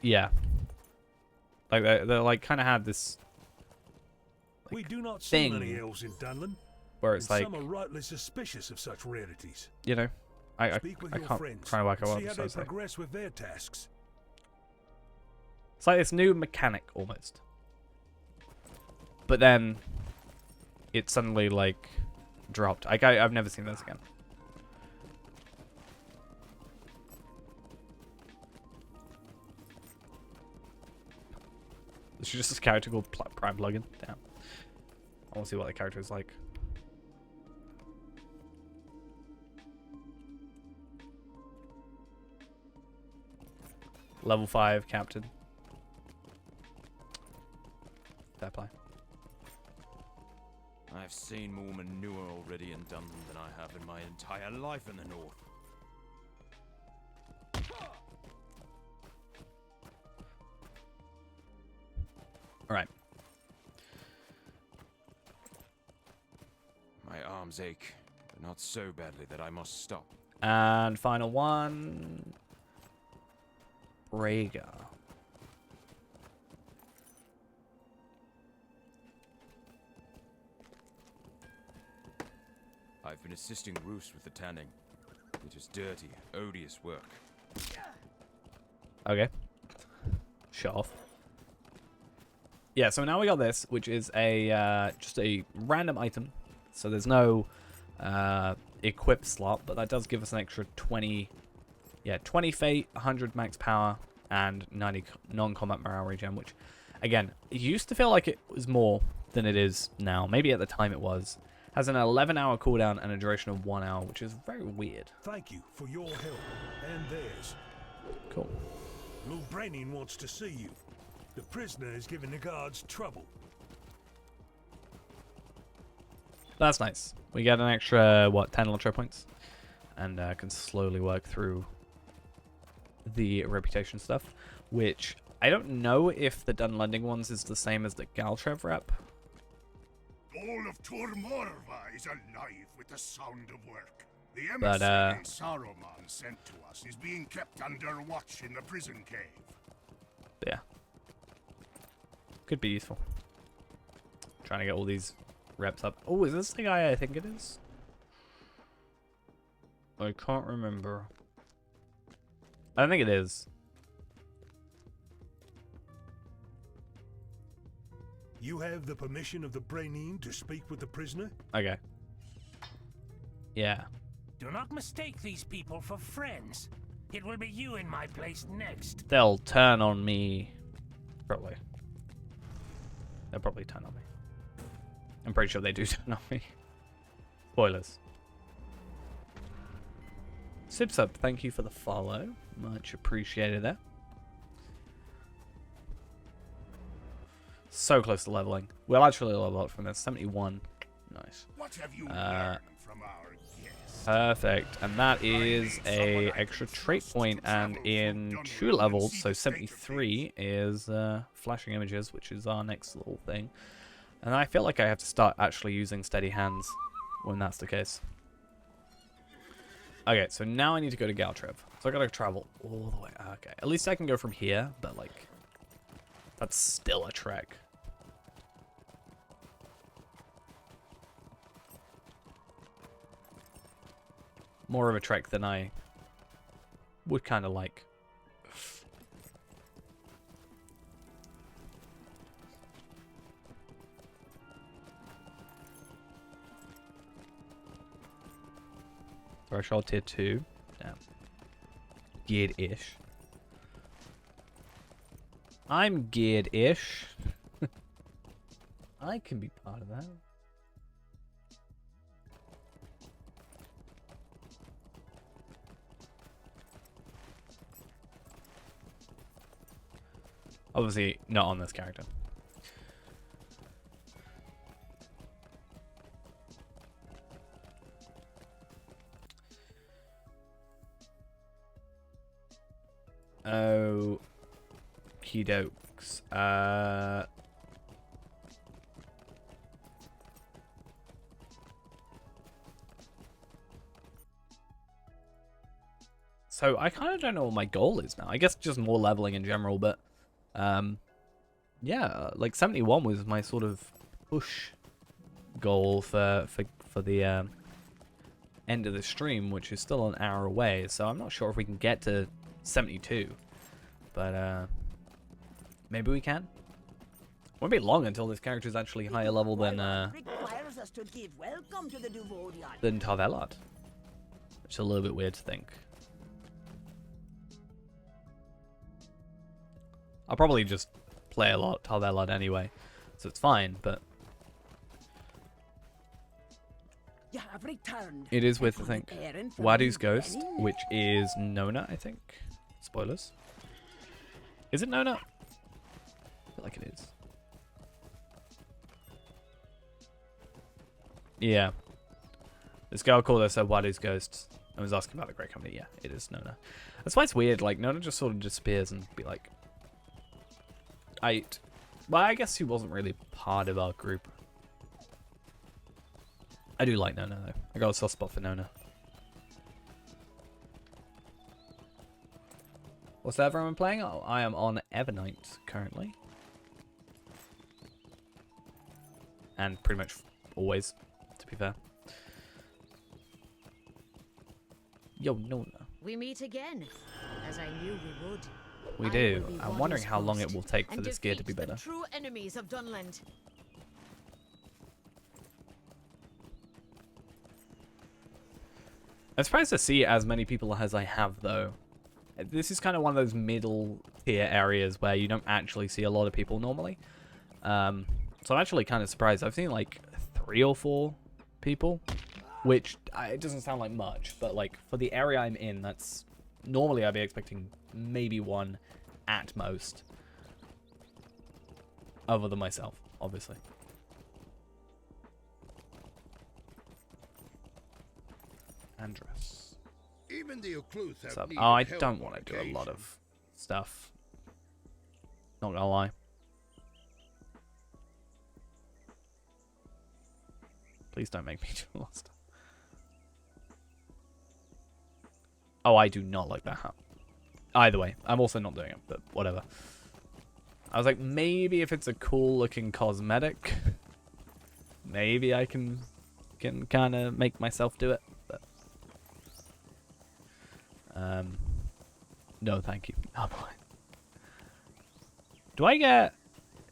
yeah. Like they're like kind of had this like, we do not see thing many elves in Dunland, where it's and like, some are rightly suspicious of such rarities. you know, I Speak with I your can't friends try to work out and what see I'm how they supposed to say. progress with their tasks. It's like this new mechanic almost. But then it suddenly like dropped. I've never seen this again. This is just this character called Prime Plugin. Damn. I want to see what the character is like. Level 5 captain. I've seen more manure already in Dunland than I have in my entire life in the north. All right. My arms ache, but not so badly that I must stop. And final one. Rhaegar. I've been assisting Roos with the tanning. It is dirty, odious work. Okay. Shut off. Yeah, so now we got this, which is a just a random item. So there's no equip slot, but that does give us an extra 20 fate, 100 max power, and 90 non-combat morale regen, which, again, it used to feel like it was more than it is now. Maybe at the time it was. Has an 11-hour cooldown and a duration of 1 hour, which is very weird. Thank you for your help and theirs. Cool. Lord Brennan wants to see you. The prisoner is giving the guards trouble. That's nice. We get an extra, what, 10 Electro points? And can slowly work through the reputation stuff, which I don't know if the Dunlending ones is the same as the Galtrev rep. All of Tormorva is alive with the sound of work. The emissary Saruman sent to us is being kept under watch in the prison cave. Yeah. Could be useful. Trying to get all these reps up. Oh, is this the guy I think it is? I can't remember. I don't think it is. You have the permission of the Brennan to speak with the prisoner? Okay. Yeah. Do not mistake these people for friends. It will be you in my place next. They'll turn on me. Probably. They'll probably turn on me. I'm pretty sure they do turn on me. Spoilers. Sipsub, thank you for the follow. Much appreciated there. So close to leveling. We'll actually level up from this. 71. Nice. What have you learned from our guest? Perfect. And that is a extra trait point, and in 2 levels, so 73 is flashing images, which is our next little thing. And I feel like I have to start actually using steady hands when that's the case. Okay, so now I need to go to Galtrev. So I gotta travel all the way. Okay, at least I can go from here, but like, that's still a trek. More of a trek than I would kind of like. Threshold tier 2. Damn. Geared-ish. I'm geared-ish. I can be part of that. Obviously, not on this character. Oh, dokes. So I kind of don't know what my goal is now. I guess just more leveling in general, but yeah, like 71 was my sort of push goal for the end of the stream, which is still an hour away. So I'm not sure if we can get to 72, but maybe we can. Won't be long until this character is actually higher level than Tarvelad, which is a little bit weird to think. I'll probably just play a lot Tarvelad anyway, so it's fine, but it is with, I think, Wadu's Ghost, which is Nona, I think. Spoilers. Is it Nona? I feel like it is. Yeah. This girl called us a Wadu's ghost and was asking about the Great Company. Yeah, it is Nona. That's why it's weird. Like, Nona just sort of disappears and be like... Well, I guess she wasn't really part of our group. I do like Nona, though. I got a soft spot for Nona. What's that everyone playing? Oh, I am on Evernight currently. And pretty much always, to be fair. Yo, Nona. We meet again, as I knew we would. We do. I'm wondering how long it will take for this gear to be better. The true enemies of Dunland. I'm surprised to see as many people as I have, though. This is kind of one of those middle tier areas where you don't actually see a lot of people normally. So I'm actually kind of surprised. I've seen like 3 or 4 people, which it doesn't sound like much, but like for the area I'm in, that's normally I'd be expecting maybe 1 at most. Other than myself, obviously. Andrus. Even the Ucluth have Oh, needed I help don't on want to do a lot occasion. of stuff. Not gonna lie. Please don't make me do a lot of stuff. Oh, I do not like that hat. Either way, I'm also not doing it, but whatever. I was like, maybe if it's a cool looking cosmetic, maybe I can kind of make myself do it. But no, thank you. Oh boy. Do I get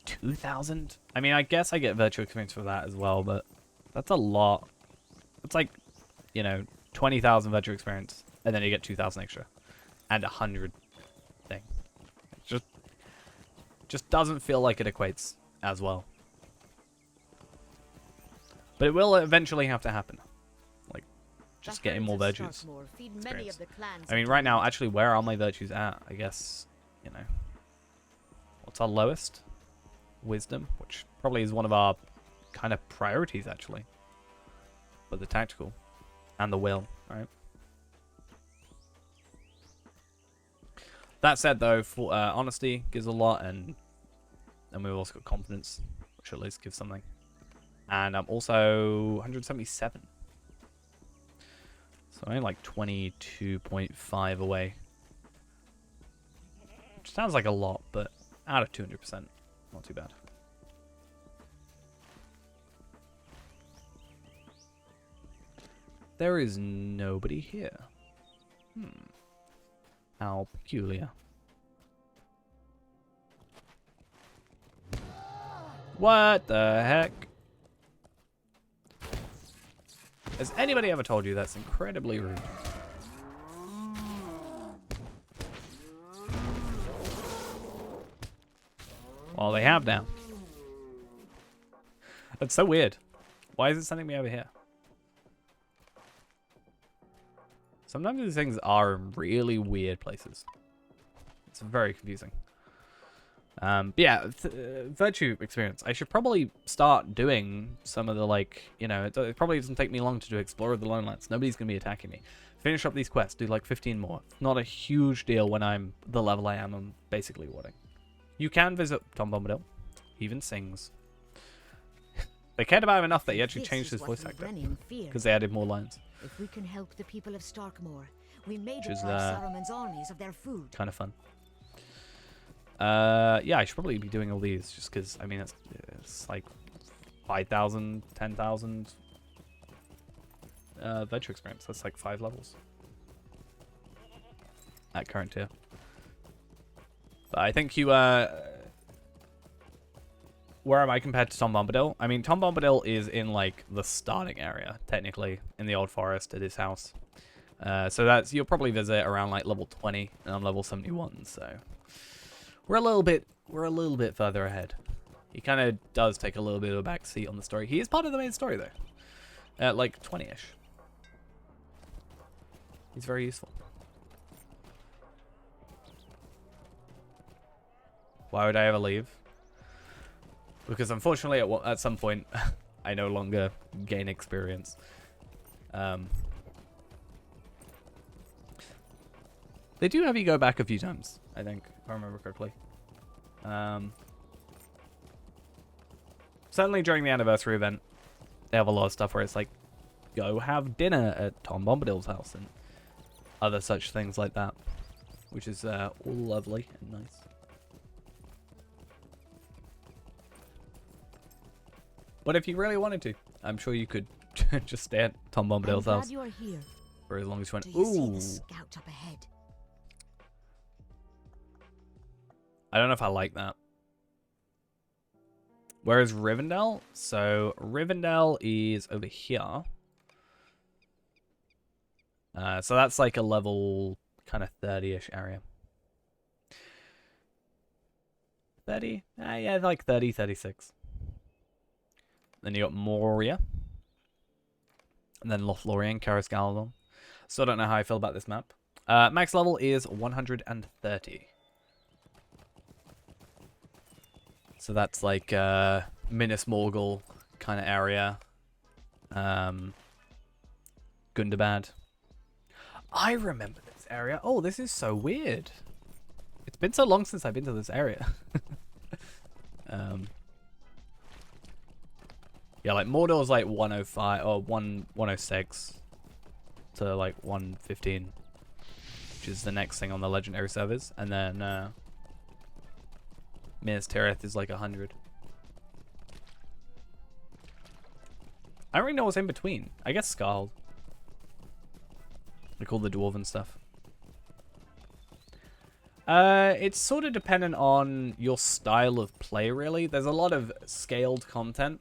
2,000? I mean, I guess I get virtual experience for that as well, but that's a lot. It's like, you know, 20,000 virtual experience, and then you get 2,000 extra, and 100 thing. It just doesn't feel like it equates as well. But it will eventually have to happen. Like, just getting more virtues. I mean, right now, actually, where are my virtues at? I guess, you know. What's our lowest? Wisdom, which probably is one of our kind of priorities, actually. But the tactical and the will, right? That said, though, for honesty gives a lot, and we've also got confidence, which at least gives something. And I'm also 177. So I'm like 22.5 away. Which sounds like a lot, but out of 200%, not too bad. There is nobody here. How peculiar. What the heck? Has anybody ever told you that's incredibly rude? Well, they have now. That's so weird. Why is it sending me over here? Sometimes these things are in really weird places. It's very confusing. But yeah, virtue experience. I should probably start doing some of the, like, you know, it probably doesn't take me long to do Explorer of the Lonelands. Nobody's going to be attacking me. Finish up these quests, do like 15 more. Not a huge deal when I'm the level I am and basically wanting. You can visit Tom Bombadil. He even sings. They cared about him enough that he actually changed his voice actor. Because they added more lines. If we can help the people of Starkmore, we may Which is, deprive Saruman's armies of their food. Kind of fun. Yeah, I should probably be doing all these just because, I mean, it's like 5,000, 10,000 virtue experience. That's like 5 levels at current tier. But I think you, where am I compared to Tom Bombadil? I mean, Tom Bombadil is in like the starting area, technically, in the Old Forest at his house. So that's, you'll probably visit around like level 20, and I'm level 71, so we're a little bit further ahead. He kind of does take a little bit of a back seat on the story. He is part of the main story though, at like 20-ish. He's very useful. Why would I ever leave? Because unfortunately, at some point, I no longer gain experience. They do have you go back a few times, I think, if I remember correctly. Certainly during the anniversary event, they have a lot of stuff where it's like, go have dinner at Tom Bombadil's house and other such things like that, which is all lovely and nice. But if you really wanted to, I'm sure you could just stay at Tom Bombadil's house You are here. for as long as you want. Do you see Ooh, the scout up ahead? I don't know if I like that. Where is Rivendell? So Rivendell is over here. So that's like a level kind of 30-ish area. 30? Yeah, like 30, 36. Then you got Moria. And then Lothlorien, Karis Galadon. So I don't know how I feel about this map. Max level is 130. So that's like Minas Morgul kind of area. Gundabad. I remember this area. Oh, this is so weird. It's been so long since I've been to this area. Yeah, like Mordor's like 105 or 106 to like 115, which is the next thing on the legendary servers, and then Minas Tirith is like 100. I don't really know what's in between. I guess Skald. Like all the dwarven stuff. It's sort of dependent on your style of play, really. There's a lot of scaled content.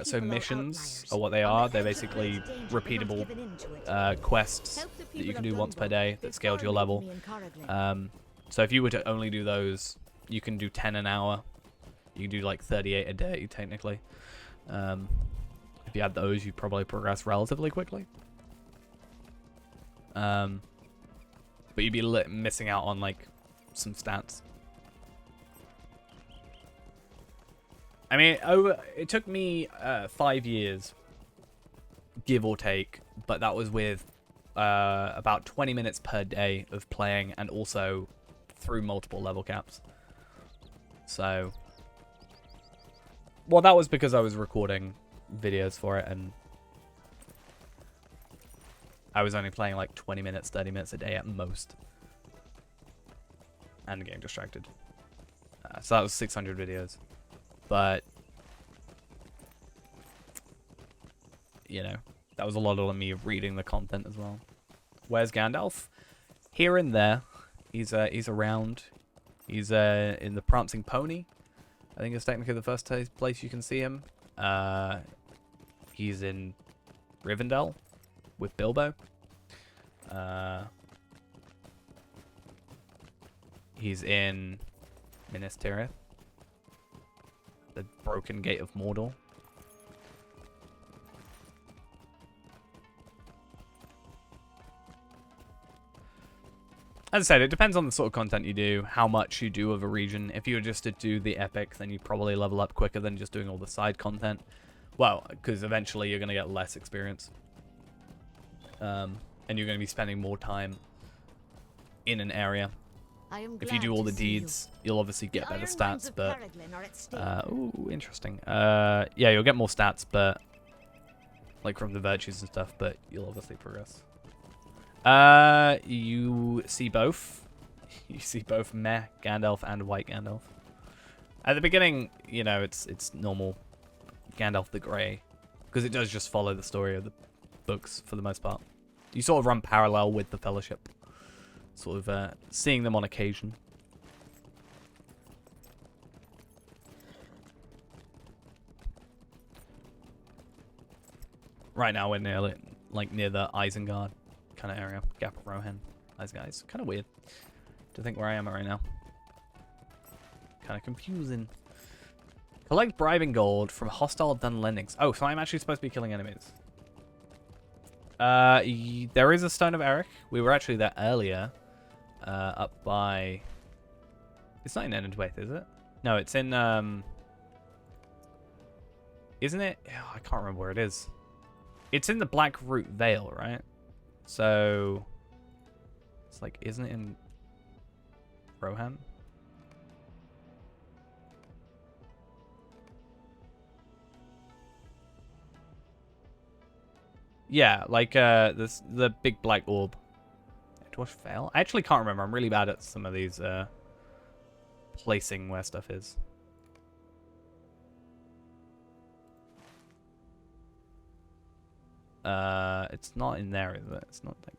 So missions are what they are. They're basically repeatable quests that you can do once per day that scale to your level. So if you were to only do those, you can do 10 an hour. You can do like 38 a day, technically. If you had those, you'd probably progress relatively quickly. But you'd be missing out on like some stats. I mean, it took me 5 years, give or take, but that was with about 20 minutes per day of playing and also through multiple level caps. So, well, that was because I was recording videos for it and I was only playing like 20 minutes, 30 minutes a day at most. And getting distracted. So that was 600 videos. But, you know, that was a lot of me reading the content as well. Where's Gandalf? Here and there. He's around. He's in the Prancing Pony. I think it's technically the first place you can see him. He's in Rivendell with Bilbo. He's in Minas Tirith. The Broken Gate of Mordor. As I said, it depends on the sort of content you do, how much you do of a region. If you were just to do the epic, then you probably level up quicker than just doing all the side content. Well, because eventually you're going to get less experience. And you're going to be spending more time in an area. If you do all the deeds, you'll obviously get better stats, but... ooh, interesting. Yeah, you'll get more stats, but... like, from the virtues and stuff, but you'll obviously progress. You see both. You see both Meh Gandalf and White Gandalf. At the beginning, you know, it's normal Gandalf the Grey, because it does just follow the story of the books for the most part. You sort of run parallel with the Fellowship. Sort of seeing them on occasion. Right now we're near the Isengard kind of area. Gap of Rohan. Guys. Kind of weird to think where I am right now. Kind of confusing. Collect bribing gold from hostile Dunlendings. Oh, so I'm actually supposed to be killing enemies. There is a Stone of Eric. We were actually there earlier. Up by... It's not in Enendwaith, is it? No, it's in, Isn't it? Oh, I can't remember where it is. It's in the Black Root Vale, right? So it's like, isn't it in Rohan? Yeah, like the big black orb. Dwarf Vale? I actually can't remember. I'm really bad at some of these placing where stuff is. It's not in there, is it? It's not like...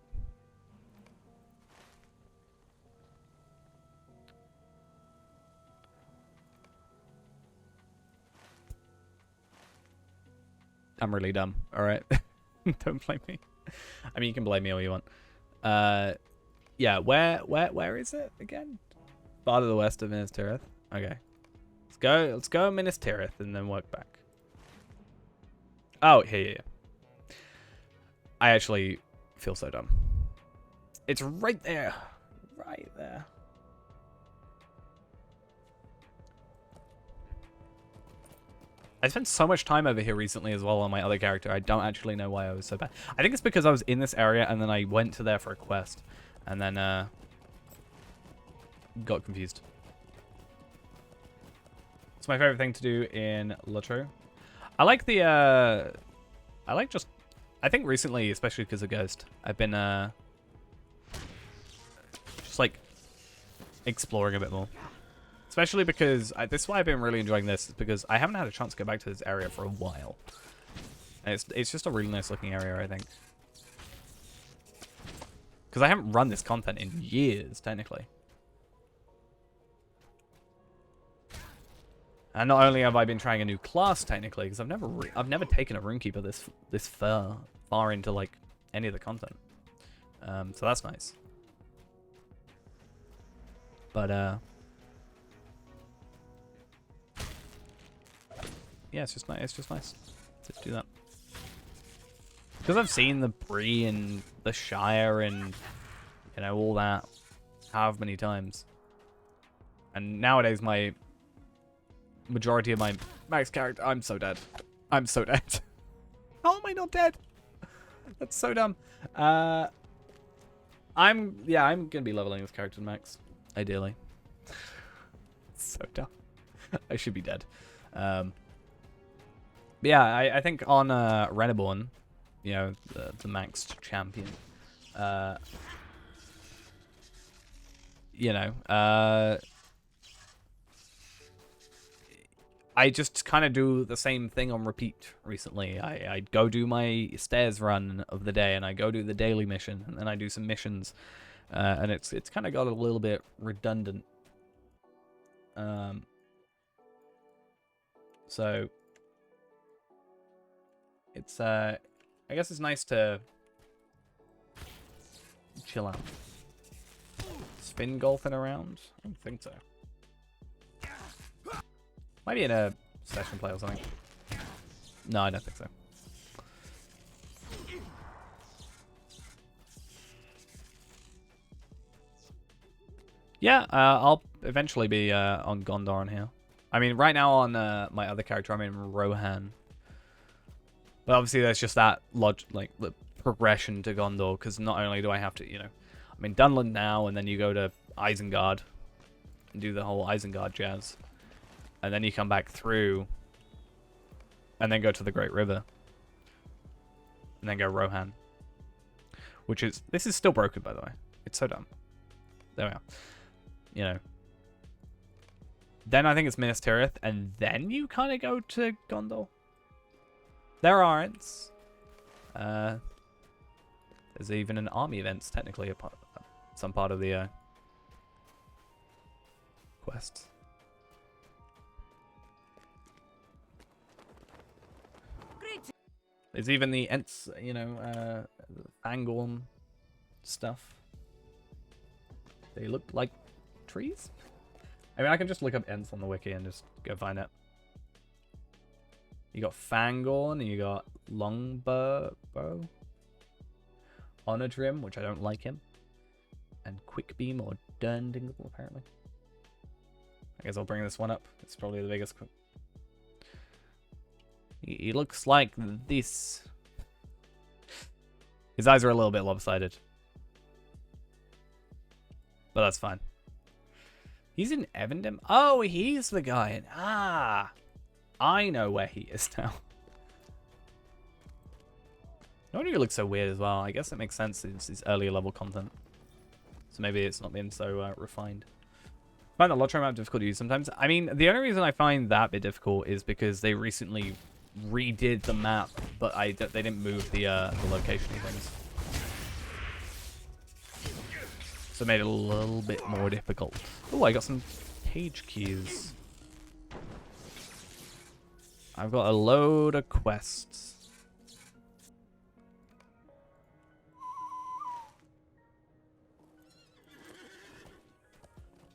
I'm really dumb. Alright. Don't blame me. I mean, you can blame me all you want. Yeah, where is it again? Far to the west of Minas Tirith. Okay. Let's go Minas Tirith and then work back. Oh, here. I actually feel so dumb. It's right there. Right there. I spent so much time over here recently as well on my other character. I don't actually know why I was so bad. I think it's because I was in this area and then I went to there for a quest. And then got confused. It's my favorite thing to do in Latro. I like the I think recently, especially because of Ghost, I've been just like exploring a bit more. Especially because this is why I've been really enjoying this, is because I haven't had a chance to go back to this area for a while. And it's just a really nice looking area, I think. Because I haven't run this content in years, technically. And not only have I been trying a new class, technically, because I've never taken a Runekeeper this far into like any of the content. So that's nice. But yeah, it's just nice. It's just nice to do that. Because I've seen the Bree and the Shire and, you know, all that however many times. And nowadays my majority of my max character, I'm so dead. I'm so dead. How am I not dead? That's so dumb. I'm gonna be leveling this character to max, ideally. So dumb. I should be dead. But yeah, I think on Reneborn, you know, the maxed champion, you know, I just kind of do the same thing on repeat recently. I go do my stairs run of the day, and I go do the daily mission, and then I do some missions, and it's kind of got a little bit redundant. So it's I guess it's nice to chill out. Spin golfing around? I don't think so. Might be in a session play or something. No, I don't think so. Yeah, I'll eventually be on Gondor on here. I mean, right now on my other character, I'm in Rohan. But obviously, there's just that like the progression to Gondor, because not only do I have to, you know, I'm in Dunland now, and then you go to Isengard and do the whole Isengard jazz. And then you come back through, and then go to the Great River, and then go Rohan. Which is, this is still broken, by the way. It's so dumb. There we are. You know. Then I think it's Minas Tirith, and then you kind of go to Gondor. There aren't. There's even an army events, technically, some part of the quest. There's even the Ents, you know, Fangorn stuff. They look like trees? I mean, I can just look up Ents on the wiki and just go find it. You got Fangorn, and you got Longbow, Onodrim, which I don't like him, and Quickbeam or Dundingle, apparently. I guess I'll bring this one up. It's probably the biggest. He looks like this. His eyes are a little bit lopsided. But that's fine. He's in Evendom? Oh, he's the guy. I know where he is now. No wonder he looks so weird as well. I guess it makes sense. It's his earlier level content. So maybe it's not been so refined. I find the Lotro map difficult to use sometimes. I mean, the only reason I find that bit difficult is because they recently redid the map, but they didn't move the location of things. So it made it a little bit more difficult. Oh, I got some page keys. I've got a load of quests.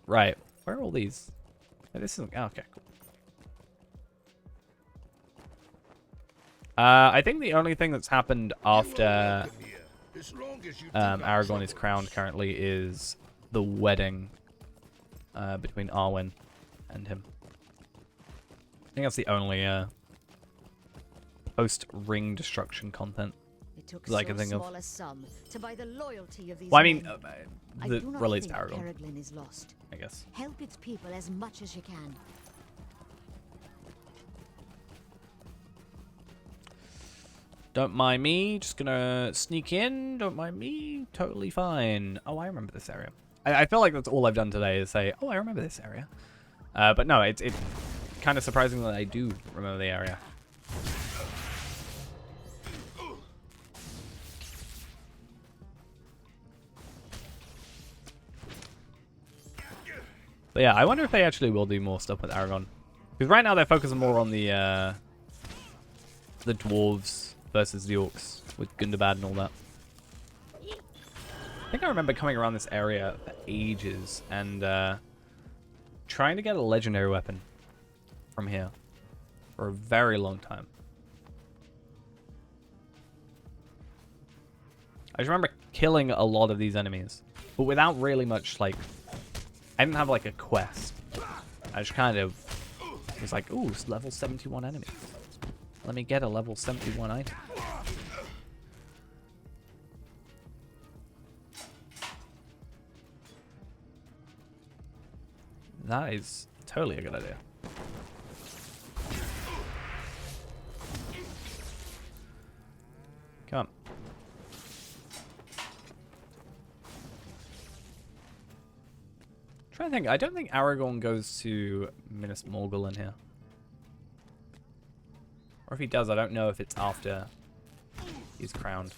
Right. Where are all these? Oh, this isn't... Oh, okay, cool. I think the only thing that's happened after Aragorn is crowned currently is the wedding between Arwen and him. I think that's the only post-ring destruction content that I can think of. Well, I mean, that relates to Aragorn, is lost. I guess. Help its people as much as you can. Don't mind me. Just gonna sneak in. Don't mind me. Totally fine. Oh, I remember this area. I feel like that's all I've done today is say, oh, I remember this area. But no, it's kind of surprising that I do remember the area. But yeah, I wonder if they actually will do more stuff with Aragorn. Because right now they're focusing more on the dwarves versus the orcs with Gundabad and all that. I think I remember coming around this area for ages and trying to get a legendary weapon from here for a very long time. I just remember killing a lot of these enemies, but without really much, like, I didn't have like a quest. I just kind of was like, ooh, it's level 71 enemies. Let me get a level 71 item. That is totally a good idea. Come on. Trying to think. I don't think Aragorn goes to Minas Morgul in here. Or if he does, I don't know if it's after he's crowned.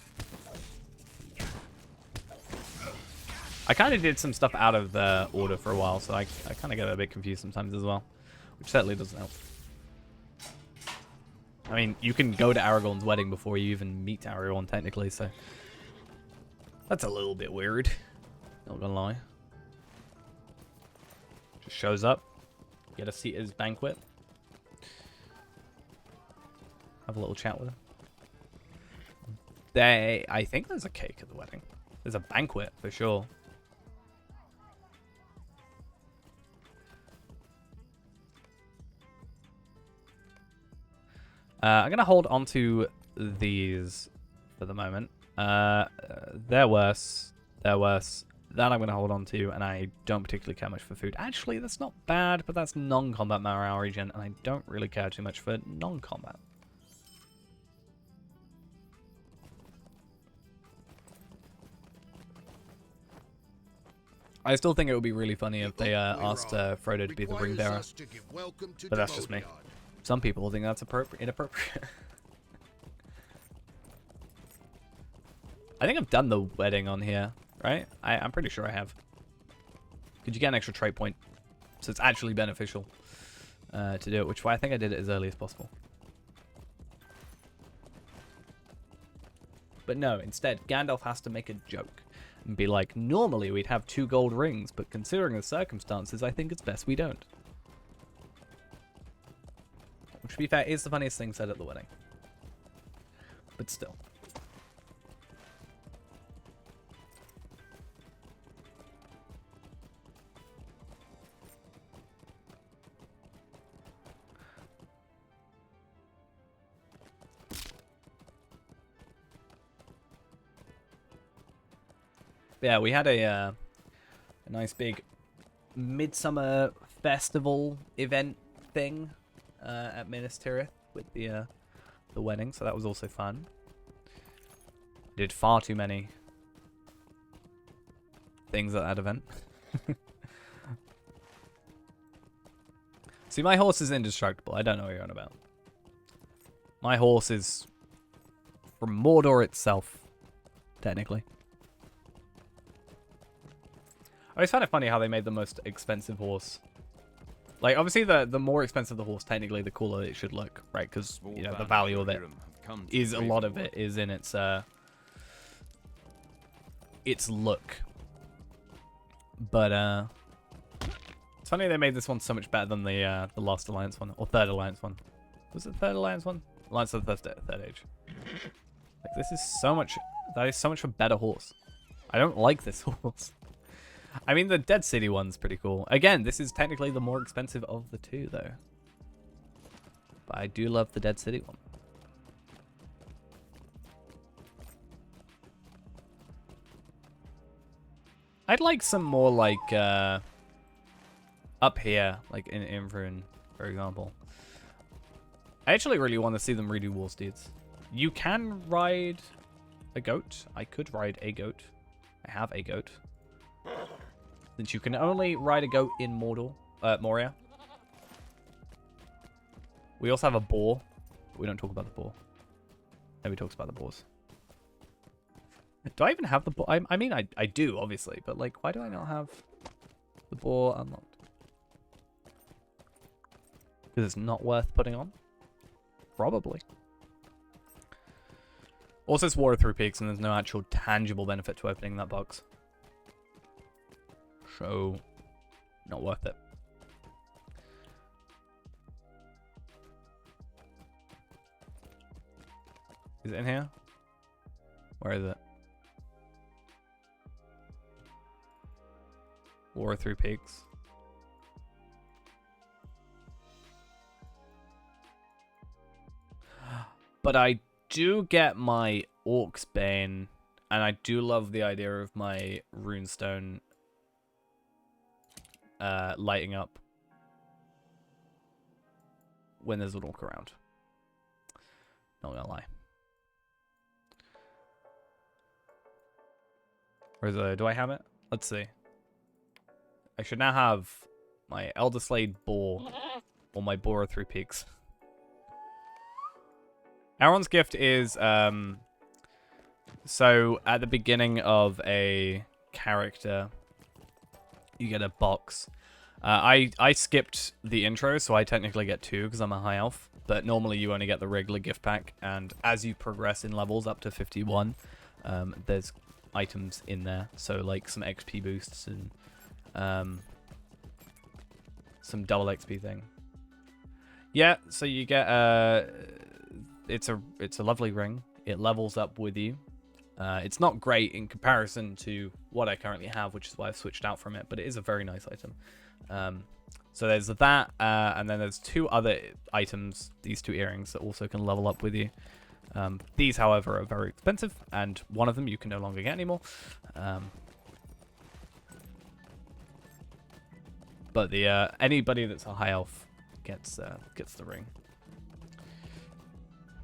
I kind of did some stuff out of the order for a while, so I kind of get a bit confused sometimes as well. Which certainly doesn't help. I mean, you can go to Aragorn's wedding before you even meet Aragorn, technically, so... That's a little bit weird. Not gonna lie. Just shows up. Get a seat at his banquet. Have a little chat with him. I think there's a cake at the wedding. There's a banquet, for sure. I'm going to hold on to these for the moment. They're worse. They're worse. That I'm going to hold on to, and I don't particularly care much for food. Actually, that's not bad, but that's non-combat morale regen, and I don't really care too much for non-combat. I still think it would be really funny if they asked Frodo to be the ring bearer, but that's just me. Some people think that's inappropriate. I think I've done the wedding on here, right? I'm pretty sure I have. Because you get an extra trait point, so it's actually beneficial to do it, which is why I think I did it as early as possible. But no, instead, Gandalf has to make a joke and be like, normally we'd have 2 gold rings, but considering the circumstances, I think it's best we don't. Which, to be fair, is the funniest thing said at the wedding. But still. Yeah, we had a nice big midsummer festival event thing at Minas Tirith with the wedding, so that was also fun. Did far too many things at that event. See, my horse is indestructible. I don't know what you're on about. My horse is from Mordor itself, technically. I always found it funny how they made the most expensive horse. Like, obviously, the more expensive the horse, technically, the cooler it should look, right? Because, you know, the value of it is, a lot of it is in its look. But, it's funny they made this one so much better than the Last Alliance one, or Third Alliance one. Was it Third Alliance one? Alliance of the Third Age. Like, this is so much, that is so much a better horse. I don't like this horse. I mean, the Dead City one's pretty cool. Again, this is technically the more expensive of the two, though. But I do love the Dead City one. I'd like some more, like, up here, like in Imrun, for example. I actually really want to see them redo War Steeds. You can ride a goat. I could ride a goat. I have a goat. Since you can only ride a goat in Moria. We also have a boar. But we don't talk about the boar. Nobody talks about the boars. Do I even have the boar? I mean, I do, obviously. But, like, why do I not have the boar unlocked? Because it's not worth putting on? Probably. Also, it's War of Three Peaks, and there's no actual tangible benefit to opening that box. So, not worth it. Is it in here? Where is it? War of Three Peaks. But I do get my Orc's Bane, and I do love the idea of my Runestone lighting up when there's an Orc around. Not gonna lie. Where's the... Do I have it? Let's see. I should now have my Elder Slade Boar, or my Boar of Three Peaks. Aaron's gift is, so at the beginning of a character, you get a box. I skipped the intro, so I technically get 2 because I'm a high elf. But normally you only get the regular gift pack, and as you progress in levels up to 51, there's items in there. So like some XP boosts and some double XP thing. Yeah, so you get it's a lovely ring. It levels up with you. It's not great in comparison to what I currently have, which is why I've switched out from it, but it is a very nice item. So there's that, and then there's 2 other items, these 2 earrings, that also can level up with you. These, however, are very expensive, and one of them you can no longer get anymore. But the anybody that's a high elf gets the ring.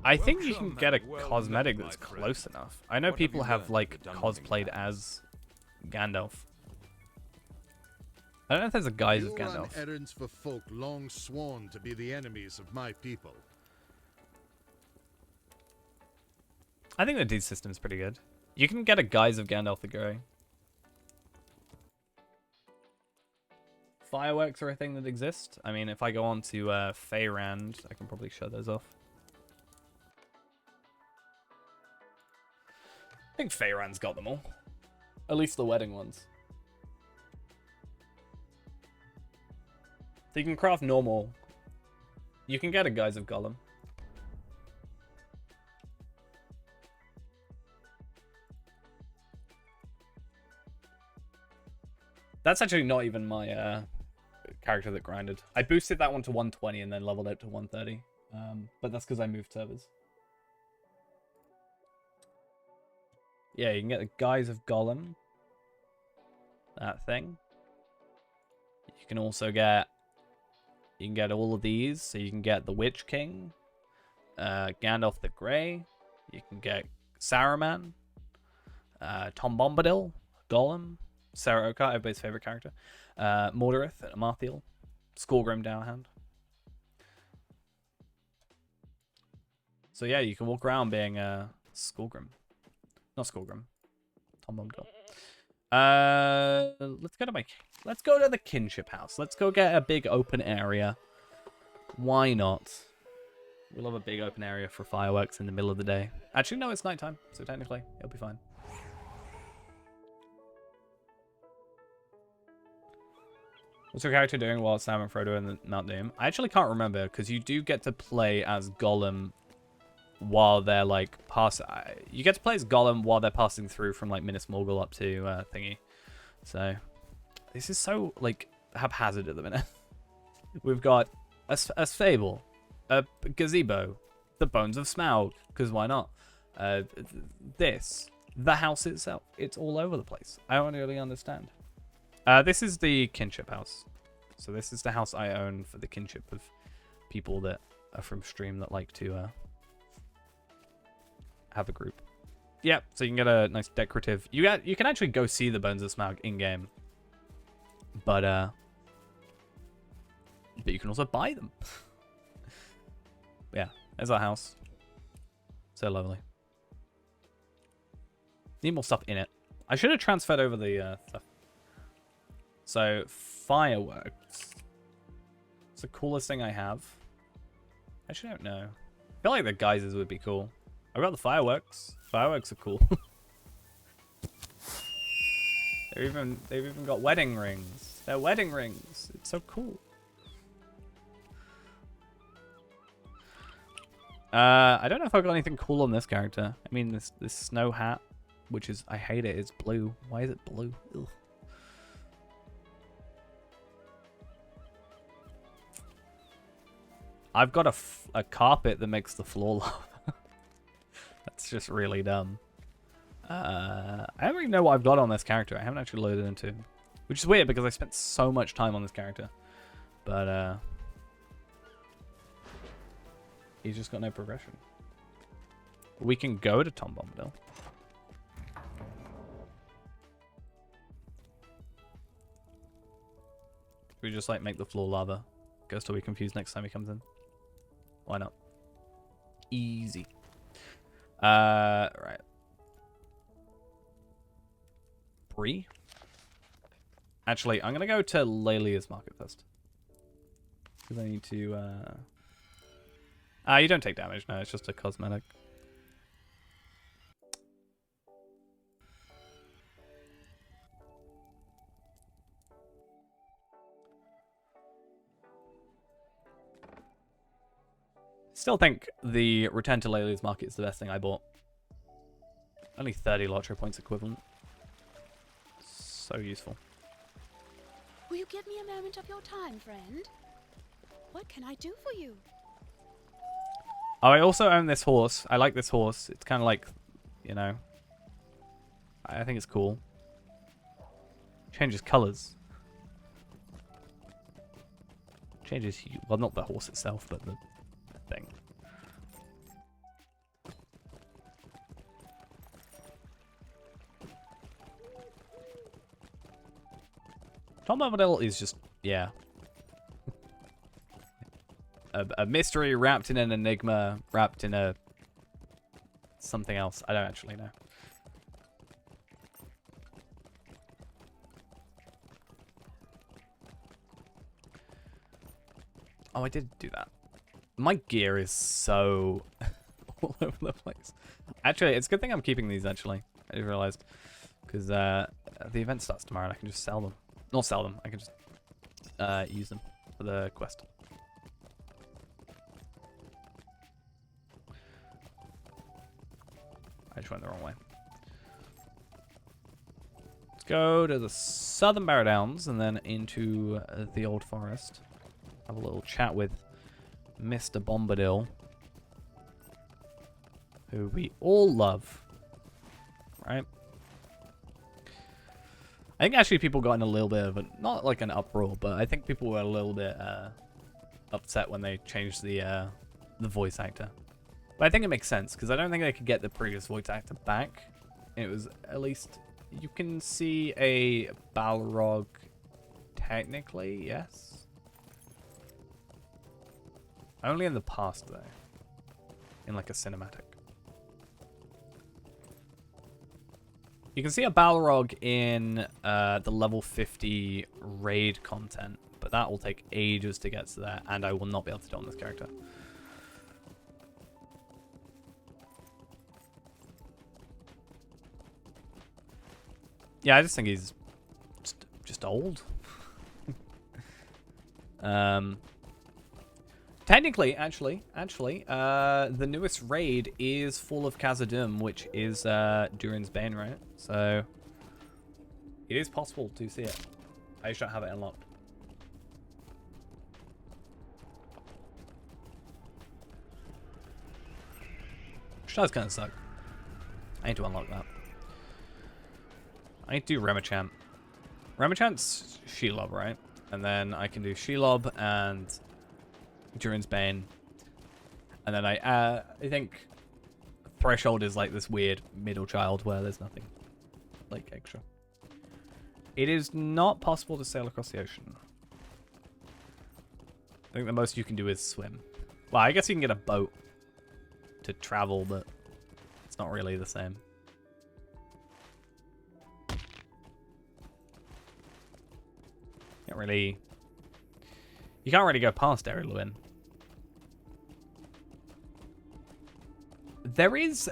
I think you can get a cosmetic that's close enough. I know people have, like, cosplayed as Gandalf. I don't know if there's a guise of Gandalf. Errands for folk long sworn to be the enemies of my people. I think the deed system is pretty good. You can get a guise of Gandalf the Grey. Fireworks are a thing that exist. I mean, if I go on to Faerand, I can probably show those off. I think Faerand's got them all. At least the wedding ones. So you can craft normal. You can get a guise of Gollum. That's actually not even my character that grinded. I boosted that one to 120 and then leveled it to 130. But that's because I moved servers. Yeah, you can get the guise of Gollum. that thing. You can also get... You can get all of these. So you can get the Witch King, Gandalf the Grey. You can get Saruman, Tom Bombadil, Gollum, Sarah Oakar, everybody's favorite character, Mordorith, Amarthiel, Skullgrim Downhand. So yeah, you can walk around being Skullgrim. Not Skullgrim. Tom Bombadil. Let's go to the kinship house. Let's go get a big open area. Why not? We love a big open area for fireworks in the middle of the day. Actually, no, it's nighttime, so technically it'll be fine. What's your character doing while Sam and Frodo in the Mount Doom? I actually can't remember, because you do get to play as Gollum while they're like you get to play as Gollum while they're passing through from like Minas Morgul up to thingy. So this is so like haphazard at the minute. We've got a stable, a gazebo, the bones of Smaug, because why not? The house itself, it's all over the place. I don't really understand. This is the kinship house. So this is the house I own for the kinship of people that are from stream that like to have a group. Yep, so you can get a nice decorative... You can actually go see the Bones of Smaug in-game. But you can also buy them. Yeah, there's our house. So lovely. Need more stuff in it. I should have transferred over the stuff. So, fireworks. It's the coolest thing I have. Actually, I don't know. I feel like the geysers would be cool. I got the fireworks. Fireworks are cool. they've even got wedding rings. They're wedding rings. It's so cool. I don't know if I've got anything cool on this character. I mean, this snow hat, which is, I hate it. It's blue. Why is it blue? Ugh. I've got a carpet that makes the floor lava. That's just really dumb. I don't even know what I've got on this character. I haven't actually loaded into him. Which is weird because I spent so much time on this character. But, he's just got no progression. We can go to Tom Bombadil. We just, like, make the floor lava. Ghost will be confused next time he comes in. Why not? Easy. Right. Bree? Actually, I'm gonna go to Lelia's Market first. Because I need to, you don't take damage, no, it's just a cosmetic. Still think the Return to Lelia's Market is the best thing I bought. Only 30 Lotro points equivalent. So useful. Will you give me a moment of your time, friend? What can I do for you? Oh, I also own this horse. I like this horse. It's kind of like, you know, I think it's cool. Changes colors. Changes hue. Well, not the horse itself, but the thing. Tom Bombadil is just, yeah. a mystery wrapped in an enigma, wrapped in a something else. I don't actually know. Oh, I did do that. My gear is so all over the place. Actually, it's a good thing I'm keeping these, actually. I just realized. Because the event starts tomorrow and I can just sell them. Not sell them, I can just use them for the quest. I just went the wrong way. Let's go to the Southern Barrow Downs and then into the Old Forest. Have a little chat with Mr. Bombadil, who we all love, right? I think actually people got in a little bit of not like an uproar, but I think people were a little bit upset when they changed the voice actor. But I think it makes sense because I don't think they could get the previous voice actor back. It was at least you can see a Balrog technically, yes. Only in the past though, in like a cinematic. You can see a Balrog in the level 50 raid content, but that will take ages to get to there, and I will not be able to do it on this character. Yeah, I just think he's just old. Technically, actually, the newest raid is Fall of Khazad-dûm, which is Durin's Bane, right? So it is possible to see it. I just don't have it unlocked. Which does kind of suck. I need to unlock that. I need to do Remachant. Remachant's Shelob, right? And then I can do Shelob and Durin's Bane. And then I think Threshold is like this weird middle child where there's nothing like extra. It is not possible to sail across the ocean. I think the most you can do is swim. Well, I guess you can get a boat to travel, but it's not really the same. You can't really go past Eriluin. There is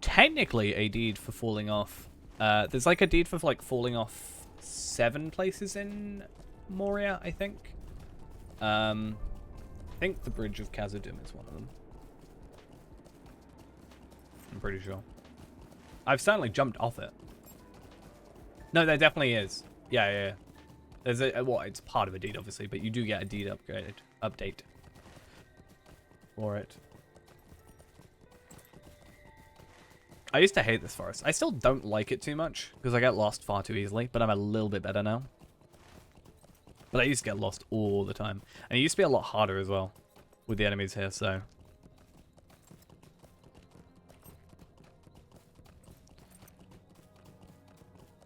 technically a deed for falling off. There's like a deed for like falling off 7 places in Moria, I think. I think the Bridge of Khazad-dûm is one of them. I'm pretty sure. I've certainly jumped off it. No, there definitely is. Yeah. There's well, it's part of a deed, obviously, but you do get a deed update for it. I used to hate this forest. I still don't like it too much because I get lost far too easily, but I'm a little bit better now. But I used to get lost all the time. And it used to be a lot harder as well with the enemies here, so.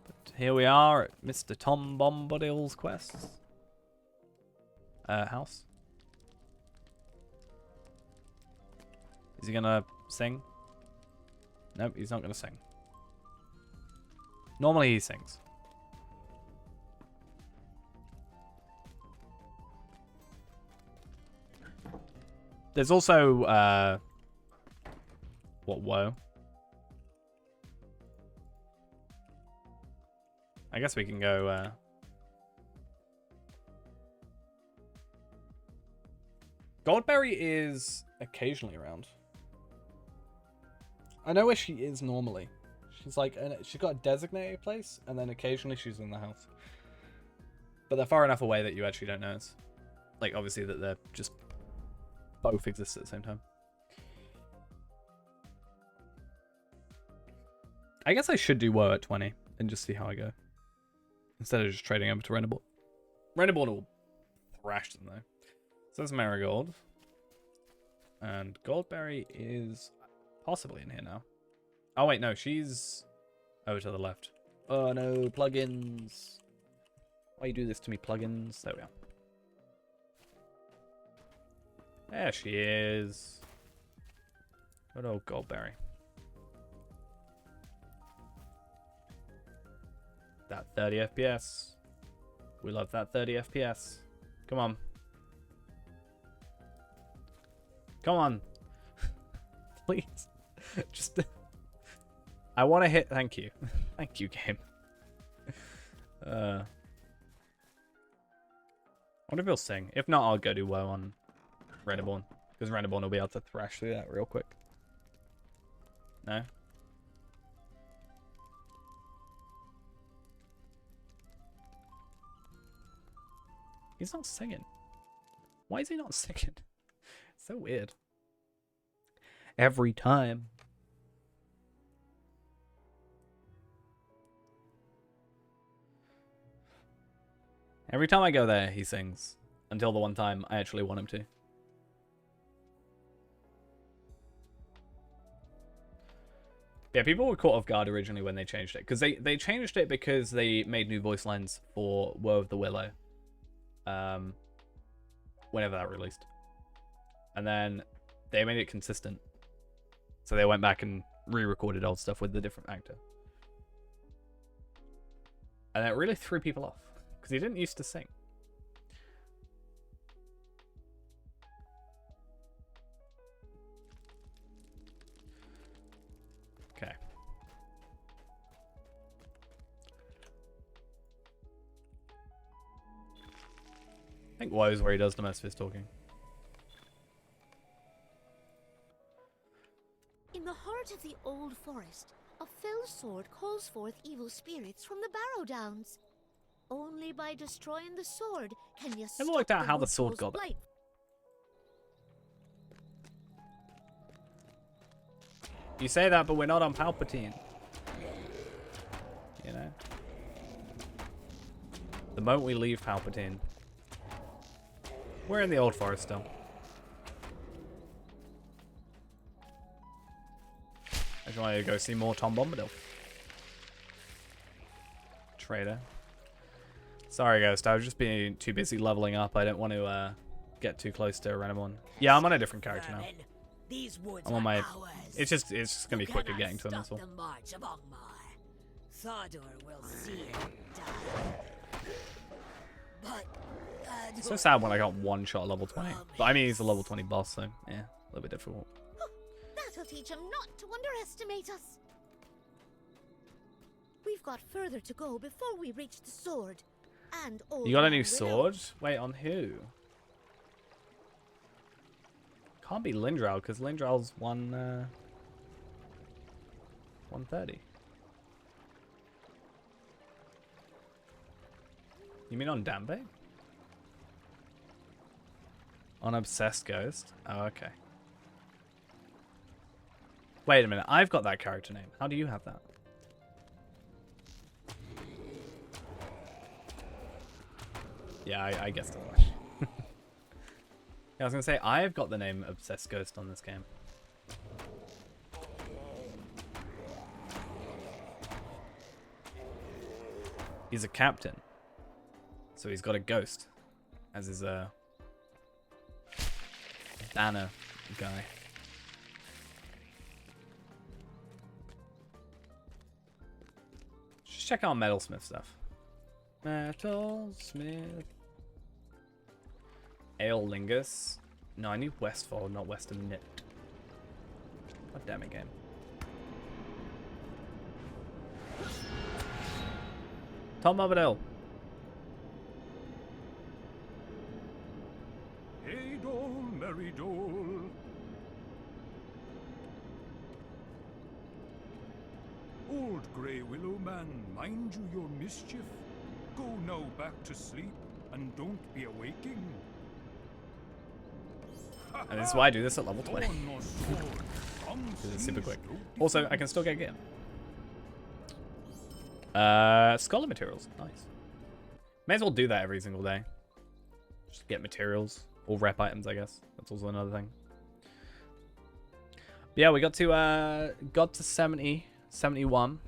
But here we are at Mr. Tom Bombadil's quests. House. Is he gonna sing? Nope, he's not gonna sing. Normally he sings. There's also, what, woe? I guess we can go, Goldberry is occasionally around. I know where she is normally. She's like, she's got a designated place, and then occasionally she's in the house. But they're far enough away that you actually don't notice. Like, obviously that they're just both exist at the same time. I guess I should do woe at 20 and just see how I go. Instead of just trading over to Renderborn. Renderborn will thrash them though. So that's Marigold. And Goldberry is possibly in here now. Oh wait, no, she's over to the left. Oh no, plugins. Why you do this to me, plugins? There we are. There she is. Good old Goldberry. That 30 FPS. We love that 30 FPS. Come on. Come on. Please. Just... I want to hit... Thank you. Thank you, game. I wonder if he'll sing. If not, I'll go do woe on Renderborn. Because Renderborn will be able to thrash through that real quick. No? He's not singing. Why is he not singing? It's so weird. Every time. Every time I go there, he sings. Until the one time I actually want him to. Yeah, people were caught off guard originally when they changed it. Because they changed it because they made new voice lines for Woe of the Willow. Whenever that released. And then they made it consistent. So they went back and re-recorded old stuff with the different actor. And it really threw people off. Because he didn't used to sing. Okay. I think Woe's where he does the most of his talking. In the heart of the old forest, a fell sword calls forth evil spirits from the Barrow Downs. Only by destroying the sword can you stop Never worked out how the sword Woodfall's got there. blight. You say that, but we're not on Palpateen. You know? The moment we leave Palpateen, we're in the old forest still. I just wanted to go see more Tom Bombadil. Trader. Sorry, Ghost. I was just being too busy leveling up. I didn't want to get too close to Renamon. Yeah, I'm on a different character now. These woods I'm on my. are ours. It's just gonna be quicker getting to him. That's all. The march of Ogmar. Thador will see it die. But It's so sad when I got one shot at level 20. But I mean, he's a level 20 boss, so yeah, a little bit difficult. That'll teach him not to underestimate us. We've got further to go before we reach the sword. And You got a new Willow. sword? Wait, on who? Can't be Lindral, because Lindral's 130. You mean on Dambe? On Obsessed Ghost? Oh, okay. Wait a minute, I've got that character name. How do you have that? Yeah, I guessed it. Yeah, I was gonna say, I've got the name Obsessed Ghost on this game. He's a captain. So he's got a ghost as his banner guy. Just check out Metalsmith stuff. Metalsmith. Aeolingus. No, I need Westfold, not Western Knit. God damn it, game. Tom Bombadil. Hey, Dole, merry Dole. Old Grey Willow Man, mind you your mischief. Go now back to sleep, and don't be awaking. And this is why I do this at level 20. Because it's super quick. Also, I can still get gear. Scholar materials. Nice. May as well do that every single day. Just get materials. Or rep items, I guess. That's also another thing. But yeah, we got to 70, 71.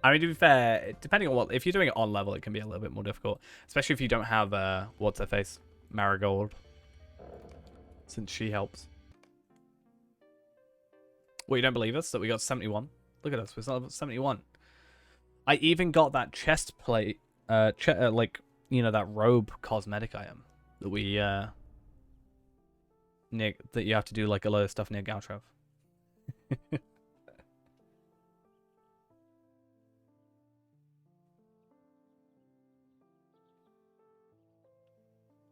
I mean, to be fair, depending on what... If you're doing it on level, it can be a little bit more difficult. Especially if you don't have, what's her face? Marigold. Since she helps. Well, you don't believe us that we got 71? Look at us, we're still at 71. I even got that chest plate, like, you know, that robe cosmetic item that we, that you have to do, like, a lot of stuff near Galtrov.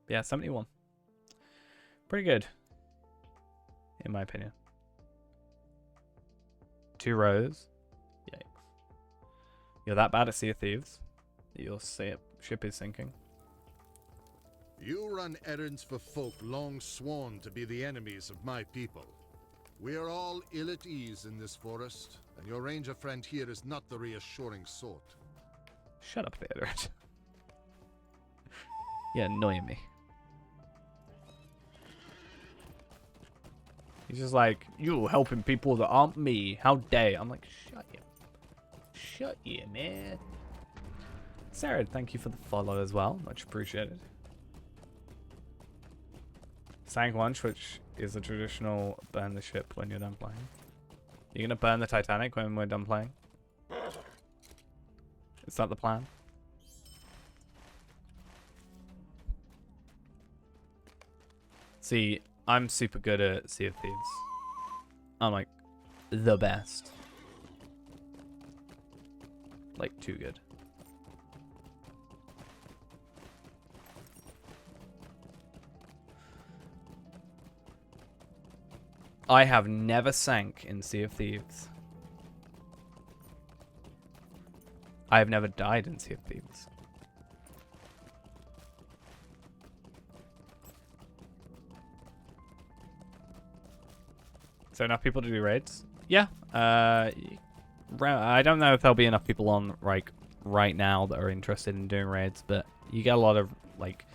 Yeah, 71. Pretty good, in my opinion. 2 rows. Yikes. You're that bad at Sea of Thieves that your ship is sinking. You run errands for folk long sworn to be the enemies of my people. We are all ill at ease in this forest, and your ranger friend here is not the reassuring sort. Shut up, Theodore. You're annoying me. He's just like, you helping people that aren't me. How dare you? I'm like, shut you. Shut you, man. Sarah, thank you for the follow as well. Much appreciated. Sank lunch, which is a traditional burn the ship when you're done playing. You're gonna burn the Titanic when we're done playing? Is that the plan? See, I'm super good at Sea of Thieves. I'm like the best. Like too good. I have never sank in Sea of Thieves. I have never died in Sea of Thieves. Is there enough people to do raids? Yeah. I don't know if there'll be enough people on like right now that are interested in doing raids, but you get a lot of like.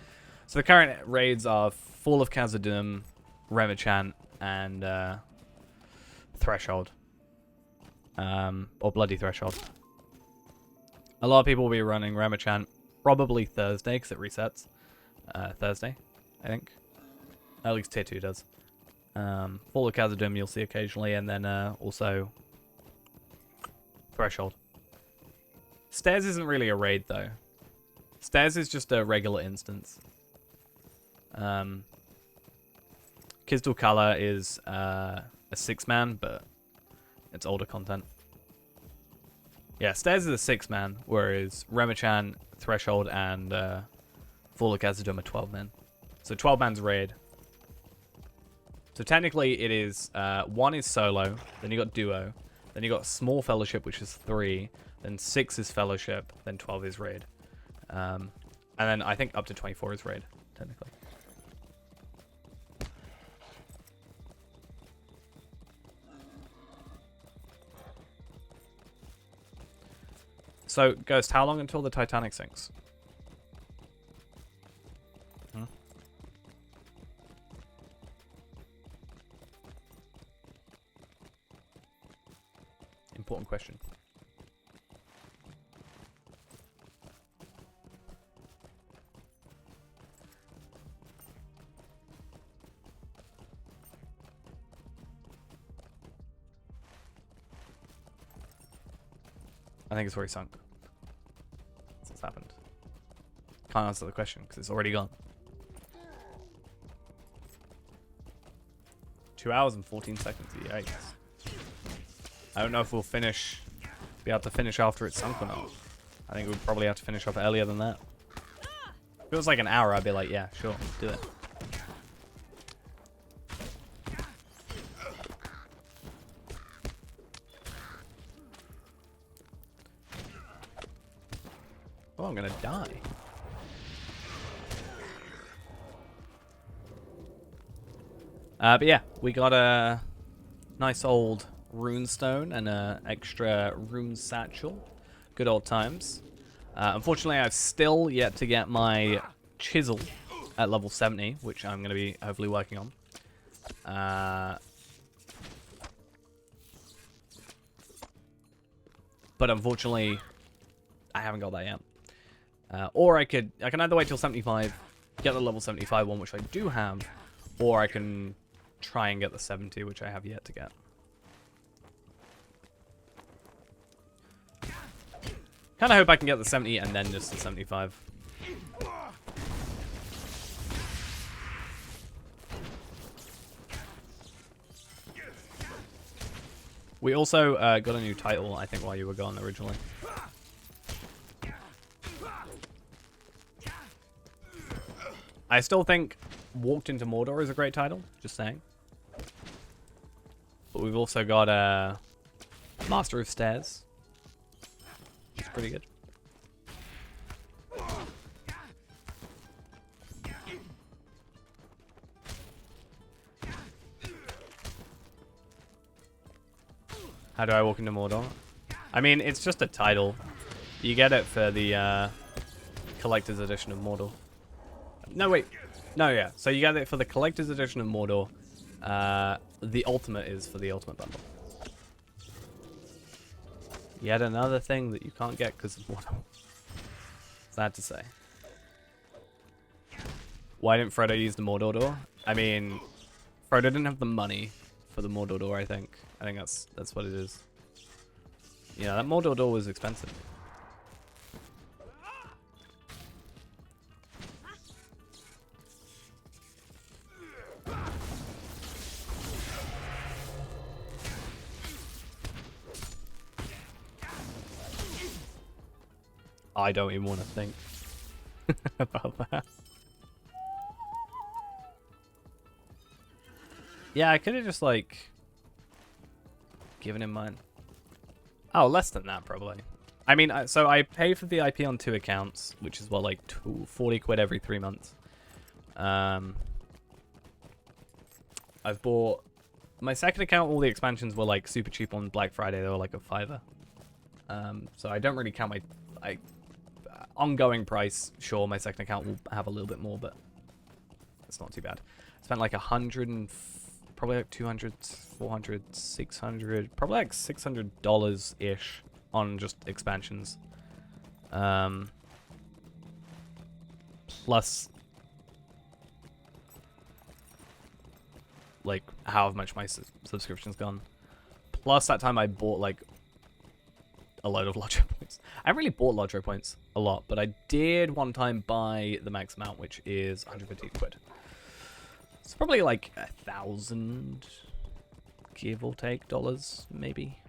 So the current raids are Fall of Khazad-dûm, Remachant, and Threshold, or Bloody Threshold. A lot of people will be running Remachant probably Thursday because it resets. Thursday, I think. At least tier 2 does. Fall of Khazad-dûm you'll see occasionally, and then also Threshold. Stairs isn't really a raid though. Stairs is just a regular instance. Kizdal Kala is a 6-man, but it's older content. Yeah, Stairs is a 6-man, whereas Remachant, Threshold, and Fall of Khazad-dûm are 12-men. So 12-man's raid. So technically it is, 1 is solo, then you got duo, then you got small fellowship, which is 3, then 6 is fellowship, then 12 is raid. And then I think up to 24 is raid, technically. So, Ghost, how long until the Titanic sinks? Important question. I think it's already sunk. What's happened? Can't answer the question because it's already gone. 2 hours and 14 seconds. Yikes. I don't know if we'll be able to finish after it's sunk or not. I think we'll probably have to finish off earlier than that. If it was like an hour, I'd be like, yeah, sure, do it. Oh, I'm gonna die. But yeah, we got a nice old runestone and a extra rune satchel. Good old times. Unfortunately, I've still yet to get my chisel at level 70, which I'm going to be hopefully working on. But unfortunately, I haven't got that yet. Or I can either wait till 75, get the level 75 one, which I do have, or I can try and get the 70, which I have yet to get. Kind of hope I can get the 70 and then just the 75. We also got a new title, I think, while you were gone originally. I still think Walked into Mordor is a great title, just saying. But we've also got Master of Stairs. It's pretty good. How do I walk into Mordor? I mean, it's just a title. You get it for the collector's edition of Mordor. No, wait. No, yeah. So you get it for the collector's edition of Mordor. The ultimate is for the ultimate bundle. Yet another thing that you can't get because of Mordor. Sad to say. Why didn't Frodo use the Mordor door? I mean, Frodo didn't have the money for the Mordor door, I think. I think that's what it is. Yeah, that Mordor door was expensive. I don't even want to think about that. Yeah, I could have just, like, given him mine. Oh, less than that, probably. I mean, so I pay for the IP on 2 accounts, which is, what, like, 40 quid every 3 months. I've bought... My second account, all the expansions were, like, super cheap on Black Friday. They were, like, a $5. So I don't really count my... ongoing price, sure, my second account will have a little bit more, but it's not too bad. I spent like 100 and probably like 200, 400, 600, probably like $600 ish on just expansions. Plus like how much my subscription's gone. Plus that time I bought like a load of Lotro points. I haven't really bought Lotro points a lot, but I did one time buy the max amount, which is 150 quid. It's probably like 1,000, give or take, dollars, maybe.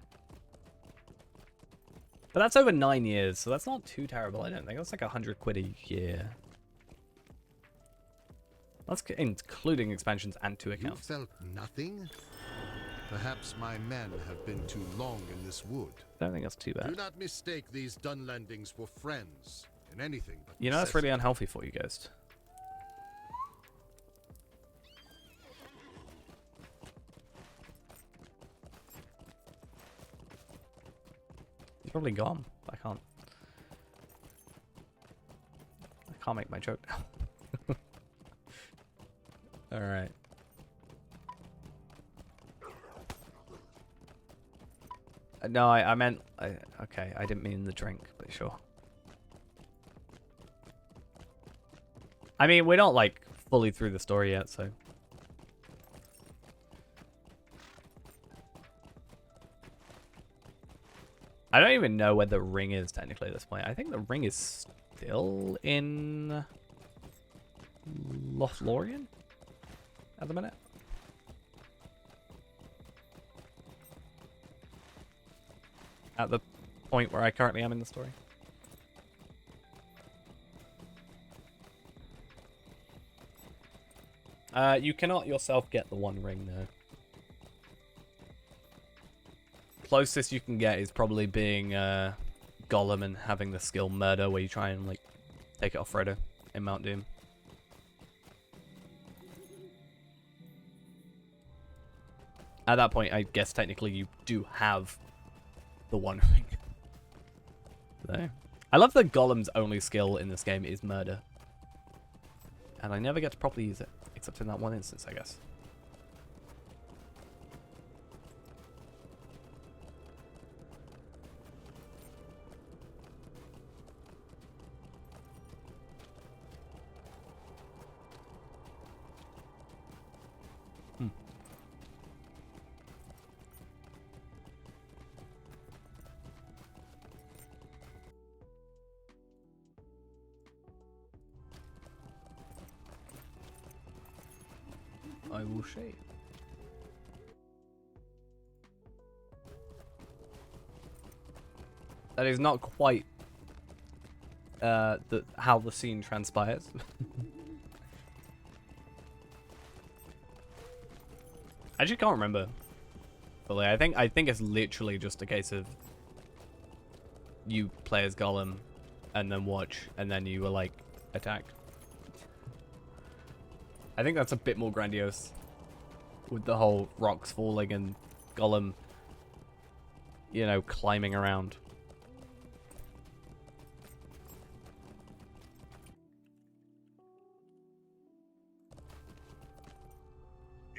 But that's over 9 years, so that's not too terrible, I don't think. That's like 100 quid a year. That's including expansions and 2 accounts. You felt nothing? Perhaps my men have been too long in this wood. I don't think that's too bad. Do not mistake these Dunlandings for friends in anything but you know, that's really unhealthy for you, Ghost. He's probably gone. I can't make my joke now. Alright. No, I meant... okay, I didn't mean the drink, but sure. I mean, we're not, like, fully through the story yet, so... I don't even know where the ring is, technically, at this point. I think the ring is still in... Lothlorien? At the minute? At the point where I currently am in the story. You cannot yourself get the one ring, though. Closest you can get is probably being Gollum and having the skill Murder, where you try and, like, take it off Frodo in Mount Doom. At that point, I guess technically you do have the one ring. So, I love that Gollum's only skill in this game is Murder. And I never get to properly use it, except in that one instance, I guess. I will shave. That is not quite how the scene transpires. I actually can't remember fully. I think it's literally just a case of you play as Gollum and then watch and then you were like attack. I think that's a bit more grandiose with the whole rocks falling and Gollum, you know, climbing around.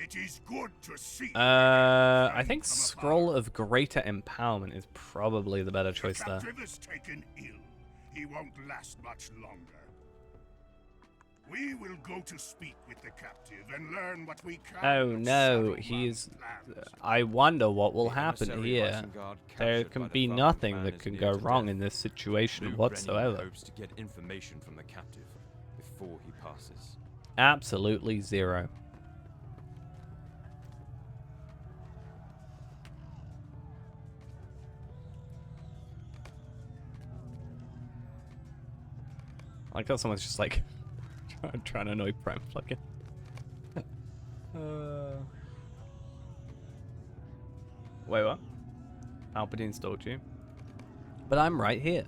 It is good to see. I think Scroll of Greater Empowerment is probably the better choice there. The captive is taken ill. He won't last much longer. We will go to speak with the captive and learn what we can. Oh no, he's... I wonder what will happen here. There can be nothing that can go wrong in this situation whatsoever. Hopes to get information from the captive before he passes. Absolutely zero. I like how someone's just like trying to annoy Prime fucking. Wait, what? Palpatine stalked you? But I'm right here.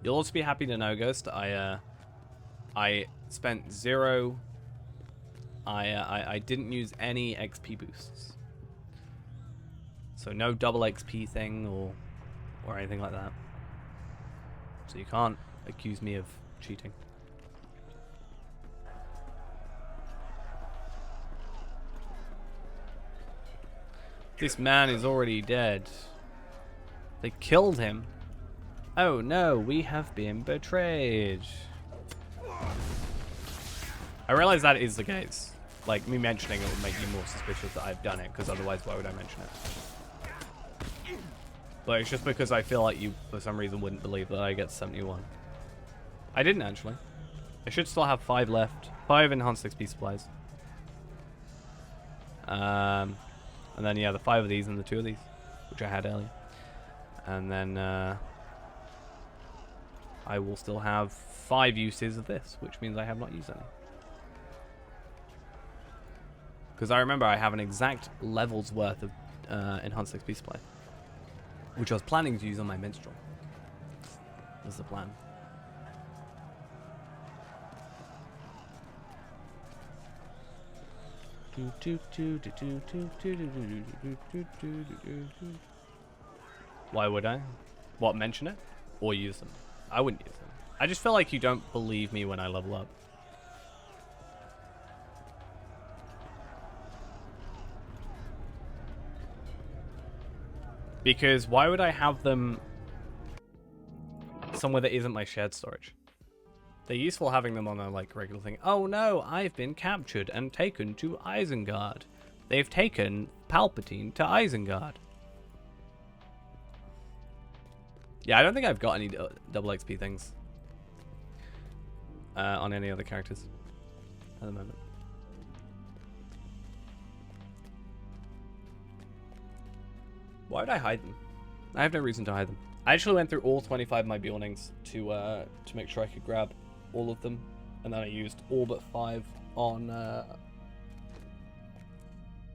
You'll also be happy to know, Ghost, I spent zero. I didn't use any XP boosts, so no double XP thing or anything like that. So you can't accuse me of cheating. This man is already dead. They killed him. Oh no, we have been betrayed. I realize that is the case. Like, me mentioning it would make you more suspicious that I've done it, because otherwise why would I mention it? But it's just because I feel like you, for some reason, wouldn't believe that I get 71. I didn't, actually. I should still have 5 left. 5 enhanced XP supplies. And then, yeah, the 5 of these and the 2 of these, which I had earlier. And then, I will still have 5 uses of this, which means I have not used any. Because I remember I have an exact level's worth of enhanced XP supply, which I was planning to use on my minstrel. Was the plan. Why would I? What, mention it? Or use them? I wouldn't use them. I just feel like you don't believe me when I level up. Because why would I have them somewhere that isn't my shared storage? They're useful having them on a like regular thing. Oh no, I've been captured and taken to Isengard. They've taken Palpatine to Isengard. Yeah, I don't think I've got any double XP things on any other characters at the moment. Why would I hide them? I have no reason to hide them. I actually went through all 25 of my Bjornings to make sure I could grab all of them, and then I used all but 5 on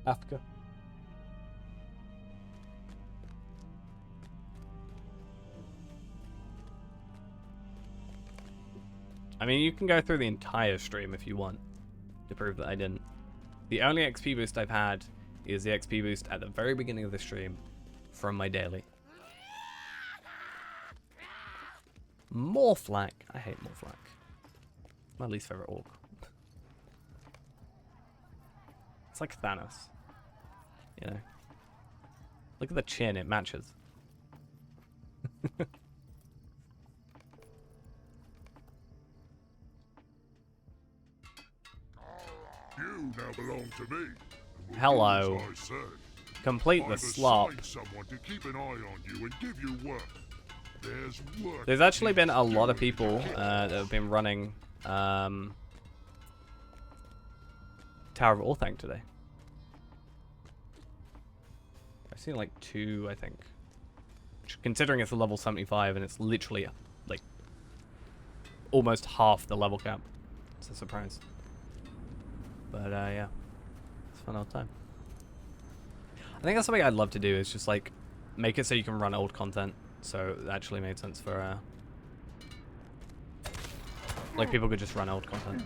Africa. I mean, you can go through the entire stream if you want to prove that I didn't. The only XP boost I've had is the XP boost at the very beginning of the stream from my daily. Morflack. I hate Morflack. My least favorite orc. It's like Thanos. You know. Look at the chin, it matches. You now belong to me. Hello. As I said, Complete the slop. someone to keep an eye on you and give you work. There's actually been a lot of people that have been running Tower of Orthanc today. I've seen like 2, I think. Which, considering it's a level 75 and it's literally like almost half the level cap. It's a surprise. But yeah, it's a fun old time. I think that's something I'd love to do, is just like make it so you can run old content. So it actually made sense for like people could just run old content.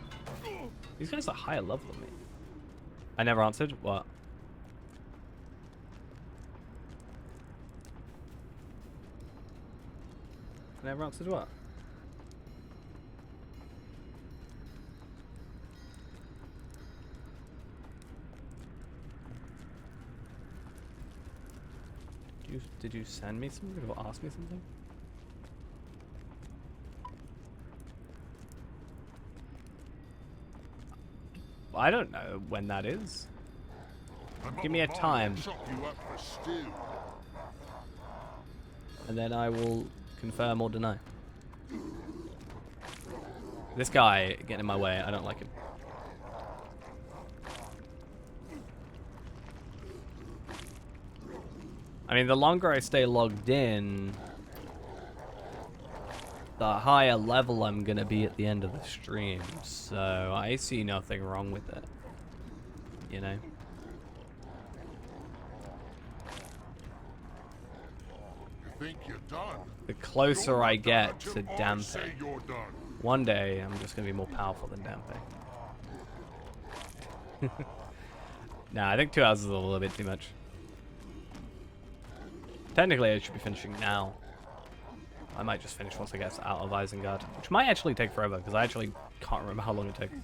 These guys are higher level than me. I never answered. What? I never answered what? Did you send me something or ask me something? I don't know when that is. Give me a time. And then I will confirm or deny. This guy getting in my way, I don't like him. I mean, the longer I stay logged in, the higher level I'm gonna be at the end of the stream. So I see nothing wrong with it. You know? You think you're done? The closer I get to Dampe, one day I'm just gonna be more powerful than Dampe. Nah, I think 2 hours is a little bit too much. Technically, I should be finishing now. I might just finish once I get out of Isengard, which might actually take forever, because I actually can't remember how long it takes.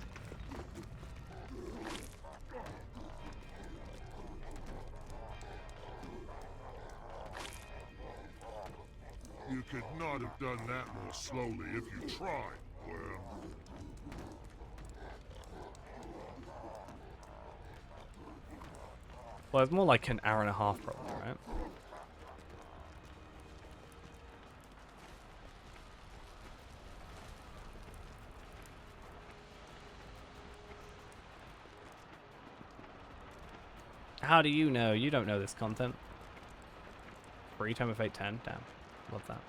You could not have done that more slowly if you tried, Well, it's more like an hour and a half probably, right? How do you know? You don't know this content. Free Tome of Fate 10? Damn. Love that.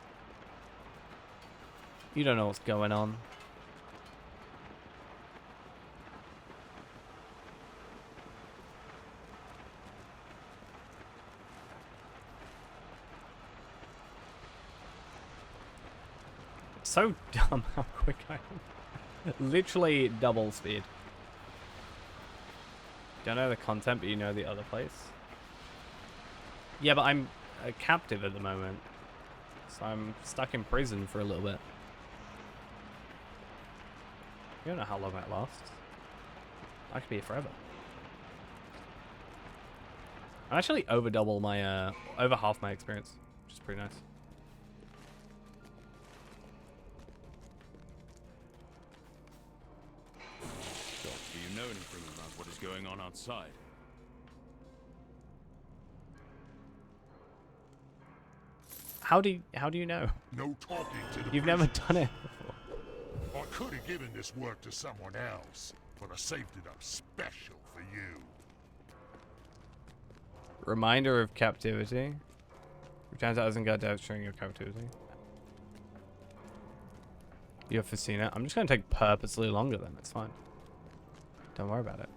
You don't know what's going on. So dumb how quick I am. Literally double speed. Don't know the content, but you know the other place. Yeah, but I'm a captive at the moment. So I'm stuck in prison for a little bit. You don't know how long that lasts. I could be here forever. I'm actually over double my, over half my experience, which is pretty nice. Do you know anything about what is going on outside? How do you know? No talking to the You've never done it before. I could have given this work to someone else, but I saved it up special for you. Reminder of captivity. Returns out Isengard devs showing your captivity. You have seen it. I'm just gonna take purposely longer then, it's fine. Don't worry about it.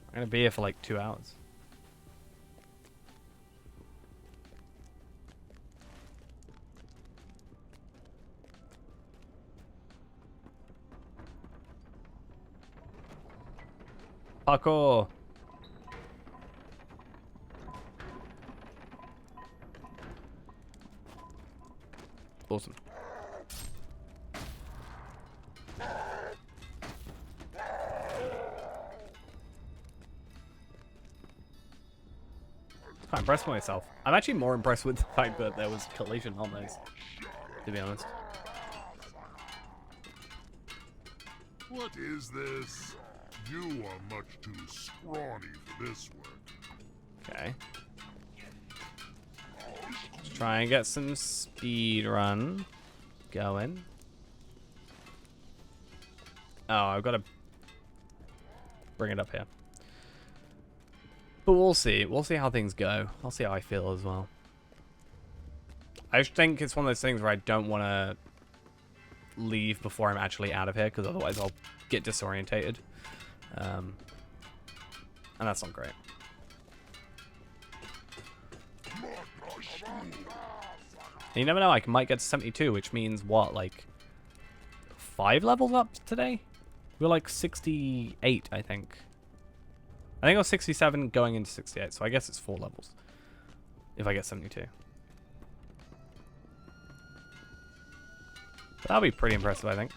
I'm gonna be here for like 2 hours. Parkour! Awesome. I'm impressed with myself. I'm actually more impressed with the fact that there was collision on those, to be honest. What is this? You are much too scrawny for this work. Okay. Let's try and get some speed run going. Oh, I've got to bring it up here. But we'll see. We'll see how things go. I'll see how I feel as well. I just think it's one of those things where I don't want to leave before I'm actually out of here, because otherwise I'll get disorientated. And that's not great. And you never know, I might get to 72, which means what, like 5 levels up today? We're like 68, I think. I think I was 67 going into 68, so I guess it's 4 levels. If I get 72. But that'll be pretty impressive, I think.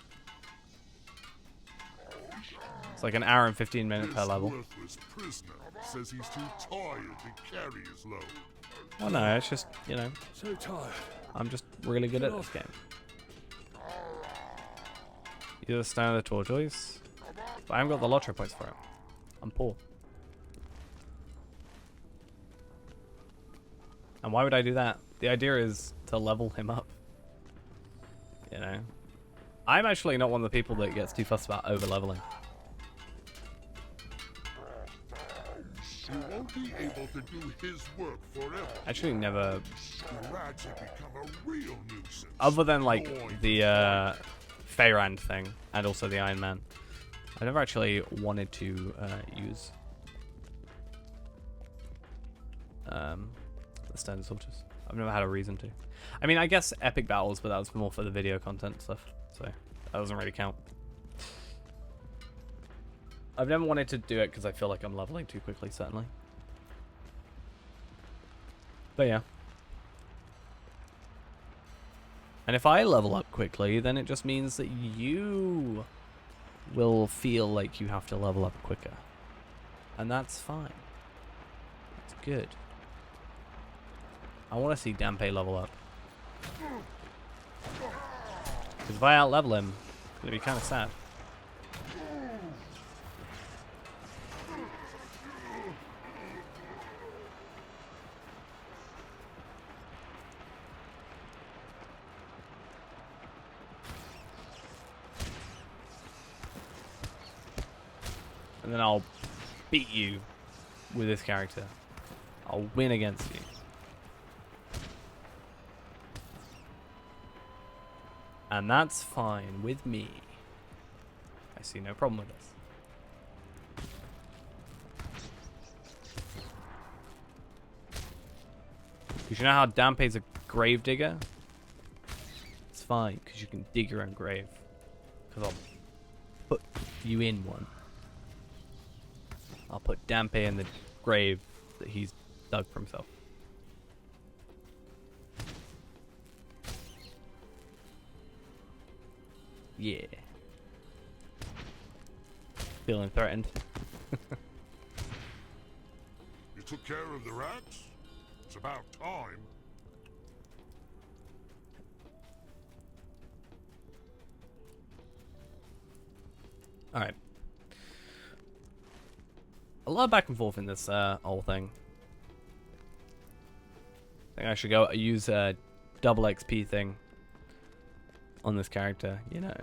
It's like an hour and 15 minutes per level. Worthless prisoner says he's too tired to carry his load. Well, no, it's just, you know. So tired. I'm just really good at this game. You're the stone of the tortoise. But I haven't got the lottery points for it. I'm poor. And why would I do that? The idea is to level him up. You know? I'm actually not one of the people that gets too fussed about over-leveling. You won't be able to do his work forever. Actually never... Rats have become a real nuisance. Other than, like, the Feyrand thing, and also the Iron Man. I never actually wanted to use the standard soldiers. I've never had a reason to. I mean, I guess epic battles, but that was more for the video content stuff, so that doesn't really count. I've never wanted to do it because I feel like I'm leveling too quickly, certainly. But yeah. And if I level up quickly, then it just means that you will feel like you have to level up quicker. And that's fine. It's good. I want to see Dampe level up. Because if I out-level him, it's going to be kind of sad. And then I'll beat you with this character. I'll win against you. And that's fine with me. I see no problem with this. Because you know how Dampe's a grave digger? It's fine, because you can dig your own grave. Because I'll put you in one. I'll put Dampe in the grave that he's dug for himself. Yeah. Feeling threatened. You took care of the rats? It's about time. Alright. A lot of back and forth in this whole thing. I think I should go use a double XP thing on this character, you know.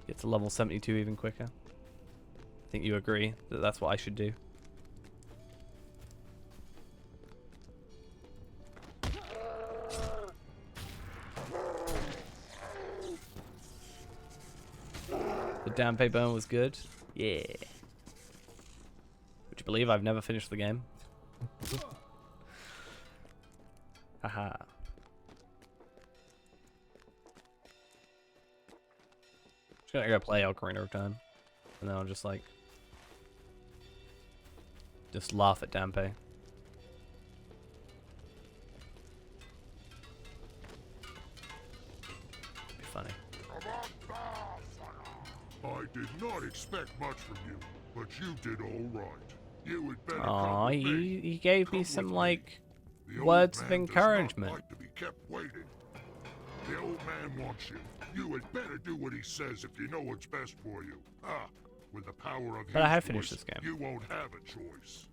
Get to level 72 even quicker. I think you agree that that's what I should do. The Dampe burn was good. Yeah. Would you believe I've never finished the game? Haha. Just gonna go play Ocarina of Time. And then I'll just like... just laugh at Dampe. Be funny. I did not expect much from you, but you did all right. You had better Aw, come with me. he gave me Come some with like The old words of man does not encouragement. like to be kept waiting. The old man wants you. You had better do what he says if you know what's best for you. Ah, with the power of But I his have finished voice, this game. You won't have a choice.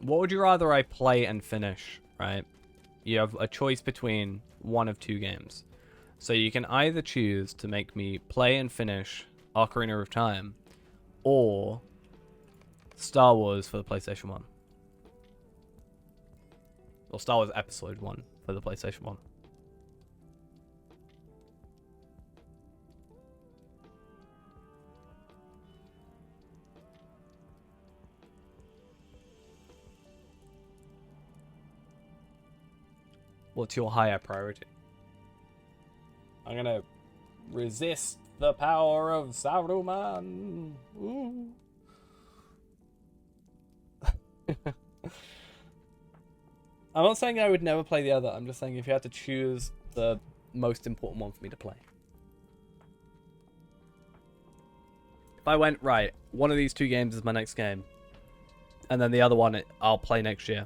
What would you rather I play and finish, right? You have a choice between one of two games. So you can either choose to make me play and finish Ocarina of Time or Star Wars for the PlayStation 1. Or Star Wars Episode 1 for the PlayStation 1. What's your higher priority? I'm gonna resist the power of Saruman. Ooh. I'm not saying I would never play the other. I'm just saying if you had to choose the most important one for me to play. If I went, right, one of these two games is my next game, and then the other one I'll play next year.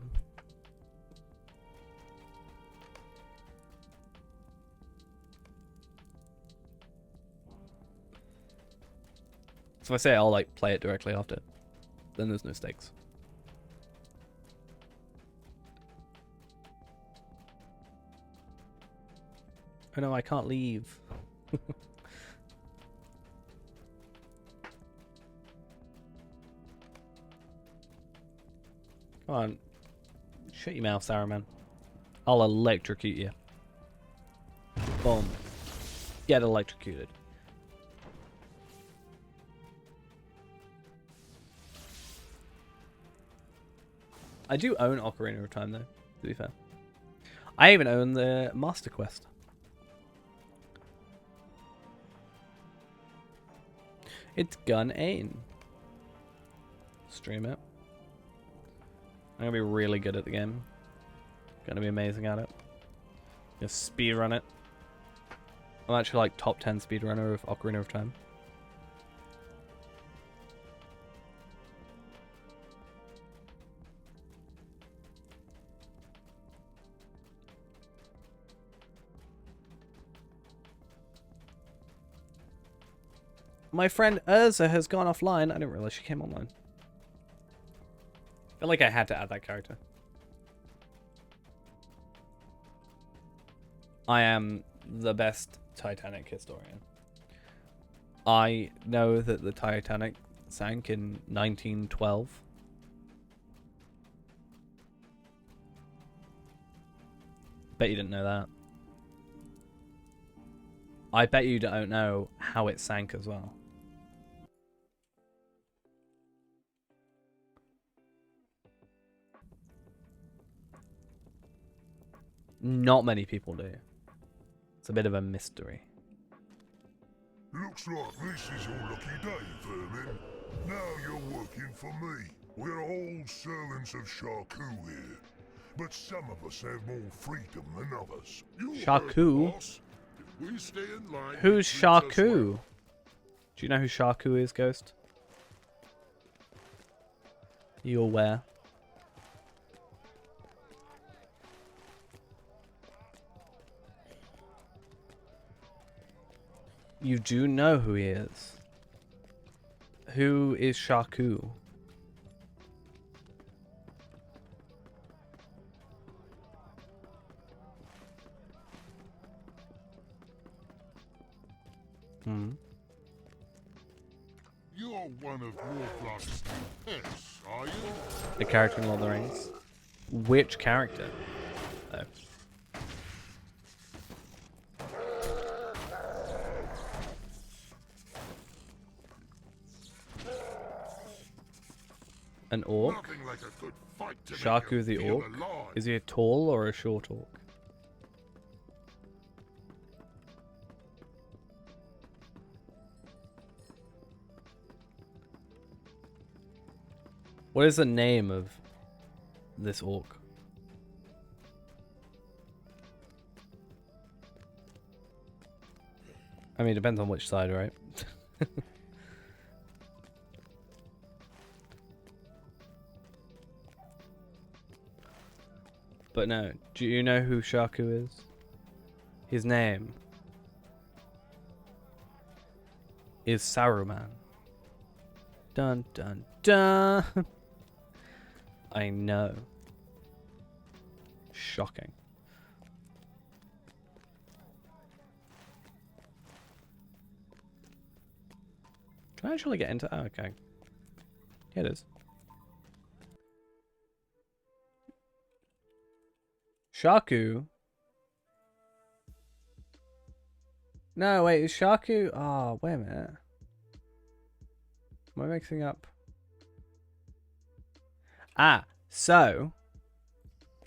So if I say I'll like play it directly after, then there's no stakes. Oh no, I can't leave. Come on. Shut your mouth, Saruman. I'll electrocute you. Boom. Get electrocuted. I do own Ocarina of Time, though, to be fair. I even own the Master Quest. It's Gun Ain. Stream it. I'm gonna be really good at the game. Gonna be amazing at it. Just speedrun it. I'm actually like top 10 speedrunner of Ocarina of Time. My friend Urza has gone offline. I didn't realize she came online. I feel like I had to add that character. I am the best Titanic historian. I know that the Titanic sank in 1912. Bet you didn't know that. I bet you don't know how it sank as well. Not many people do. It's a bit of a mystery. Looks like this is your lucky day, Vermin. Now you're working for me. We're all servants of Shaku here. But some of us have more freedom than others. Shaku? We stay in line. Who's Shaku? Do you know who Shaku is, Ghost? You aware? You do know who he is. Who is Shaku? You're one of Warflock's pets, are you? The character in Lord of the Rings. Which character? Oh. An orc? Like a good fight to Shaku the orc? Is he a tall or a short orc? What is the name of this orc? I mean, it depends on which side, right? But no, do you know who Shaku is? His name is Saruman. Dun dun dun. I know. Shocking. Can I actually get into... Oh, okay. Here it is. Shaku? No, wait, is Shaku... Oh, wait a minute. Am I mixing up? Ah, so...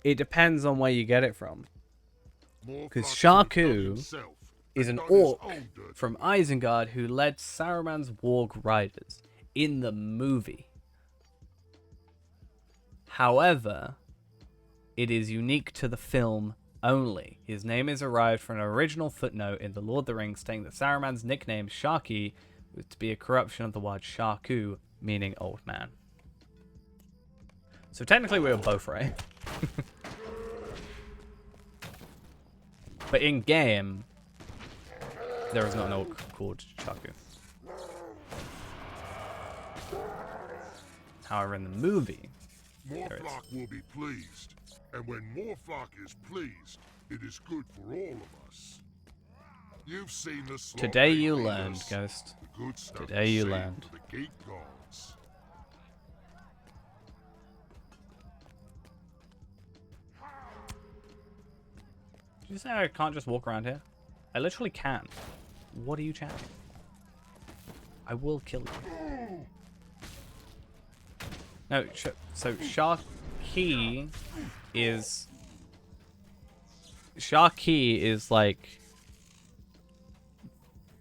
It depends on where you get it from. Because Shaku is an orc from Isengard who led Saruman's Warg Riders in the movie. However, it is unique to the film only. His name is derived from an original footnote in The Lord of the Rings stating that Saruman's nickname Sharky was to be a corruption of the word Shaku, meaning old man. So technically we were both right. But in game, there is not an orc called Shaku. However, in the movie, Morflock will be pleased, and when Morflock is pleased, it is good for all of us. You've seen the slaughter. Today you learned, Ghost. The good stuff Today you saved learned. for the gate gods. Did you say I can't just walk around here? I literally can. What are you chatting? I will kill you. No, so Sharky is... Sharky is like...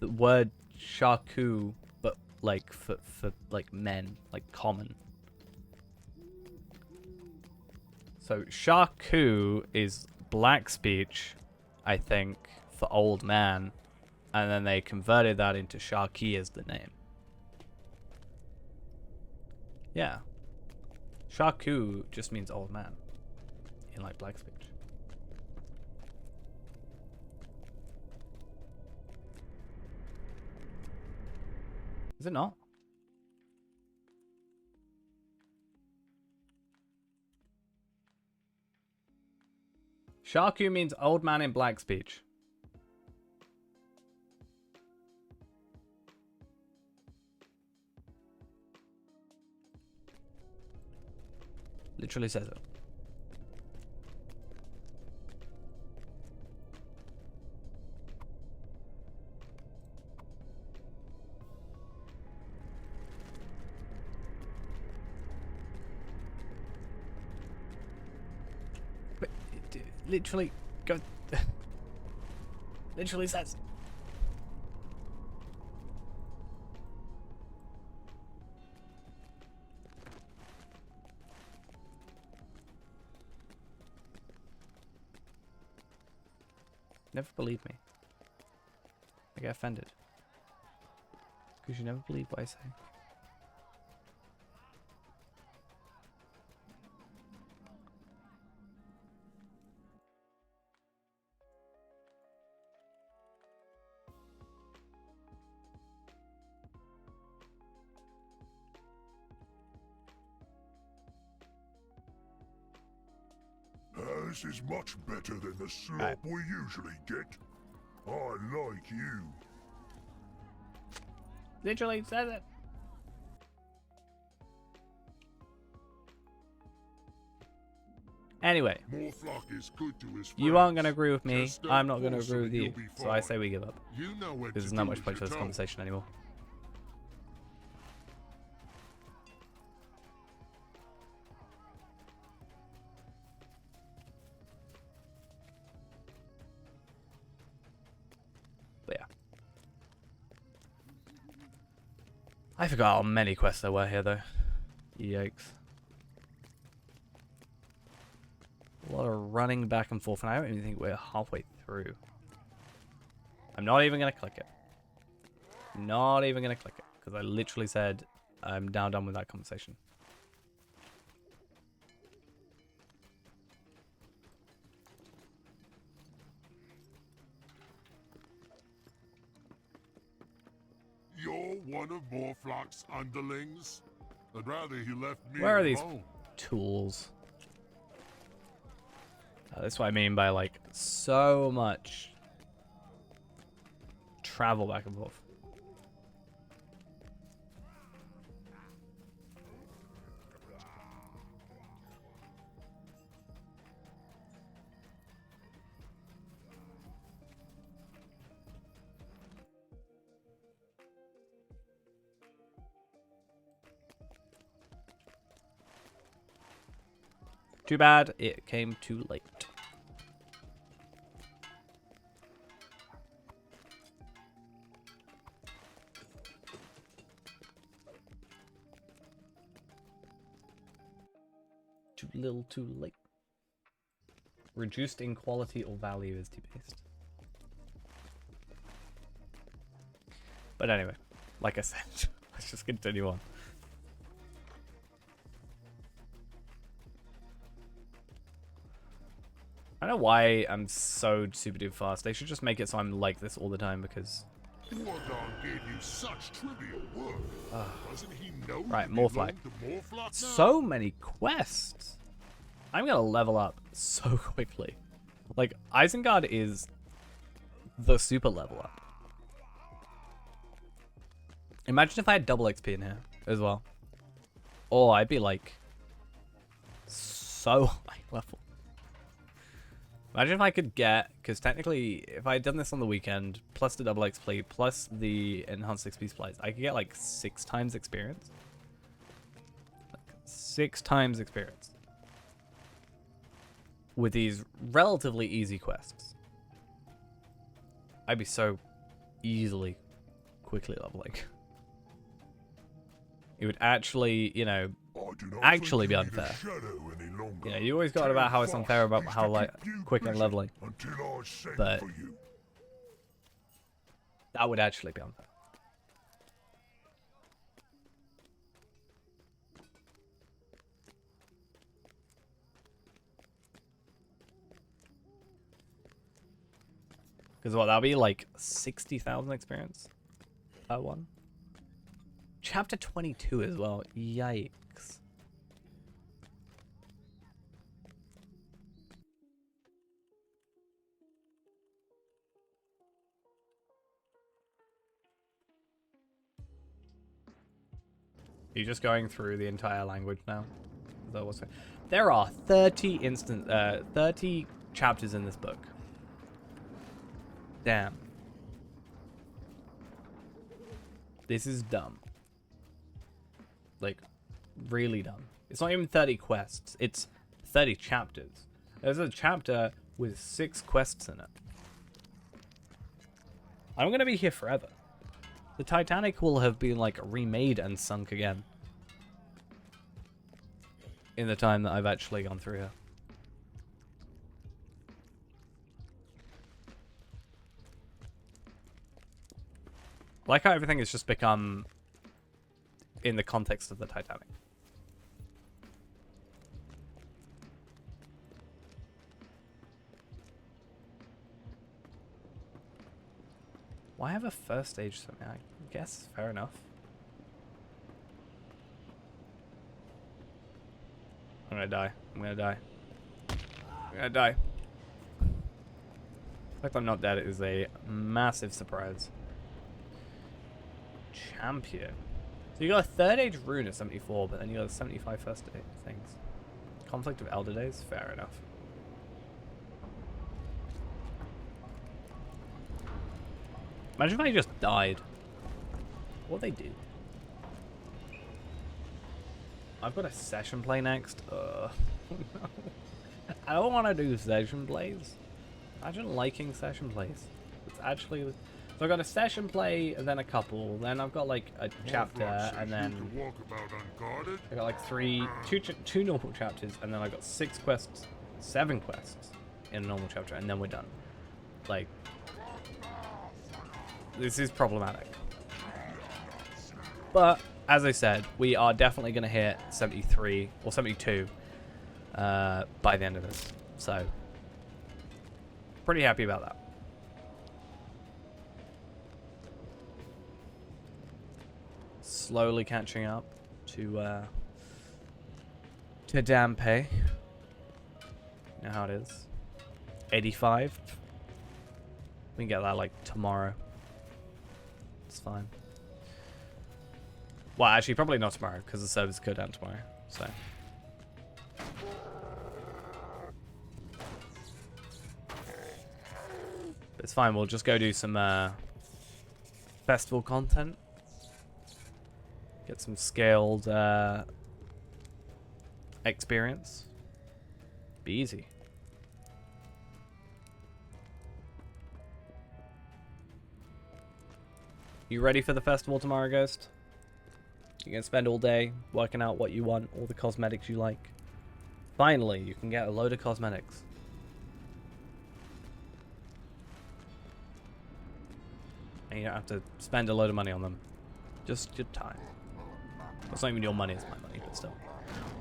the word Shaku, but like for like men, like common. So Shaku is black speech, I think, for old man, and then they converted that into Sharky as the name. Yeah. Shaku just means old man in like black speech. Is it not? Shaku means old man in black speech. Literally says it. But it literally go. Literally says. Never believe me. I get offended. Because you never believe what I say. This is much better than the slop we usually get. I like you. Literally says it. Anyway, Morflock is good to his you aren't going to friends. agree with me. Just stay I'm not going to close agree and with you. you'll be So I fine. say we give up. You know when Because there's to not do much as point to you're this told. conversation anymore. But yeah. I forgot how many quests there were here though. Yikes. A lot of running back and forth, and I don't even think we're halfway through. I'm not even going to click it. Not even going to click it, because I literally said I'm now done with that conversation. You're one of Morflock's underlings? I'd rather he left me Where are these alone. tools? That's what I mean by like so much travel back and forth. Too bad it came too late. Too little, too late. Reduced in quality or value is debased. But anyway, like I said, let's just continue on. I don't know why I'm so super duper fast. They should just make it so I'm like this all the time because... gave you such trivial work. Doesn't he know right, more flag. So many quests. I'm gonna level up so quickly. Like, Isengard is the super level up. Imagine if I had double XP in here as well. Oh, I'd be like so high level. Imagine if I could get, because technically, if I had done this on the weekend, plus the double XP, plus the enhanced XP supplies, I could get like 6 times experience. Like 6 times experience. With these relatively easy quests. I'd be so easily, quickly leveling. It would actually, you know, actually be unfair. Yeah, you always got about how it's unfair about how like quick I'm leveling. But that would actually be unfair. Because what, that'll be like 60,000 experience per one. Chapter 22 as well. Yikes. Are you just going through the entire language now? Is that what's it? There are 30 chapters in this book. Damn. This is dumb. Like, really dumb. It's not even 30 quests. It's 30 chapters. There's a chapter with 6 quests in it. I'm gonna be here forever. The Titanic will have been, like, remade and sunk again. In the time that I've actually gone through here. I like how everything has just become in the context of the Titanic. Why have a first stage something? I guess fair enough. I'm gonna die. I'm gonna die. I'm gonna die. The fact I'm not dead is a massive surprise. Champion. So you got a third age rune at 74, but then you got a 75 first aid things. Conflict of Elder Days? Fair enough. Imagine if I just died. What would they do? I've got a session play next. No. I don't want to do session plays. Imagine liking session plays. It's actually... So I've got a session play, and then a couple, then I've got like a chapter, and then I got like two normal chapters, and then I got 6 quests, 7 quests in a normal chapter, and then we're done. Like, this is problematic. But as I said, we are definitely going to hit 73 or 72 by the end of this. So, pretty happy about that. Slowly catching up to Dampe. You know how it is. 85. We can get that like tomorrow. It's fine. Well, actually, probably not tomorrow because the servers go down tomorrow. So. It's fine. We'll just go do some festival content. Get some scaled experience. Be easy. You ready for the festival tomorrow, Ghost? You can spend all day working out what you want, all the cosmetics you like. Finally, you can get a load of cosmetics. And you don't have to spend a load of money on them. Just your time. It's not even your money, it's my money, but still.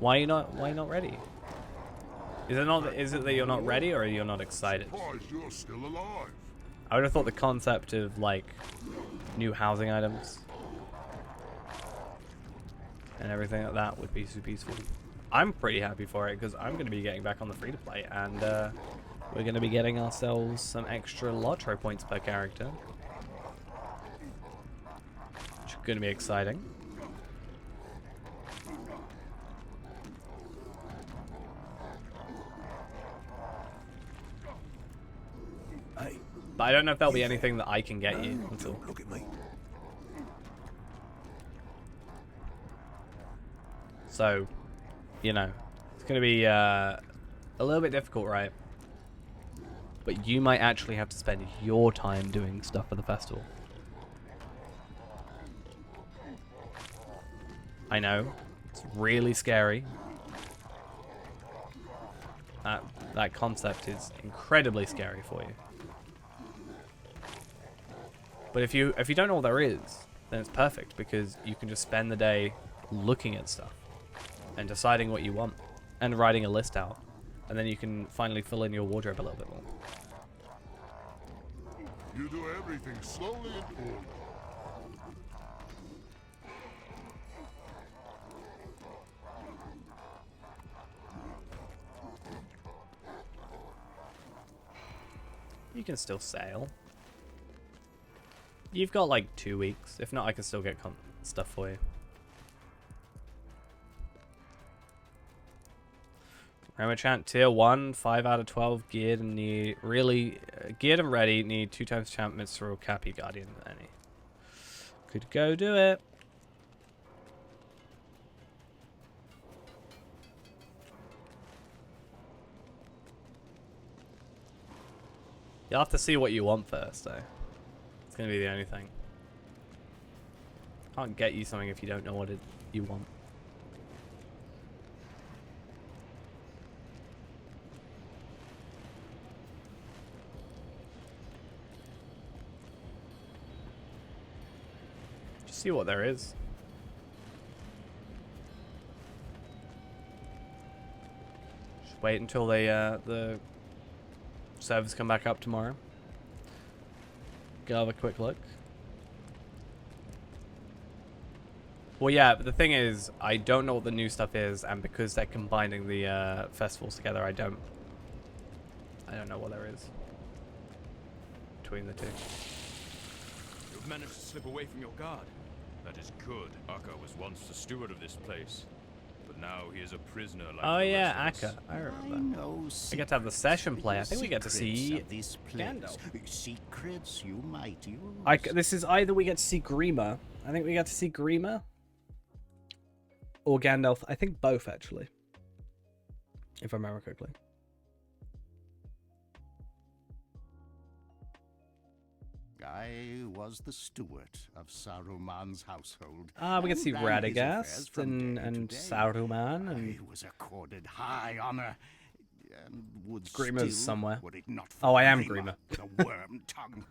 Why are you not ready? Is it that you're not ready, or you're not excited? You're still alive. I would have thought the concept of like new housing items and everything like that would be super useful. I'm pretty happy for it because I'm going to be getting back on the free-to-play, and we're going to be getting ourselves some extra lottery points per character, which is going to be exciting. But I don't know if there'll be anything that I can get you until. Look at me. So, you know, it's going to be a little bit difficult, right? But you might actually have to spend your time doing stuff for the festival. I know, it's really scary. That concept is incredibly scary for you. But if you don't know what there is, then it's perfect, because you can just spend the day looking at stuff and deciding what you want and writing a list out, and then you can finally fill in your wardrobe a little bit more. You do everything slowly and coolly. You can still sail. You've got like 2 weeks. If not, I can still get stuff for you. Ramachant tier 1, 5 out of 12 geared and need geared and ready. Need 2 times champ, Mithril, Cappy, Guardian, any. Could go do it. You'll have to see what you want first, though. It's gonna be the only thing. Can't get you something if you don't know what you want. Just see what there is. Just wait until the servers come back up tomorrow. Go have a quick look. Well, yeah, but the thing is, I don't know what the new stuff is, and because they're combining the festivals together, I don't know what there is between the two. You've managed to slip away from your guard. That is good. Akka was once the steward of this place, but now he is a prisoner like Oh the yeah, rest of us. Akka. I remember. We get to have the session play. I think we get to see Gandalf. Secrets you might use. This is either we get to see Grima. I think we get to see Grima. Or Gandalf. I think both, actually. If I remember correctly. I was the steward of Saruman's household. We get to see Radagast and Saruman. And I was accorded high honor. And would Grima's still, somewhere. were it not for Oh, I am Grima, Grima. the worm tongue.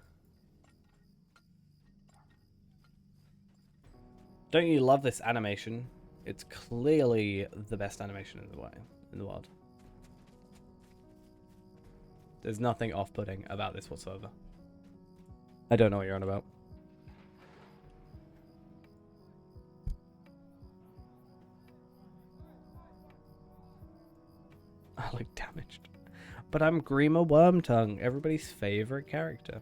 Don't you love this animation? It's clearly the best animation in the world. There's nothing off-putting about this whatsoever. I don't know what you're on about. I look damaged. But I'm Grima Wormtongue, everybody's favorite character.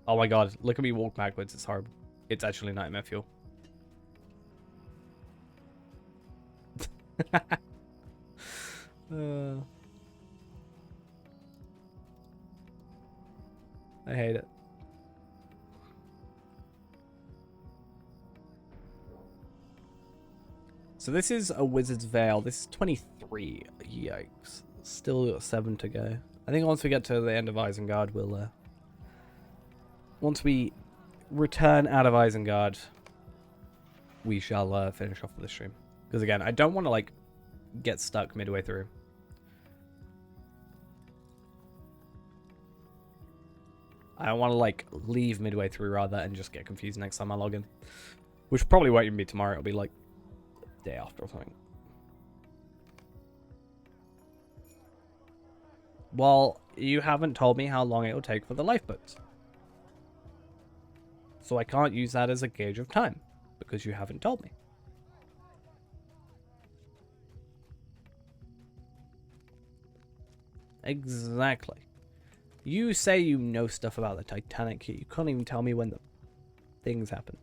Oh my god, look at me walk backwards, it's horrible. It's actually nightmare fuel. I hate it. So this is a Wizard's Veil. This is 23. Yikes. Still got 7 to go. I think once we get to the end of Isengard, we'll once we return out of Isengard, we shall finish off with the stream. Because again, I don't want to like get stuck midway through. I want to like leave midway through rather and just get confused next time I log in. Which probably won't even be tomorrow, it'll be like the day after or something. Well, you haven't told me how long it will take for the lifeboats. So I can't use that as a gauge of time, because you haven't told me. Exactly. You say you know stuff about the Titanic, yet you can't even tell me when the things happen.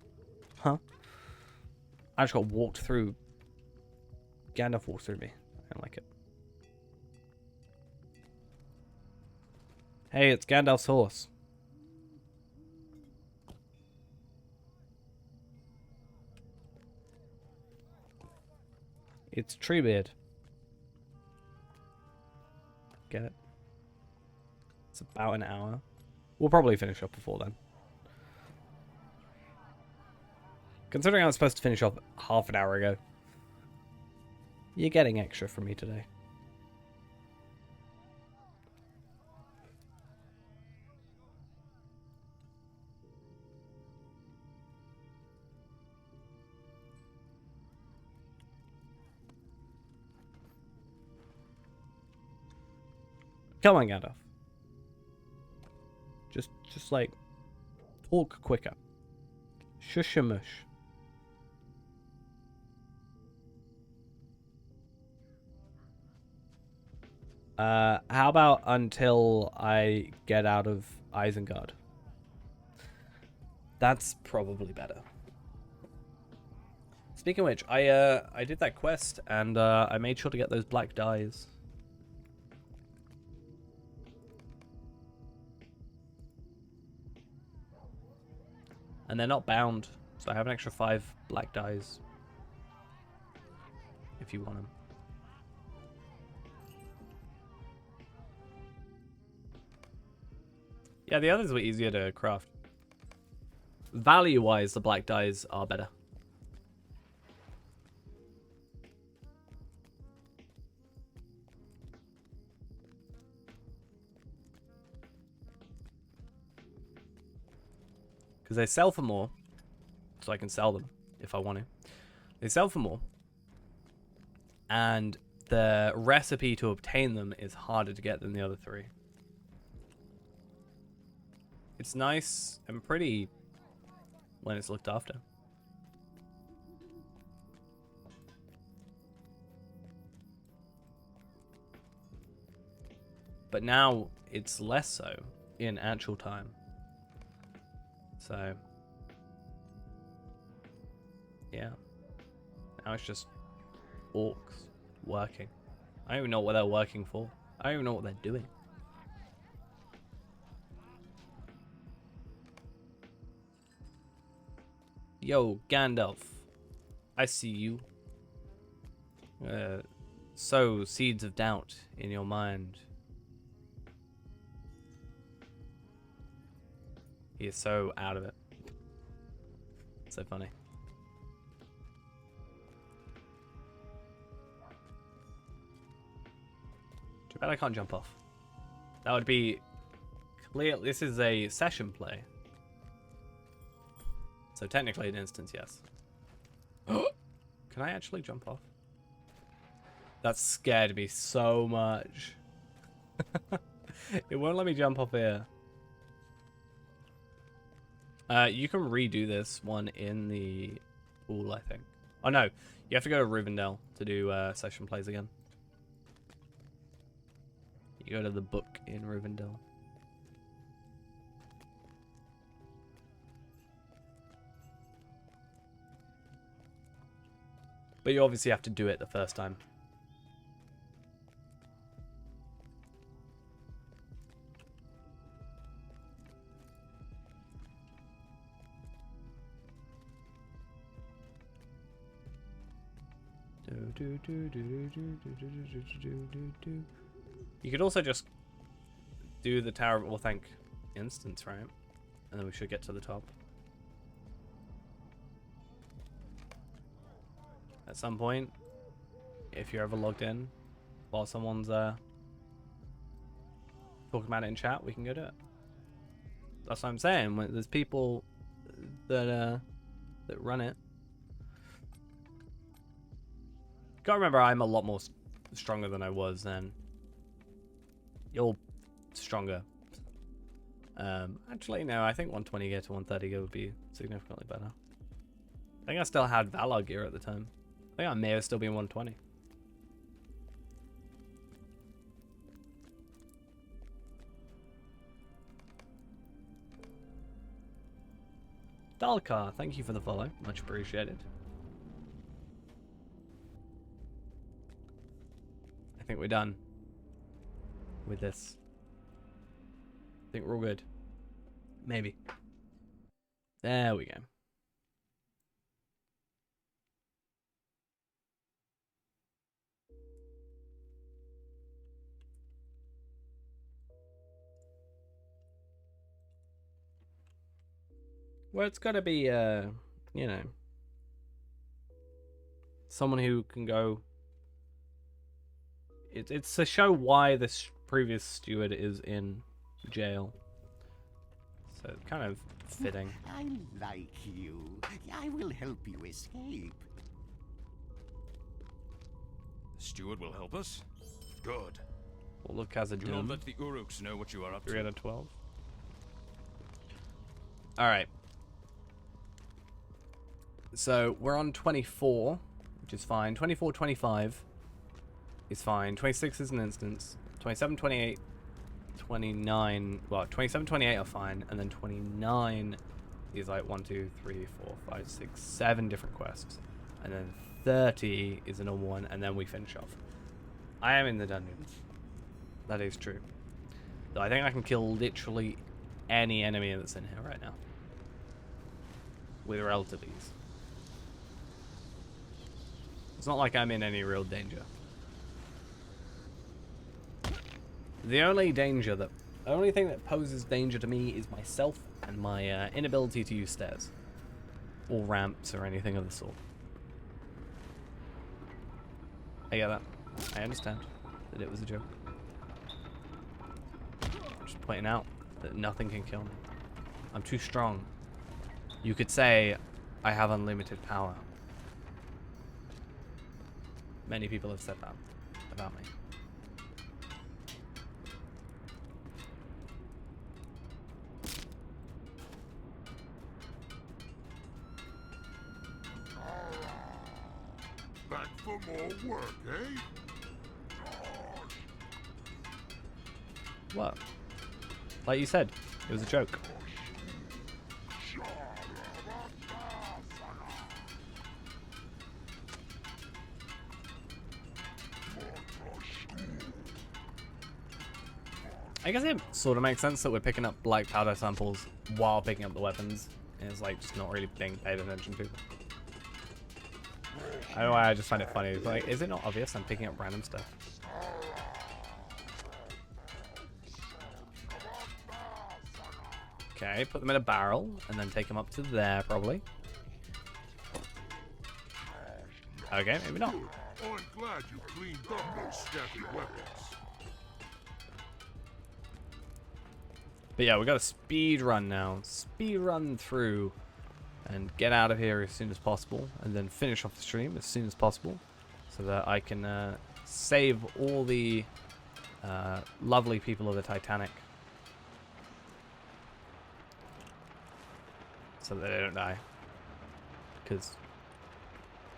Huh? I just got walked through. Gandalf walked through me. I don't like it. Hey, it's Gandalf's horse. It's Treebeard. Get it? It's about an hour. We'll probably finish up before then. Considering I was supposed to finish off half an hour ago. You're getting extra from me today. Come on, Gandalf. Just like, talk quicker. Shush-a-mush. How about until I get out of Isengard? That's probably better. Speaking of which, I did that quest and I made sure to get those black dyes. And they're not bound, so I have an extra 5 black dyes. If you want them. Yeah, the others were easier to craft. Value-wise, the black dyes are better. Because they sell for more, so I can sell them if I want to. They sell for more, and the recipe to obtain them is harder to get than the other 3. It's nice and pretty when it's looked after. But now it's less so in actual time. So, yeah. Now it's just orcs working. I don't even know what they're working for. I don't even know what they're doing. Yo, Gandalf. I see you. Sow seeds of doubt in your mind. He is so out of it. So funny. Too bad I can't jump off. That would be clear. This is a session play. So technically an instance, yes. Can I actually jump off? That scared me so much. It won't let me jump off here. You can redo this one in the pool, I think. Oh no, you have to go to Rivendell to do session plays again. You go to the book in Rivendell. But you obviously have to do it the first time. You could also just do the Tower of Orthanc instance, right? And then we should get to the top. At some point, if you're ever logged in while someone's talking about it in chat, we can go do it. That's what I'm saying. When there's people that run it. Gotta remember, I'm a lot more stronger than I was then. You're stronger. Actually, no, I think 120 gear to 130 gear would be significantly better. I think I still had Valor gear at the time. I think I may have still been 120. Dalkar, thank you for the follow. Much appreciated. I think we're done with this. I think we're all good. Maybe. There we go. Well, it's got to be, you know, someone who can go. It's to show why this previous steward is in jail. So it's kind of fitting. I like you. I will help you escape. The steward will help us? Good. Well, look, as a Do not let the Uruks know what you are up to. 3 out of 12. Alright. So we're on 24, which is fine. 24, 25 is fine. 26 is an instance. 27, 28, 29. Well, 27, 28 are fine. And then 29 is like 1, 2, 3, 4, 5, 6, 7 different quests. And then 30 is a normal one. And then we finish off. I am in the dungeons. That is true. So I think I can kill literally any enemy that's in here right now. With relative ease. It's not like I'm in any real danger. The only thing that poses danger to me is myself and my inability to use stairs. Or ramps or anything of the sort. I get that. I understand that it was a joke. I'm just pointing out that nothing can kill me. I'm too strong. You could say I have unlimited power. Many people have said that about me. Back for more work, eh? What? Like you said, it was a joke. I guess it sort of makes sense that we're picking up black powder samples while picking up the weapons. And it's like just not really being paid attention to. I don't know why I just find it funny. It's like, is it not obvious I'm picking up random stuff? Okay, put them in a barrel and then take them up to there probably. Okay, maybe not. I'm glad you cleaned up those scrappy weapons. But yeah, we got a speed run now. Speed run through and get out of here as soon as possible. And then finish off the stream as soon as possible. So that I can save all the lovely people of the Titanic. So that they don't die. Because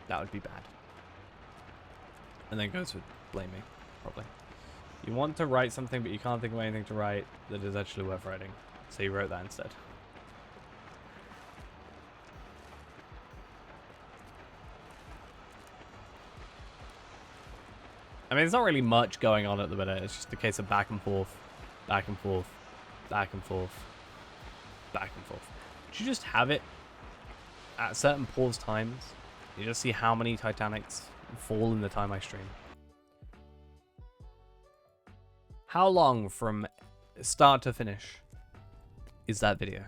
that would be bad. And then Ghost would blame me, probably. You want to write something, but you can't think of anything to write that is actually worth writing. So you wrote that instead. I mean, there's not really much going on at the minute. It's just a case of back and forth, back and forth, back and forth, back and forth. Should you just have it at certain pause times? You just see how many Titanics fall in the time I stream. How long from start to finish, is that video.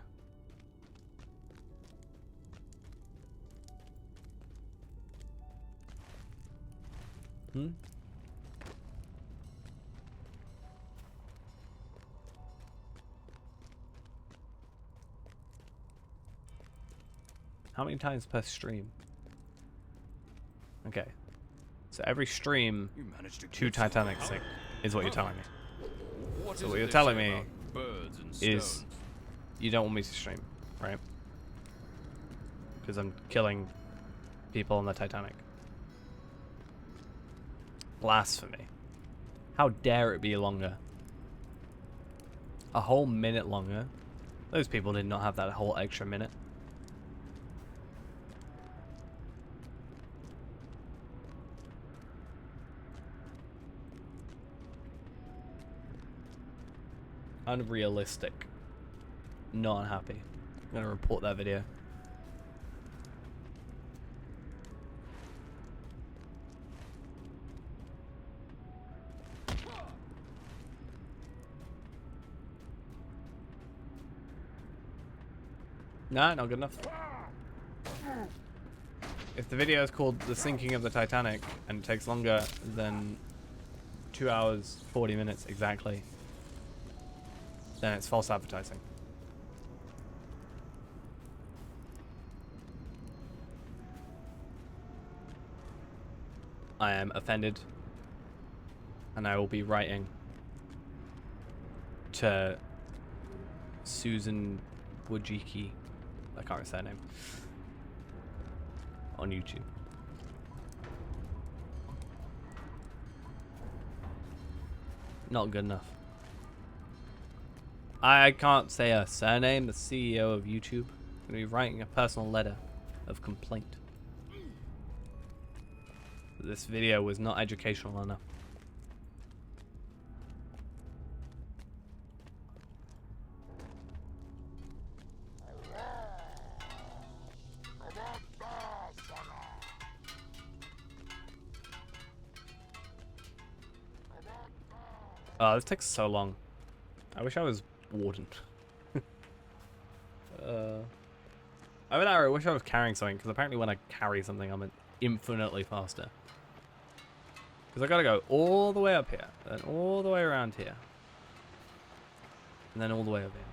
How many times per stream? Okay. So every stream, 2 Titanic sink is what you're telling me. So what you're telling me is you don't want me to stream, right? Because I'm killing people on the Titanic. Blasphemy. How dare it be longer? A whole minute longer? Those people did not have that whole extra minute. Unrealistic. Not happy. I'm gonna report that video. Nah, not good enough. If the video is called The Sinking of the Titanic and it takes longer than 2 hours, 40 minutes exactly, then it's false advertising. I am offended, and I will be writing to Susan Wojcicki, I can't say her name, on YouTube. Not good enough. I can't say her surname, the CEO of YouTube. I'm going to be writing a personal letter of complaint. This video was not educational enough. Oh, this takes so long. I wish I was Warden. Over there, I wish I was carrying something, because apparently when I carry something, I'm infinitely faster. Because I gotta go all the way up here, then all the way around here, and then all the way over here.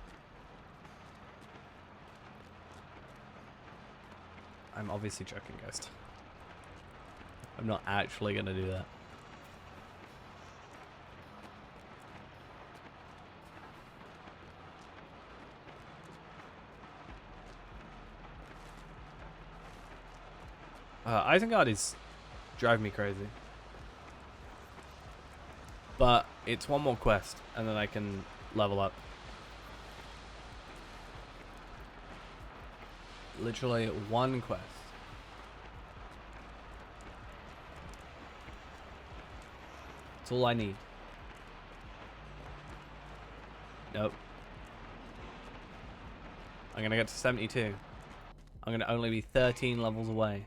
I'm obviously joking, Ghost. I'm not actually gonna do that. Isengard is driving me crazy. But it's one more quest, and then I can level up. Literally one quest. That's all I need. Nope. I'm gonna get to 72. I'm gonna only be 13 levels away.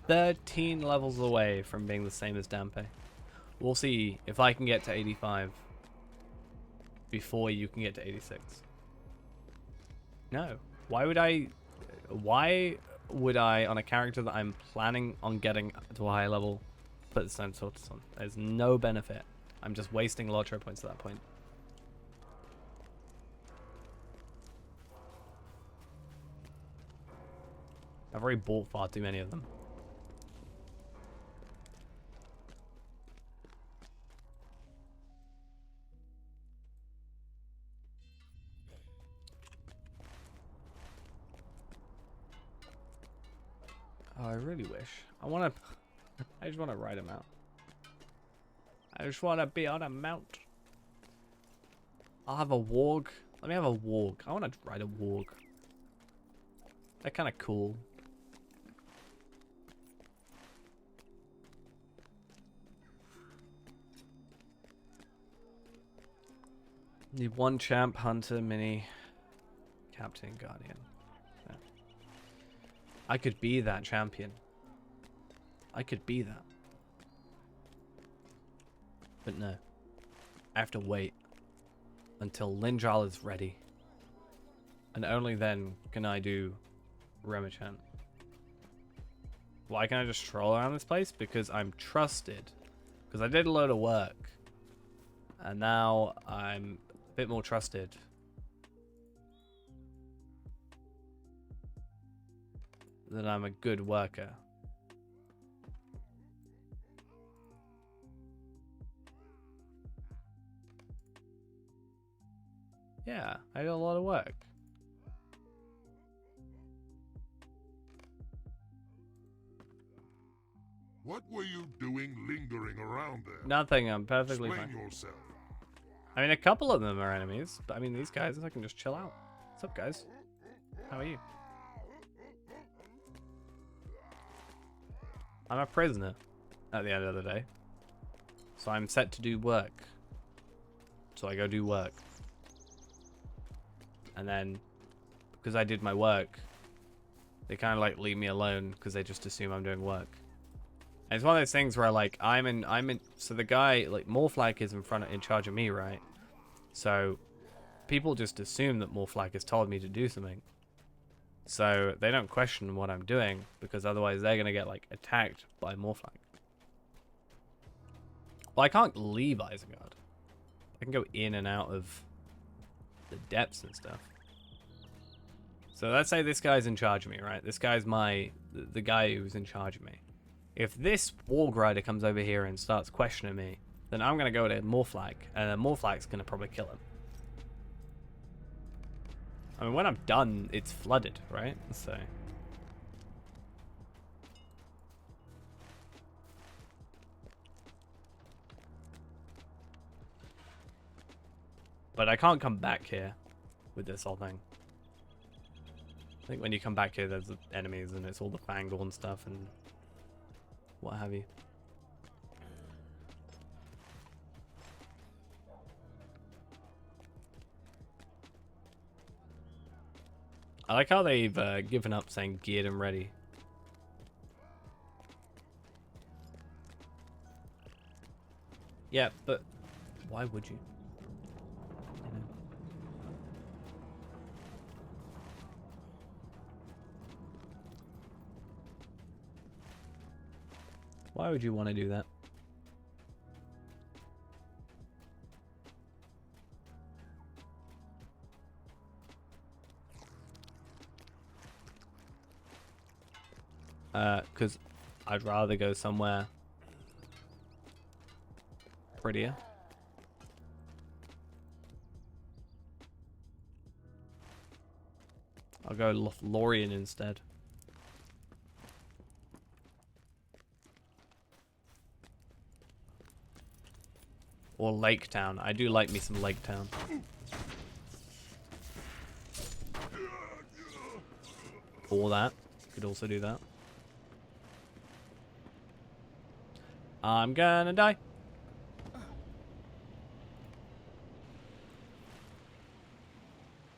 13 levels away from being the same as Dampe. We'll see if I can get to 85 before you can get to 86. No. Why would I on a character that I'm planning on getting to a high level put the stone sword on? There's no benefit. I'm just wasting Lotro points at that point. I've already bought far too many of them. Oh, I really wish. I just want to ride a mount. I just want to be on a mount. I'll have a warg. Let me have a warg. I want to ride a warg. They're kind of cool. Need one champ, hunter, mini, captain, guardian. Yeah. I could be that champion. I could be that. But no. I have to wait until Linjal is ready. And only then can I do Remichan. Why can't I just stroll around this place? Because I'm trusted. Because I did a load of work. And now I'm a bit more trusted. That I'm a good worker. Yeah, I did a lot of work. What were you doing lingering around there? Nothing, I'm perfectly Explain fine. yourself. I mean, a couple of them are enemies, but I mean, these guys, I can just chill out. What's up, guys? How are you? I'm a prisoner at the end of the day. So I'm set to do work. So I go do work. And then, because I did my work, they kind of like leave me alone because they just assume I'm doing work. And it's one of those things where like I'm in. So the guy like Morflag is in charge of me, right? So people just assume that Morflag has told me to do something. So they don't question what I'm doing because otherwise they're gonna get like attacked by Morflag. Well, I can't leave Isengard. I can go in and out of the depths and stuff. So let's say this guy's in charge of me, right? This guy's the guy who's in charge of me. If this Warg Rider comes over here and starts questioning me, then I'm gonna go to Morflag, and then Morflag's gonna probably kill him. I mean, when I'm done, it's flooded, right? So. But I can't come back here with this whole thing. I think when you come back here, there's enemies and it's all the Fangorn stuff and what have you. I like how they've given up saying geared and ready. Yeah, but why would you? Why would you want to do that? Because I'd rather go somewhere prettier. I'll go Lothlorien instead. Or Lake Town. I do like me some Lake Town. Or that. Could also do that. I'm gonna die.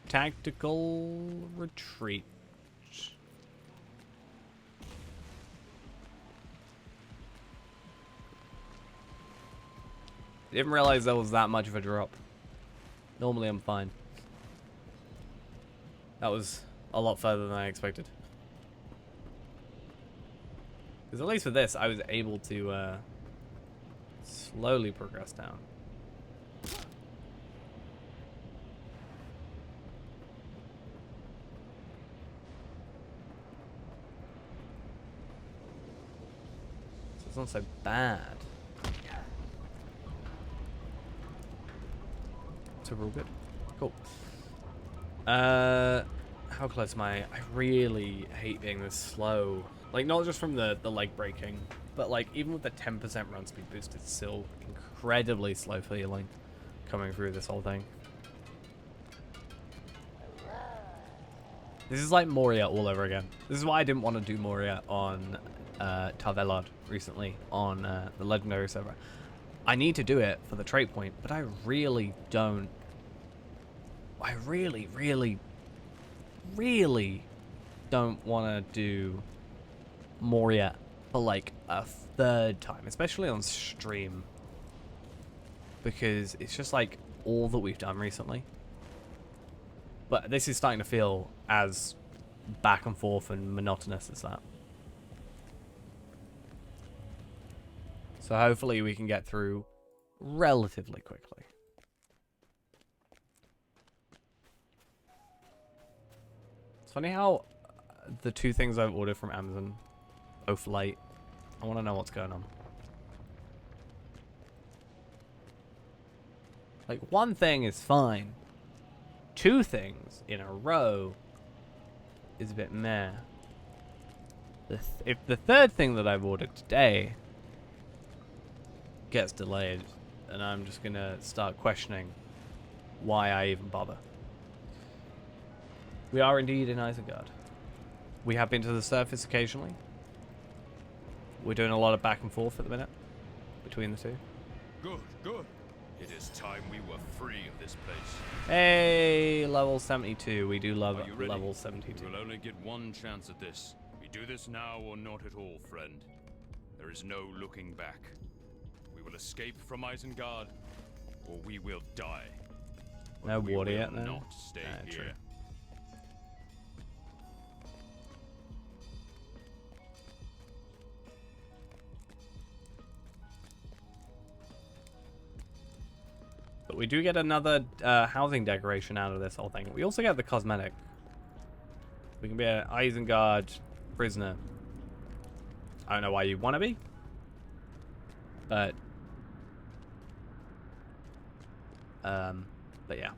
Tactical retreat. Didn't realize that was that much of a drop. Normally I'm fine. That was a lot further than I expected. Because at least with this, I was able to slowly progress down. So it's not so bad. So we're all good. Cool. How close am I? I really hate being this slow. Like, not just from the leg breaking, but like even with the 10% run speed boost, it's still incredibly slow feeling coming through this whole thing. This is like Moria all over again. This is why I didn't want to do Moria on Tarvelod recently on the Legendary server. I need to do it for the trait point, but I really don't. I really, really, really don't want to do Moria for like a third time, especially on stream. because it's just like all that we've done recently. But this is starting to feel as back and forth and monotonous as that. So hopefully we can get through relatively quickly. It's funny how the two things I've ordered from Amazon both late. I want to know what's going on. Like, one thing is fine. Two things in a row is a bit meh. If the third thing that I've ordered today gets delayed, and I'm just gonna start questioning why I even bother. We are indeed in Isengard. We have been to the surface occasionally. We're doing a lot of back and forth at the minute between the two. Good, good. It is time we were free of this place. Hey, level 72. We do love Are you ready? level 72. We will only get one chance at this. We do this now or not at all, friend. There is no looking back. We will escape from Isengard, or we will die. But No we water will yet, though. not stay here. True. But we do get another housing decoration out of this whole thing. We also get the cosmetic. We can be an Isengard prisoner. I don't know why you want to be, but yeah.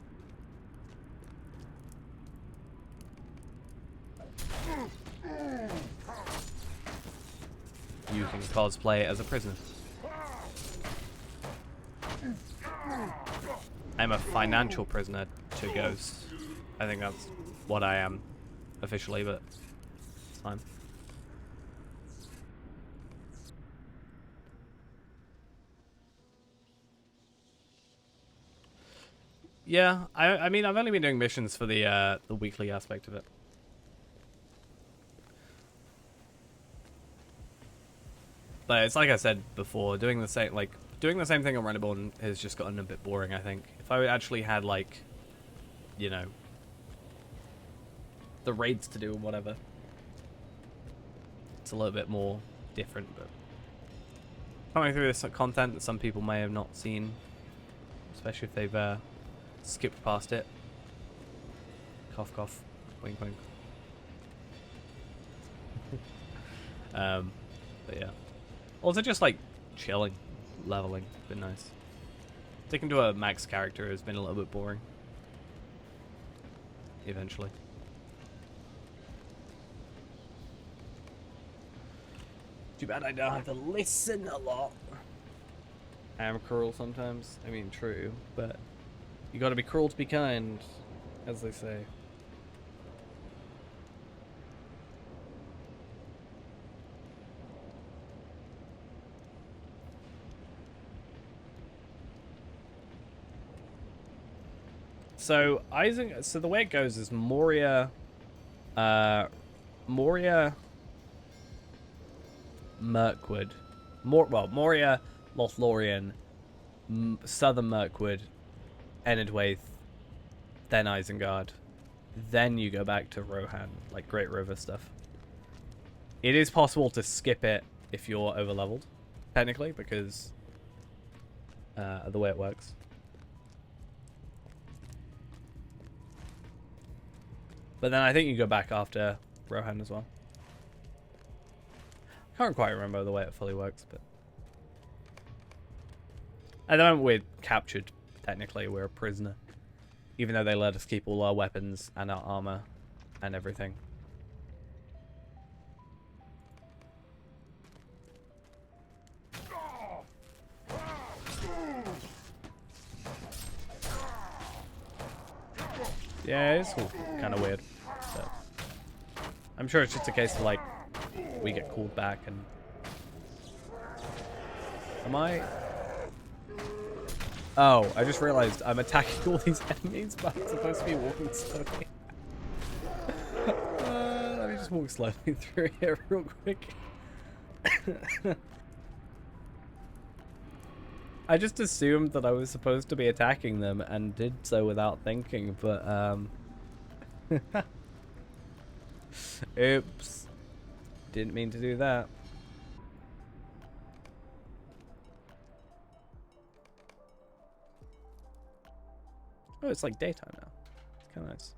You can cosplay as a prisoner. I'm a financial prisoner to Ghost. I think that's what I am officially, but it's fine. Yeah, I mean, I've only been doing missions for the weekly aspect of it. But it's like I said before, doing the same thing on Reneborn has just gotten a bit boring, I think. If I actually had, like, you know, the raids to do and whatever, it's a little bit more different, but coming through this content that some people may have not seen, especially if they've skipped past it. Cough, cough. Wink, wink. But yeah. Also just, like, chilling. Leveling, been nice. Sticking to a max character has been a little bit boring. Eventually. Too bad I don't have to listen a lot. I am cruel sometimes. I mean, true, but you gotta be cruel to be kind, as they say. So the way it goes is Moria, Mirkwood, Moria, Lothlorien, Southern Mirkwood, Enedwaith, then Isengard, then you go back to Rohan, like Great River stuff. It is possible to skip it if you're overleveled, technically, because of the way it works. But then I think you go back after Rohan as well. I can't quite remember the way it fully works, but at the moment we're captured, technically. We're a prisoner. Even though they let us keep all our weapons and our armor and everything. Yeah, it's all kind of weird. But I'm sure it's just a case of, like, we get called back and... Am I... Oh, I just realized I'm attacking all these enemies, but I'm supposed to be walking slowly. Let me just walk slowly through here real quick. I just assumed that I was supposed to be attacking them and did so without thinking, but oops. Didn't mean to do that. Oh, it's like daytime now. It's kind of nice.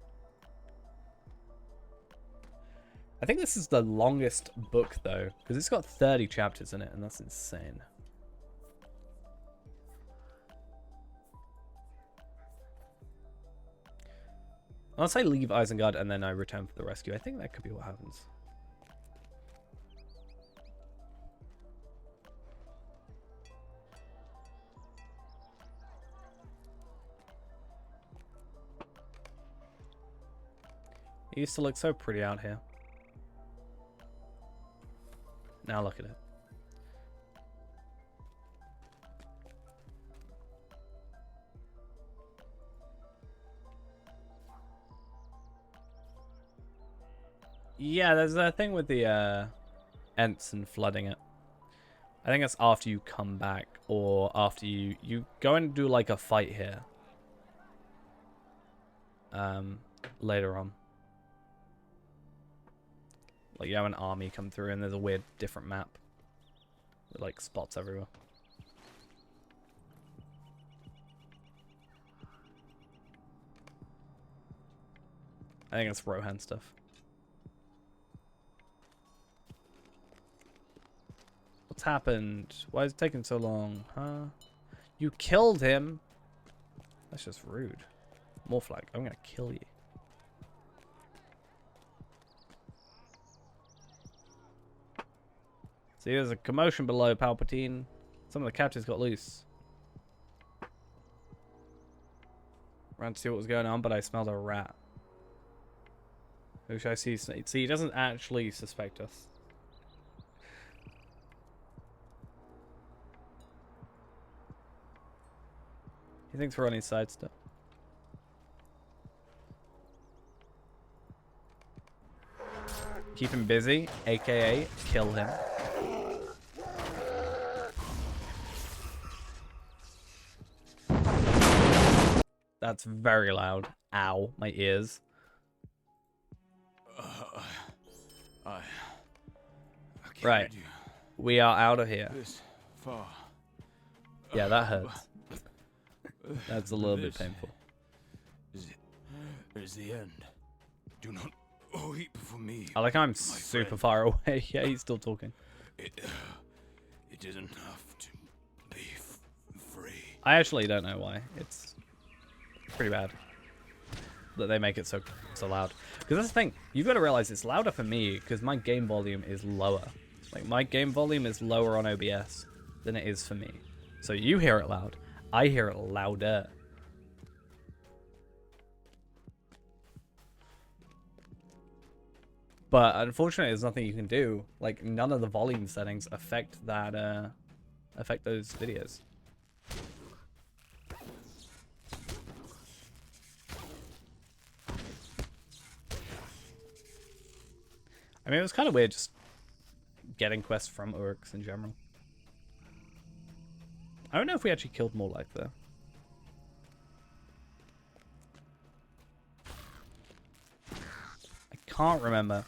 I think this is the longest book, though, because it's got 30 chapters in it, and that's insane. Unless I leave Isengard and then I return for the rescue. I think that could be what happens. It used to look so pretty out here. Now look at it. Yeah, there's a thing with the Ents and flooding it. I think it's after you come back, or after you go and do like a fight here. Later on. Like you have an army come through and there's a weird different map. With like spots everywhere. I think it's Rohan stuff. What's happened? Why is it taking so long? Huh? You killed him? That's just rude. Morflag, I'm gonna kill you. See, there's a commotion below Palpateen. Some of the captives got loose. Ran to see what was going on, but I smelled a rat. Who should I see? See, he doesn't actually suspect us. He thinks we're on his side still. Keep him busy, aka kill him. That's very loud. Ow, my ears. Right. We are out of here. This far. Yeah, that hurts. That's a little bit painful. Is the end. Do not weep for me. I like how I'm super far away. Yeah, he's still talking. It is enough to be free. I actually don't know why. It's pretty bad that they make it so loud. Because that's the thing. You've got to realize it's louder for me because my game volume is lower. Like my game volume is lower on OBS than it is for me. So you hear it loud. I hear it louder. But unfortunately, there's nothing you can do. Like none of the volume settings affect that. Affect those videos. I mean, it was kind of weird just getting quests from orcs in general. I don't know if we actually killed more like though. I can't remember.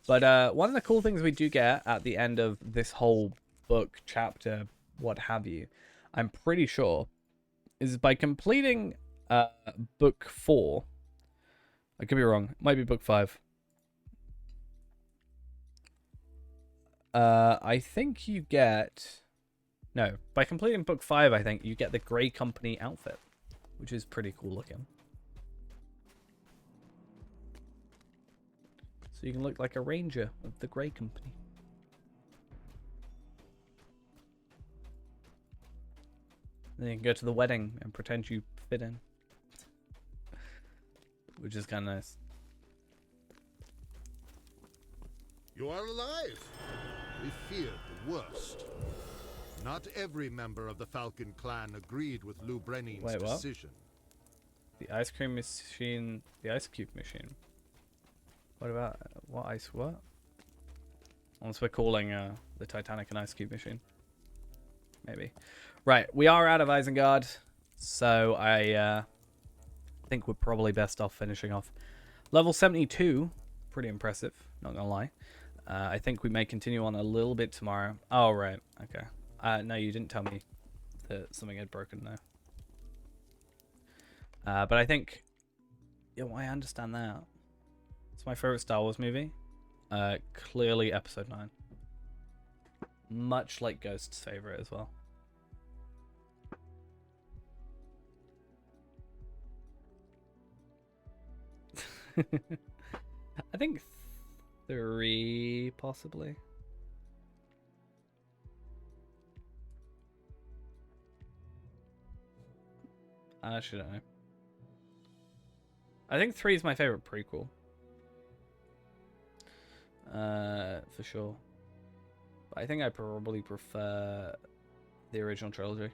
But one of the cool things we do get at the end of this whole book, chapter, what have you, I'm pretty sure, is by completing book 4. I could be wrong. It might be book 5. I think you get... No, by completing book 5, I think you get the Grey Company outfit, which is pretty cool looking. So you can look like a ranger of the Grey Company. Then you can go to the wedding and pretend you fit in. Which is kind of nice. You are alive. We feared the worst. Not every member of the Falcon clan agreed with Lou Brenning's decision. The ice cream machine, the ice cube machine. What about what? Unless we're calling the Titanic an ice cube machine. maybe. Right, we are out of Isengard, so I think we're probably best off finishing off. Level 72, pretty impressive, not gonna lie. I think we may continue on a little bit tomorrow. Oh, right, okay. No, you didn't tell me that something had broken, though. But I think... Yeah, well, I understand that. It's my favorite Star Wars movie. Clearly Episode 9. Much like Ghost's favorite as well. I think 3, possibly. I actually don't know. I think 3 is my favorite prequel. For sure. But I think I probably prefer the original trilogy.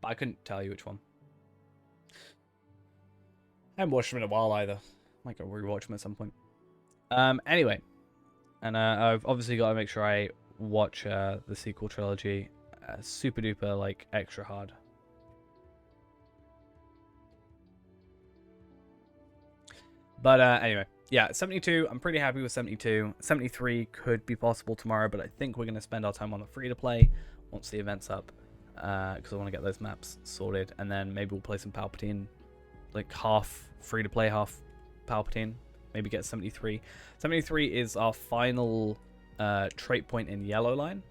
But I couldn't tell you which one. I haven't watched them in a while either. Might go rewatch them at some point. Anyway. And I've obviously got to make sure I watch the sequel trilogy super duper, like, extra hard. But anyway, yeah, 72, I'm pretty happy with 72. 73 could be possible tomorrow, but I think we're going to spend our time on the free-to-play once the event's up, because I want to get those maps sorted, and then maybe we'll play some Palpatine, like half free-to-play, half Palpatine, maybe get 73. 73 is our final trait point in Yellow Line,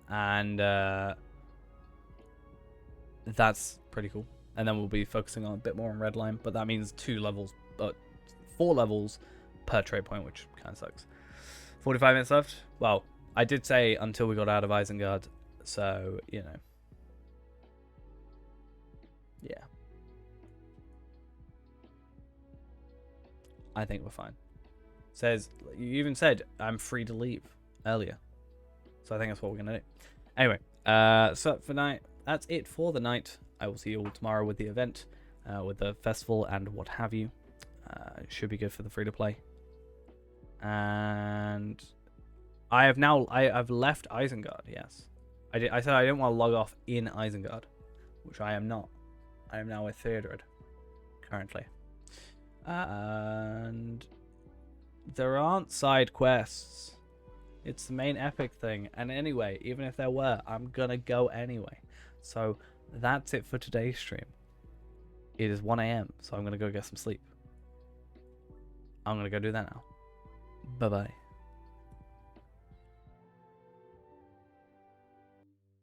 and that's pretty cool. And then we'll be focusing on a bit more on Red Line, but that means 4 levels per trade point, which kind of sucks. 45 minutes left. Well, I did say until we got out of Isengard, so, you know. Yeah. I think we're fine. Says, you even said I'm free to leave earlier. So I think that's what we're going to do. Anyway, so for night, that's it for the night. I will see you all tomorrow with the event, with the festival and what have you. It should be good for the free-to-play. And I've left Isengard, yes. I said I didn't want to log off in Isengard, which I am not. I am now with Theodred, currently. And there aren't side quests. It's the main epic thing. And anyway, even if there were, I'm gonna go anyway. So that's it for today's stream. It is 1 AM, so I'm going to go get some sleep. I'm going to go do that now. Bye-bye.